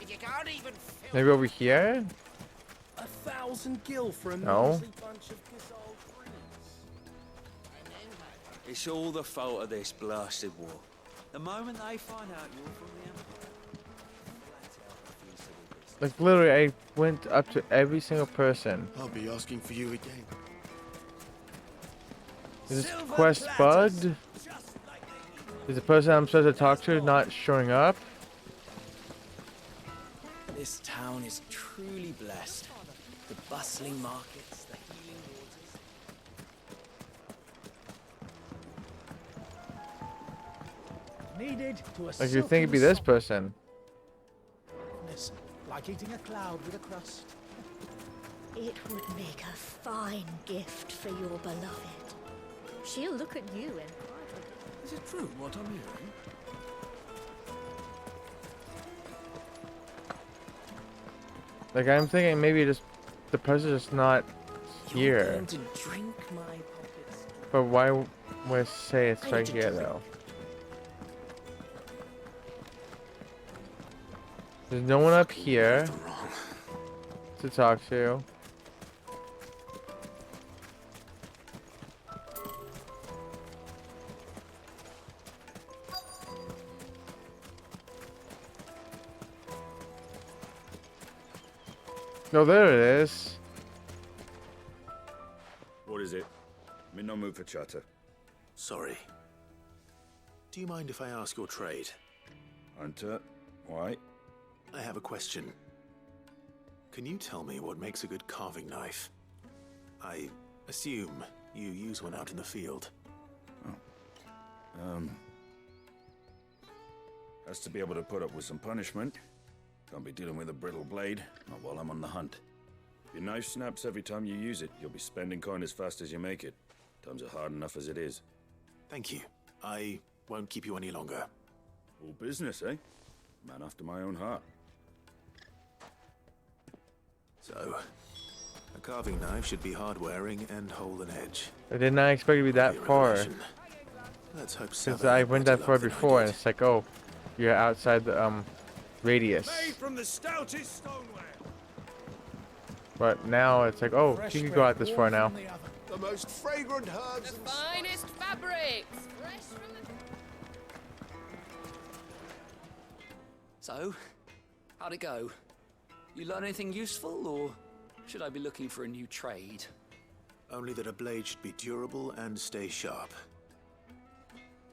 D: You can't even
A: Maybe over here?
C: 1,000 gil for a
A: No.
C: measly bunch of dissolved trees.
G: It's all the fault of this blasted war. The moment they find out you're from the Empire,
A: Like, literally, I went up to every single person.
R: I'll be asking for you again.
A: Is this quest bugged? Is the person I'm supposed to talk to not showing up?
I: This town is truly blessed. The bustling markets, the healing waters.
V: Needed to a
A: Like, you'd think it'd be this person.
V: softness, like eating a cloud with a crust.
B: It would make a fine gift for your beloved. She'll look at you and...
U: Is it true what I'm hearing?
A: Like, I'm thinking maybe just the person's just not
I: You're
A: here.
I: going to drink my pockets.
A: But why would I say it's
I: I
A: right
I: need to
A: here,
I: drink.
A: though? There's no one up here to talk to. No, there it is.
K: What is it? I'm in no mood for chatter.
H: Sorry. Do you mind if I ask your trade?
K: Hunter, why?
H: I have a question. Can you tell me what makes a good carving knife? I assume you use one out in the field.
K: Has to be able to put up with some punishment. Can't be dealing with a brittle blade, not while I'm on the hunt. If your knife snaps every time you use it, you'll be spending coin as fast as you make it. Times are hard enough as it is.
H: Thank you. I won't keep you any longer.
K: All business, eh? Man after my own heart.
H: So, a carving knife should be hard-wearing and hold an edge.
A: I did not expect it to be that far.
H: Let's hope
A: Since I went that far before, and it's like, oh, you're outside the radius.
U: Made from the stoutest stoneware.
A: But now it's like, oh, you can go out this far now.
E: The most fragrant herbs.
O: The finest fabrics, fresh from the...
N: So, how'd it go? You learn anything useful, or should I be looking for a new trade?
H: Only that a blade should be durable and stay sharp.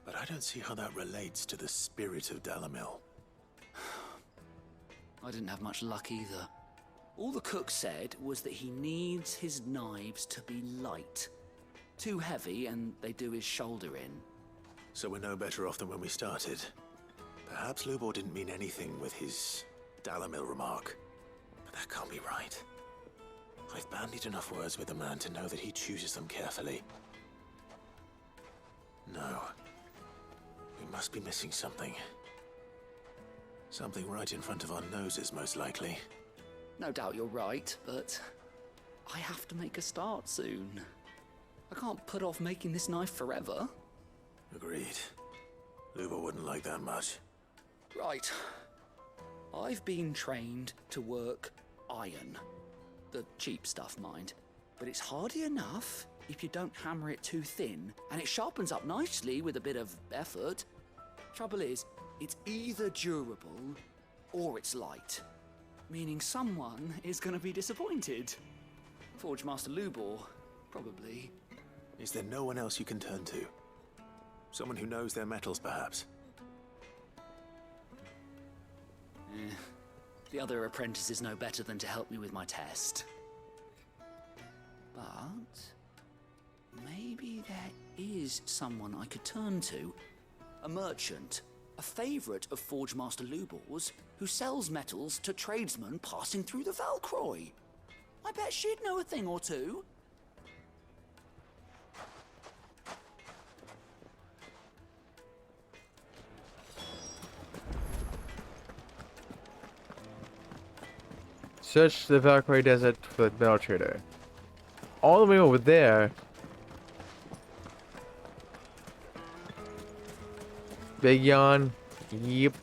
H: But I don't see how that relates to the spirit of Dalamil.
N: I didn't have much luck either. All the cook said was that he needs his knives to be light. Too heavy and they do his shoulder in.
H: So we're no better off than when we started. Perhaps Lubor didn't mean anything with his Dalamil remark. But that can't be right. I've bandied enough words with the man to know that he chooses them carefully. No. We must be missing something. Something right in front of our noses, most likely.
N: No doubt you're right, but I have to make a start soon. I can't put off making this knife forever.
H: Agreed. Lubor wouldn't like that much.
N: Right. I've been trained to work iron. The cheap stuff, mind. But it's hardy enough if you don't hammer it too thin, and it sharpens up nicely with a bit of effort. Trouble is, it's either durable or it's light. Meaning someone is going to be disappointed. Forge Master Lubor, probably.
H: Is there no one else you can turn to? Someone who knows their metals, perhaps?
N: The other apprentices know better than to help me with my test. But maybe there is someone I could turn to. A merchant, a favourite of Forge Master Lubor's, who sells metals to tradesmen passing through the Valcroy. I bet she'd know a thing or two.
A: Search the Valkyrie Desert for the metal trader. All the way over there. Big yawn. Yep.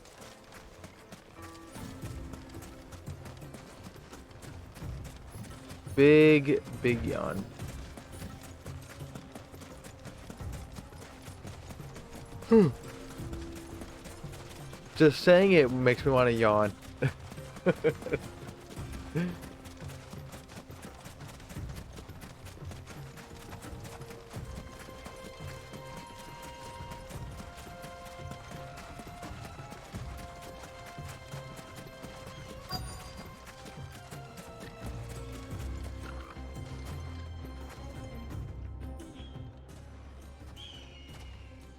A: Big yawn. Just saying it makes me want to yawn.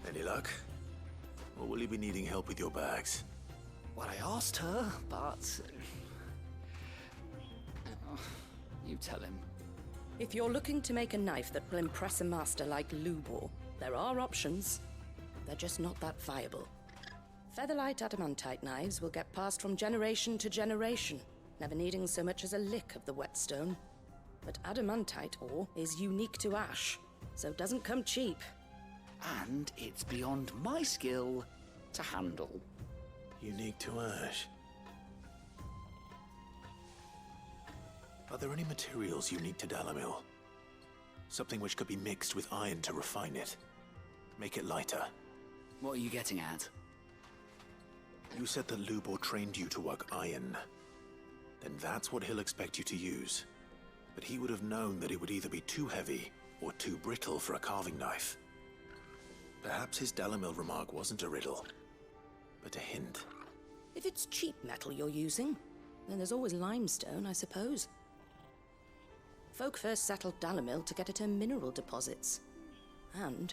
H: Any luck? Or will you be needing help with your bags?
N: Well, I asked her, but... You tell him.
R: If you're looking to make a knife that will impress a master like Lubor, there are options. They're just not that viable. Featherlight adamantite knives will get passed from generation to generation, never needing so much as a lick of the whetstone. But adamantite ore is unique to ash, so it doesn't come cheap.
N: And it's beyond my skill to handle.
H: Unique to ash. Are there any materials unique to Dalamil? Something which could be mixed with iron to refine it. Make it lighter.
N: What are you getting at?
H: You said that Lubor trained you to work iron. Then that's what he'll expect you to use. But he would have known that it would either be too heavy or too brittle for a carving knife. Perhaps his Dalimil remark wasn't a riddle, but a hint.
R: If it's cheap metal you're using, then there's always limestone, I suppose. Folk first settled Dalimil to get at her mineral deposits. And,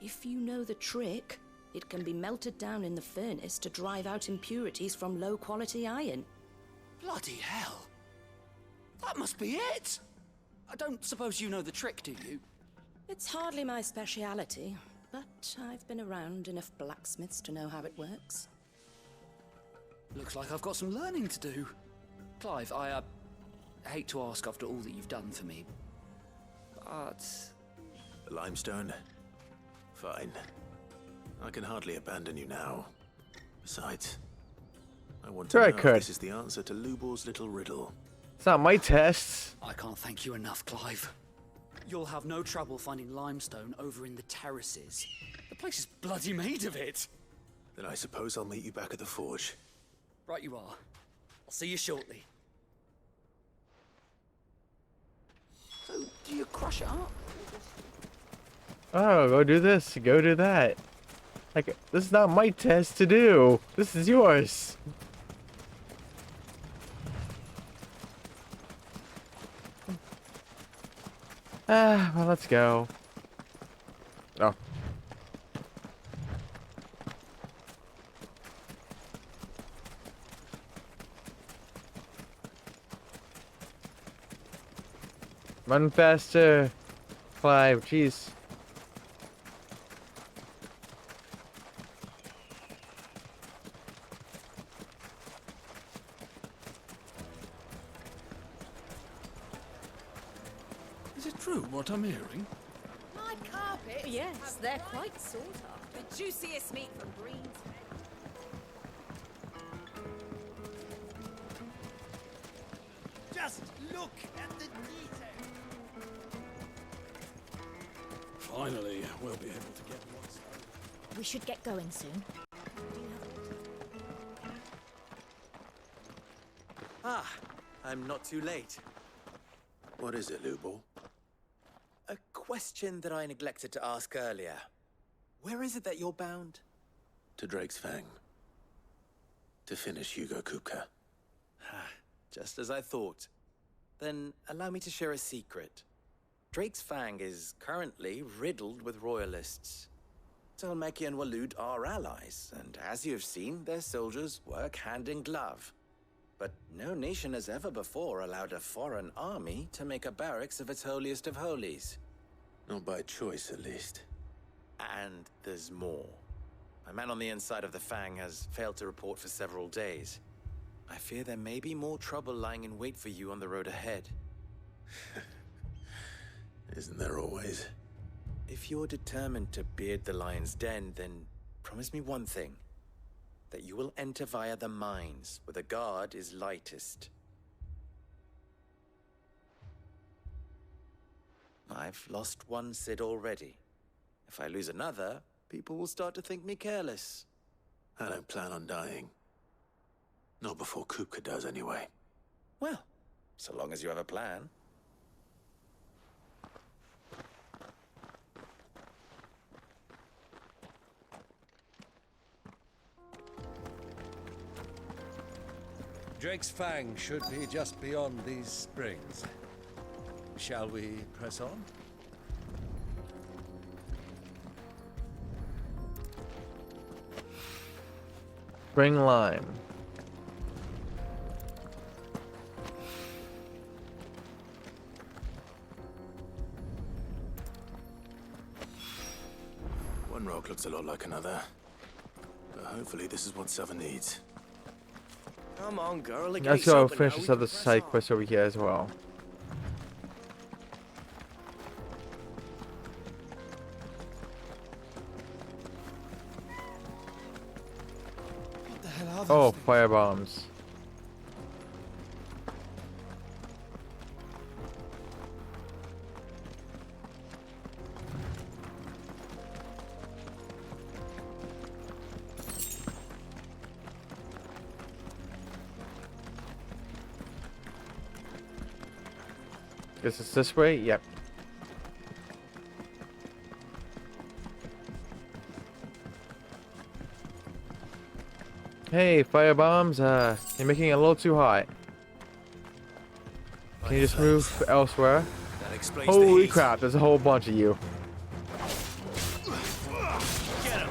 R: if you know the trick, it can be melted down in the furnace to drive out impurities from low-quality iron.
N: Bloody hell! That must be it! I don't suppose you know the trick, do you?
R: It's hardly my speciality, but I've been around enough blacksmiths to know how it works.
N: Looks like I've got some learning to do. Clive, I hate to ask after all that you've done for me, but...
H: The limestone? Fine. I can hardly abandon you now. Besides, I want to
A: Sure, I
H: know if
A: could.
H: this is the answer to Lubor's little riddle.
A: It's not my tests.
N: I can't thank you enough, Clive. You'll have no trouble finding limestone over in the terraces. The place is bloody made of it.
H: Then I suppose I'll meet you back at the forge.
N: Right you are. I'll see you shortly. So, do you crush it up?
A: Oh, go do this, go do that. Like, this is not my test to do. This is yours. Well, let's go. Oh. Run faster, Clive, jeez.
U: Is it true what I'm hearing?
O: My carpet?
M: Yes, they're quite sought after.
O: The juiciest meat from Greens.
D: Just look at the detail.
U: Finally, we'll be able to get what's done.
B: We should get going soon.
I: Ah, I'm not too late.
H: What is it, Lubor?
I: A question that I neglected to ask earlier. Where is it that you're bound?
H: To Drake's Fang. To finish Hugo Kupka.
I: Just as I thought. Then allow me to share a secret. Drake's Fang is currently riddled with royalists. Talmeki and Waloed are allies, and as you've seen, their soldiers work hand in glove. But no nation has ever before allowed a foreign army to make a barracks of its holiest of holies.
H: Not by choice, at least.
I: And there's more. A man on the inside of the Fang has failed to report for several days. I fear there may be more trouble lying in wait for you on the road ahead.
H: Isn't there always?
I: If you're determined to beard the lion's den, then promise me one thing. That you will enter via the mines, where the guard is lightest. I've lost one Cid already. If I lose another, people will start to think me careless.
H: I don't plan on dying. Not before Kupka does, anyway.
I: Well, so long as you have a plan.
C: Drake's Fang should be just beyond these springs. Shall we press on?
A: Spring lime.
H: One rock looks a lot like another. But hopefully this is what Southern needs.
I: Come on, girl. The
A: Let's
I: gate's
A: go
I: open
A: finish
I: now,
A: this
I: we
A: other
I: can press
A: side
I: on.
A: quest over here as well.
U: What the hell are those
A: Oh,
U: things?
A: fire bombs. Guess it's this way? Yep. Hey, fire bombs, you're making it a little too hot. Can you just move elsewhere?
I: That explains the
A: Holy
I: heat.
A: crap, there's a whole bunch of you.
I: Get him.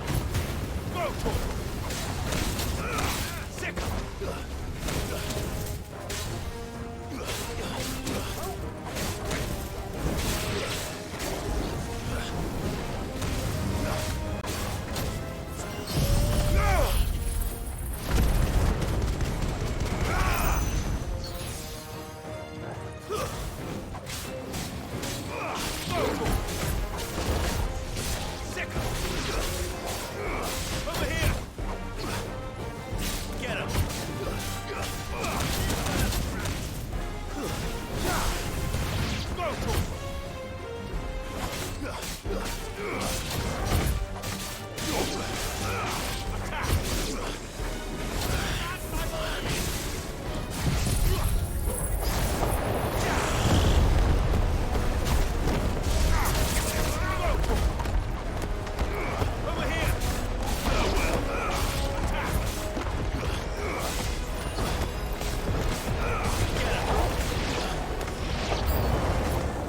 I: Sick. Over here. Get him.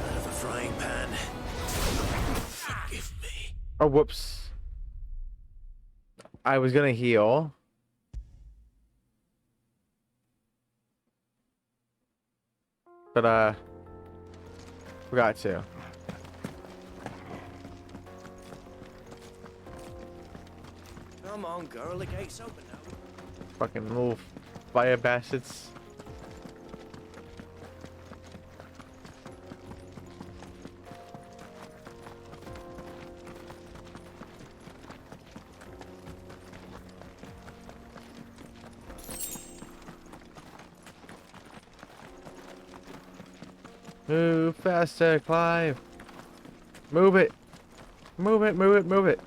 I: Out of the frying pan. Forgive me.
A: Oh, whoops. I was gonna heal. But, forgot to.
I: Come on, girl. The gate's open now.
A: Fucking little fire bastards. Move faster, Clive. Move it. Move it, move it, move it.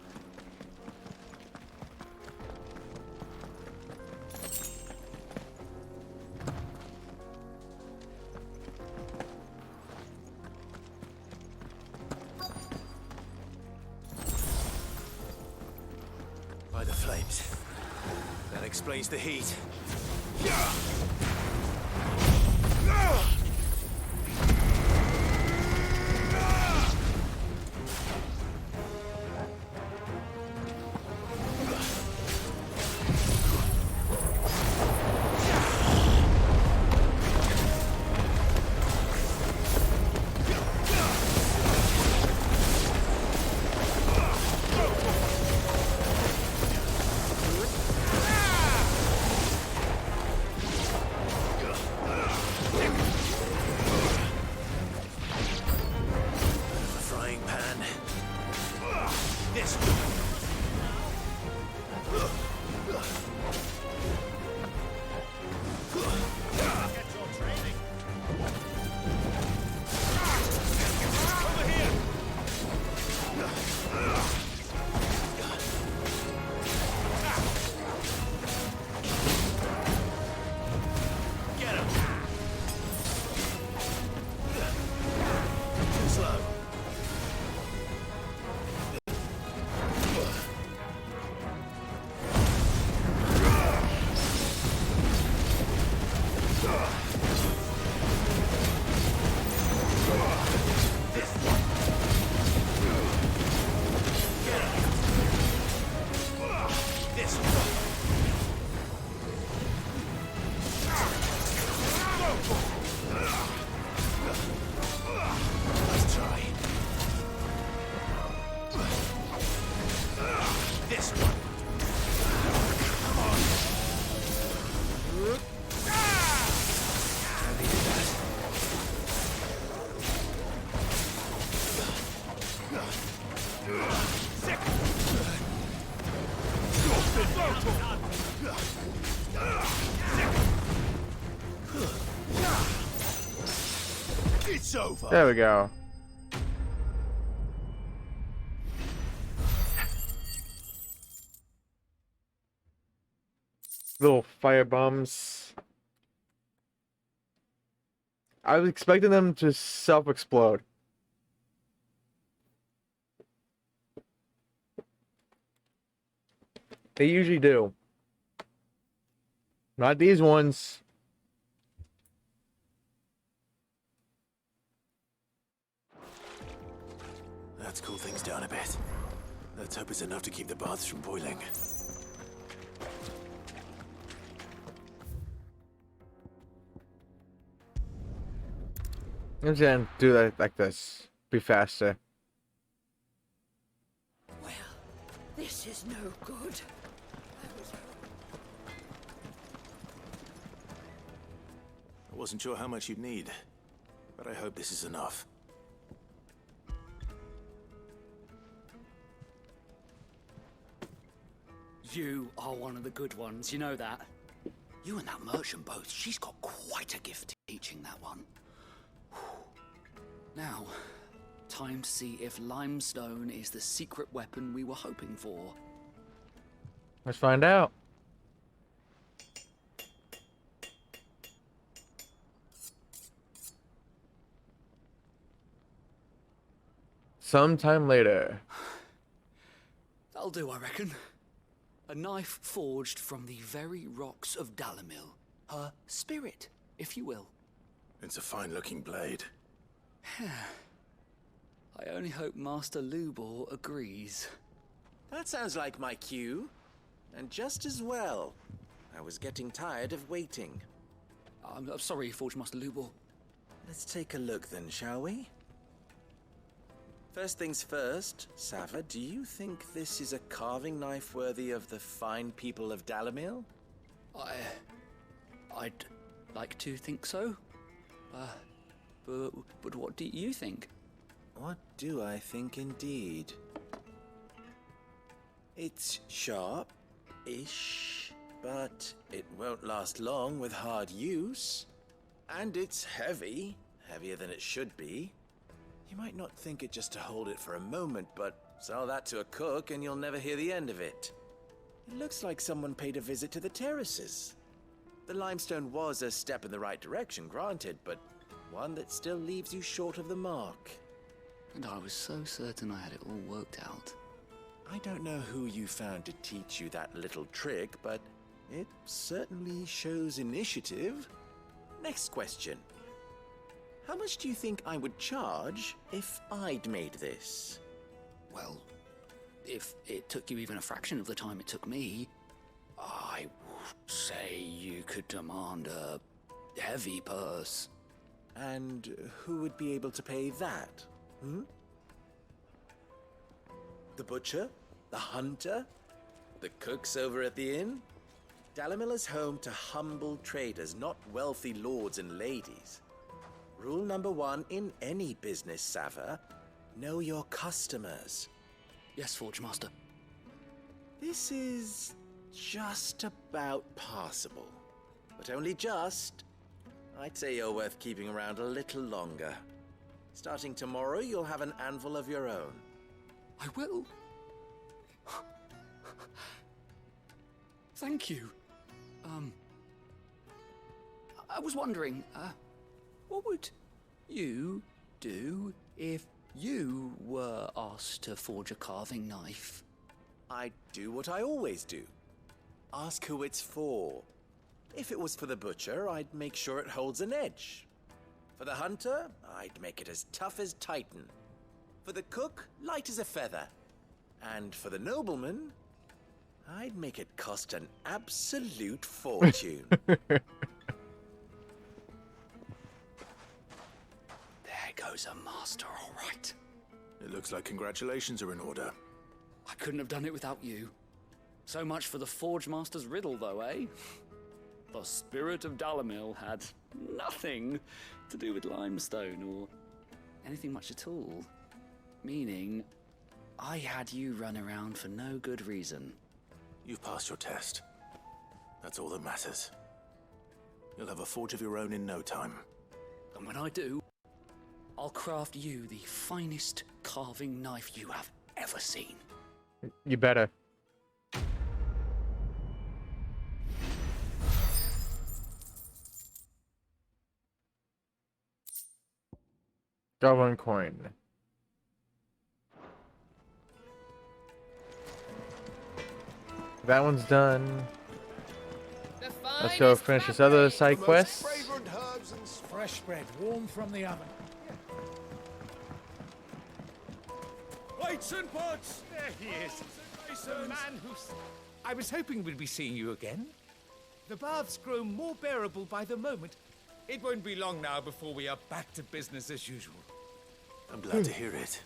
I: By the flames. That explains the heat. Frying pan. This over here. Get him. Too slow. This Let's try. This one. Come on. I needed that. Sick. It's over.
A: There we go. Little fire bombs. I was expecting them to self-explode. They usually do. Not these ones.
E: Let's cool things down a bit. Let's hope it's enough to keep the baths from boiling.
A: I'm just gonna do that like this. Be faster.
O: This is no good.
E: I wasn't sure how much you'd need, but I hope this is enough.
N: You are one of the good ones, you know that? You and that merchant both, she's got quite a gift teaching that one. Now, time to see if limestone is the secret weapon we were hoping for.
A: Let's find out. Sometime later.
N: That'll do, I reckon. A knife forged from the very rocks of Dalimil. Her spirit, if you will.
E: It's a fine-looking blade.
N: I only hope Master Lubor agrees.
I: That sounds like my cue. And just as well. I was getting tired of waiting.
N: I'm sorry, Forge Master Lubor.
I: Let's take a look then, shall we? First things first, Sava, do you think this is a carving knife worthy of the fine people of Dalimil?
N: I'd like to think so. But what do you think?
I: What do I think indeed? It's sharp-ish, but it won't last long with hard use. And it's heavy, heavier than it should be. You might not think it just to hold it for a moment, but sell that to a cook and you'll never hear the end of it. It looks like someone paid a visit to the terraces. The limestone was a step in the right direction, granted, but one that still leaves you short of the mark.
N: And I was so certain I had it all worked out.
I: I don't know who you found to teach you that little trick, but it certainly shows initiative. Next question. How much do you think I would charge if I'd made this?
N: Well, if it took you even a fraction of the time it took me, I would say you could demand a heavy purse.
I: And who would be able to pay that? The butcher? The hunter? The cooks over at the inn? Dalimil is home to humble traders, not wealthy lords and ladies. Rule number 1 in any business, Sava, know your customers.
N: Yes, Forge Master.
I: This is just about passable. But only just. I'd say you're worth keeping around a little longer. Starting tomorrow, you'll have an anvil of your own.
N: I will. Thank you. I was wondering, what would you do if you were asked to forge a carving knife?
I: I'd do what I always do. Ask who it's for. If it was for the butcher, I'd make sure it holds an edge. For the hunter, I'd make it as tough as Titan. For the cook, light as a feather. And for the nobleman, I'd make it cost an absolute fortune.
N: There goes a master, all right.
E: It looks like congratulations are in order.
N: I couldn't have done it without you. So much for the Forge Master's riddle, though, eh? The spirit of Dalimil had nothing to do with limestone or anything much at all. Meaning, I had you run around for no good reason.
E: You've passed your test. That's all that matters. You'll have a forge of your own in no time.
N: And when I do, I'll craft you the finest carving knife you have ever seen.
A: You better. Goblin coin. That one's done.
Q: The
A: Let's go finish this other side quest.
D: Fresh bread, warm from the oven.
V: Plates and pots! There he is. The man who's... I was hoping we'd be seeing you again. The baths grow more bearable by the moment. It won't be long now before we are back to business as usual.
E: I'm glad to hear it.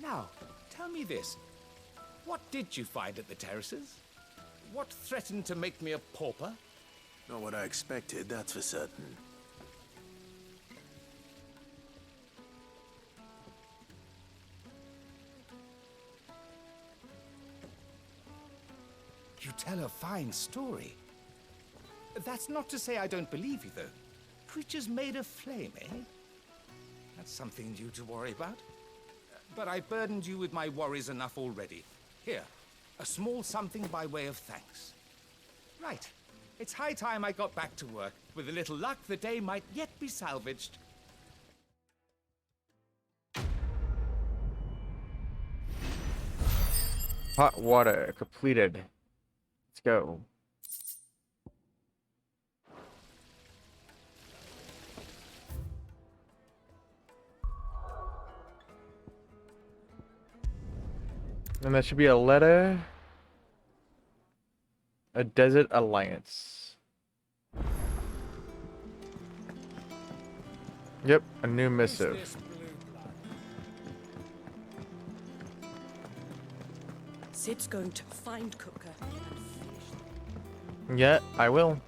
V: Now, tell me this. What did you find at the terraces? What threatened to make me a pauper?
E: Not what I expected, that's for certain.
V: You tell a fine story. That's not to say I don't believe you, though. Creatures made of flame, eh? That's something new to worry about. But I burdened you with my worries enough already. Here, a small something by way of thanks. Right. It's high time I got back to work. With a little luck, the day might yet be salvaged.
A: Hot water completed. Let's go. And that should be a letter. A desert alliance. Yep, a new missive.
R: Sid's going to find Cooker and finish.
A: Yeah, I will.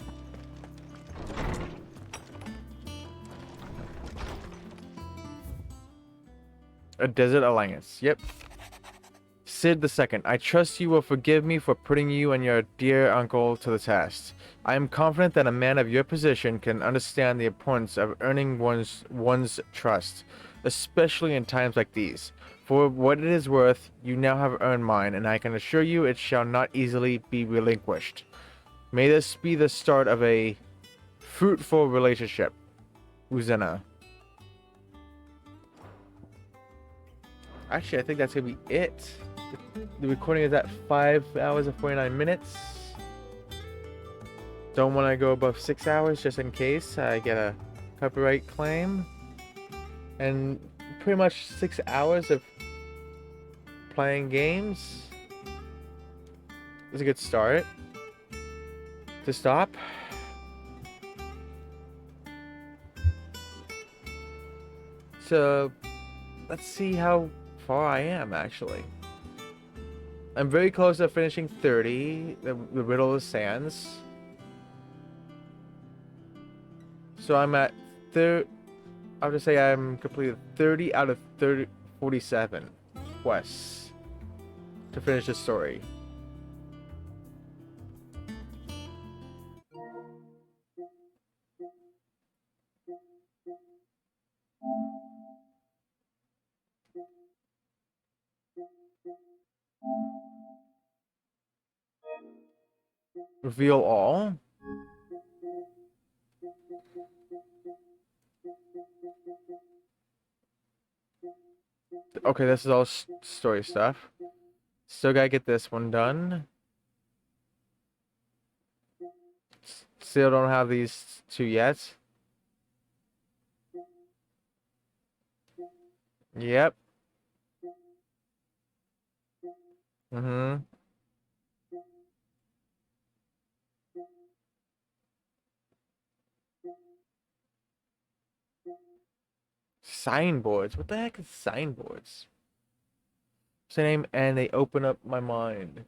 A: A desert alliance. Yep. Sid II, I trust you will forgive me for putting you and your dear uncle to the test. I am confident that a man of your position can understand the importance of earning one's trust, especially in times like these. For what it is worth, you now have earned mine, and I can assure you it shall not easily be relinquished. May this be the start of a fruitful relationship. Uzena. Actually, I think that's gonna be it. The recording is at 5 hours and 49 minutes. Don't want to go above 6 hours just in case I get a copyright claim. And pretty much 6 hours of playing games is a good start to stop. So let's see how far I am actually. I'm very close to finishing 30, the Riddle of Sands. So I'm at I'll just say I'm completed 30 out of 47 quests to finish the story. Reveal all. Okay, this is all story stuff. Still gotta get this one done. Still don't have these two yet. Yep. Mm-hmm. Signboards? What the heck is signboards? Same, and they open up my mind.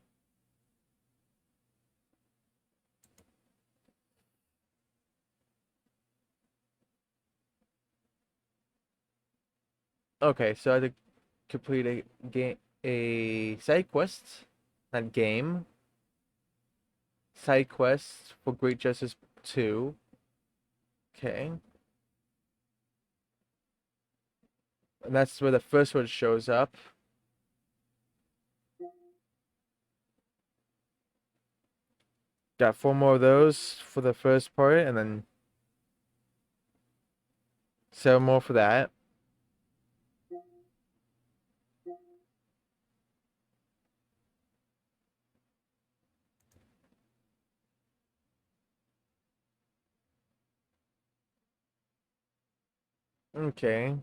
A: Okay, so I had to complete a side quest, not game. Side quest for Great Justice 2. Okay. And that's where the first one shows up. Got 4 more of those for the first part, and then 7 more for that. Okay.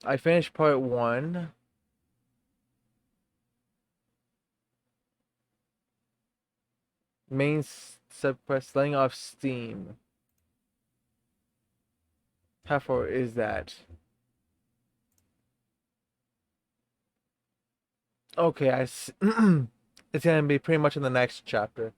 A: I finished part 1. Main suppress letting off steam. How far is that? Okay, it's gonna be pretty much in the next chapter.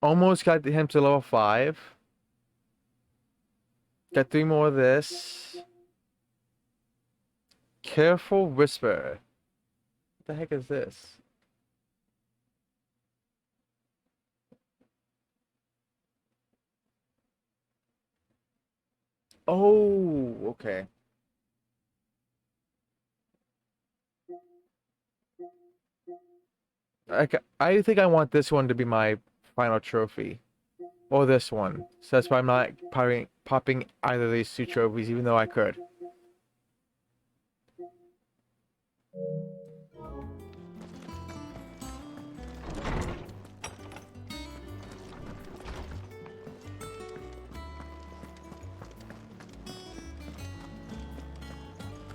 A: Almost got him to level 5. Got 3 more of this. Careful Whisper. What the heck is this? Oh, okay. I think I want this one to be my final trophy. Or this one. So that's why I'm not popping either of these 2 trophies, even though I could.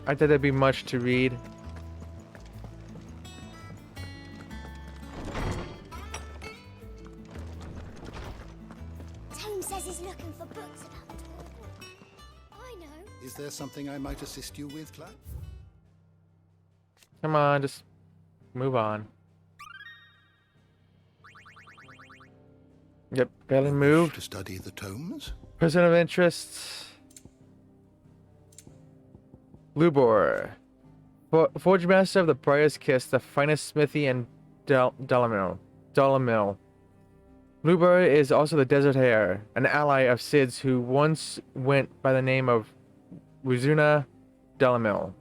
A: I thought there'd be much to read.
B: Tome says he's looking for books about Torgal. I know.
D: Is there something I might assist you with, Clive?
A: Come on, just move on. Yep, barely moved.
D: To study the tomes?
A: Person of interest. Lubor. Forge Master of the Briar's Kiss, the finest smithy in Dalamil. Lubor is also the Desert Hare, an ally of Cid's who once went by the name of Ruzuna Dalamil.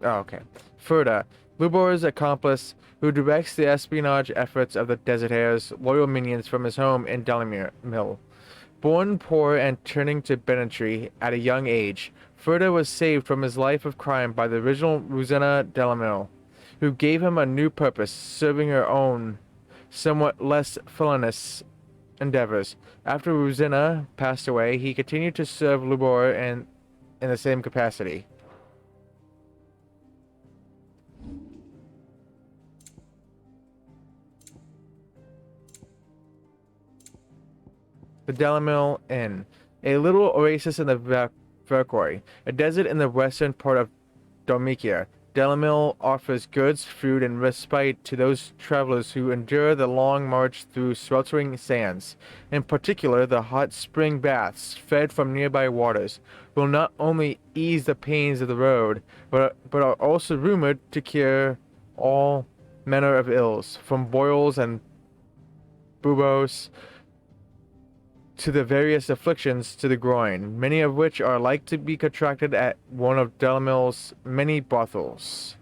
A: Oh, okay. Furda, Lubor's accomplice who directs the espionage efforts of the Desert Hare's loyal minions from his home in Dalamil. Born poor and turning to banditry at a young age, Furda was saved from his life of crime by the original Ruzena Dalamil, who gave him a new purpose, serving her own, somewhat less villainous endeavors. After Ruzena passed away, he continued to serve Lubor in the same capacity. The Dalamil Inn, a little oasis in the Verkoi, a desert in the western part of Dhalmekia. Dalamil offers goods, food, and respite to those travelers who endure the long march through sweltering sands. In particular, the hot spring baths, fed from nearby waters, will not only ease the pains of the road, but are also rumored to cure all manner of ills, from boils and buboes to the various afflictions to the groin, many of which are like to be contracted at one of Dalamil's many brothels.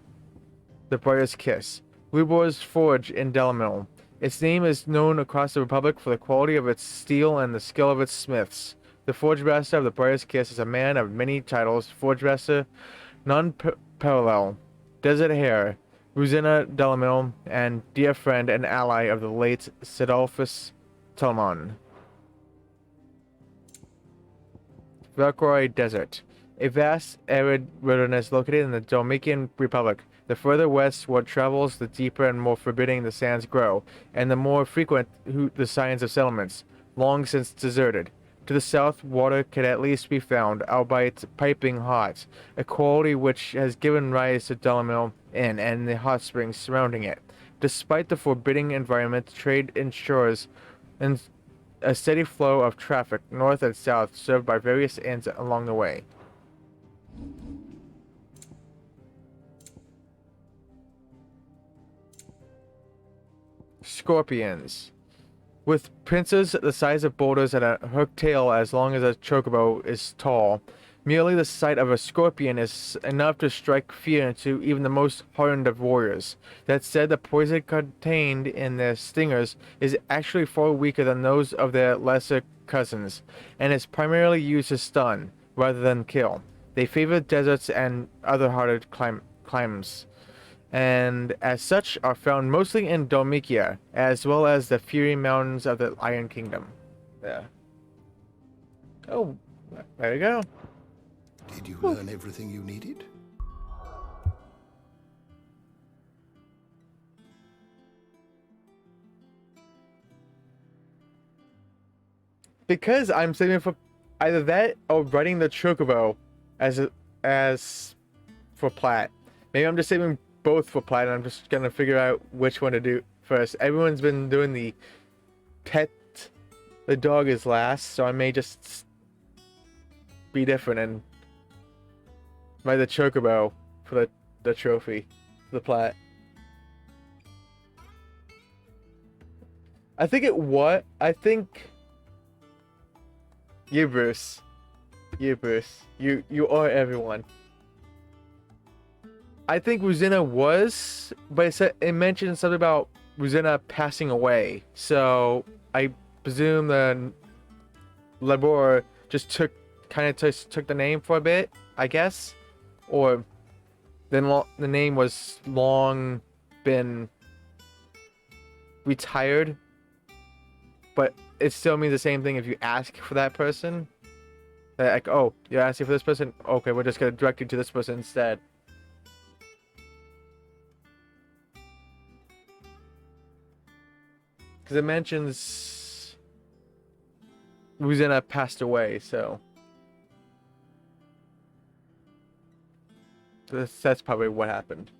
A: The Briar's Kiss. Lubor's Forge in Dalamil. Its name is known across the Republic for the quality of its steel and the skill of its smiths. The Forge Master of the Briar's Kiss is a man of many titles, Forge Master, non-parallel, Desert Hare, Ruzena Dalamil, and dear friend and ally of the late Sidolphus Telamon. Verkoi Desert, a vast arid wilderness located in the Dhalmekian Republic. The further west one travels, the deeper and more forbidding the sands grow, and the more frequent the signs of settlements, long since deserted. To the south, water can at least be found, albeit piping hot, a quality which has given rise to Dalamil Inn and the hot springs surrounding it. Despite the forbidding environment, trade ensures a steady flow of traffic north and south, served by various inns along the way. Scorpions. With pincers the size of boulders and a hooked tail as long as a chocobo is tall, Merely the sight of a scorpion is enough to strike fear into even the most hardened of warriors. That said, the poison contained in their stingers is actually far weaker than those of their lesser cousins, and is primarily used to stun, rather than kill. They favor deserts and other harder climes, and as such are found mostly in Dhalmekia, as well as the Fury Mountains of the Iron Kingdom. Yeah. Oh, there you go.
D: Did you learn everything you needed?
A: Because I'm saving for either that or writing the Chocobo as for Plat. Maybe I'm just saving both for Plat, and I'm just gonna figure out which one to do first. Everyone's been doing the pet. The dog is last, so I may just be different and write the Chocobo for the trophy, for the Plat. I think you, Bruce. You, Bruce. You are everyone. I think Rosina was, but it mentioned something about Rosina passing away. So I presume the Labor just took the name for a bit, I guess, or then the name was long been retired, but it still means the same thing if you ask for that person. Like, oh, you're asking for this person? Okay, we're just gonna direct you to this person instead. Because it mentions Rosina passed away, so that's probably what happened.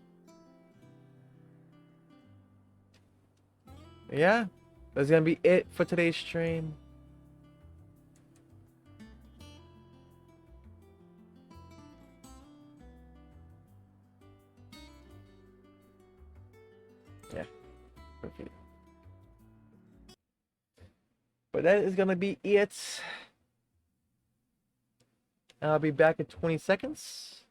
A: Yeah, that's gonna be it for today's stream. Yeah. Okay. But that is gonna be it. I'll be back in 20 seconds.